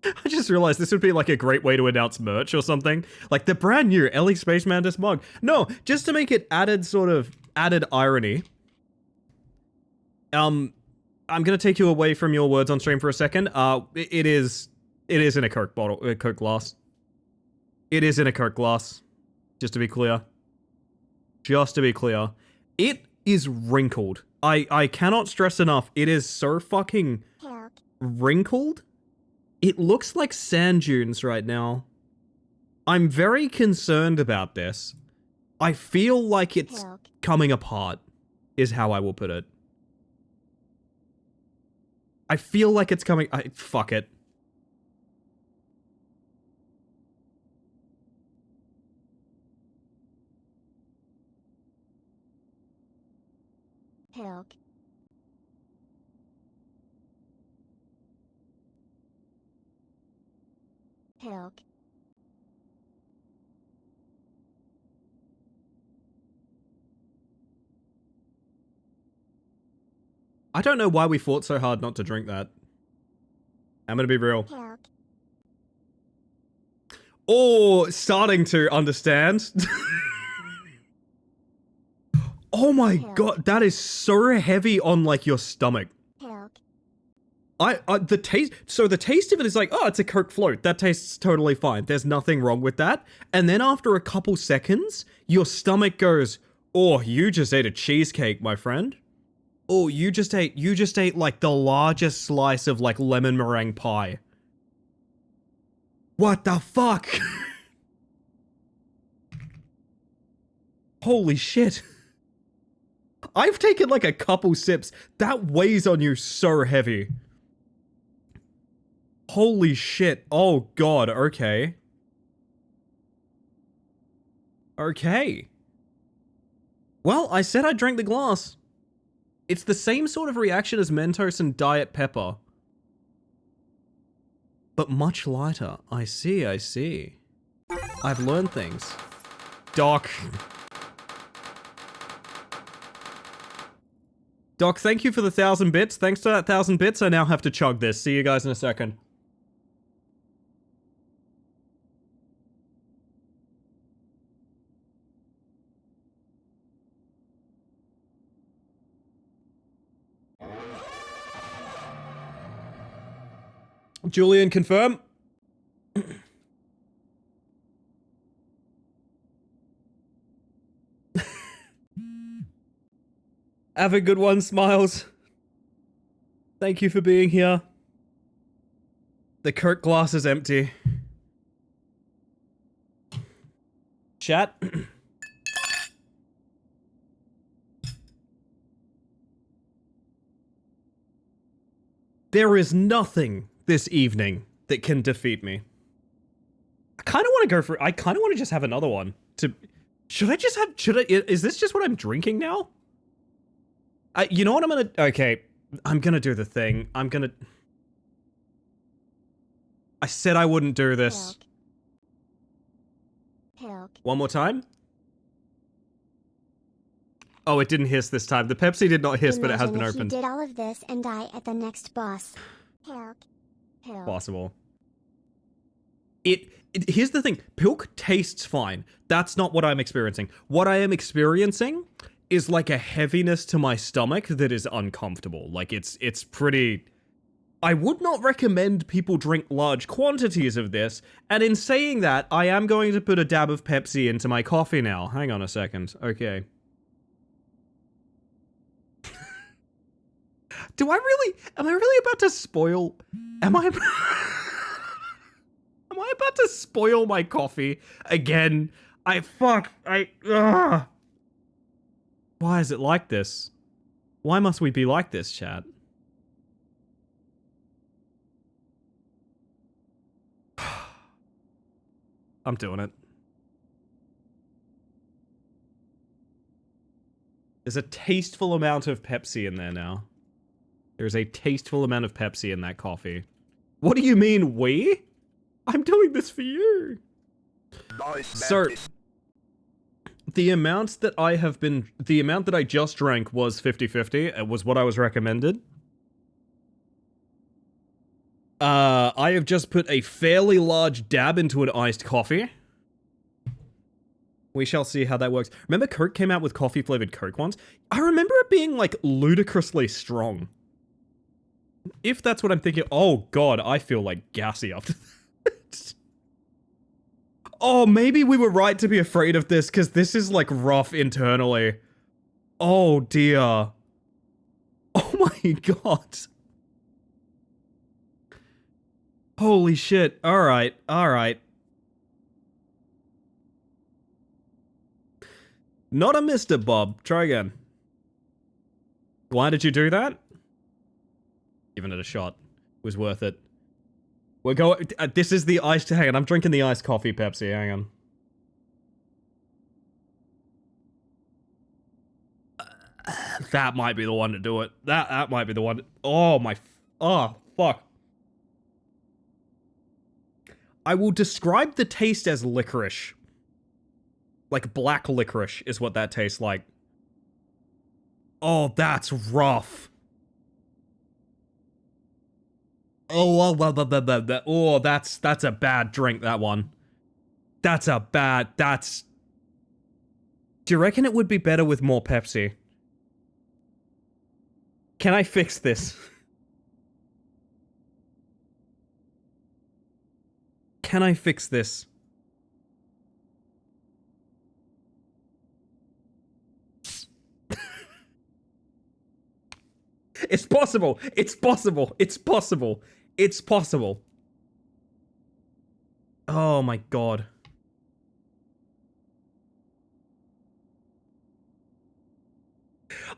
I just realized this would be like a great way to announce merch or something. Like the brand new Ellie Space Mantis mug. No, just to make it added irony. I'm gonna take you away from your words on stream for a second. It is in a Coke bottle, a Coke glass. It is in a Coke glass. Just to be clear. It is wrinkled. I cannot stress enough. It is so fucking wrinkled. It looks like sand dunes right now. I'm very concerned about this. I feel like it's coming apart, is how I will put it. I feel like it's coming... fuck it. Pilk. I don't know why we fought so hard not to drink that. I'm gonna be real. Pilk. Oh, starting to understand. Oh my god, that is so heavy on like your stomach. Pilk. The taste of it is like, oh, it's a Coke float. That tastes totally fine. There's nothing wrong with that. And then after a couple seconds, your stomach goes, oh, you just ate a cheesecake, my friend. Oh, you just ate like the largest slice of like lemon meringue pie. What the fuck? Holy shit. I've taken like a couple sips. That weighs on you so heavy. Holy shit. Oh god, okay. Okay. Well, I said I drank the glass. It's the same sort of reaction as Mentos and Diet Pepper. But much lighter. I see, I see. I've learned things. Doc. Doc, thank you for the 1,000 bits. Thanks to that 1,000 bits, I now have to chug this. See you guys in a second. Julian, confirm. Have a good one, Smiles. Thank you for being here. The Kirk glass is empty. Chat. There is nothing this evening that can defeat me. I kind of want to go for... I kind of want to just have another one. Is this just what I'm drinking now? You know what I'm gonna... Okay, I'm gonna do the thing. I said I wouldn't do this. Pilk. One more time? Oh, it didn't hiss this time. The Pepsi did not hiss, but it has been Imagine if opened. you did all of this and die at the next boss. Pilk. Pilk. Possible. Here's the thing. Pilk tastes fine. That's not what I'm experiencing. What I am experiencing is like a heaviness to my stomach that is uncomfortable. Like it's pretty... I would not recommend people drink large quantities of this, and in saying that, I am going to put a dab of Pepsi into my coffee now. Hang on a second. Okay. Am I really about to spoil... Am I about to spoil my coffee again? Ugh. Why is it like this? Why must we be like this, chat? I'm doing it. There's a tasteful amount of Pepsi in there now. There's a tasteful amount of Pepsi in that coffee. What do you mean, we? I'm doing this for you. So, the amount that I just drank was 50-50. It was what I was recommended. I have just put a fairly large dab into an iced coffee. We shall see how that works. Remember Coke came out with coffee-flavored Coke once? I remember it being, like, ludicrously strong. If that's what I'm thinking... Oh, God, I feel, like, gassy after that. Oh, maybe we were right to be afraid of this, because this is, like, rough internally. Oh, dear. Oh, my God. Holy shit. Alright, alright. Not a Mr. Bob. Try again. Why did you do that? Giving it a shot. It was worth it. We're going... this is the iced... Hang on, I'm drinking the iced coffee Pepsi. Hang on. That might be the one to do it. That might be the one. Oh, my... Oh, fuck. I will describe the taste as licorice. Like black licorice is what that tastes like. Oh, that's rough. Oh, oh, that's a bad drink, that one. That's... Do you reckon it would be better with more Pepsi? Can I fix this? Can I fix this? It's possible. It's possible. It's possible. It's possible. Oh my god.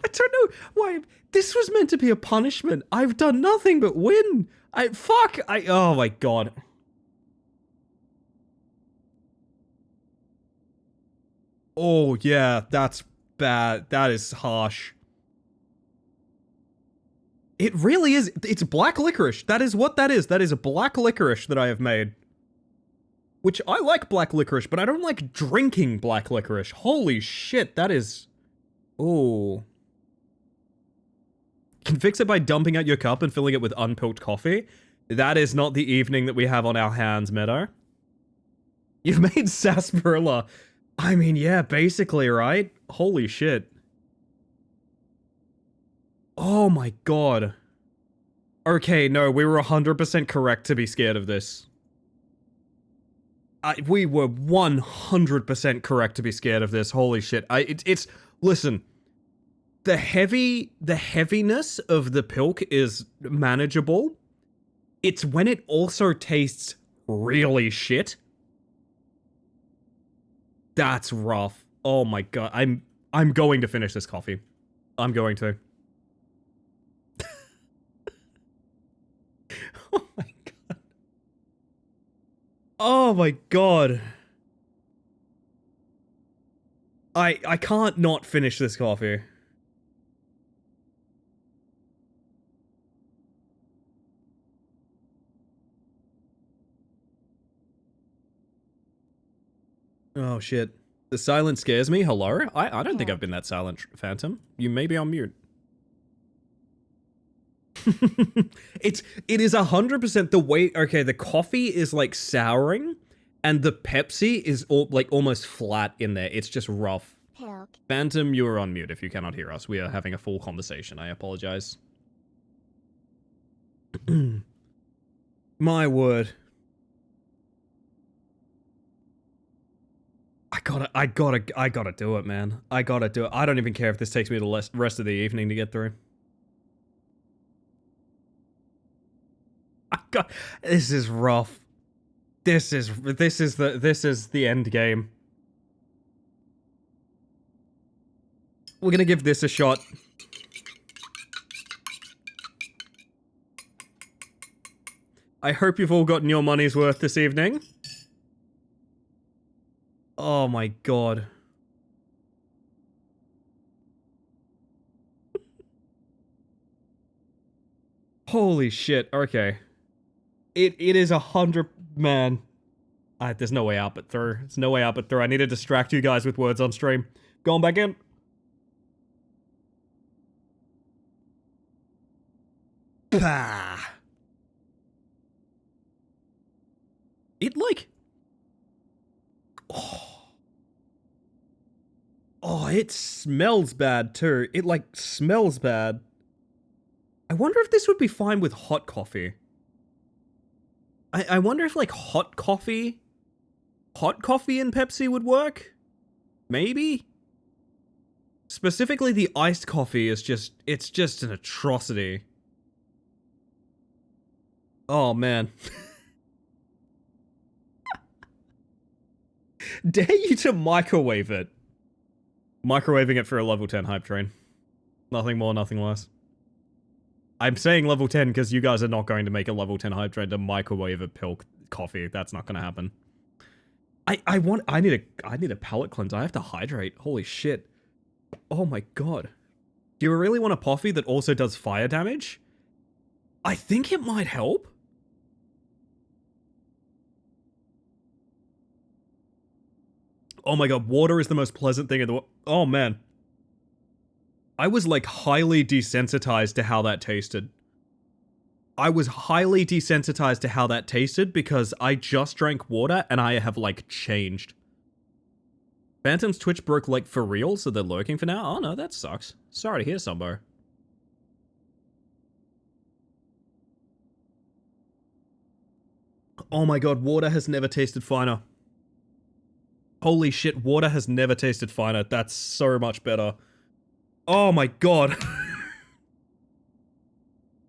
I don't know why this was meant to be a punishment. I've done nothing but win. Oh my god. Oh yeah, that's bad. That is harsh. It really is. It's black licorice. That is what that is. That is a black licorice that I have made. Which, I like black licorice, but I don't like drinking black licorice. Holy shit, that is... Ooh. Can fix it by dumping out your cup and filling it with unpilked coffee. That is not the evening that we have on our hands, Meadow. You've made sarsaparilla. I mean, yeah, basically, right? Holy shit. Oh my god. Okay, no, we were 100% correct to be scared of this. We were 100% correct to be scared of this. Holy shit. Listen. The heaviness of the pilk is manageable. It's when it also tastes really shit. That's rough. Oh my god. I'm going to finish this coffee. I'm going to. Oh my god. Oh my god. I can't not finish this coffee. Oh shit. The silence scares me. Hello? I don't think I've been that silent, Phantom. You may be on mute. It is 100% the way. Okay, the coffee is like souring, and the Pepsi is like almost flat in there. It's just rough. Pilk. Phantom, you are on mute if you cannot hear us. We are having a full conversation. I apologize. My word. I gotta do it, man. I gotta do it. I don't even care if this takes me the rest of the evening to get through. This is rough. This is the end game. We're gonna give this a shot. I hope you've all gotten your money's worth this evening. Oh my god. Holy shit, okay. It is 100... Man. There's no way out but through. There's no way out but through. I need to distract you guys with words on stream. Going back in. Pah. It like... Oh, it smells bad too. It like smells bad. I wonder if this would be fine with hot coffee. I wonder if like hot coffee and Pepsi would work? Maybe? Specifically the iced coffee is just, it's just an atrocity. Oh man. Dare you to microwave it. Microwaving it for a level 10 hype train. Nothing more, nothing less. I'm saying level 10 because you guys are not going to make a level 10 hype train to microwave a pilk coffee. That's not going to happen. I need a palate cleanse. I have to hydrate. Holy shit. Oh my god. Do you really want a coffee that also does fire damage? I think it might help. Oh my god, water is the most pleasant thing in the world. Oh man. I was like highly desensitized to how that tasted. I was highly desensitized to how that tasted because I just drank water and I have like changed. Phantom's Twitch broke like for real, so they're lurking for now? Oh no, that sucks. Sorry to hear, Sambo. Oh my god, water has never tasted finer. Holy shit, water has never tasted finer. That's so much better. Oh my god.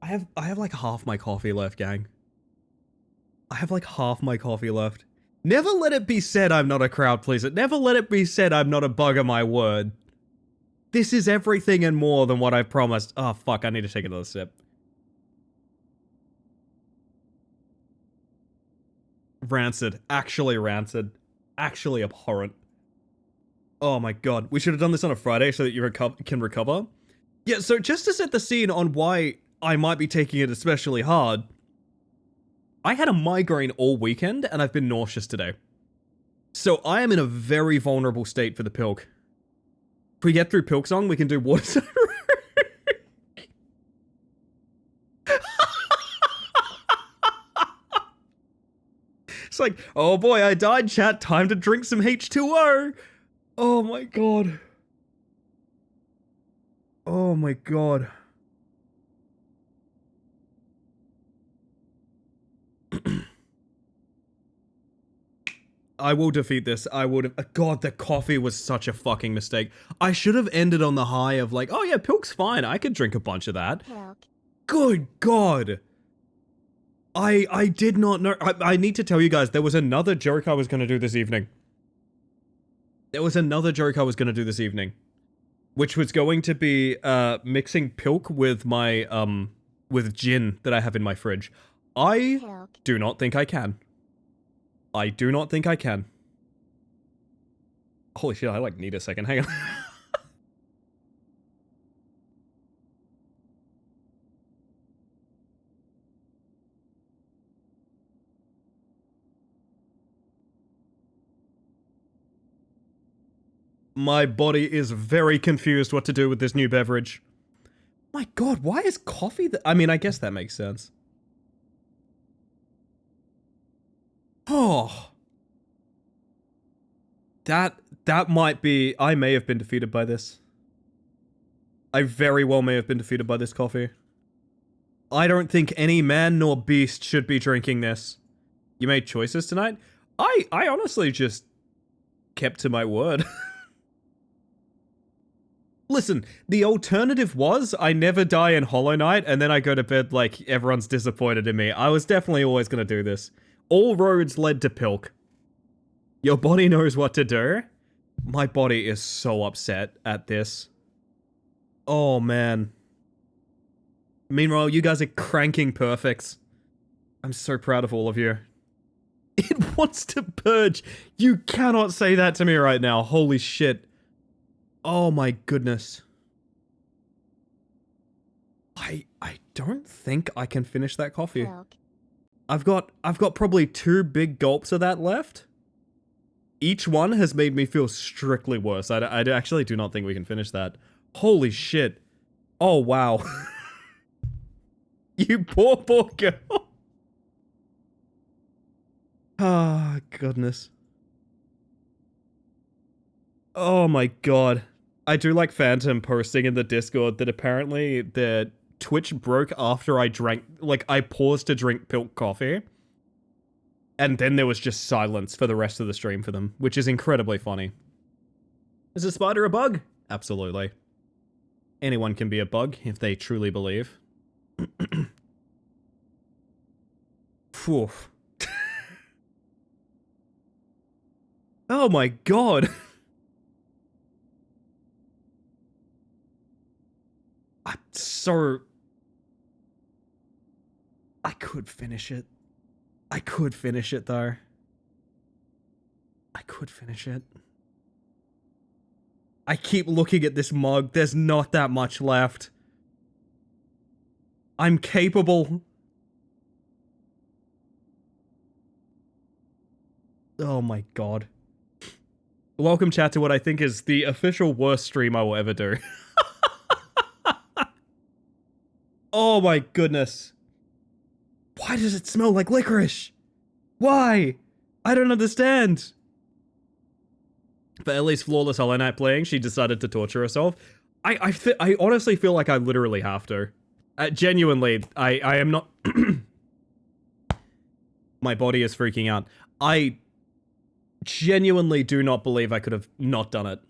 I have like half my coffee left, gang. I have like half my coffee left. Never let it be said I'm not a crowd pleaser. Never let it be said I'm not a bug of my word. This is everything and more than what I promised. Oh fuck, I need to take another sip. Rancid. Actually rancid. Actually abhorrent. Oh my god. We should have done this on a Friday so that you can recover. Yeah, so just to set the scene on why I might be taking it especially hard, I had a migraine all weekend and I've been nauseous today. So I am in a very vulnerable state for the Pilk. If we get through Pilksong, we can do water. It's like, oh boy, I died, chat. Time to drink some H2O. Oh my god. Oh my god. I will defeat this. I would have. God, the coffee was such a fucking mistake. I should have ended on the high of like, oh yeah, Pilk's fine. I could drink a bunch of that. Pilk. Good god. I did not know. I need to tell you guys, there was another joke I was going to do this evening. Which was going to be mixing Pilk with my with gin that I have in my fridge. I Pilk. do not think I can. I do not think I can. Holy shit, I like need a second. Hang on. My body is very confused what to do with this new beverage. My god, why is coffee I mean, I guess that makes sense. Oh. That might be... I may have been defeated by this. I very well may have been defeated by this coffee. I don't think any man nor beast should be drinking this. You made choices tonight? I honestly just kept to my word. Listen, the alternative was I never die in Hollow Knight and then I go to bed like everyone's disappointed in me. I was definitely always going to do this. All roads led to Pilk. Your body knows what to do. My body is so upset at this. Oh man. Meanwhile, you guys are cranking perfects. I'm so proud of all of you. It wants to purge. You cannot say that to me right now. Holy shit. Oh my goodness. I don't think I can finish that coffee. Pilk. I've got probably 2 big gulps of that left. Each one has made me feel strictly worse. I actually do not think we can finish that. Holy shit. Oh wow. You poor girl. Ah, goodness. Oh my god. I do like Phantom posting in the Discord that apparently the Twitch broke after I drank, like, I paused to drink Pilk coffee. And then there was just silence for the rest of the stream for them, which is incredibly funny. Is a spider a bug? Absolutely. Anyone can be a bug if they truly believe. Phew. Oh my god. I'm so... I could finish it. I could finish it, though. I could finish it. I keep looking at this mug. There's not that much left. I'm capable. Oh my god. Welcome, chat, to what I think is the official worst stream I will ever do. Oh my goodness. Why does it smell like licorice? Why? I don't understand. But at least flawless Hollow Knight playing, she decided to torture herself. I honestly feel like I literally have to. Genuinely, I am not... My body is freaking out. I genuinely do not believe I could have not done it.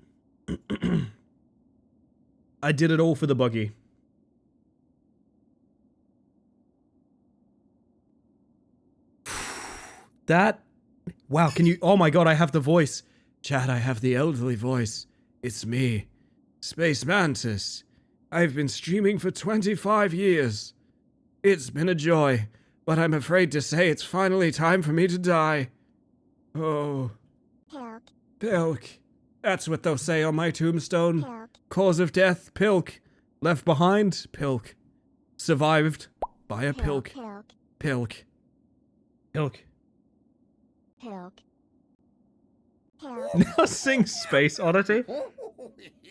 I did it all for the buggy. That... Wow, can you... Oh my god, I have the voice. Chat, I have the elderly voice. It's me, Space Mantis. I've been streaming for 25 years. It's been a joy, but I'm afraid to say it's finally time for me to die. Oh. Pilk. Pilk. That's what they'll say on my tombstone. Pilk. Cause of death, Pilk. Left behind, Pilk. Survived by a Pilk. Pilk. Pilk. Pilk. Pilk. Pilk. Now sing Space Oddity.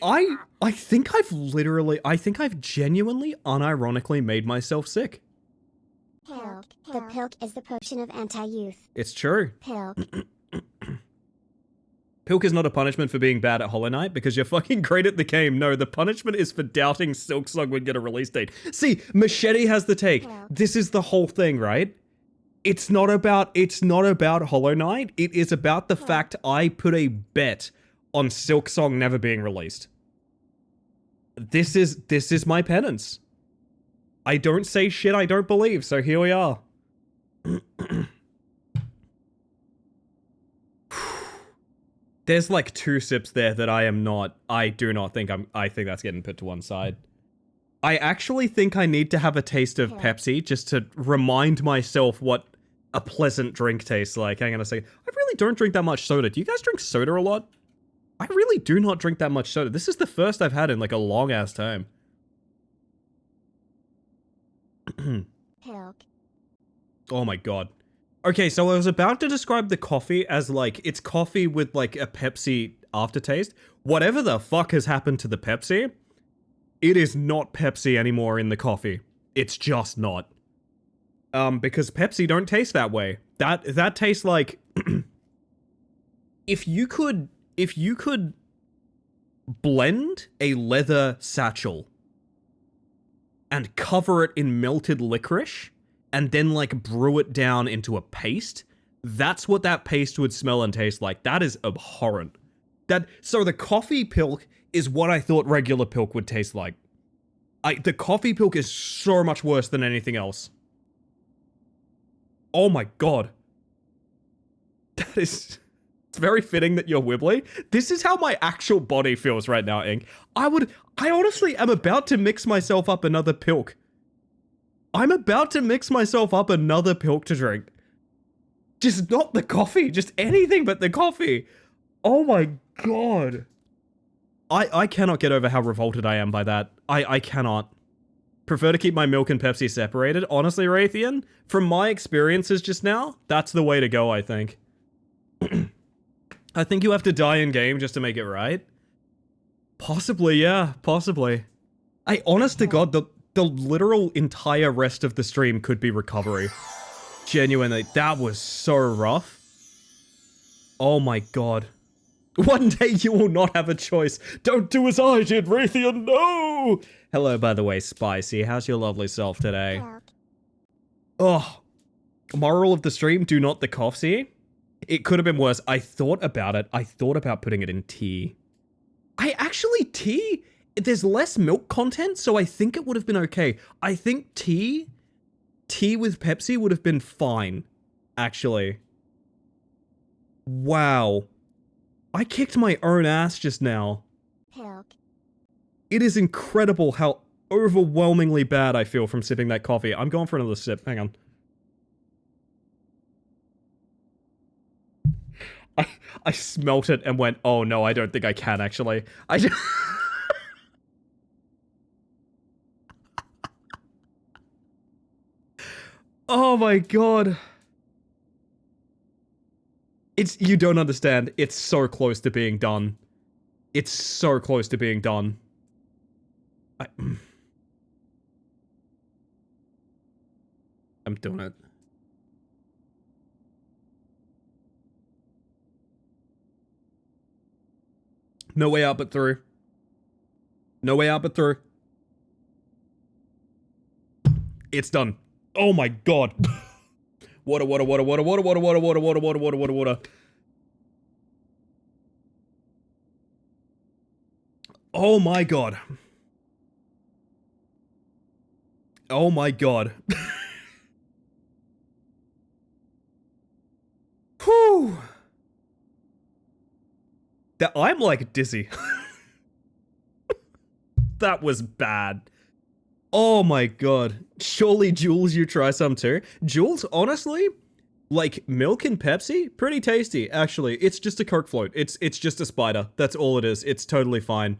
I think I've genuinely, unironically made myself sick. Pilk. The pilk is the potion of anti-youth. It's true. Pilk. Pilk is not a punishment for being bad at Hollow Knight because you're fucking great at the game. No, the punishment is for doubting Silksong would get a release date. See, Machete has the take. This is the whole thing, right? It's not about Hollow Knight. It is about the fact I put a bet on Silksong never being released. This is my penance. I don't say shit I don't believe, so here we are. There's like 2 sips there that I think that's getting put to one side. I actually think I need to have a taste of Pepsi just to remind myself what a pleasant drink tastes like. Hang on a second. I really don't drink that much soda. Do you guys drink soda a lot? I really do not drink that much soda. This is the first I've had in like a long ass time. Pilk. Oh my god. Okay, so I was about to describe the coffee as like, it's coffee with like a Pepsi aftertaste. Whatever the fuck has happened to the Pepsi, it is not Pepsi anymore in the coffee. It's just not. Because Pepsi don't taste that way. That tastes like... If you could blend a leather satchel and cover it in melted licorice and then like brew it down into a paste, that's what that paste would smell and taste like. That is abhorrent. So the coffee Pilk is what I thought regular Pilk would taste like. The coffee Pilk is so much worse than anything else. Oh my god. It's very fitting that you're wibbly. This is how my actual body feels right now, Ink. I honestly am about to mix myself up another Pilk. I'm about to mix myself up another Pilk to drink. Just not the coffee, just anything but the coffee. Oh my god. I cannot get over how revolted I am by that. I cannot. Prefer to keep my milk and Pepsi separated. Honestly, Raytheon, from my experiences just now, that's the way to go, I think. I think you have to die in game just to make it right. Possibly, yeah, possibly. Honest to God, the literal entire rest of the stream could be recovery. Genuinely, that was so rough. Oh my god. One day you will not have a choice. Don't do as I did, Raytheon, no! Hello, by the way, Spicy. How's your lovely self today? Pilk. Oh, moral of the stream, do not the coffee. It could have been worse. I thought about it. I thought about putting it in tea. Tea, there's less milk content, so I think it would have been okay. I think tea with Pepsi would have been fine, actually. Wow. I kicked my own ass just now. Pilk. It is incredible how overwhelmingly bad I feel from sipping that coffee. I'm going for another sip. Hang on. I smelt it and went, oh no, I don't think I can actually. Oh my god. You don't understand. It's so close to being done. It's so close to being done. I'm doing it. No way out but through. No way out but through. It's done. Oh my god. Water, water, water, water, water, water, water, water, water, water, water, water, water. Oh my god. Oh my god. Whew. I'm like dizzy. That was bad. Oh my god. Surely, Jules, you try some too. Jules, honestly, like milk and Pepsi, pretty tasty, actually. It's just a Coke float. It's just a spider. That's all it is. It's totally fine.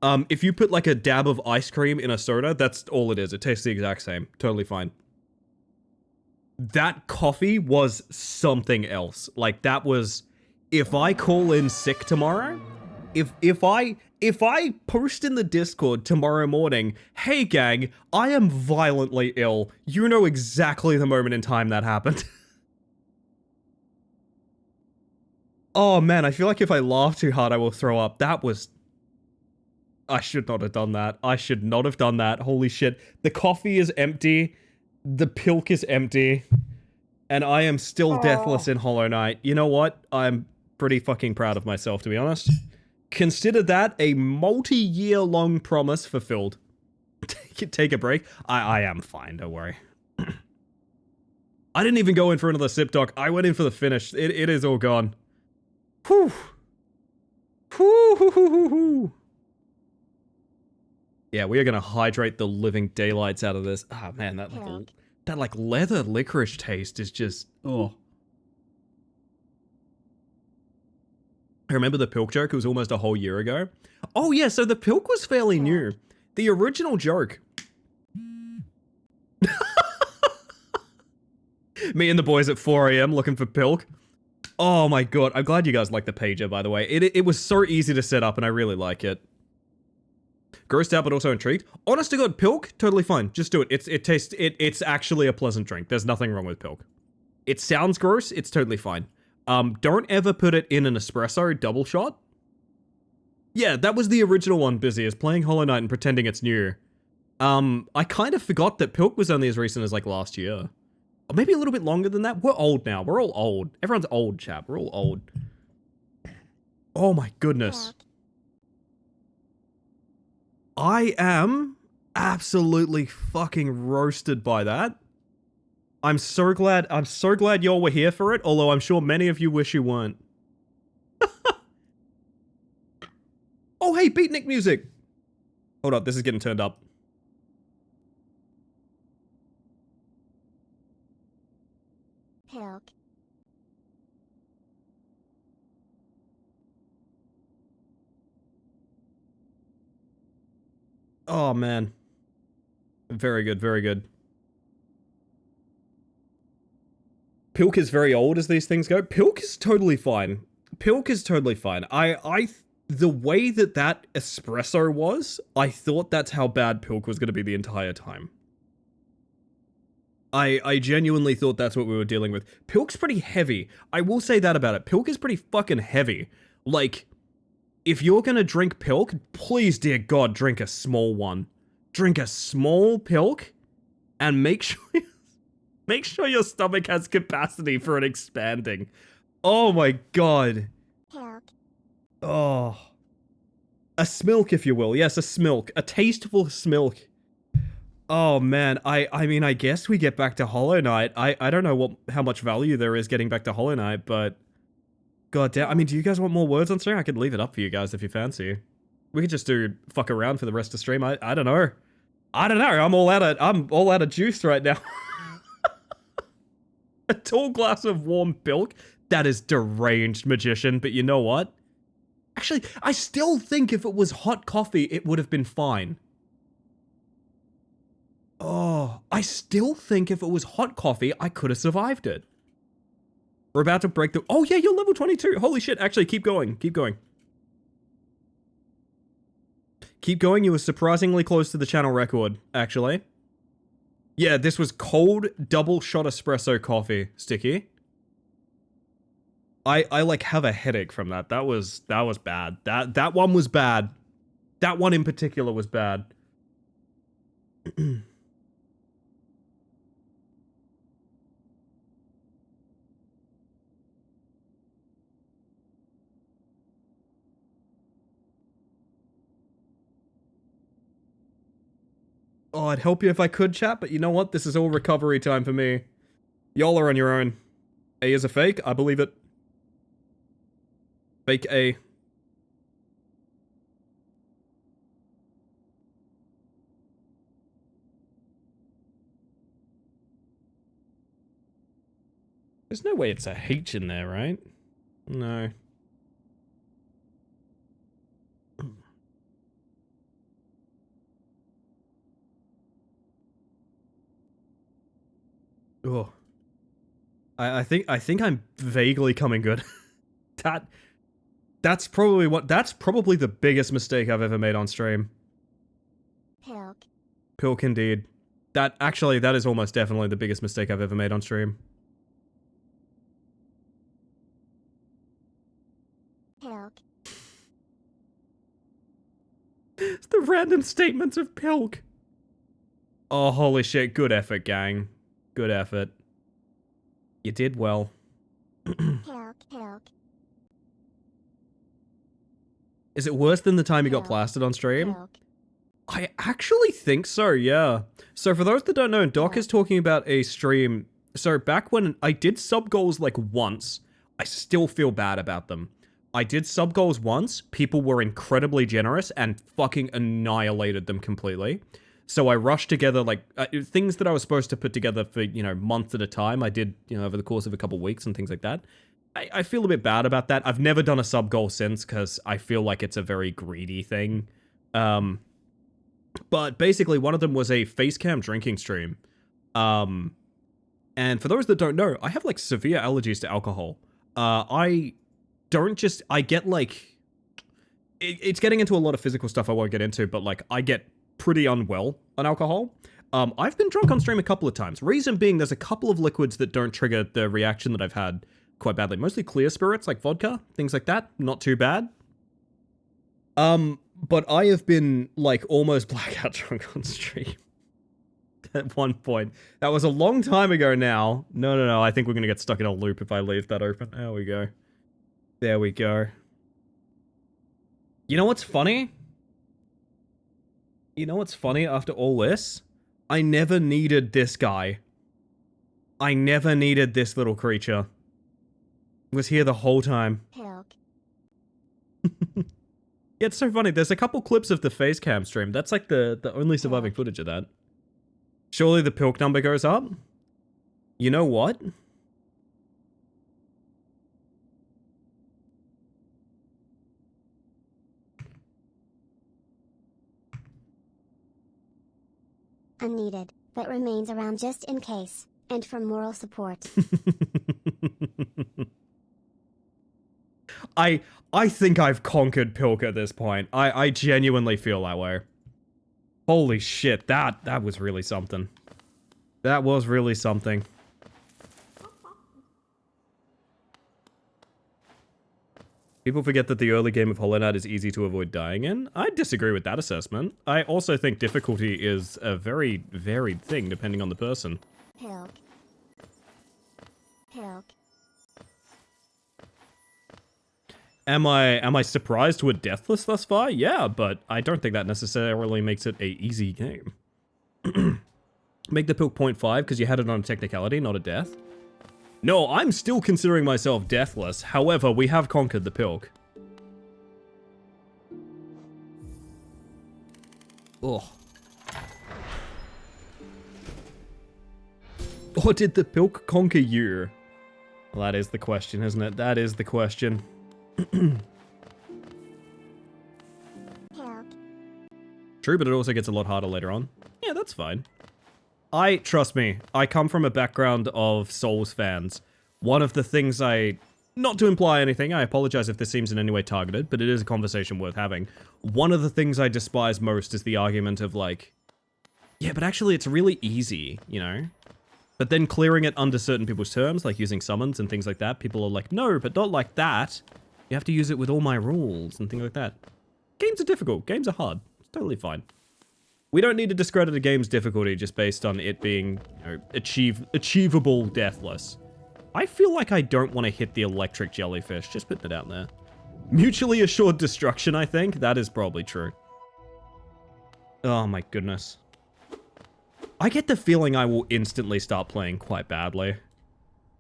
If you put like a dab of ice cream in a soda, that's all it is. It tastes the exact same. Totally fine. That coffee was something else. Like that was, if I call in sick tomorrow, if I post in the Discord tomorrow morning, hey gang, I am violently ill, you know exactly the moment in time that happened. Oh man, I feel like if I laugh too hard I will throw up. That was... I should not have done that. I should not have done that. Holy shit. The coffee is empty. The pilk is empty. And I am still deathless in Hollow Knight. You know what? I'm pretty fucking proud of myself, to be honest. Consider that a multi-year long promise fulfilled. Take a break. I am fine, don't worry. I didn't even go in for another sip, Doc. I went in for the finish. It is all gone. Whew. Whew. Yeah, we are gonna hydrate the living daylights out of this. Ah, man, that like leather licorice taste is just, oh. I remember the Pilk joke, it was almost a whole year ago. Oh yeah, so the Pilk was fairly new. The original joke. Me and the boys at 4 AM looking for Pilk. Oh my god, I'm glad you guys like the pager, by the way. It was so easy to set up and I really like it. Grossed out but also intrigued. Honest to god, Pilk, totally fine. Just do it. It's actually a pleasant drink. There's nothing wrong with Pilk. It sounds gross, it's totally fine. Don't ever put it in an espresso double shot. Yeah, that was the original one, Busy, is playing Hollow Knight and pretending it's new. I kind of forgot that Pilk was only as recent as like last year. Or maybe a little bit longer than that. We're old now. We're all old. Everyone's old, chap. We're all old. Oh my goodness. I am absolutely fucking roasted by that. I'm so glad y'all were here for it, although I'm sure many of you wish you weren't. Oh, hey, beatnik music. Hold up, this is getting turned up. Pilk. Oh, man. Very good, very good. Pilk is very old as these things go. Pilk is totally fine. Pilk is totally fine. The way that espresso was, I thought that's how bad Pilk was going to be the entire time. I genuinely thought that's what we were dealing with. Pilk's pretty heavy. I will say that about it. Pilk is pretty fucking heavy. Like, if you're gonna drink Pilk, please, dear God, drink a small one. Drink a small Pilk, and make sure your stomach has capacity for it expanding. Oh my god. Pilk. Oh. A smilk, if you will. Yes, a smilk. A tasteful smilk. Oh man, I mean, I guess we get back to Hollow Knight. I don't know how much value there is getting back to Hollow Knight, but god damn, I mean, do you guys want more words on stream? I could leave it up for you guys if you fancy. We could just do fuck around for the rest of stream. I don't know. I don't know. I'm all out of juice right now. A tall glass of warm Pilk? That is deranged, magician, but you know what? Actually, I still think if it was hot coffee, it would have been fine. Oh, I still think if it was hot coffee, I could have survived it. We're about to break the... Oh yeah, you're level 22. Holy shit. Actually, keep going. Keep going. Keep going. You were surprisingly close to the channel record, actually. Yeah, this was cold double shot espresso coffee, Sticky. I like have a headache from that. That was bad. That one was bad. That one in particular was bad. Oh, I'd help you if I could, chat, but you know what? This is all recovery time for me. Y'all are on your own. A is a fake? I believe it. Fake A. There's no way it's a H in there, right? No. Oh. I think I'm vaguely coming good. That's probably the biggest mistake I've ever made on stream. Pilk. Pilk indeed. That is almost definitely the biggest mistake I've ever made on stream. Pilk. It's the random statements of Pilk. Oh, holy shit. Good effort, gang. Good effort. You did well. Pilk. Pilk. Is it worse than the time you got plastered on stream? Pilk. I actually think so, yeah. So for those that don't know, Doc is talking about a stream. So back when I did sub goals like once, I still feel bad about them. I did sub goals once, people were incredibly generous and fucking annihilated them completely. So I rushed together like things that I was supposed to put together for, months at a time. I did, over the course of a couple weeks and things like that. I feel a bit bad about that. I've never done a sub goal since because I feel like it's a very greedy thing. But basically one of them was a facecam drinking stream. And for those that don't know, I have like severe allergies to alcohol. I get like, it's getting into a lot of physical stuff I won't get into, but like I get pretty unwell on alcohol. I've been drunk on stream a couple of times. Reason being, there's a couple of liquids that don't trigger the reaction that I've had quite badly. Mostly clear spirits like vodka, things like that. Not too bad. But I have been like almost blackout drunk on stream at one point. That was a long time ago now. No. I think we're gonna get stuck in a loop if I leave that open. There we go. There we go. You know what's funny? You know what's funny after all this? I never needed this guy. I never needed this little creature. It was here the whole time. Pilk. Yeah, it's so funny. There's a couple clips of the face cam stream. That's like the only surviving footage of that. Surely the Pilk number goes up? You know what? Unneeded, but remains around just in case, and for moral support. I think I've conquered Pilk at this point. I genuinely feel that way. Holy shit, that was really something. That was really something. People forget that the early game of Hollow Knight is easy to avoid dying in. I disagree with that assessment. I also think difficulty is a very varied thing depending on the person. Pilk. Pilk. Am I surprised we're deathless thus far? Yeah, but I don't think that necessarily makes it a easy game. Make the Pilk 0.5 because you had it on a technicality, not a death. No, I'm still considering myself deathless. However, we have conquered the Pilk. Ugh. Or did the Pilk conquer you? Well, that is the question, isn't it? That is the question. Pilk. True, but it also gets a lot harder later on. Yeah, that's fine. Trust me, I come from a background of Souls fans. one of the things not to imply anything, I apologize if this seems in any way targeted, but it is a conversation worth having. One of the things I despise most is the argument of like, yeah, but actually it's really easy, you know? But then clearing it under certain people's terms, like using summons and things like that, people are like, no, but not like that. You have to use it with all my rules and things like that. Games are difficult. Games are hard. It's totally fine. We don't need to discredit a game's difficulty just based on it being, you know, achievable deathless. I feel like I don't want to hit the electric jellyfish. Just putting it out there. Mutually assured destruction, I think. That is probably true. Oh my goodness. I get the feeling I will instantly start playing quite badly.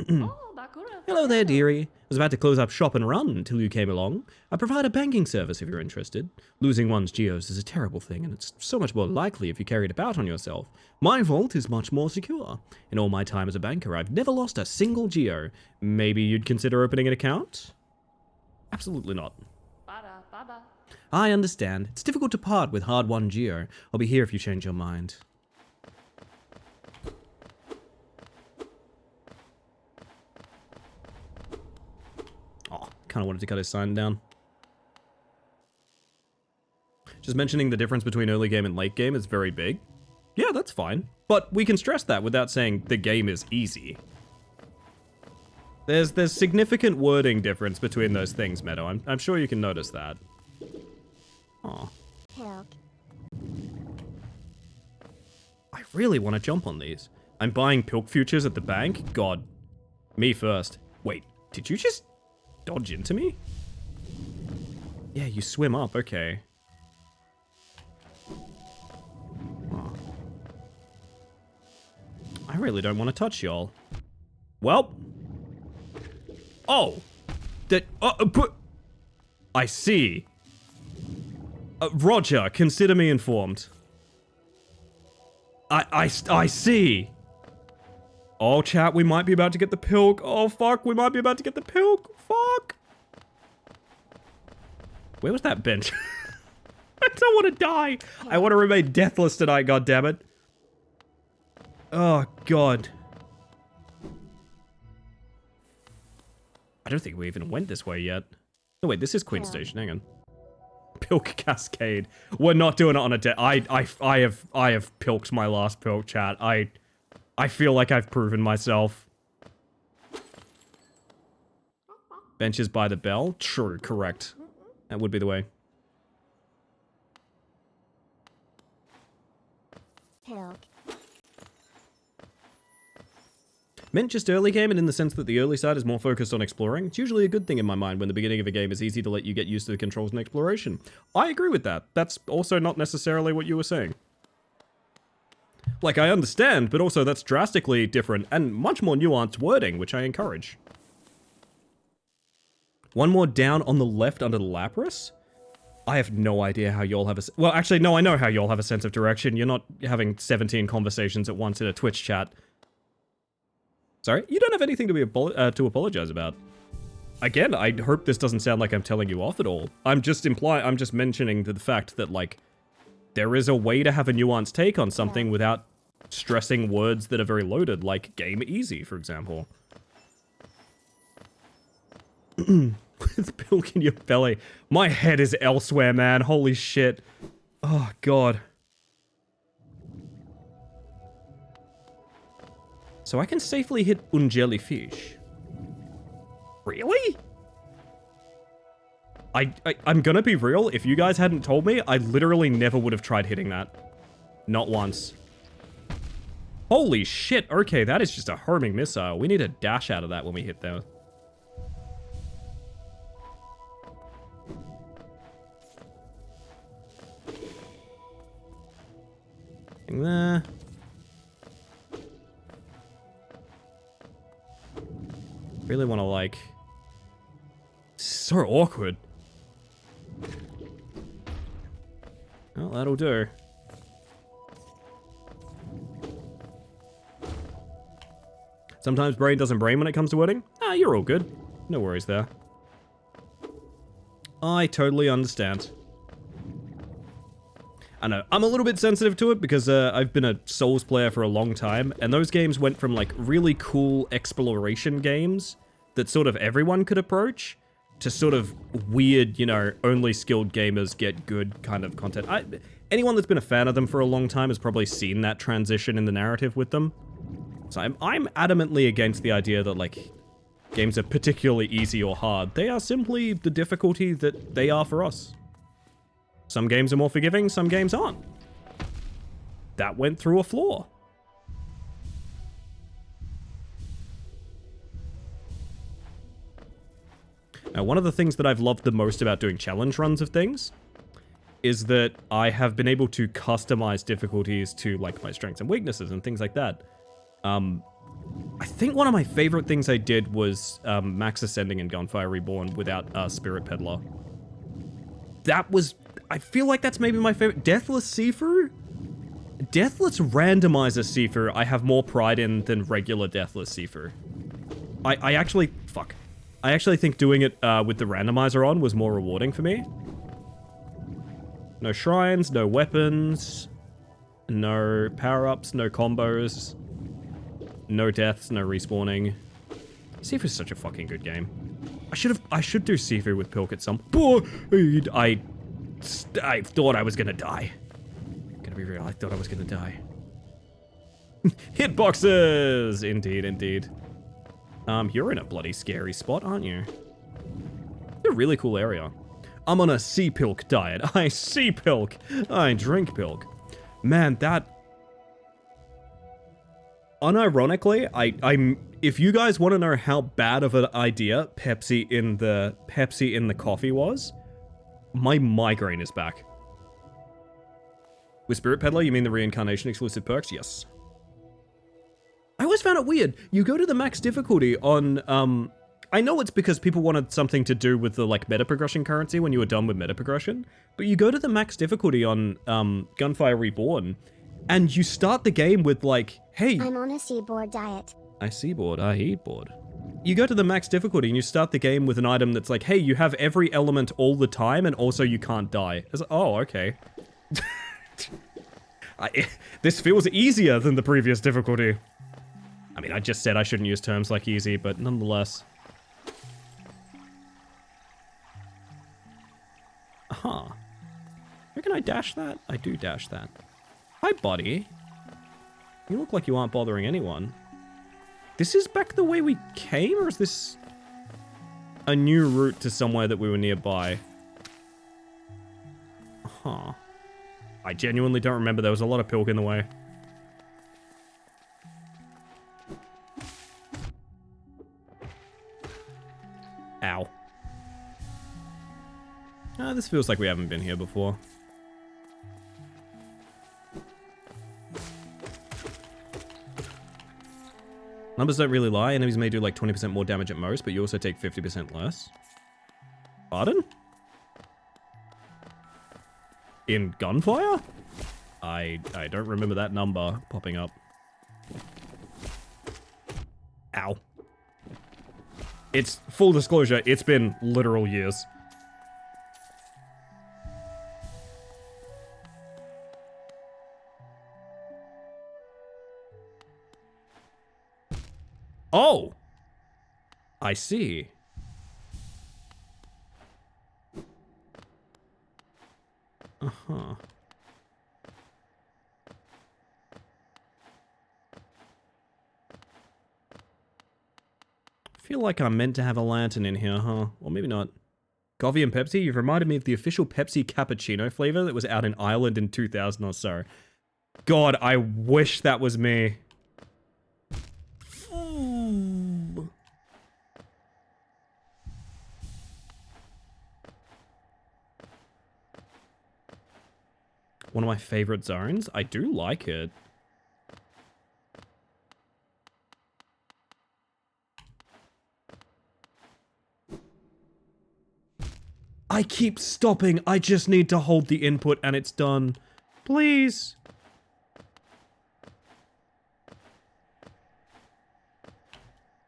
Hello there, dearie. I was about to close up shop and run until you came along. I provide a banking service if you're interested. Losing one's geos is a terrible thing, and it's so much more likely if you carry it about on yourself. My vault is much more secure. In all my time as a banker, I've never lost a single geo. Maybe you'd consider opening an account? Absolutely not. I understand. It's difficult to part with hard-won geo. I'll be here if you change your mind. Kind of wanted to cut his sign down. Just mentioning the difference between early game and late game is very big. Yeah, that's fine. But we can stress that without saying the game is easy. There's significant wording difference between those things, Meadow. I'm sure you can notice that. Aw. I really want to jump on these. I'm buying Pilk futures at the bank? God. Me first. Wait, did you just dodge into me? Yeah, you swim up, okay. Oh. I really don't want to touch y'all. Well. Oh. I see. Roger, consider me informed. I see. Oh, chat, we might be about to get the Pilk. Oh, fuck, we might be about to get the Pilk. Fuck. Where was that bench? I don't want to die. I want to remain deathless tonight, goddammit. Oh, God. I don't think we even went this way yet. No, wait, this is Queen Station. Hang on. Pilk Cascade. We're not doing it on a day. I have pilked my last Pilk, chat. I feel like I've proven myself. Benches by the bell? True, correct. That would be the way. Meant just early game, and in the sense that the early side is more focused on exploring. It's usually a good thing in my mind when the beginning of a game is easy to let you get used to the controls and exploration. I agree with that. That's also not necessarily what you were saying. Like, I understand, but also that's drastically different and much more nuanced wording, which I encourage. One more down on the left under the Lapras? I have no idea how y'all have a... Well, actually, no, I know how y'all have a sense of direction. You're not having 17 conversations at once in a Twitch chat. Sorry? You don't have anything to to apologize about. Again, I hope this doesn't sound like I'm telling you off at all. I'm just mentioning the fact that, like, there is a way to have a nuanced take on something without stressing words that are very loaded, like game easy, for example. With Pilk in your belly. My head is elsewhere, man. Holy shit. Oh, God. So I can safely hit un jellyfish. Really? I'm gonna be real, if you guys hadn't told me, I literally never would have tried hitting that. Not once. Holy shit, okay, that is just a homing missile. We need to dash out of that when we hit there. There. Really want to, like... So awkward. Well, that'll do. Sometimes brain doesn't brain when it comes to wording. Ah, you're all good. No worries there. I totally understand. I know, I'm a little bit sensitive to it because I've been a Souls player for a long time, and those games went from like really cool exploration games that sort of everyone could approach to sort of weird, you know, only skilled gamers get good kind of content. Anyone that's been a fan of them for a long time has probably seen that transition in the narrative with them. So I'm adamantly against the idea that like games are particularly easy or hard. They are simply the difficulty that they are for us. Some games are more forgiving, some games aren't. That went through a floor. Now, one of the things that I've loved the most about doing challenge runs of things is that I have been able to customize difficulties to like my strengths and weaknesses and things like that. I think one of my favorite things I did was max ascending in Gunfire Reborn without Spirit Peddler. That was... I feel like that's maybe my favorite. Deathless Sifu? Deathless Randomizer Sifu I have more pride in than regular Deathless Sifu. I actually... Fuck. I actually think doing it with the randomizer on was more rewarding for me. No shrines, no weapons, no power-ups, no combos, no deaths, no respawning. Sifu is such a fucking good game. I should do Sifu with Pilk at some point. I thought I was gonna die. Gonna be real, I thought I was gonna die. Hitboxes! Indeed, indeed. You're in a bloody scary spot, aren't you? It's a really cool area. I'm on a sea Pilk diet. I see Pilk. I drink Pilk. Man, that... Unironically, I'm... If you guys want to know how bad of an idea Pepsi in the coffee was, my migraine is back. With Spirit Peddler, you mean the reincarnation exclusive perks? Yes. I always found it weird. You go to the max difficulty on, I know it's because people wanted something to do with the, like, meta progression currency when you were done with meta progression, but you go to the max difficulty on, Gunfire Reborn, and you start the game with, like, hey... I'm on a seaboard diet. I seaboard, I eat board. You go to the max difficulty and you start the game with an item that's like, hey, you have every element all the time and also you can't die. It's like, oh, okay. This feels easier than the previous difficulty. I mean, I just said I shouldn't use terms like easy, but nonetheless. Huh. Can I dash that? I do dash that. Hi, buddy. You look like you aren't bothering anyone. This is back the way we came, or is this a new route to somewhere that we were nearby? Huh. I genuinely don't remember. There was a lot of Pilk in the way. Ow. This feels like we haven't been here before. Numbers don't really lie. Enemies may do like 20% more damage at most, but you also take 50% less. Pardon? In Gunfire? I don't remember that number popping up. Ow. It's, full disclosure, it's been literal years. Oh! I see. Uh-huh. I feel like I'm meant to have a lantern in here, huh? Or maybe not. Coffee and Pepsi? You've reminded me of the official Pepsi cappuccino flavor that was out in Ireland in 2000 or so. God, I wish that was me. One of my favorite zones. I do like it. I keep stopping. I just need to hold the input and it's done. Please.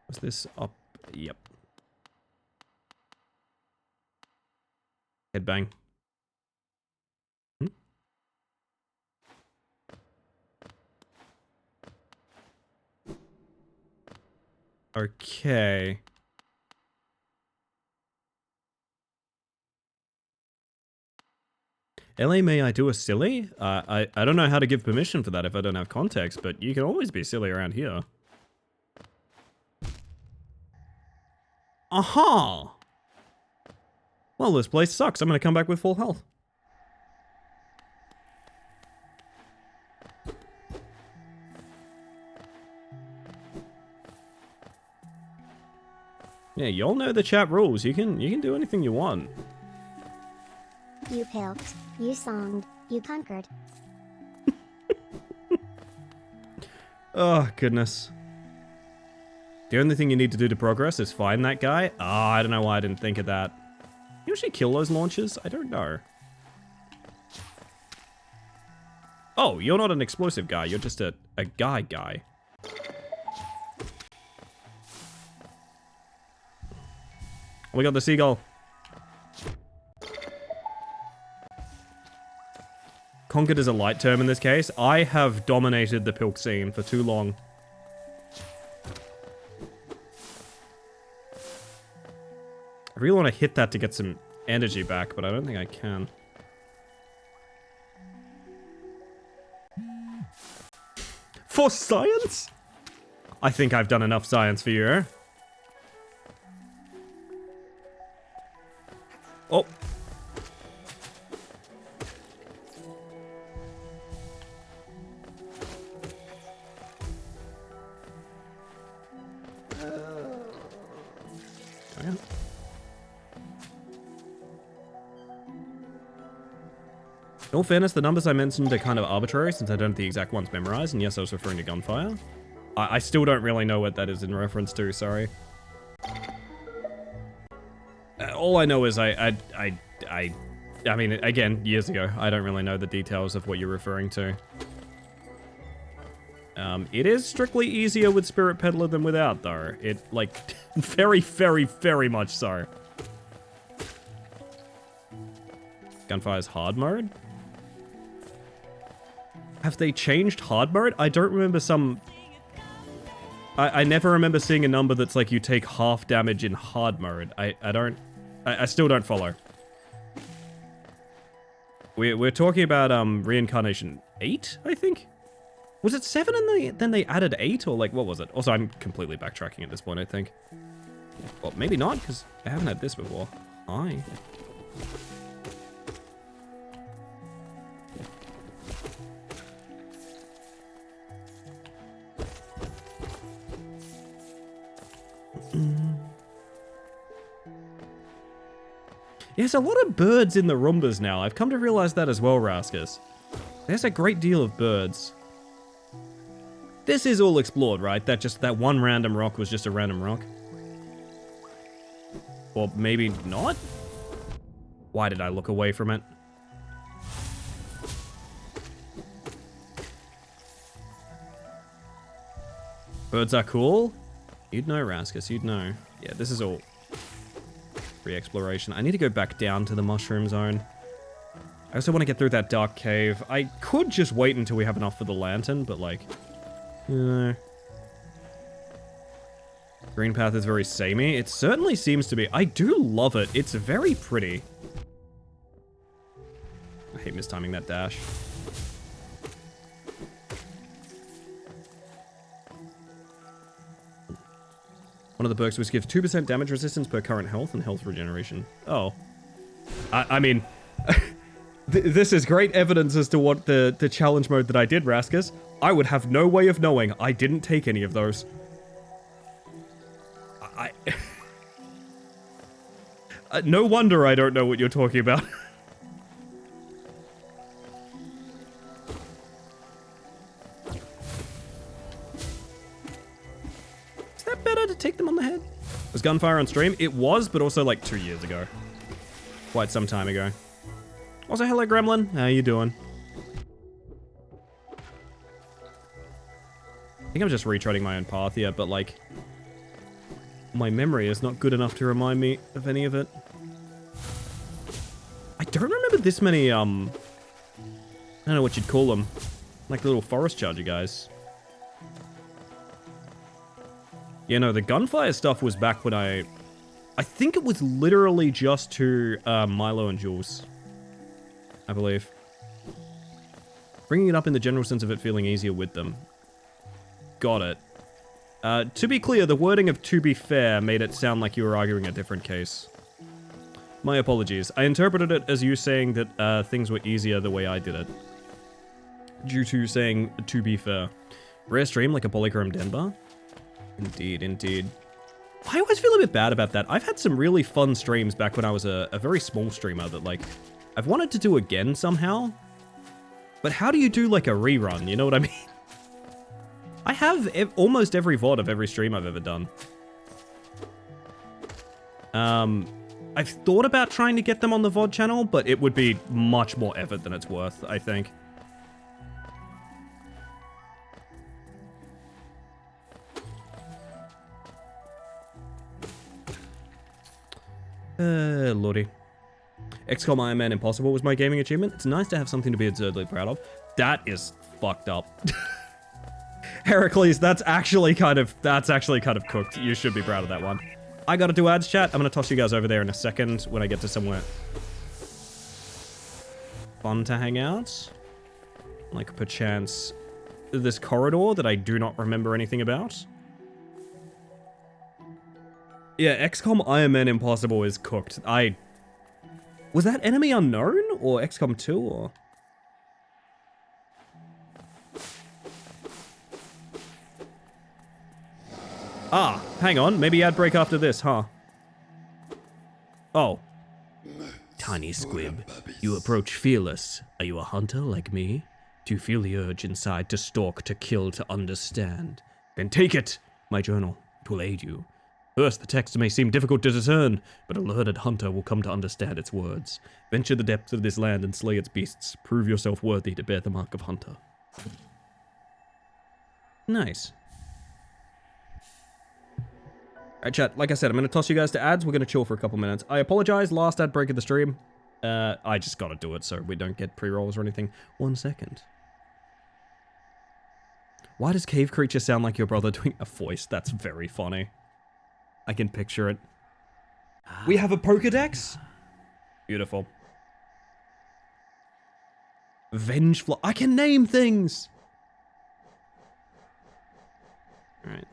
Was this up? Yep. Headbang. Okay. Ellie, may I do a silly? I don't know how to give permission for that if I don't have context, but you can always be silly around here. Aha! Well, this place sucks. I'm gonna come back with full health. Yeah, y'all know the chat rules. You can do anything you want. You pilked, you songed, you conquered. Oh, goodness. The only thing you need to do to progress is find that guy? Ah, I don't know why I didn't think of that. You actually kill those launchers? I don't know. Oh, you're not an explosive guy. You're just a guy. We got the seagull. Conquered is a light term in this case. I have dominated the Pilk scene for too long. I really want to hit that to get some energy back, but I don't think I can. For science? I think I've done enough science for you. Oh. Okay. In all fairness, the numbers I mentioned are kind of arbitrary since I don't have the exact ones memorized, and yes, I was referring to gunfire. I still don't really know what that is in reference to, sorry. All I know is I mean, again, years ago, I don't really know the details of what you're referring to. It is strictly easier with Spirit Peddler than without, though. It, like, very, very, very much so. Gunfire's hard mode? Have they changed hard mode? I don't remember some... I never remember seeing a number that's like you take half damage in hard mode. I still don't follow. We're talking about reincarnation 8, I think? Was it 7 and then they added 8, or like what was it? Also, I'm completely backtracking at this point, I think. Well, maybe not, because I haven't had this before. Hi. There's a lot of birds in the Roombas now. I've come to realize that as well, Raskus. There's a great deal of birds. This is all explored, right? That one random rock was just a random rock. Or maybe not? Why did I look away from it? Birds are cool? You'd know, Raskus, you'd know. Yeah, this is all re-exploration. I need to go back down to the mushroom zone. I also want to get through that dark cave. I could just wait until we have enough for the lantern, but like... Green path is very samey. It certainly seems to be. I do love it. It's very pretty. I hate mistiming that dash. One of the perks was give 2% damage resistance per current health and health regeneration. Oh. I mean... this is great evidence as to what the challenge mode that I did, Raskus. I would have no way of knowing. I didn't take any of those. No wonder I don't know what you're talking about. Is that better to take them on the head? Was gunfire on stream? It was, but also like 2 years ago. Quite some time ago. Also, hello Gremlin. How you doing? I think I'm just retreading my own path here, but like... my memory is not good enough to remind me of any of it. I don't remember this many, I don't know what you'd call them. Like little forest charger guys. You know, the gunfire stuff was back when I think it was literally just to Milo and Jules, I believe. Bringing it up in the general sense of it feeling easier with them. Got it. To be clear, the wording of "to be fair" made it sound like you were arguing a different case. My apologies. I interpreted it as you saying that things were easier the way I did it. Due to saying "to be fair." Rare stream like a Polychrome Denver? Indeed, indeed. I always feel a bit bad about that. I've had some really fun streams back when I was a very small streamer that, like, I've wanted to do again somehow. But how do you do, like, a rerun? You know what I mean? I have almost every VOD of every stream I've ever done. I've thought about trying to get them on the VOD channel, but it would be much more effort than it's worth, I think. Lordy. XCOM Iron Man Impossible was my gaming achievement. It's nice to have something to be absurdly proud of. That is fucked up. Heracles, that's actually kind of cooked. You should be proud of that one. I gotta do ads, chat. I'm gonna toss you guys over there in a second when I get to somewhere fun to hang out. Like, perchance, this corridor that I do not remember anything about. Yeah, XCOM Iron Man Impossible is cooked. Was that Enemy Unknown? Or XCOM 2, or? Ah, hang on. Maybe ad break after this, huh? Oh. Tiny squib, you approach fearless. Are you a hunter like me? Do you feel the urge inside to stalk, to kill, to understand? Then take it, my journal. It will aid you. First, the text may seem difficult to discern, but a learned hunter will come to understand its words. Venture the depths of this land and slay its beasts. Prove yourself worthy to bear the mark of hunter. Nice. Alright, chat, like I said, I'm going to toss you guys to ads. We're going to chill for a couple minutes. I apologize, last ad break of the stream. I just got to do it so we don't get pre-rolls or anything. 1 second. Why does Cave Creature sound like your brother doing a voice? That's very funny. I can picture it. We have a Pokedex? Beautiful. Vengeful. I can name things! Alright.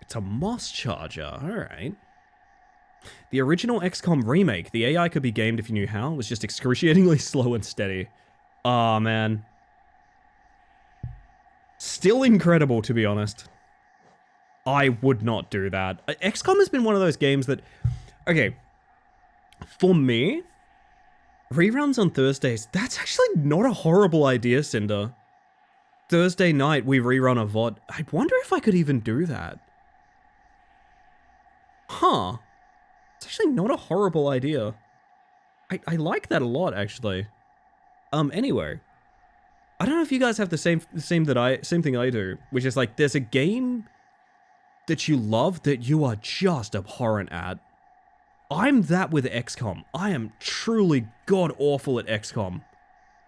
It's a Moss Charger, alright. The original XCOM remake, the AI could be gamed if you knew how, was just excruciatingly slow and steady. Aw, man. Still incredible, to be honest. I would not do that. XCOM has been one of those games that... Okay. For me, reruns on Thursdays, that's actually not a horrible idea, Cinder. Thursday night, we rerun a VOD. I wonder if I could even do that. Huh. It's actually not a horrible idea. I like that a lot, actually. Anyway. I don't know if you guys have the same thing I do, which is like, there's a game that you love that you are just abhorrent at. I'm that with XCOM. I am truly god-awful at XCOM.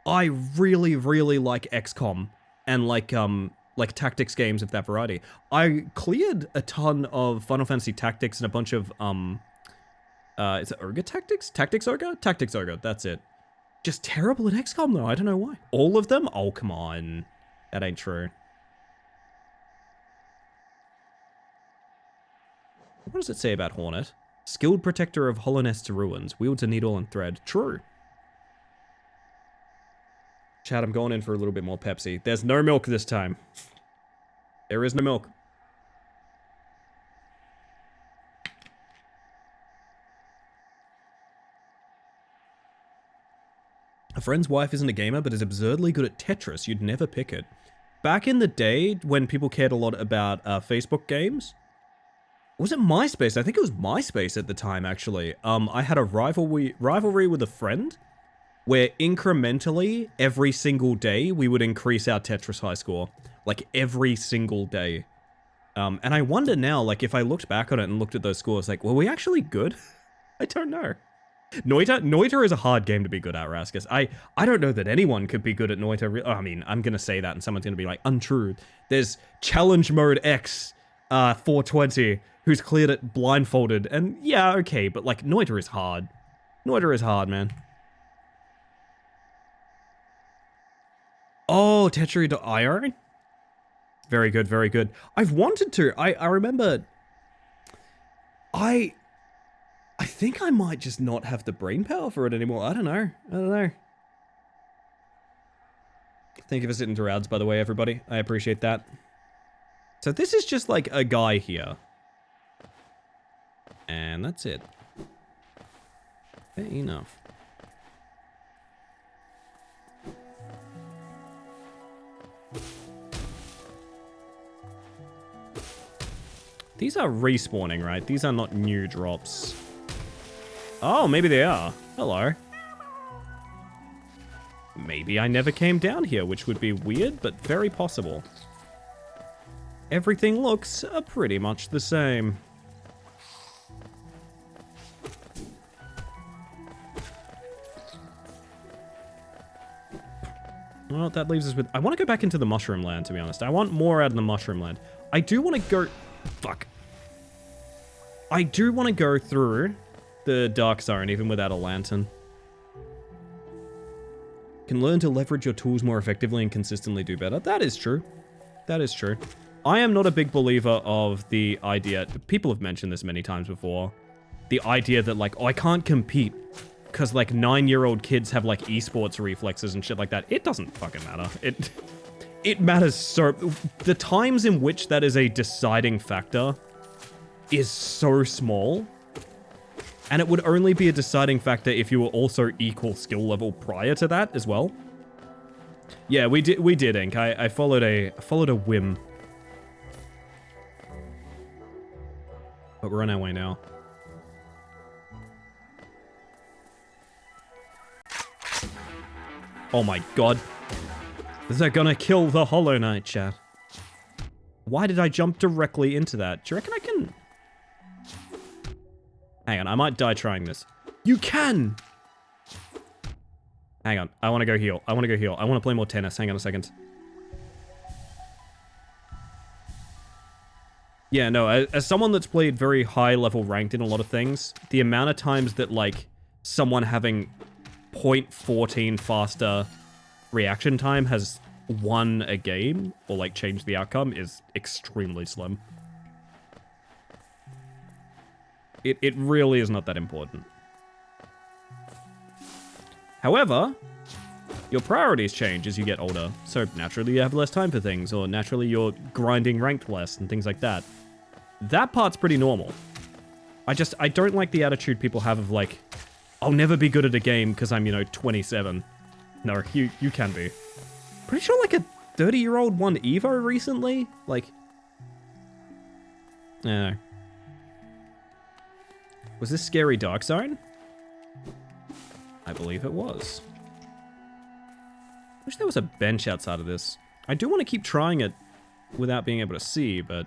I really, really like XCOM, and like tactics games of that variety. I cleared a ton of Final Fantasy Tactics and a bunch of, is it Ogre Tactics? Tactics Ogre? Tactics Ogre, that's it. Just terrible at XCOM though, I don't know why. All of them? Oh, come on. That ain't true. What does it say about Hornet? Skilled protector of Hollow Nest's ruins, wields a needle and thread. True. Chat, I'm going in for a little bit more Pepsi. There's no milk this time. There is no milk. A friend's wife isn't a gamer, but is absurdly good at Tetris. You'd never pick it. Back in the day, when people cared a lot about Facebook games, was it MySpace? I think it was MySpace at the time, actually. I had a rivalry with a friend, where incrementally, every single day, we would increase our Tetris high score. Like, every single day. And I wonder now, like, if I looked back on it and looked at those scores, like, were we actually good? I don't know. Noita is a hard game to be good at, Raskus. I don't know that anyone could be good at Noita. I mean, I'm gonna say that and someone's gonna be like, untrue. There's Challenge Mode X 420 who's cleared it blindfolded, and yeah, okay, but like Noita is hard. Noita is hard, man. Oh, Tetri.io? Very good, very good. I've wanted to. I remember... I think I might just not have the brain power for it anymore. I don't know. Thank you for sitting through ads, by the way, everybody. I appreciate that. So this is just like a guy here. And that's it. Fair enough. These are respawning, right? These are not new drops. Oh, maybe they are. Hello. Maybe I never came down here, which would be weird, but very possible. Everything looks pretty much the same. Well, that leaves us with... I want to go back into the Mushroom Land, to be honest. I want more out of the Mushroom Land. I do want to go... Fuck. I do want to go through the Dark Zone, even without a lantern. Can learn to leverage your tools more effectively and consistently do better. That is true. That is true. I am not a big believer of the idea... People have mentioned this many times before. The idea that, like, oh, I can't compete because, like, 9-year-old kids have, like, esports reflexes and shit like that. It doesn't fucking matter. It matters so... The times in which that is a deciding factor is so small. And it would only be a deciding factor if you were also equal skill level prior to that as well. Yeah, we did, Ink. I followed a whim. But we're on our way now. Oh my god. They're gonna kill the Hollow Knight, chat. Why did I jump directly into that? Do you reckon I can... Hang on, I might die trying this. You can! Hang on, I want to go heal. I want to play more tennis. Hang on a second. Yeah, no, as someone that's played very high level ranked in a lot of things, the amount of times that, like, someone having 0.14 faster reaction time has won a game, or, like, changed the outcome, is extremely slim. It really is not that important. However, your priorities change as you get older, so naturally you have less time for things, or naturally you're grinding ranked less, and things like that. That part's pretty normal. I don't like the attitude people have of, like, I'll never be good at a game because I'm, 27. No, you can be. Pretty sure, like, a 30-year-old won Evo recently? Like... No. Was this Scary Dark Zone? I believe it was. Wish there was a bench outside of this. I do want to keep trying it without being able to see, but...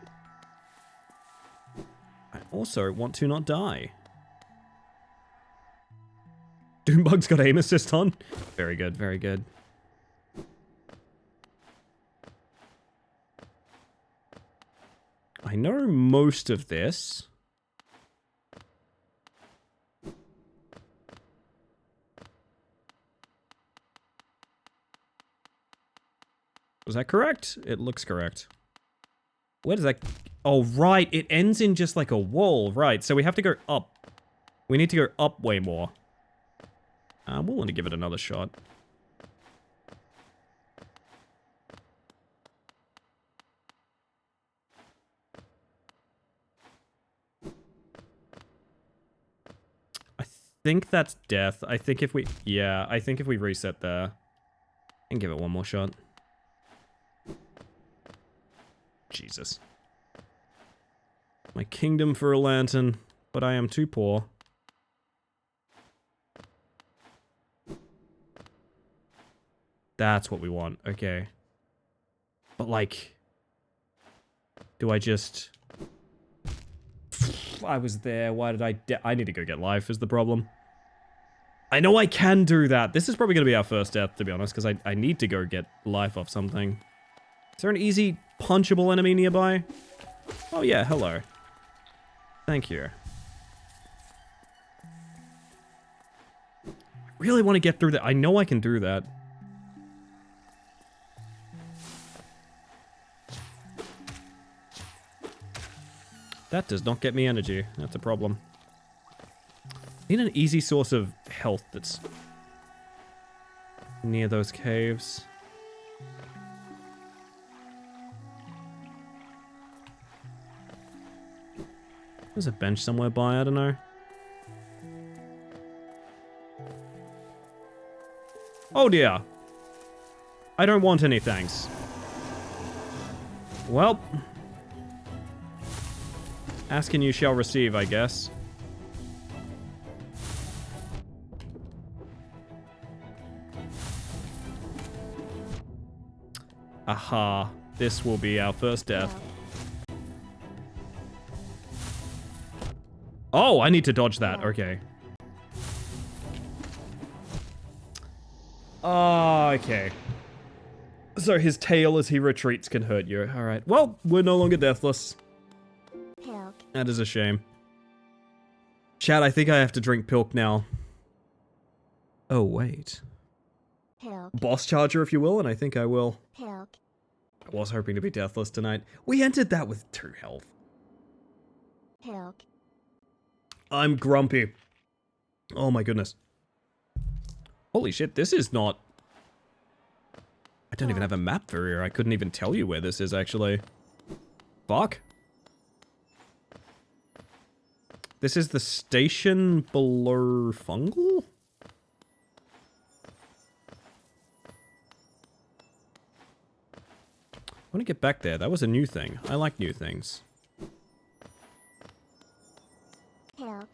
I also want to not die. Doombug's got aim assist on. Very good, very good. I know most of this. Was that correct? It looks correct. Where does that... Oh, right. It ends in just like a wall. Right. So we have to go up. We need to go up way more. I'm willing to give it another shot. I think that's death. I think if we... Yeah, I think if we reset there and give it one more shot. Jesus. My kingdom for a lantern, but I am too poor. That's what we want, okay. But like... Do I just... I was there, why did I need to go get life is the problem. I know I can do that. This is probably going to be our first death, to be honest, because I need to go get life off something. Is there an easy punchable enemy nearby? Oh yeah, hello. Thank you. I really want to get through that. I know I can do that. That does not get me energy. That's a problem. Need an easy source of health that's near those caves. There's a bench somewhere by, I don't know. Oh dear. I don't want any thanks. Well. Ask and you shall receive, I guess. Aha. This will be our first death. Oh, I need to dodge that. Okay. Oh, okay. So his tail as he retreats can hurt you. Alright. Well, we're no longer deathless. Pilk. That is a shame. Chat, I think I have to drink Pilk now. Oh, wait. Pilk. Boss charger, if you will, and I think I will. Pilk. I was hoping to be deathless tonight. We entered that with 2 health. Pilk. I'm grumpy. Oh my goodness. Holy shit, this is not... I don't even have a map for here. I couldn't even tell you where this is, actually. Fuck. This is the station below Fungal? I want to get back there. That was a new thing. I like new things. Pilk.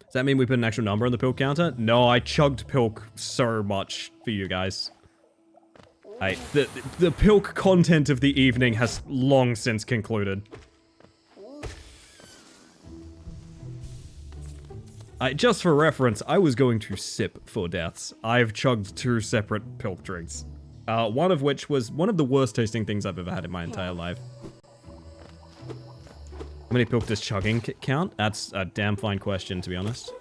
Does that mean we put an actual number on the Pilk counter? No, I chugged Pilk so much for you guys. The Pilk content of the evening has long since concluded. Just for reference, I was going to sip for deaths. I've chugged 2 separate Pilk drinks. One of which was one of the worst tasting things I've ever had in my entire life. How many Pilk does chugging count? That's a damn fine question, to be honest.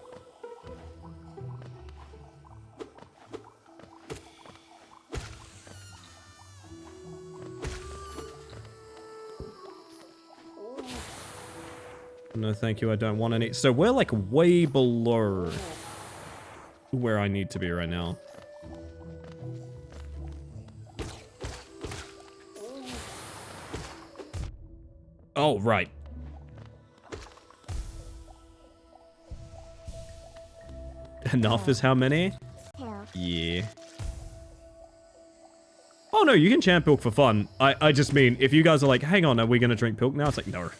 No, thank you, I don't want any. So we're like way below where I need to be right now. Oh, right. Enough is how many? Pilk. Yeah. Oh no, you can chant Pilk for fun. I just mean, if you guys are like, hang on, are we gonna drink Pilk now? It's like, no.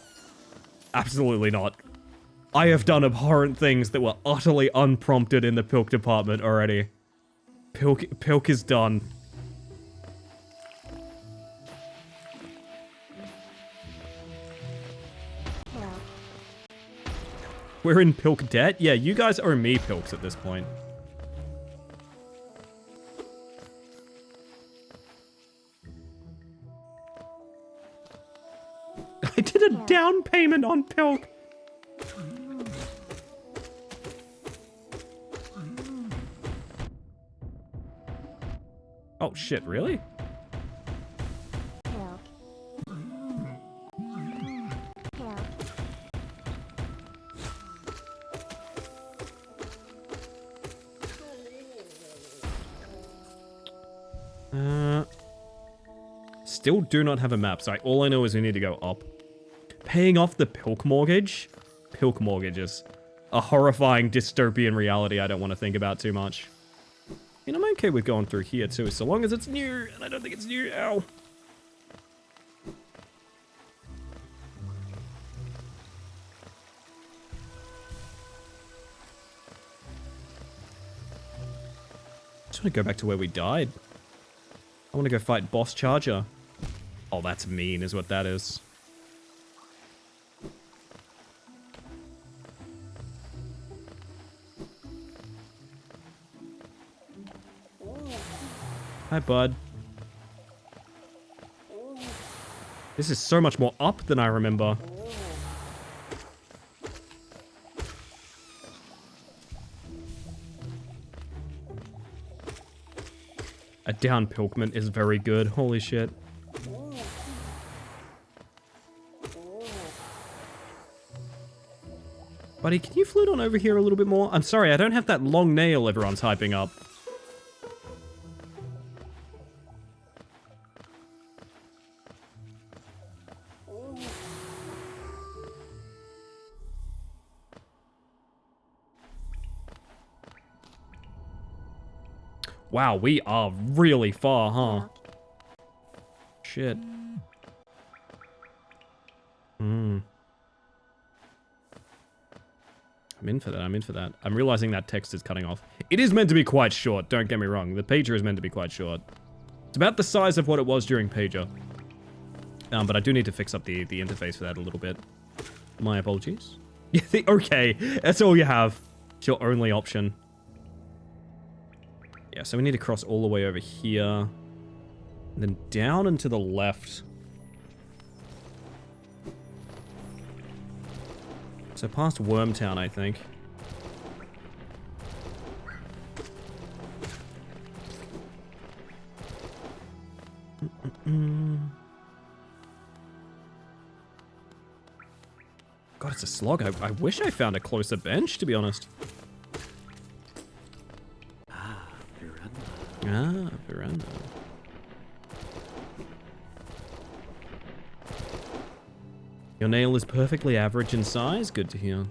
Absolutely not. I have done abhorrent things that were utterly unprompted in the Pilk department already. Pilk is done. Pilk. We're in Pilk debt? Yeah, you guys owe me Pilks at this point. I did a down payment on Pilk. Oh shit, really? Pilk. Pilk. Still do not have a map, so all I know is we need to go up. Paying off the Pilk mortgage? Pilk mortgages. A horrifying dystopian reality I don't want to think about too much. I mean, I'm okay with going through here too, so long as it's new, and I don't think it's new. Ow. Just want to go back to where we died. I want to go fight Boss Charger. Oh, that's mean is what that is. Hi, bud. This is so much more up than I remember. A down Pilkman is very good. Holy shit. Buddy, can you float on over here a little bit more? I'm sorry, I don't have that long nail everyone's hyping up. Wow, we are really far, huh? Shit. I'm in for that, I'm in for that. I'm realizing that text is cutting off. It is meant to be quite short, don't get me wrong. The pager is meant to be quite short. It's about the size of what it was during pager. But I do need to fix up the interface for that a little bit. My apologies. Yeah, okay, that's all you have. It's your only option. Yeah, so we need to cross all the way over here. And then down and to the left. So past Wormtown, I think. God, it's a slog. I wish I found a closer bench, to be honest. Ah, veranda. Your nail is perfectly average in size. Good to hear.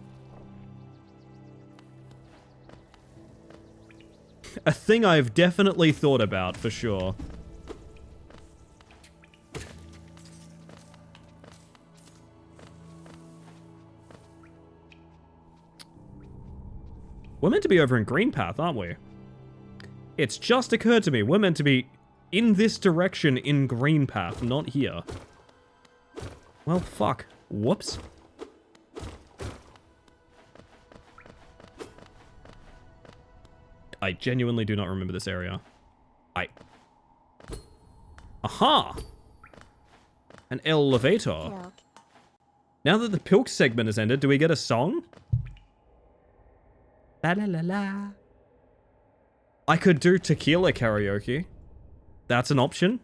A thing I've definitely thought about, for sure. We're meant to be over in Greenpath, aren't we? It's just occurred to me, we're meant to be in this direction in Greenpath, not here. Well, fuck. Whoops. I genuinely do not remember this area. Aha! An elevator. Pilk. Now that the Pilk segment has ended, do we get a song? La la la la. I could do tequila karaoke. That's an option.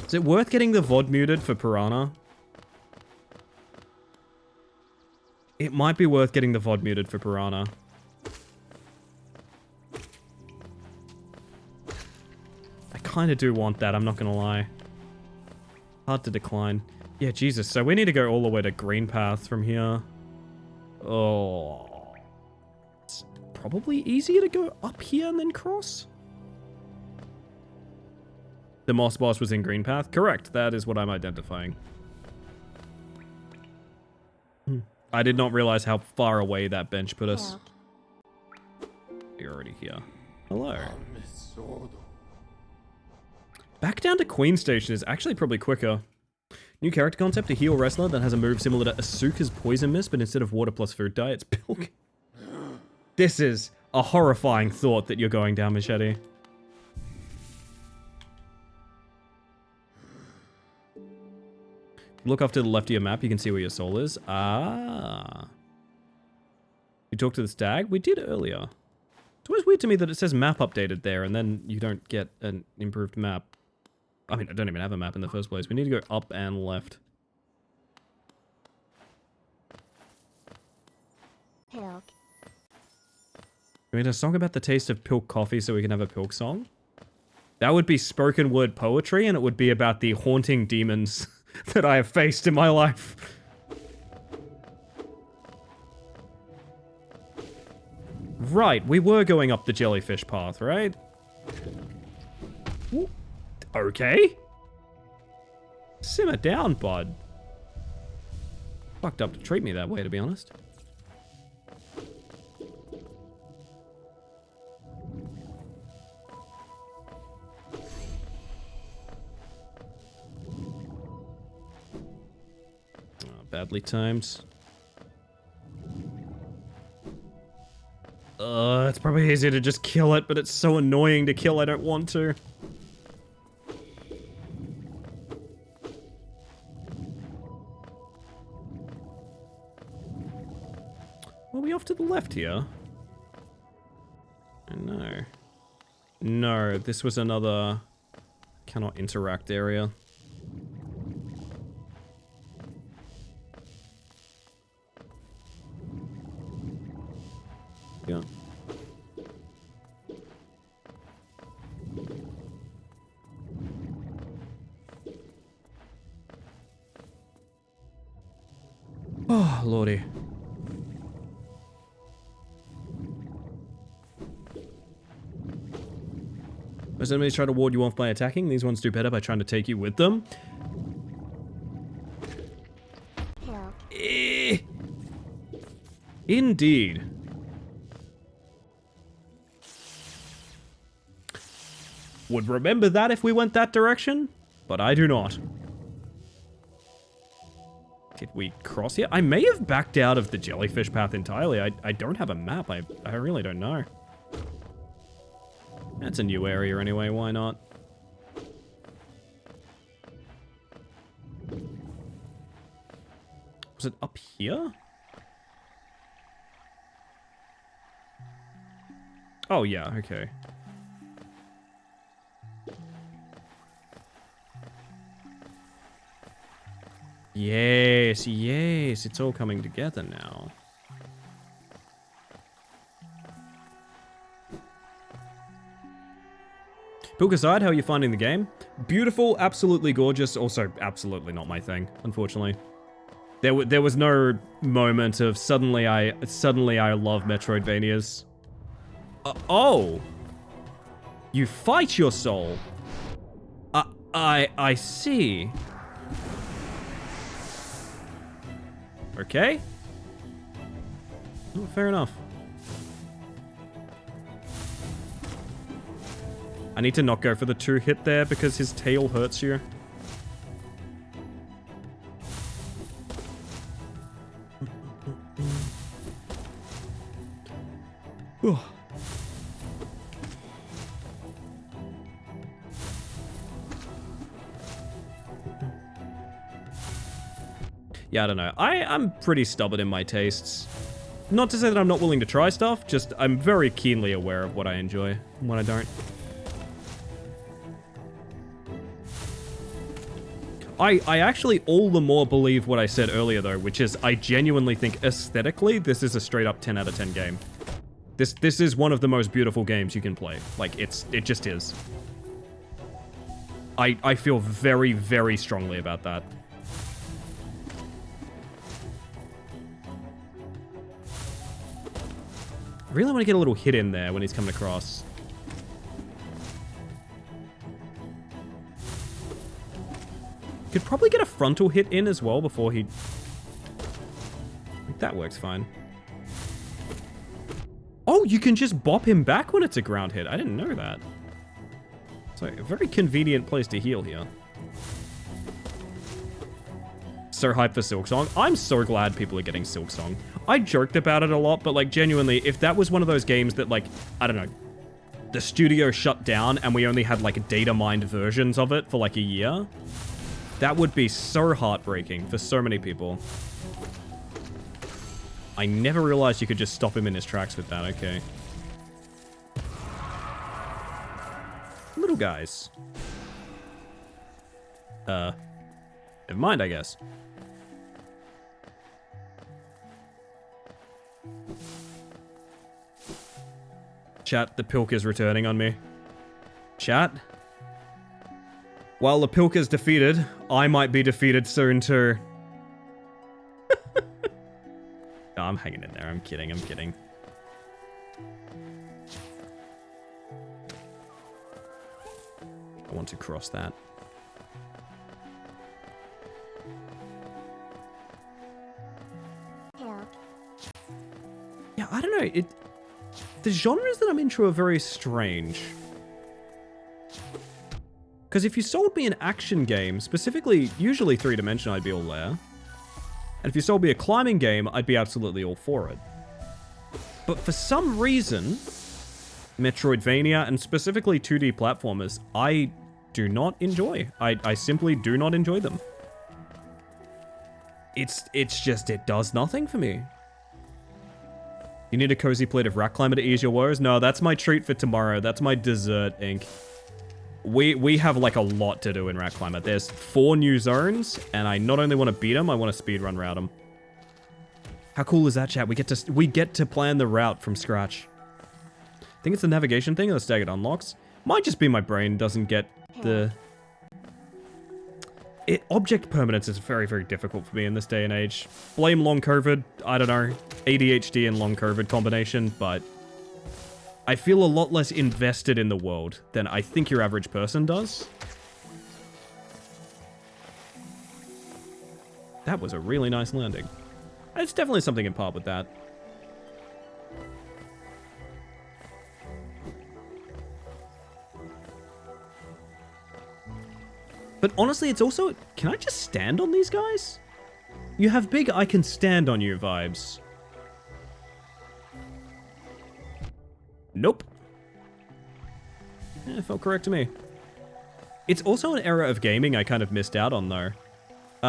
Is it worth getting the VOD muted for Piranha? It might be worth getting the VOD muted for Piranha. I kind of do want that, I'm not gonna lie. Hard to decline. Yeah, Jesus, so we need to go all the way to Greenpath from here. Oh. It's probably easier to go up here and then cross? The Moss Boss was in Greenpath? Correct, that is what I'm identifying. I did not realize how far away that bench put us. Pilk. You're already here. Hello. Back down to Queen Station is actually probably quicker. New character concept, a heel wrestler that has a move similar to Asuka's Poison Mist, but instead of water plus food dye, it's Pilk. This is a horrifying thought that you're going down, Machete. Look off to the left of your map, you can see where your soul is. Ah. We talked to the stag? We did earlier. It's always weird to me that it says map updated there, and then you don't get an improved map. I mean, I don't even have a map in the first place. We need to go up and left. Pilk. We need a song about the taste of Pilk coffee so we can have a Pilk song? That would be spoken word poetry, and it would be about the haunting demons that I have faced in my life. Right, we were going up the jellyfish path, right? Ooh. Okay. Simmer down, bud. Fucked up to treat me that way, to be honest. Badly timed. It's probably easier to just kill it, but it's so annoying to kill, I don't want to. Are we off to the left here? No. No, this was another cannot interact area. Yeah. Oh, lordy. Most enemies try to ward you off by attacking. These ones do better by trying to take you with them. Pill. Indeed. Would remember that if we went that direction, but I do not. Did we cross here? I may have backed out of the jellyfish path entirely. I don't have a map. I really don't know. That's a new area anyway, why not? Was it up here? Oh yeah, okay. Yes, yes, it's all coming together now. Pilksong, how are you finding the game? Beautiful, absolutely gorgeous, also absolutely not my thing, unfortunately. There was no moment of suddenly I love Metroidvanias. Oh! You fight your soul. I see. Okay. Oh, fair enough. I need to not go for the 2-hit there because his tail hurts you. Yeah, I don't know. I'm pretty stubborn in my tastes. Not to say that I'm not willing to try stuff, just I'm very keenly aware of what I enjoy and what I don't. I actually all the more believe what I said earlier though, which is I genuinely think aesthetically this is a straight up 10 out of 10 game. This is one of the most beautiful games you can play. Like it just is. I feel very, very strongly about that. I really want to get a little hit in there when he's coming across. Could probably get a frontal hit in as well before he... That works fine. Oh, you can just bop him back when it's a ground hit. I didn't know that. So, a very convenient place to heal here. So hyped for Pilksong. I'm so glad people are getting Pilksong. I joked about it a lot, but like genuinely, if that was one of those games that like, I don't know, the studio shut down and we only had like data mined versions of it for like a year, that would be so heartbreaking for so many people. I never realized you could just stop him in his tracks with that, okay. Little guys. Never mind, I guess. Chat, the Pilk is returning on me. Chat? While the Pilk is defeated, I might be defeated soon too. No, I'm hanging in there. I'm kidding. I'm kidding. I want to cross that. Yeah, I don't know. The genres that I'm into are very strange. Because if you sold me an action game, specifically, usually 3-dimensional, I'd be all there. And if you sold me a climbing game, I'd be absolutely all for it. But for some reason, Metroidvania, and specifically 2D platformers, I do not enjoy. I simply do not enjoy them. It's just, it does nothing for me. You need a cozy plate of rock climber to ease your woes? No, that's my treat for tomorrow. That's my dessert, Inc. We have like a lot to do in Rat Climber. There's 4 new zones, and I not only want to beat them, I want to speedrun route them. How cool is that, chat? We get to plan the route from scratch. I think it's the navigation thing or the staggered unlocks. Might just be my brain doesn't get the... Object permanence is very, very difficult for me in this day and age. Blame long COVID, I don't know, ADHD and long COVID combination, but I feel a lot less invested in the world than I think your average person does. That was a really nice landing. It's definitely something in part with that. But honestly, it's also... Can I just stand on these guys? You have big I can stand on you vibes. Nope. Yeah, it felt correct to me. It's also an era of gaming I kind of missed out on, though.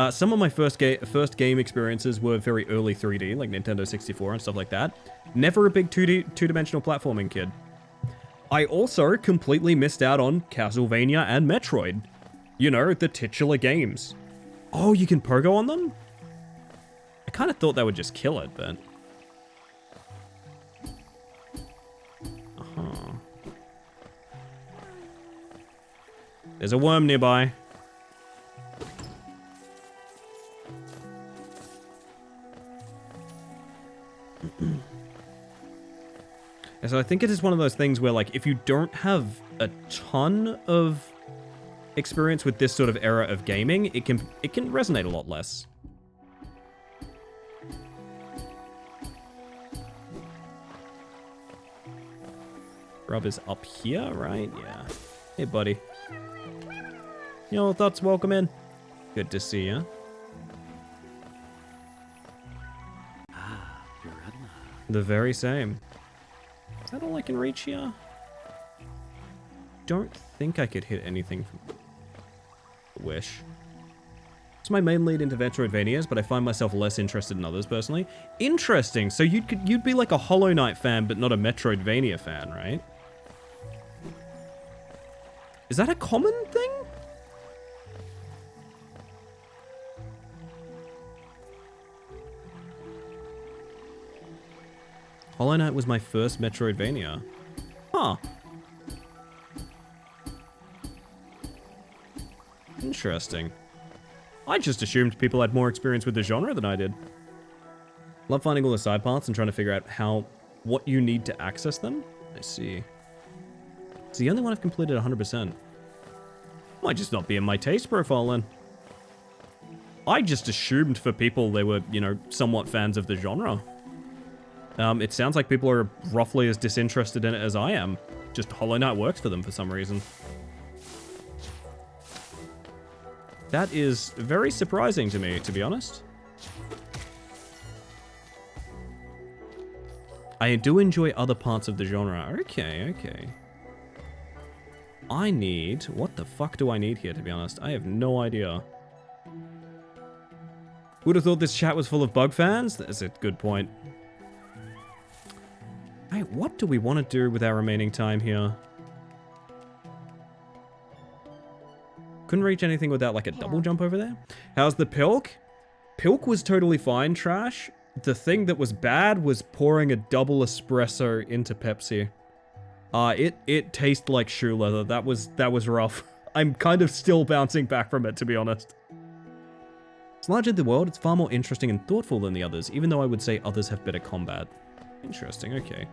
Some of my first game experiences were very early 3D, like Nintendo 64 and stuff like that. Never a big two-dimensional platforming kid. I also completely missed out on Castlevania and Metroid. You know, the titular games. Oh, you can pogo on them? I kind of thought that would just kill it, but... Uh-huh. There's a worm nearby. And so I think it is one of those things where, like, if you don't have a ton of experience with this sort of era of gaming, it can resonate a lot less. Rob is up here, right? Yeah. Hey, buddy. Yo, thoughts, welcome in. Good to see ya. The very same. Is that all I can reach here? Don't think I could hit anything from... Wish. It's my main lead into Metroidvanias, but I find myself less interested in others personally. Interesting. So you'd be like a Hollow Knight fan, but not a Metroidvania fan, right? Is that a common thing? Hollow Knight was my first Metroidvania. Huh. Interesting. I just assumed people had more experience with the genre than I did. Love finding all the side paths and trying to figure out what you need to access them. I see. It's the only one I've completed 100%. Might just not be in my taste profile then. I just assumed for people they were, you know, somewhat fans of the genre. It sounds like people are roughly as disinterested in it as I am. Just Hollow Knight works for them for some reason. That is very surprising to me, to be honest. I do enjoy other parts of the genre. Okay, okay. I need... What the fuck do I need here, to be honest? I have no idea. Would have thought this chat was full of bug fans? That's a good point. Hey, what do we want to do with our remaining time here? Couldn't reach anything without like a double jump over there. How's the Pilk? Pilk was totally fine, Trash. The thing that was bad was pouring a double espresso into Pepsi. It tastes like shoe leather. That was rough. I'm kind of still bouncing back from it, to be honest. It's larger than the world. It's far more interesting and thoughtful than the others, even though I would say others have better combat. Interesting, okay.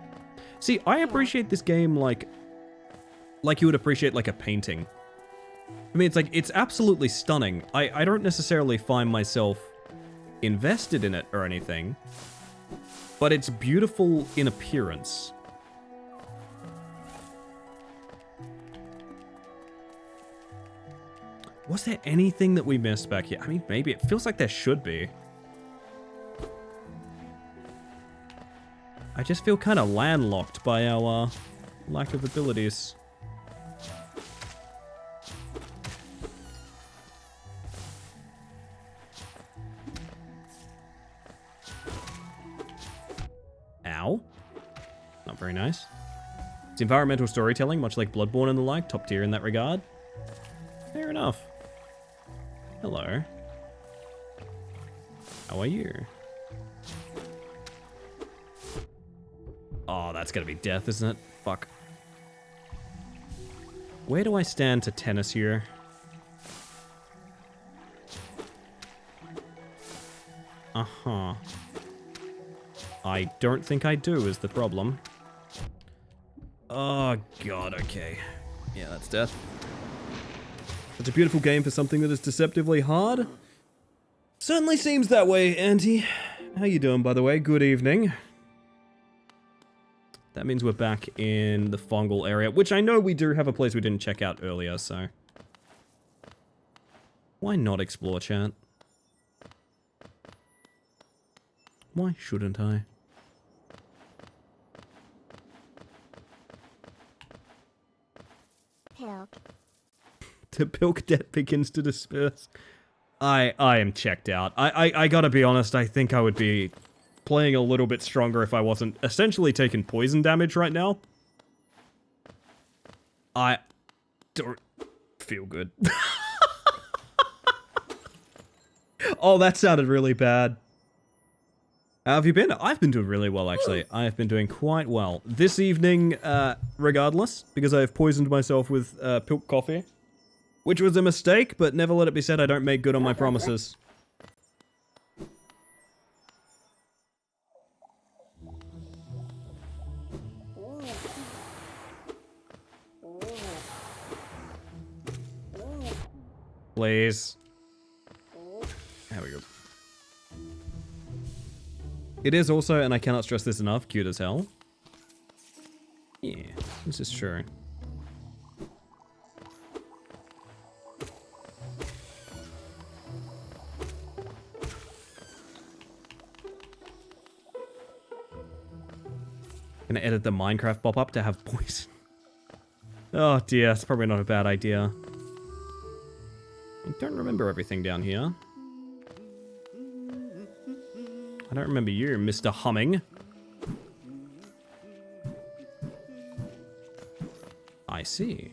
See, I appreciate this game like you would appreciate like a painting. I mean, it's absolutely stunning. I don't necessarily find myself invested in it or anything, but it's beautiful in appearance. Was there anything that we missed back here? I mean, maybe. It feels like there should be. I just feel kind of landlocked by our lack of abilities. Ow. Not very nice. It's environmental storytelling, much like Bloodborne and the like, top tier in that regard. Fair enough. Hello. How are you? Oh, that's gonna be death, isn't it? Fuck. Where do I stand to tennis here? Uh-huh. I don't think I do, is the problem. Oh, God, okay. Yeah, that's death. It's a beautiful game for something that is deceptively hard. Certainly seems that way, Auntie. How you doing, by the way? Good evening. That means we're back in the fungal area, which I know we do have a place we didn't check out earlier, so... Why not explore, chat? Why shouldn't I? Pilk. The Pilk debt begins to disperse. I am checked out. I gotta be honest, I think I would be playing a little bit stronger if I wasn't essentially taking poison damage right now. I don't feel good. Oh, that sounded really bad. How have you been? I've been doing really well, actually. I have been doing quite well. This evening, regardless, because I have poisoned myself with Pilk coffee, which was a mistake, but never let it be said I don't make good on my promises. Please. There we go. It is also, and I cannot stress this enough, cute as hell. Yeah, this is true. Gonna edit the Minecraft pop-up to have poison. Oh dear, that's probably not a bad idea. I don't remember everything down here. I don't remember you, Mr. Humming. I see.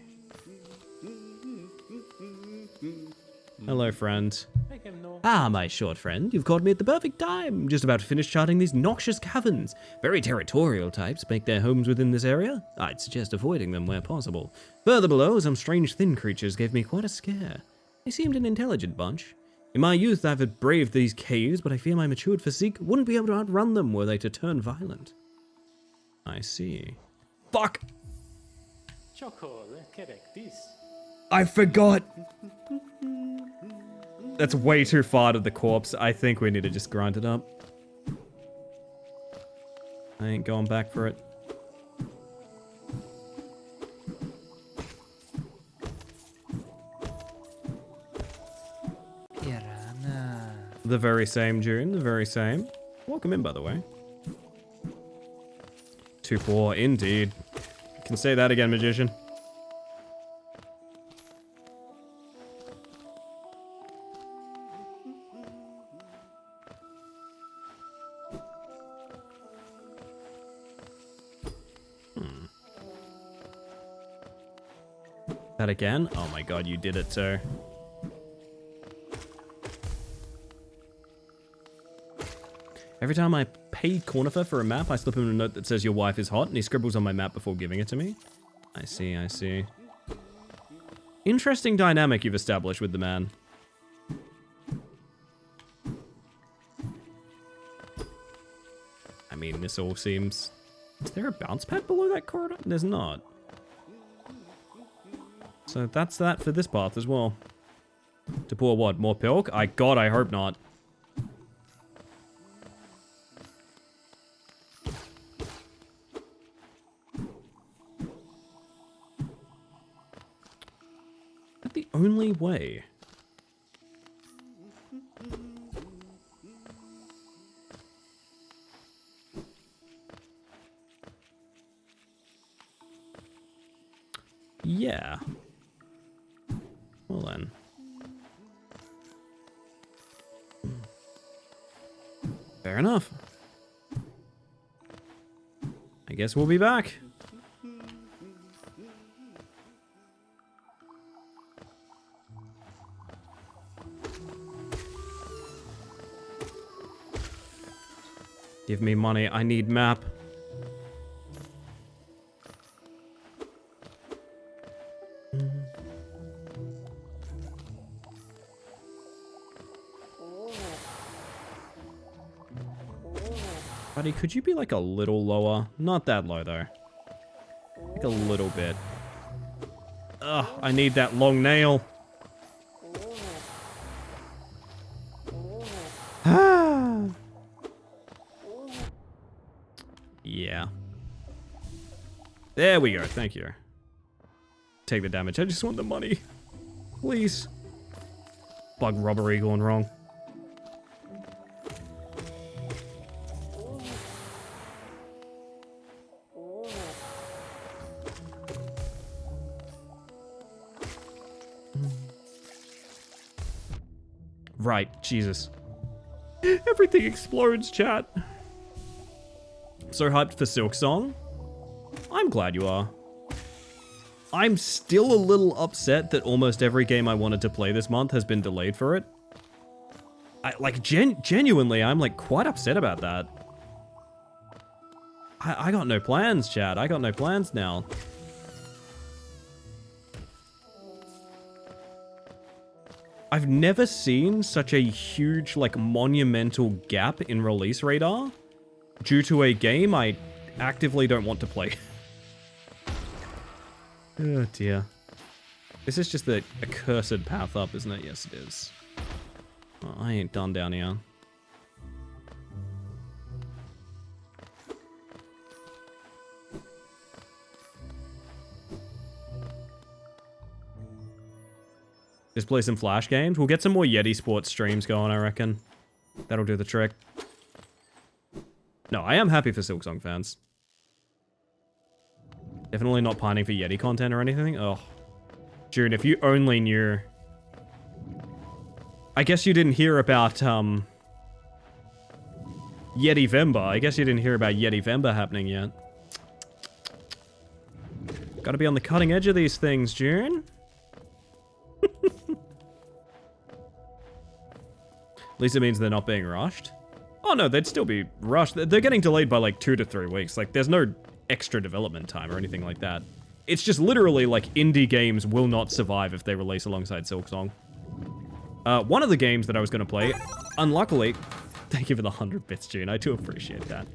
Hello, friend. Ah, my short friend, you've caught me at the perfect time. Just about to finish charting these noxious caverns. Very territorial types make their homes within this area. I'd suggest avoiding them where possible. Further below, some strange thin creatures gave me quite a scare. They seemed an intelligent bunch. In my youth, I've braved these caves, but I fear my matured physique wouldn't be able to outrun them were they to turn violent. I see. Fuck! I forgot! That's way too far to the corpse. I think we need to just grind it up. I ain't going back for it. The very same, June. The very same. Welcome in, by the way. Too poor, indeed. You can say that again, magician. That again? Oh my god, you did it too. Every time I pay Cornifer for a map, I slip him a note that says your wife is hot, and he scribbles on my map before giving it to me. I see, I see. Interesting dynamic you've established with the man. I mean, this all seems... Is there a bounce pad below that corridor? There's not. So that's that for this path as well. To pour what? More Pilk? God, I hope not. The only way. Yeah. Well then. Fair enough. I guess we'll be back. Give me money. I need map. Buddy, could you be like a little lower? Not that low though. Like a little bit. Ugh, I need that long nail. Yeah. There we go. Thank you. Take the damage. I just want the money. Please. Bug robbery going wrong. Right, Jesus. Everything explodes, chat. So hyped for Pilksong? I'm glad you are. I'm still a little upset that almost every game I wanted to play this month has been delayed for it. Genuinely, I'm like quite upset about that. I got no plans, chat. I got no plans now. I've never seen such a huge, like, monumental gap in release radar due to a game I actively don't want to play. Oh, dear. This is just a cursed path up, isn't it? Yes, it is. Oh, I ain't done down here. Just play some Flash games. We'll get some more Yeti Sports streams going, I reckon. That'll do the trick. No, I am happy for Pilksong fans. Definitely not pining for Yeti content or anything. Oh. June, if you only knew... I guess you didn't hear about, Yeti Vemba. I guess you didn't hear about Yeti Vemba happening yet. Gotta be on the cutting edge of these things, June. At least it means they're not being rushed. Oh no, they'd still be rushed. They're getting delayed by like 2 to 3 weeks. Like, there's no extra development time or anything like that. It's just literally like indie games will not survive if they release alongside Pilksong. One of the games that I was going to play, unluckily... Thank you for the 100 bits, June. I do appreciate that.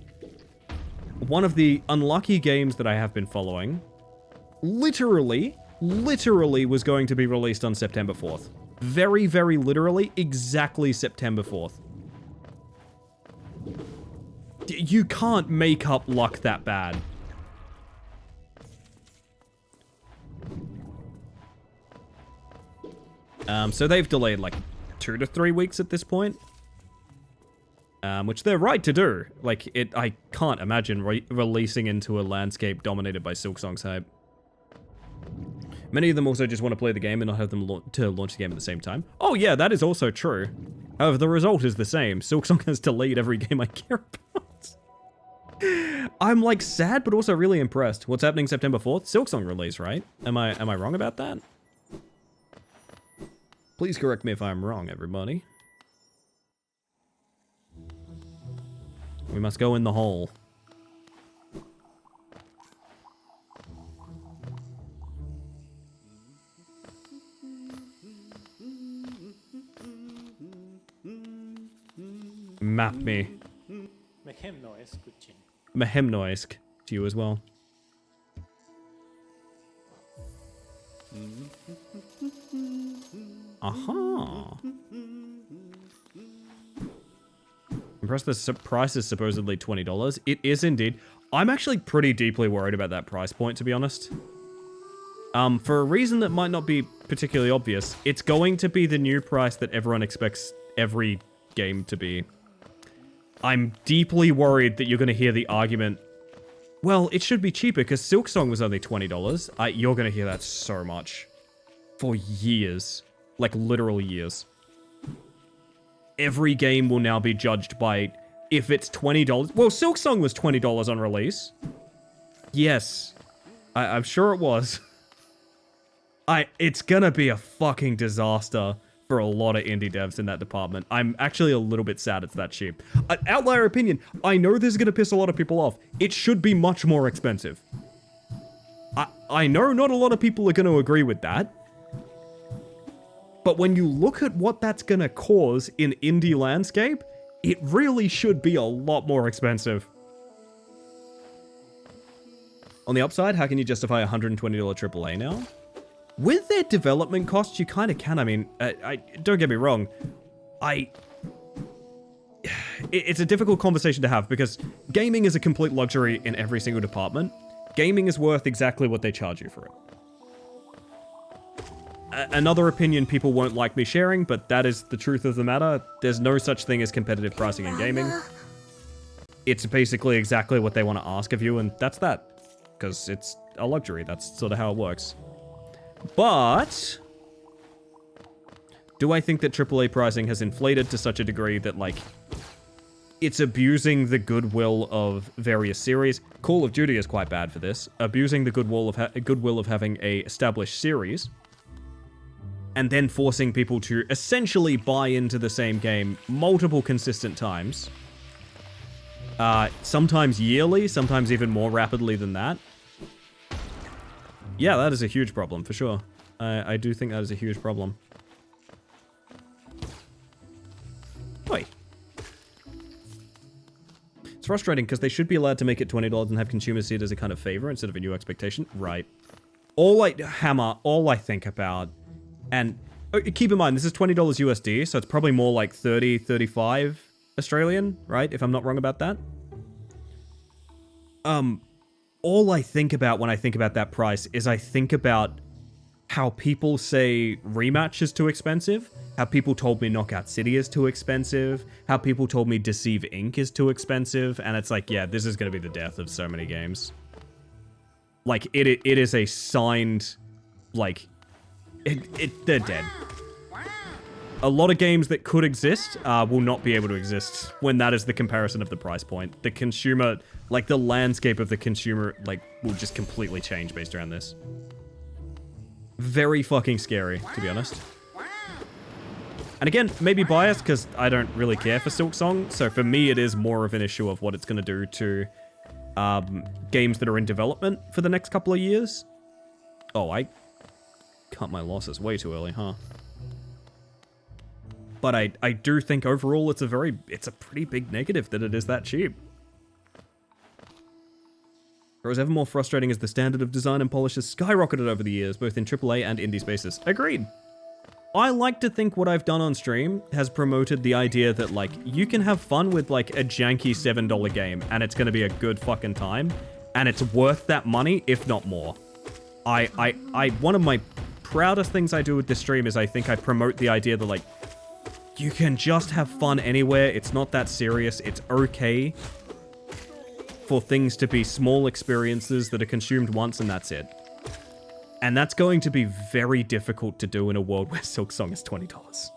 One of the unlucky games that I have been following, literally was going to be released on September 4th. Very, very literally, exactly September 4th. You can't make up luck that bad. So they've delayed like 2 to 3 weeks at this point. Which they're right to do. Like, I can't imagine releasing into a landscape dominated by Pilksong's hype. Many of them also just want to play the game and not have them to launch the game at the same time. Oh yeah, that is also true. However, the result is the same. Pilksong has delayed every game I care about. I'm like sad, but also really impressed. What's happening September 4th? Pilksong release, right? Am I wrong about that? Please correct me if I'm wrong, everybody. We must go in the hole. Map me. Mehemnoisk to you as well. Aha. Impressed the price is supposedly $20. It is indeed. I'm actually pretty deeply worried about that price point, to be honest. For a reason that might not be particularly obvious, it's going to be the new price that everyone expects every game to be. I'm deeply worried that you're going to hear the argument Well, it should be cheaper because Silksong was only $20. You're going to hear that so much. For years. Like, literal years. Every game will now be judged by if it's $20. Well, Silksong was $20 on release. Yes. I'm sure it was. It's gonna be a fucking disaster for a lot of indie devs in that department. I'm actually a little bit sad it's that cheap. Outlier opinion, I know this is gonna piss a lot of people off. It should be much more expensive. I know not a lot of people are gonna agree with that. But when you look at what that's gonna cause in indie landscape, it really should be a lot more expensive. On the upside, how can you justify a $120 AAA now? With their development costs, you kind of can. I mean, don't get me wrong. It's a difficult conversation to have because gaming is a complete luxury in every single department. Gaming is worth exactly what they charge you for it. Another opinion people won't like me sharing, but that is the truth of the matter. There's no such thing as competitive pricing in gaming. It's basically exactly what they want to ask of you, and that's that. Because it's a luxury. That's sort of how it works. But do I think that AAA pricing has inflated to such a degree that, like, it's abusing the goodwill of various series? Call of Duty is quite bad for this. Abusing the goodwill of having a established series, and then forcing people to essentially buy into the same game multiple consistent times. Sometimes yearly, sometimes even more rapidly than that. Yeah, that is a huge problem, for sure. I do think that is a huge problem. Wait. It's frustrating because they should be allowed to make it $20 and have consumers see it as a kind of favor instead of a new expectation. Right. All I think about, and keep in mind, this is $20 USD, so it's probably more like 30, 35 Australian, right? If I'm not wrong about that. All I think about when I think about that price is I think about how people say Rematch is too expensive, how people told me Knockout City is too expensive, how people told me Deceive Inc. is too expensive, and it's like, yeah, this is going to be the death of so many games. Like, it is a signed, like, they're dead. A lot of games that could exist will not be able to exist when that is the comparison of the price point. The consumer, like the landscape of the consumer, like, will just completely change based around this. Very fucking scary, to be honest. And again, maybe biased because I don't really care for Silksong. So for me, it is more of an issue of what it's going to do to games that are in development for the next couple of years. Oh, I cut my losses way too early, huh? But I do think overall it's a pretty big negative that it is that cheap. Grows ever more frustrating as the standard of design and polish has skyrocketed over the years, both in AAA and indie spaces. Agreed. I like to think what I've done on stream has promoted the idea that, like, you can have fun with, like, a janky $7 game, and it's gonna be a good fucking time, and it's worth that money, if not more. One of my proudest things I do with this stream is I think I promote the idea that, like, you can just have fun anywhere. It's not that serious. It's okay for things to be small experiences that are consumed once and that's it. And that's going to be very difficult to do in a world where Silksong is $20.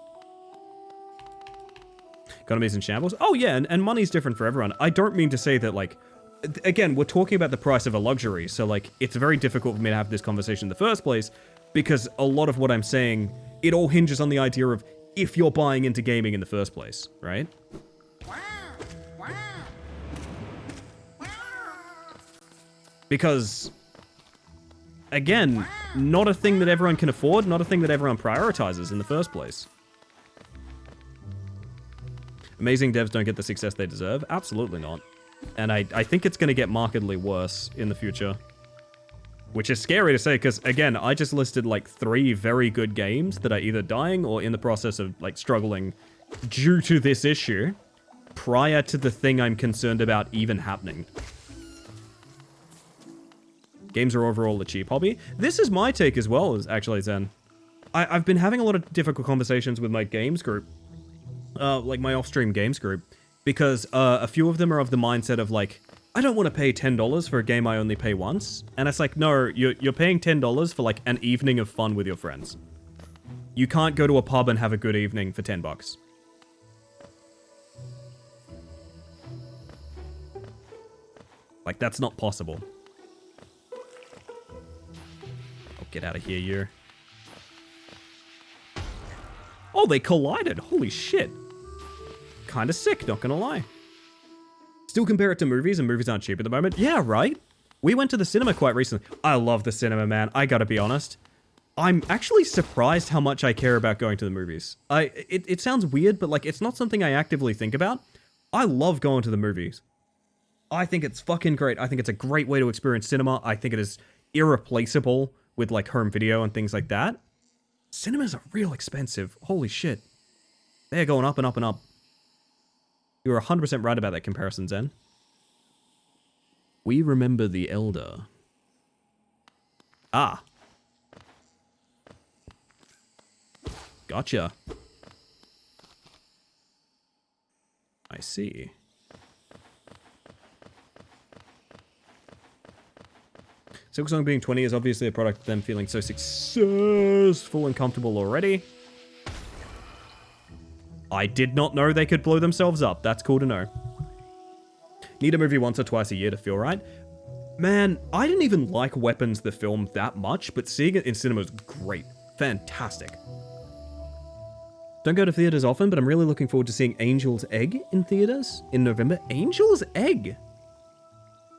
Economy's in shambles? Oh yeah, and money's different for everyone. I don't mean to say that, like, again, we're talking about the price of a luxury, so, like, it's very difficult for me to have this conversation in the first place, because a lot of what I'm saying, it all hinges on the idea of if you're buying into gaming in the first place, right? Because, again, not a thing that everyone can afford, not a thing that everyone prioritizes in the first place. Amazing devs don't get the success they deserve? Absolutely not. And I think it's going to get markedly worse in the future. Which is scary to say, because, again, I just listed, like, 3 very good games that are either dying or in the process of, like, struggling due to this issue prior to the thing I'm concerned about even happening. Games are overall a cheap hobby. This is my take as well, actually, Zen. I've been having a lot of difficult conversations with my games group. Like, my off-stream games group. Because a few of them are of the mindset of, like, I don't want to pay $10 for a game I only pay once. And it's like, no, you're paying $10 for like an evening of fun with your friends. You can't go to a pub and have a good evening for $10. Like, that's not possible. Oh, get out of here, you. Oh, they collided. Holy shit. Kinda sick, not gonna lie. Still compare it to movies, and movies aren't cheap at the moment. Yeah, right? We went to the cinema quite recently. I love the cinema, man. I gotta be honest. I'm actually surprised how much I care about going to the movies. It sounds weird, but like, it's not something I actively think about. I love going to the movies. I think it's fucking great. I think it's a great way to experience cinema. I think it is irreplaceable with like home video and things like that. Cinemas are real expensive. Holy shit. They're going up and up and up. You were 100% right about that comparison, Zen. We remember the elder. Ah. Gotcha. I see. Pilksong being 20 is obviously a product of them feeling so successful and comfortable already. I did not know they could blow themselves up. That's cool to know. Need a movie once or twice a year to feel right. Man, I didn't even like Weapons the film that much, but seeing it in cinema was great. Fantastic. Don't go to theaters often, but I'm really looking forward to seeing Angel's Egg in theaters in November. Angel's Egg?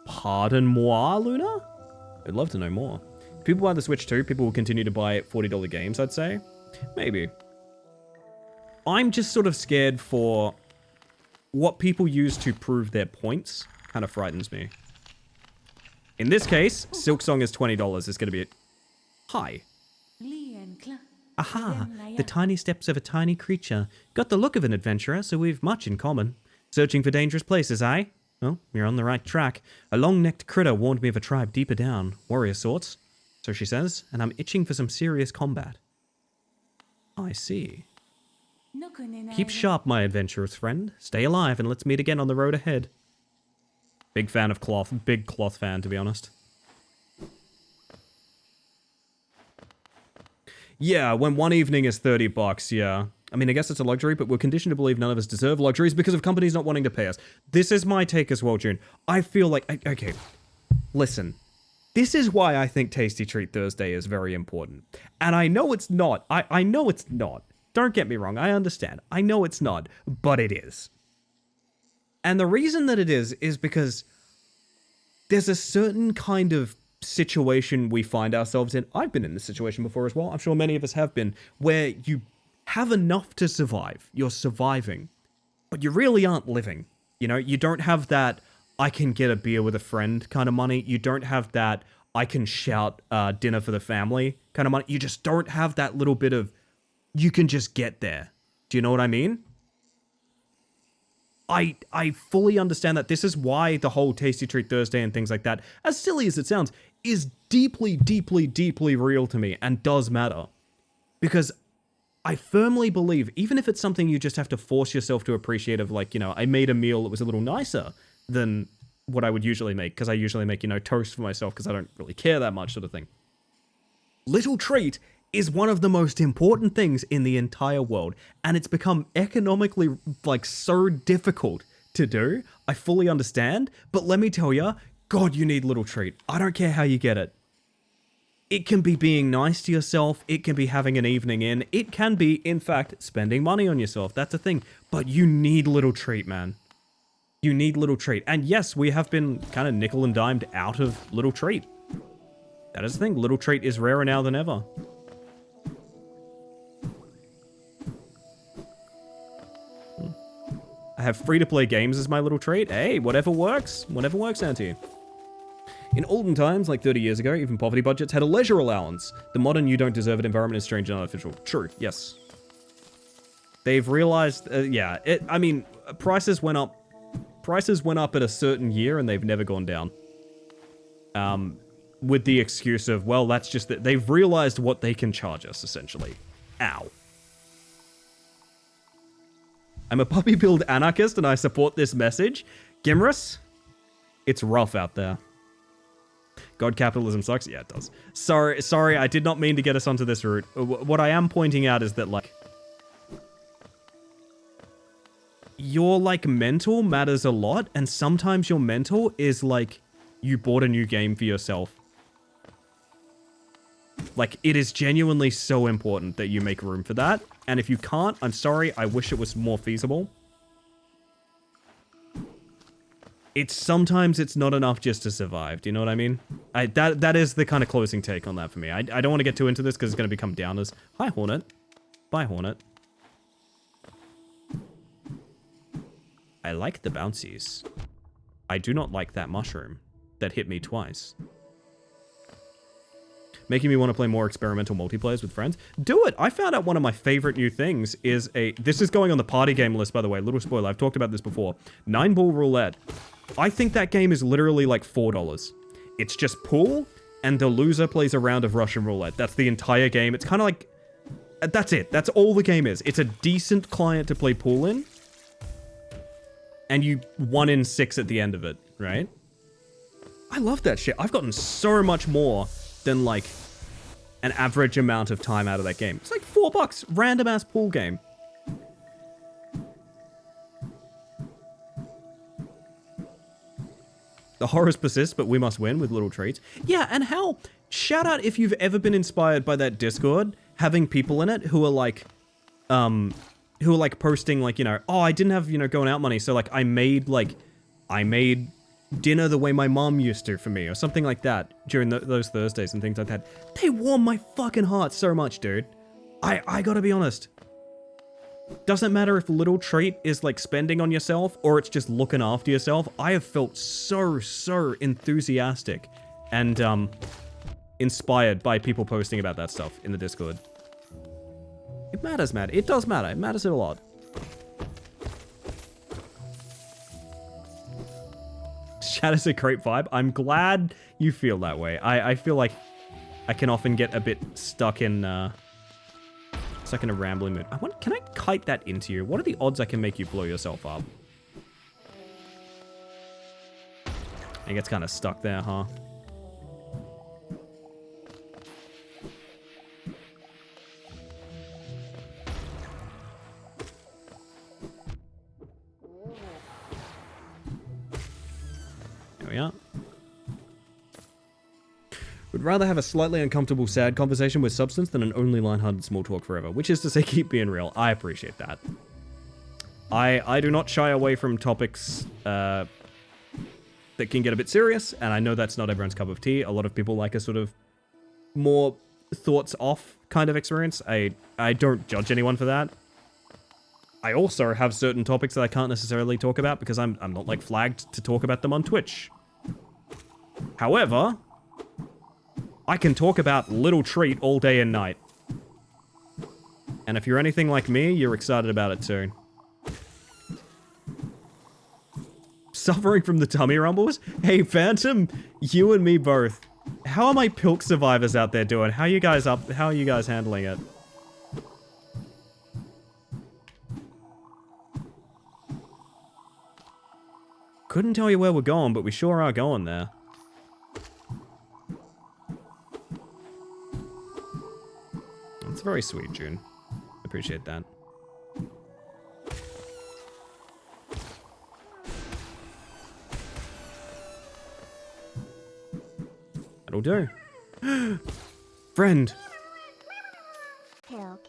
Pardon moi, Luna? I'd love to know more. If people buy the Switch too, people will continue to buy $40 games, I'd say. Maybe. I'm just sort of scared for what people use to prove their points. Kind of frightens me. In this case, Silksong is $20. It's going to be high. Aha! The tiny steps of a tiny creature. Got the look of an adventurer, so we've much in common. Searching for dangerous places, eh? Well, you're on the right track. A long-necked critter warned me of a tribe deeper down. Warrior sorts. So she says, and I'm itching for some serious combat. I see. Keep sharp, my adventurous friend. Stay alive and let's meet again on the road ahead. Big fan of cloth. Big cloth fan, to be honest. Yeah, when one evening is $30, yeah. I mean, I guess it's a luxury, but we're conditioned to believe none of us deserve luxuries because of companies not wanting to pay us. This is my take as well, June. I feel like... Okay, listen. This is why I think Tasty Treat Thursday is very important. And I know it's not. I know it's not. Don't get me wrong. I understand. I know it's not, but it is. And the reason that it is because there's a certain kind of situation we find ourselves in. I've been in this situation before as well. I'm sure many of us have been, where you have enough to survive. You're surviving, but you really aren't living. You know, you don't have that I can get a beer with a friend kind of money. You don't have that I can shout dinner for the family kind of money. You just don't have that little bit of you can just get there. Do you know what I mean? I fully understand that. This is why the whole Tasty Treat Thursday and things like that, as silly as it sounds, is deeply, deeply, deeply real to me and does matter. Because I firmly believe, even if it's something you just have to force yourself to appreciate of like, you know, I made a meal that was a little nicer than what I would usually make, because I usually make, you know, toast for myself because I don't really care that much sort of thing. Little treat is one of the most important things in the entire world, and it's become economically, like, so difficult to do. I fully understand, but let me tell you, God, you need little treat. I don't care how you get it. It can be being nice to yourself, it can be having an evening in, it can be, in fact, spending money on yourself. That's a thing, but you need little treat, man. You need little treat. And yes, we have been kind of nickel and dimed out of little treat. That is the thing, little treat is rarer now than ever. I have free-to-play games as my little treat. Hey, whatever works, Auntie. In olden times, like 30 years ago, even poverty budgets had a leisure allowance. The modern you don't deserve it environment is strange and unofficial. True, yes. They've realized, I mean, prices went up at a certain year and they've never gone down. With the excuse of, well, that's just that they've realized what they can charge us, essentially. Ow. I'm a puppy-build anarchist and I support this message. Gimrus, It's rough out there. God, capitalism sucks? Yeah, it does. Sorry, I did not mean to get us onto this route. What I am pointing out is that, like, your, like, mental matters a lot, and sometimes your mental is, like, you bought a new game for yourself. Like, it is genuinely so important that you make room for that, and if you can't, I'm sorry, I wish it was more feasible. Sometimes it's not enough just to survive, do you know what I mean? That is the kind of closing take on that for me. I don't want to get too into this because it's going to become downers. Hi, Hornet. Bye, Hornet. I like the bouncies. I do not like that mushroom that hit me twice. Making me want to play more experimental multiplayers with friends. Do it! I found out one of my favorite new things is this is going on the party game list, by the way. Little spoiler, I've talked about this before. 9-ball roulette. I think that game is literally like $4. It's just pool, and the loser plays a round of Russian roulette. That's the entire game. It's kind of like... That's it. That's all the game is. It's a decent client to play pool in. And you 1 in 6 at the end of it, right? I love that shit. I've gotten so much more than, like, an average amount of time out of that game. It's like $4. Random ass pool game. The horrors persist, but we must win with little treats. Yeah, and how... Shout out if you've ever been inspired by that Discord, having people in it who are like... who are like posting like, you know, oh, I didn't have, you know, going out money, so like I made dinner the way my mom used to for me, or something like that during those Thursdays and things like that. They warm my fucking heart so much, dude. I gotta be honest. Doesn't matter if little treat is like spending on yourself or it's just looking after yourself. I have felt so enthusiastic and inspired by people posting about that stuff in the Discord. It matters, man. It does matter. It matters a lot. Chat is a great vibe. I'm glad you feel that way. I feel like I can often get a bit stuck in a rambling mood. Can I kite that into you? What are the odds I can make you blow yourself up? It gets kind of stuck there, huh? We are. Would rather have a slightly uncomfortable, sad conversation with substance than an only lighthearted small talk forever, which is to say keep being real. I appreciate that. I do not shy away from topics that can get a bit serious, and I know that's not everyone's cup of tea. A lot of people like a sort of more thoughts off kind of experience. I don't judge anyone for that. I also have certain topics that I can't necessarily talk about because I'm not like flagged to talk about them on Twitch. However, I can talk about Little Treat all day and night. And if you're anything like me, you're excited about it too. Suffering from the tummy rumbles? Hey, Phantom, you and me both. How are my Pilk survivors out there doing? How are you guys handling it? Couldn't tell you where we're going, but we sure are going there. That's very sweet, June. Appreciate that. That'll do. Friend. Pilk.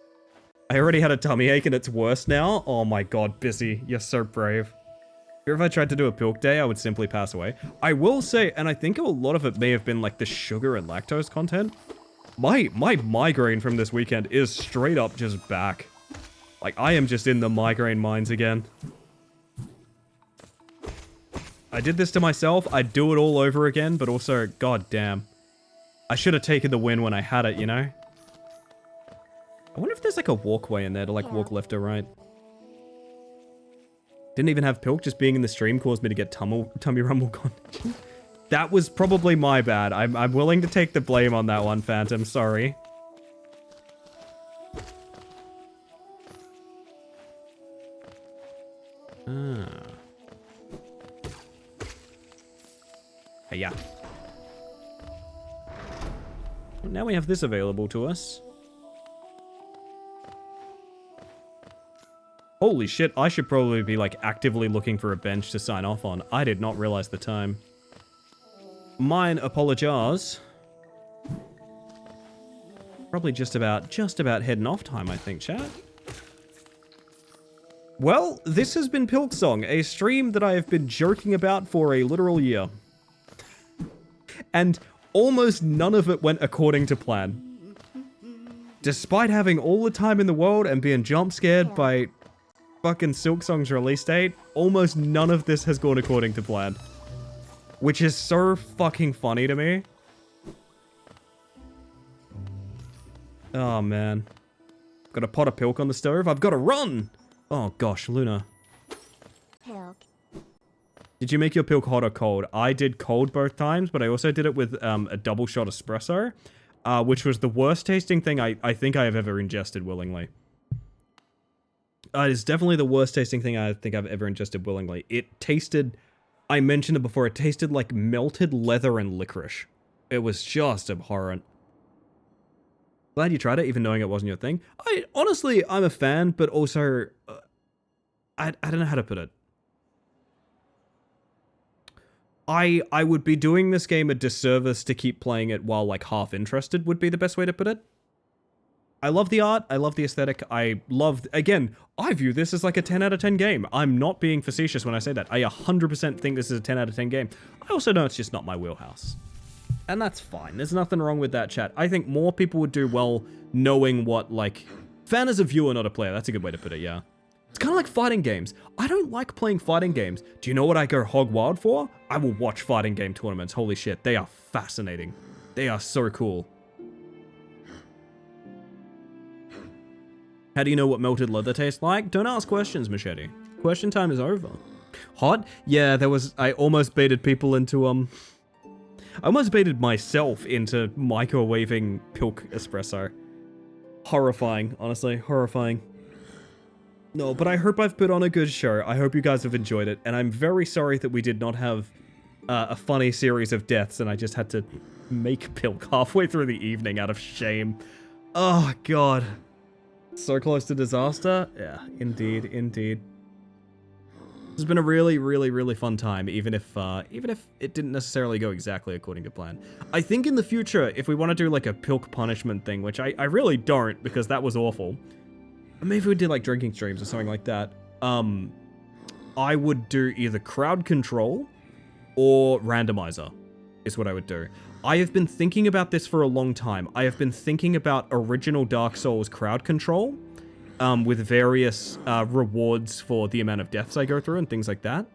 I already had a tummy ache and it's worse now. Oh my god, Bissy, you're so brave. If I tried to do a Pilk day, I would simply pass away. I will say, and I think a lot of it may have been like the sugar and lactose content. My migraine from this weekend is straight up just back. Like, I am just in the migraine mines again. I did this to myself. I'd do it all over again, but also, god damn. I should have taken the win when I had it, you know? I wonder if there's like a walkway in there to like walk left or right. Didn't even have Pilk, just being in the stream caused me to get tummy rumble condition. That was probably my bad. I'm willing to take the blame on that one, Phantom. Sorry. Hey, yeah. Now we have this available to us. Holy shit, I should probably be like actively looking for a bench to sign off on. I did not realize the time. Mine apologize. Probably just about heading off time, I think, chat. Well, this has been Pilksong, a stream that I have been joking about for a literal year. And almost none of it went according to plan. Despite having all the time in the world and being jump scared by fucking Silksong's release date, almost none of this has gone according to plan. Which is so fucking funny to me. Oh, man. Got a pot of Pilk on the stove. I've got to run! Oh, gosh, Luna. Pilk. Did you make your Pilk hot or cold? I did cold both times, but I also did it with a double shot espresso, which was the worst tasting thing I think I have ever ingested willingly. It is definitely the worst tasting thing I think I've ever ingested willingly. It tasted, I mentioned it before, it tasted like melted leather and licorice. It was just abhorrent. Glad you tried it, even knowing it wasn't your thing. Honestly, I'm a fan, but also, I don't know how to put it. I would be doing this game a disservice to keep playing it while like half interested would be the best way to put it. I love the art, I love the aesthetic, again, I view this as like a 10 out of 10 game. I'm not being facetious when I say that. I 100% think this is a 10 out of 10 game. I also know it's just not my wheelhouse. And that's fine, there's nothing wrong with that, chat. I think more people would do well knowing what, like, fan as a viewer, not a player. That's a good way to put it, yeah. It's kind of like fighting games. I don't like playing fighting games. Do you know what I go hog wild for? I will watch fighting game tournaments. Holy shit, they are fascinating. They are so cool. How do you know what melted leather tastes like? Don't ask questions, Machete. Question time is over. Hot? Yeah, I almost baited people into, I almost baited myself into microwaving Pilk espresso. Horrifying, honestly, horrifying. No, but I hope I've put on a good show. I hope you guys have enjoyed it, and I'm very sorry that we did not have a funny series of deaths, and I just had to make Pilk halfway through the evening out of shame. Oh, God. So close to disaster? Yeah, indeed, indeed. It's been a really, really, really fun time, even if it didn't necessarily go exactly according to plan. I think in the future, if we want to do like a Pilk punishment thing, which I really don't, because that was awful. Maybe we did like drinking streams or something like that. I would do either crowd control or randomizer, is what I would do. I have been thinking about this for a long time. I have been thinking about original Dark Souls crowd control, with various rewards for the amount of deaths I go through and things like that.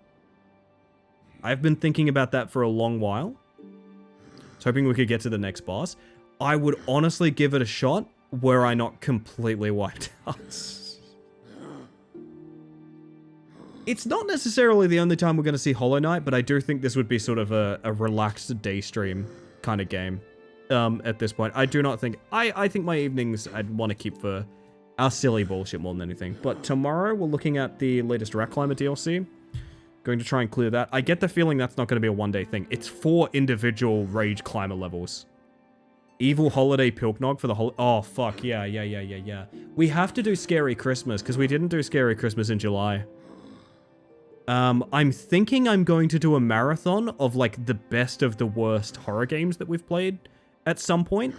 I've been thinking about that for a long while. I was hoping we could get to the next boss. I would honestly give it a shot were I not completely wiped out. It's not necessarily the only time we're going to see Hollow Knight, but I do think this would be sort of a relaxed day stream kind of game at this point. I do not think... I think my evenings I'd want to keep for our silly bullshit more than anything. But tomorrow we're looking at the latest Rat Climber DLC. Going to try and clear that. I get the feeling that's not going to be a one-day thing. It's 4 individual Rage Climber levels. Evil Holiday Pilknog for the whole... Oh, fuck. Yeah. We have to do Scary Christmas, because we didn't do Scary Christmas in July. I'm thinking I'm going to do a marathon of, like, the best of the worst horror games that we've played at some point.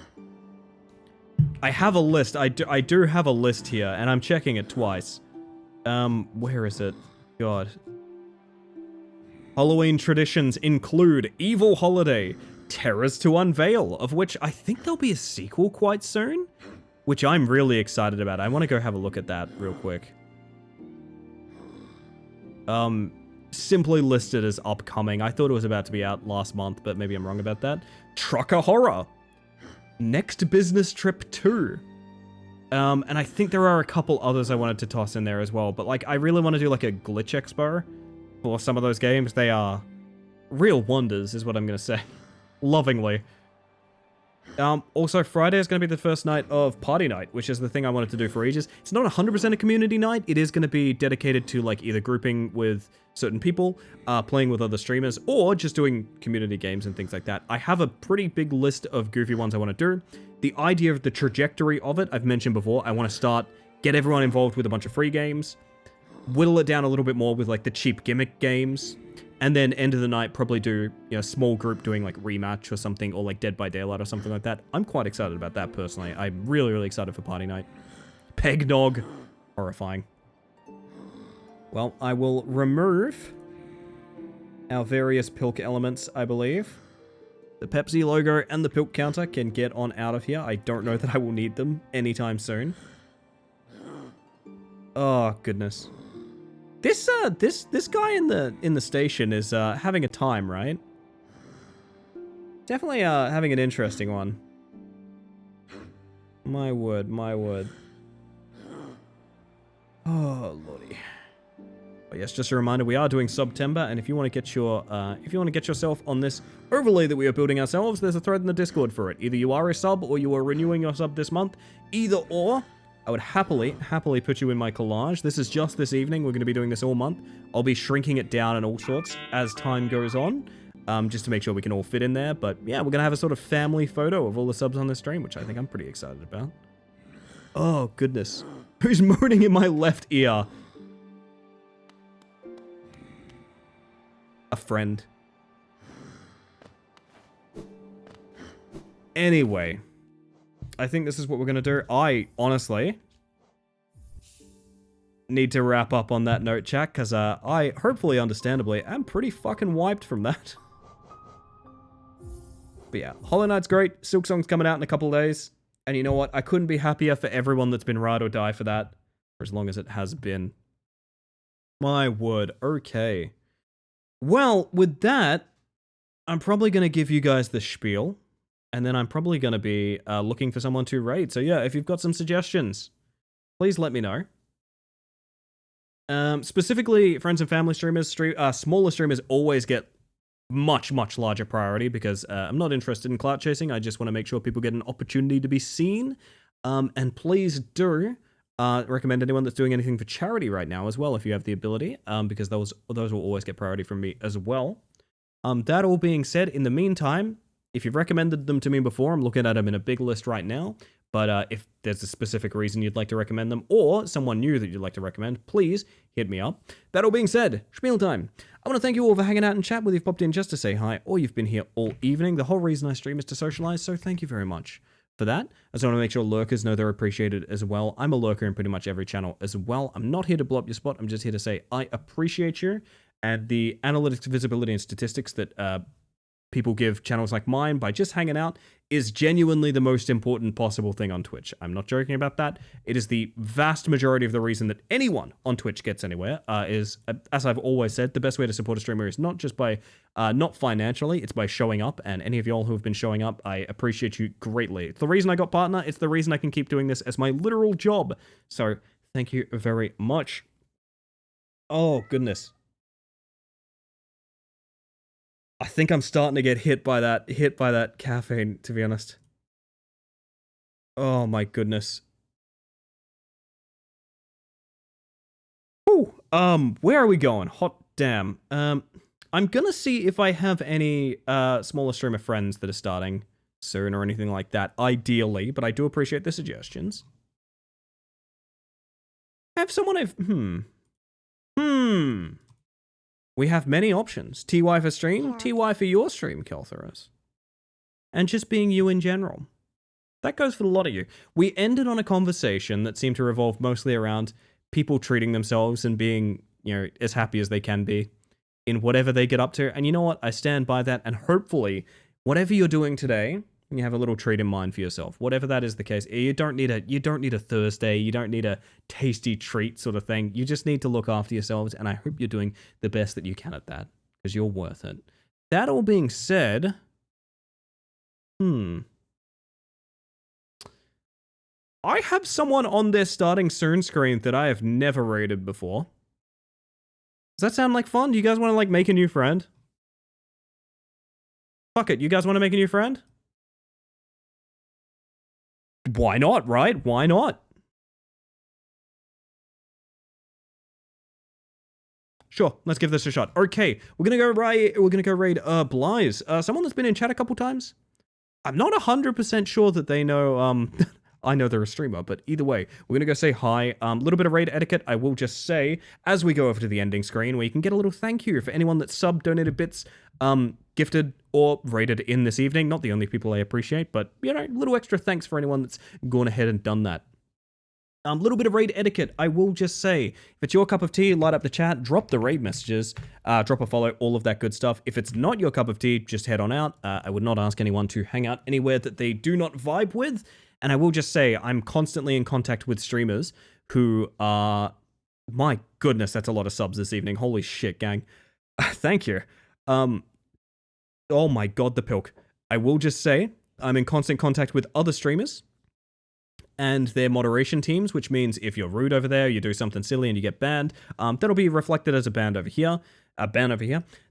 I have a list. I do have a list here, and I'm checking it twice. Where is it? God. Halloween traditions include Evil Holiday, Terrors to Unveil, of which I think there'll be a sequel quite soon, which I'm really excited about. I want to go have a look at that real quick. Simply listed as upcoming. I thought it was about to be out last month, but maybe I'm wrong about that. Trucker Horror. Next Business Trip 2. And I think there are a couple others I wanted to toss in there as well, but like I really want to do like a glitch expo for some of those games. They are real wonders is what I'm going to say. Lovingly. Also, Friday is going to be the first night of party night, which is the thing I wanted to do for ages. It's not 100% a community night. It is going to be dedicated to like either grouping with certain people, playing with other streamers, or just doing community games and things like that. I have a pretty big list of goofy ones I want to do. The idea of the trajectory of it, I've mentioned before. I want to get everyone involved with a bunch of free games, whittle it down a little bit more with like the cheap gimmick games, and then end of the night probably do, you know, small group doing like Rematch or something, or like Dead by Daylight or something like that. I'm quite excited about that personally. I'm really, really excited for party night. Pegnog. Horrifying. Well, I will remove our various Pilk elements, I believe. The Pepsi logo and the Pilk counter can get on out of here. I don't know that I will need them anytime soon. Oh, goodness. This guy in the station is having a time, right? Definitely having an interesting one. My word, my word. Oh lordy. But yes, just a reminder, we are doing September, and if you want to get yourself on this overlay that we are building ourselves, there's a thread in the Discord for it. Either you are a sub or you are renewing your sub this month. Either or. I would happily put you in my collage. This is just this evening. We're going to be doing this all month. I'll be shrinking it down and all sorts as time goes on, just to make sure we can all fit in there. But yeah, we're going to have a sort of family photo of all the subs on the stream, which I think I'm pretty excited about. Oh, goodness. Who's moaning in my left ear? A friend. Anyway. I think this is what we're going to do. I, honestly, need to wrap up on that note, chat, because I, hopefully, understandably, am pretty fucking wiped from that. But yeah, Hollow Knight's great. Silksong's coming out in a couple of days. And you know what? I couldn't be happier for everyone that's been ride or die for that, for as long as it has been. My word. Okay. Well, with that, I'm probably going to give you guys the spiel. And then I'm probably going to be looking for someone to raid. So yeah, if you've got some suggestions, please let me know. Specifically, friends and family streamers, smaller streamers always get much, much larger priority because I'm not interested in clout chasing. I just want to make sure people get an opportunity to be seen. And please do recommend anyone that's doing anything for charity right now as well, if you have the ability, because those will always get priority from me as well. That all being said, in the meantime, if you've recommended them to me before, I'm looking at them in a big list right now. But if there's a specific reason you'd like to recommend them, or someone new that you'd like to recommend, please hit me up. That all being said, spiel time. I want to thank you all for hanging out and chat, whether you've popped in just to say hi, or you've been here all evening. The whole reason I stream is to socialize, so thank you very much for that. I just want to make sure lurkers know they're appreciated as well. I'm a lurker in pretty much every channel as well. I'm not here to blow up your spot. I'm just here to say I appreciate you, and the analytics, visibility, and statistics that people give channels like mine by just hanging out is genuinely the most important possible thing on Twitch. I'm not joking about that. It is the vast majority of the reason that anyone on Twitch gets anywhere. Is, as I've always said, the best way to support a streamer is not just by, not financially, it's by showing up. And any of y'all who have been showing up, I appreciate you greatly. It's the reason I got partner. It's the reason I can keep doing this as my literal job. So thank you very much. Oh, goodness. I think I'm starting to get hit by that caffeine, to be honest. Oh my goodness. Ooh, where are we going? Hot damn. I'm gonna see if I have any smaller streamer friends that are starting soon or anything like that, ideally, but I do appreciate the suggestions. I have someone We have many options. TY for stream, TY for your stream, Keltherus. And just being you in general. That goes for a lot of you. We ended on a conversation that seemed to revolve mostly around people treating themselves and being, you know, as happy as they can be in whatever they get up to. And you know what? I stand by that. And hopefully, whatever you're doing today, you have a little treat in mind for yourself. Whatever that is the case, you don't need a Thursday, you don't need a tasty treat sort of thing. You just need to look after yourselves, and I hope you're doing the best that you can at that, because you're worth it. That all being said, I have someone on their starting soon screen that I have never rated before. Does that sound like fun? Do you guys want to like make a new friend? Fuck it, you guys want to make a new friend? Why not, right? Why not? Sure, let's give this a shot. Okay, we're gonna go raid Bly's. Someone that's been in chat a couple times. I'm not 100% sure that they know I know they're a streamer, but either way, we're gonna go say hi. A little bit of raid etiquette, I will just say, as we go over to the ending screen, where you can get a little thank you for anyone that sub, donated bits, gifted, or rated in this evening. Not the only people I appreciate, but, you know, a little extra thanks for anyone that's gone ahead and done that. Little bit of raid etiquette, I will just say, if it's your cup of tea, light up the chat, drop the raid messages, drop a follow, all of that good stuff. If it's not your cup of tea, just head on out. I would not ask anyone to hang out anywhere that they do not vibe with. And I will just say, I'm constantly in contact with streamers who are... My goodness, that's a lot of subs this evening. Holy shit, gang. Thank you. Oh my god, the pilk. I will just say, I'm in constant contact with other streamers and their moderation teams, which means if you're rude over there, you do something silly and you get banned, that'll be reflected as a ban over here.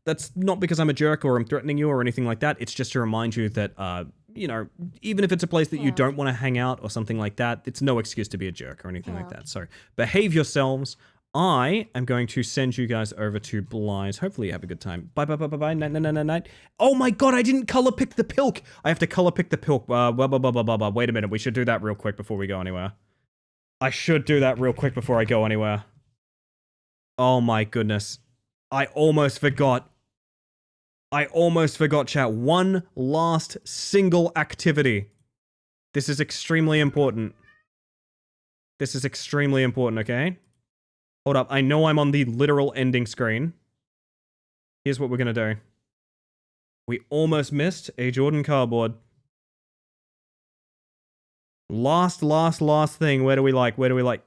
That's not because I'm a jerk or I'm threatening you or anything like that. It's just to remind you that, you know, even if it's a place that you don't want to hang out or something like that, it's no excuse to be a jerk or anything like that. So behave yourselves. I am going to send you guys over to Bly's. Hopefully you have a good time. Bye, bye, bye, bye, bye. Night. Oh my god, I didn't color pick the pilk. I have to color pick the pilk. Wait a minute. We should do that real quick before we go anywhere. I should do that real quick before I go anywhere. Oh my goodness. I almost forgot. Chat. One last single activity. This is extremely important. Okay? Hold up, I know I'm on the literal ending screen. Here's what we're gonna do. We almost missed a Jordan cardboard. Last thing. Where do we like?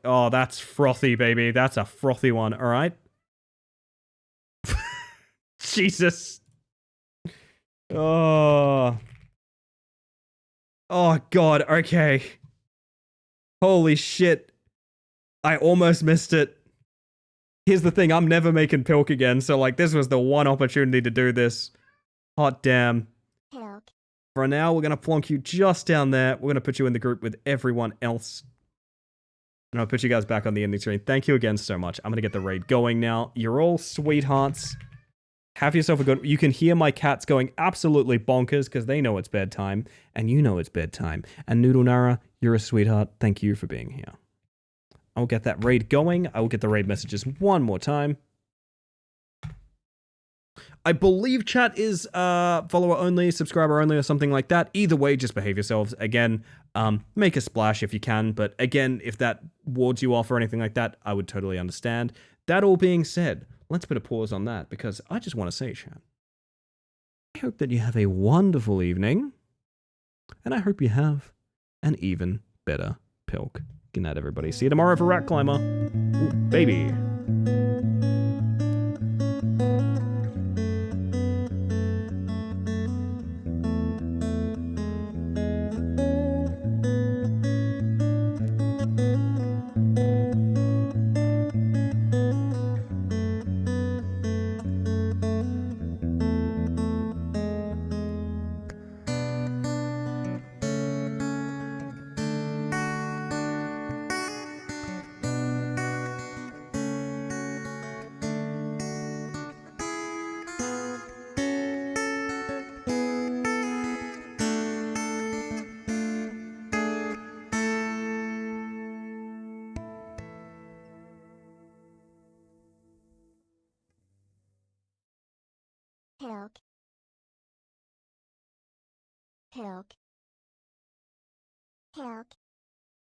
Oh, that's frothy, baby. That's a frothy one, alright? Jesus. Oh. Oh, God, okay. Holy shit. I almost missed it. Here's the thing, I'm never making Pilk again, so like this was the one opportunity to do this. Hot damn. Pilk. For now, we're gonna plonk you just down there. We're gonna put you in the group with everyone else. And I'll put you guys back on the ending screen. Thank you again so much. I'm gonna get the raid going now. You're all sweethearts. Have yourself a good... You can hear my cats going absolutely bonkers because they know it's bedtime. And you know it's bedtime. And Noodle Nara, you're a sweetheart. Thank you for being here. I'll get that raid going. I will get the raid messages one more time. I believe chat is follower only, subscriber only, or something like that. Either way, just behave yourselves. Again, make a splash if you can. But again, if that wards you off or anything like that, I would totally understand. That all being said, let's put a pause on that because I just want to say, chat, I hope that you have a wonderful evening. And I hope you have an even better Pilk. Good night, everybody. See you tomorrow for Rat Climber. Ooh, baby. Pilk. Pilk. Pilk.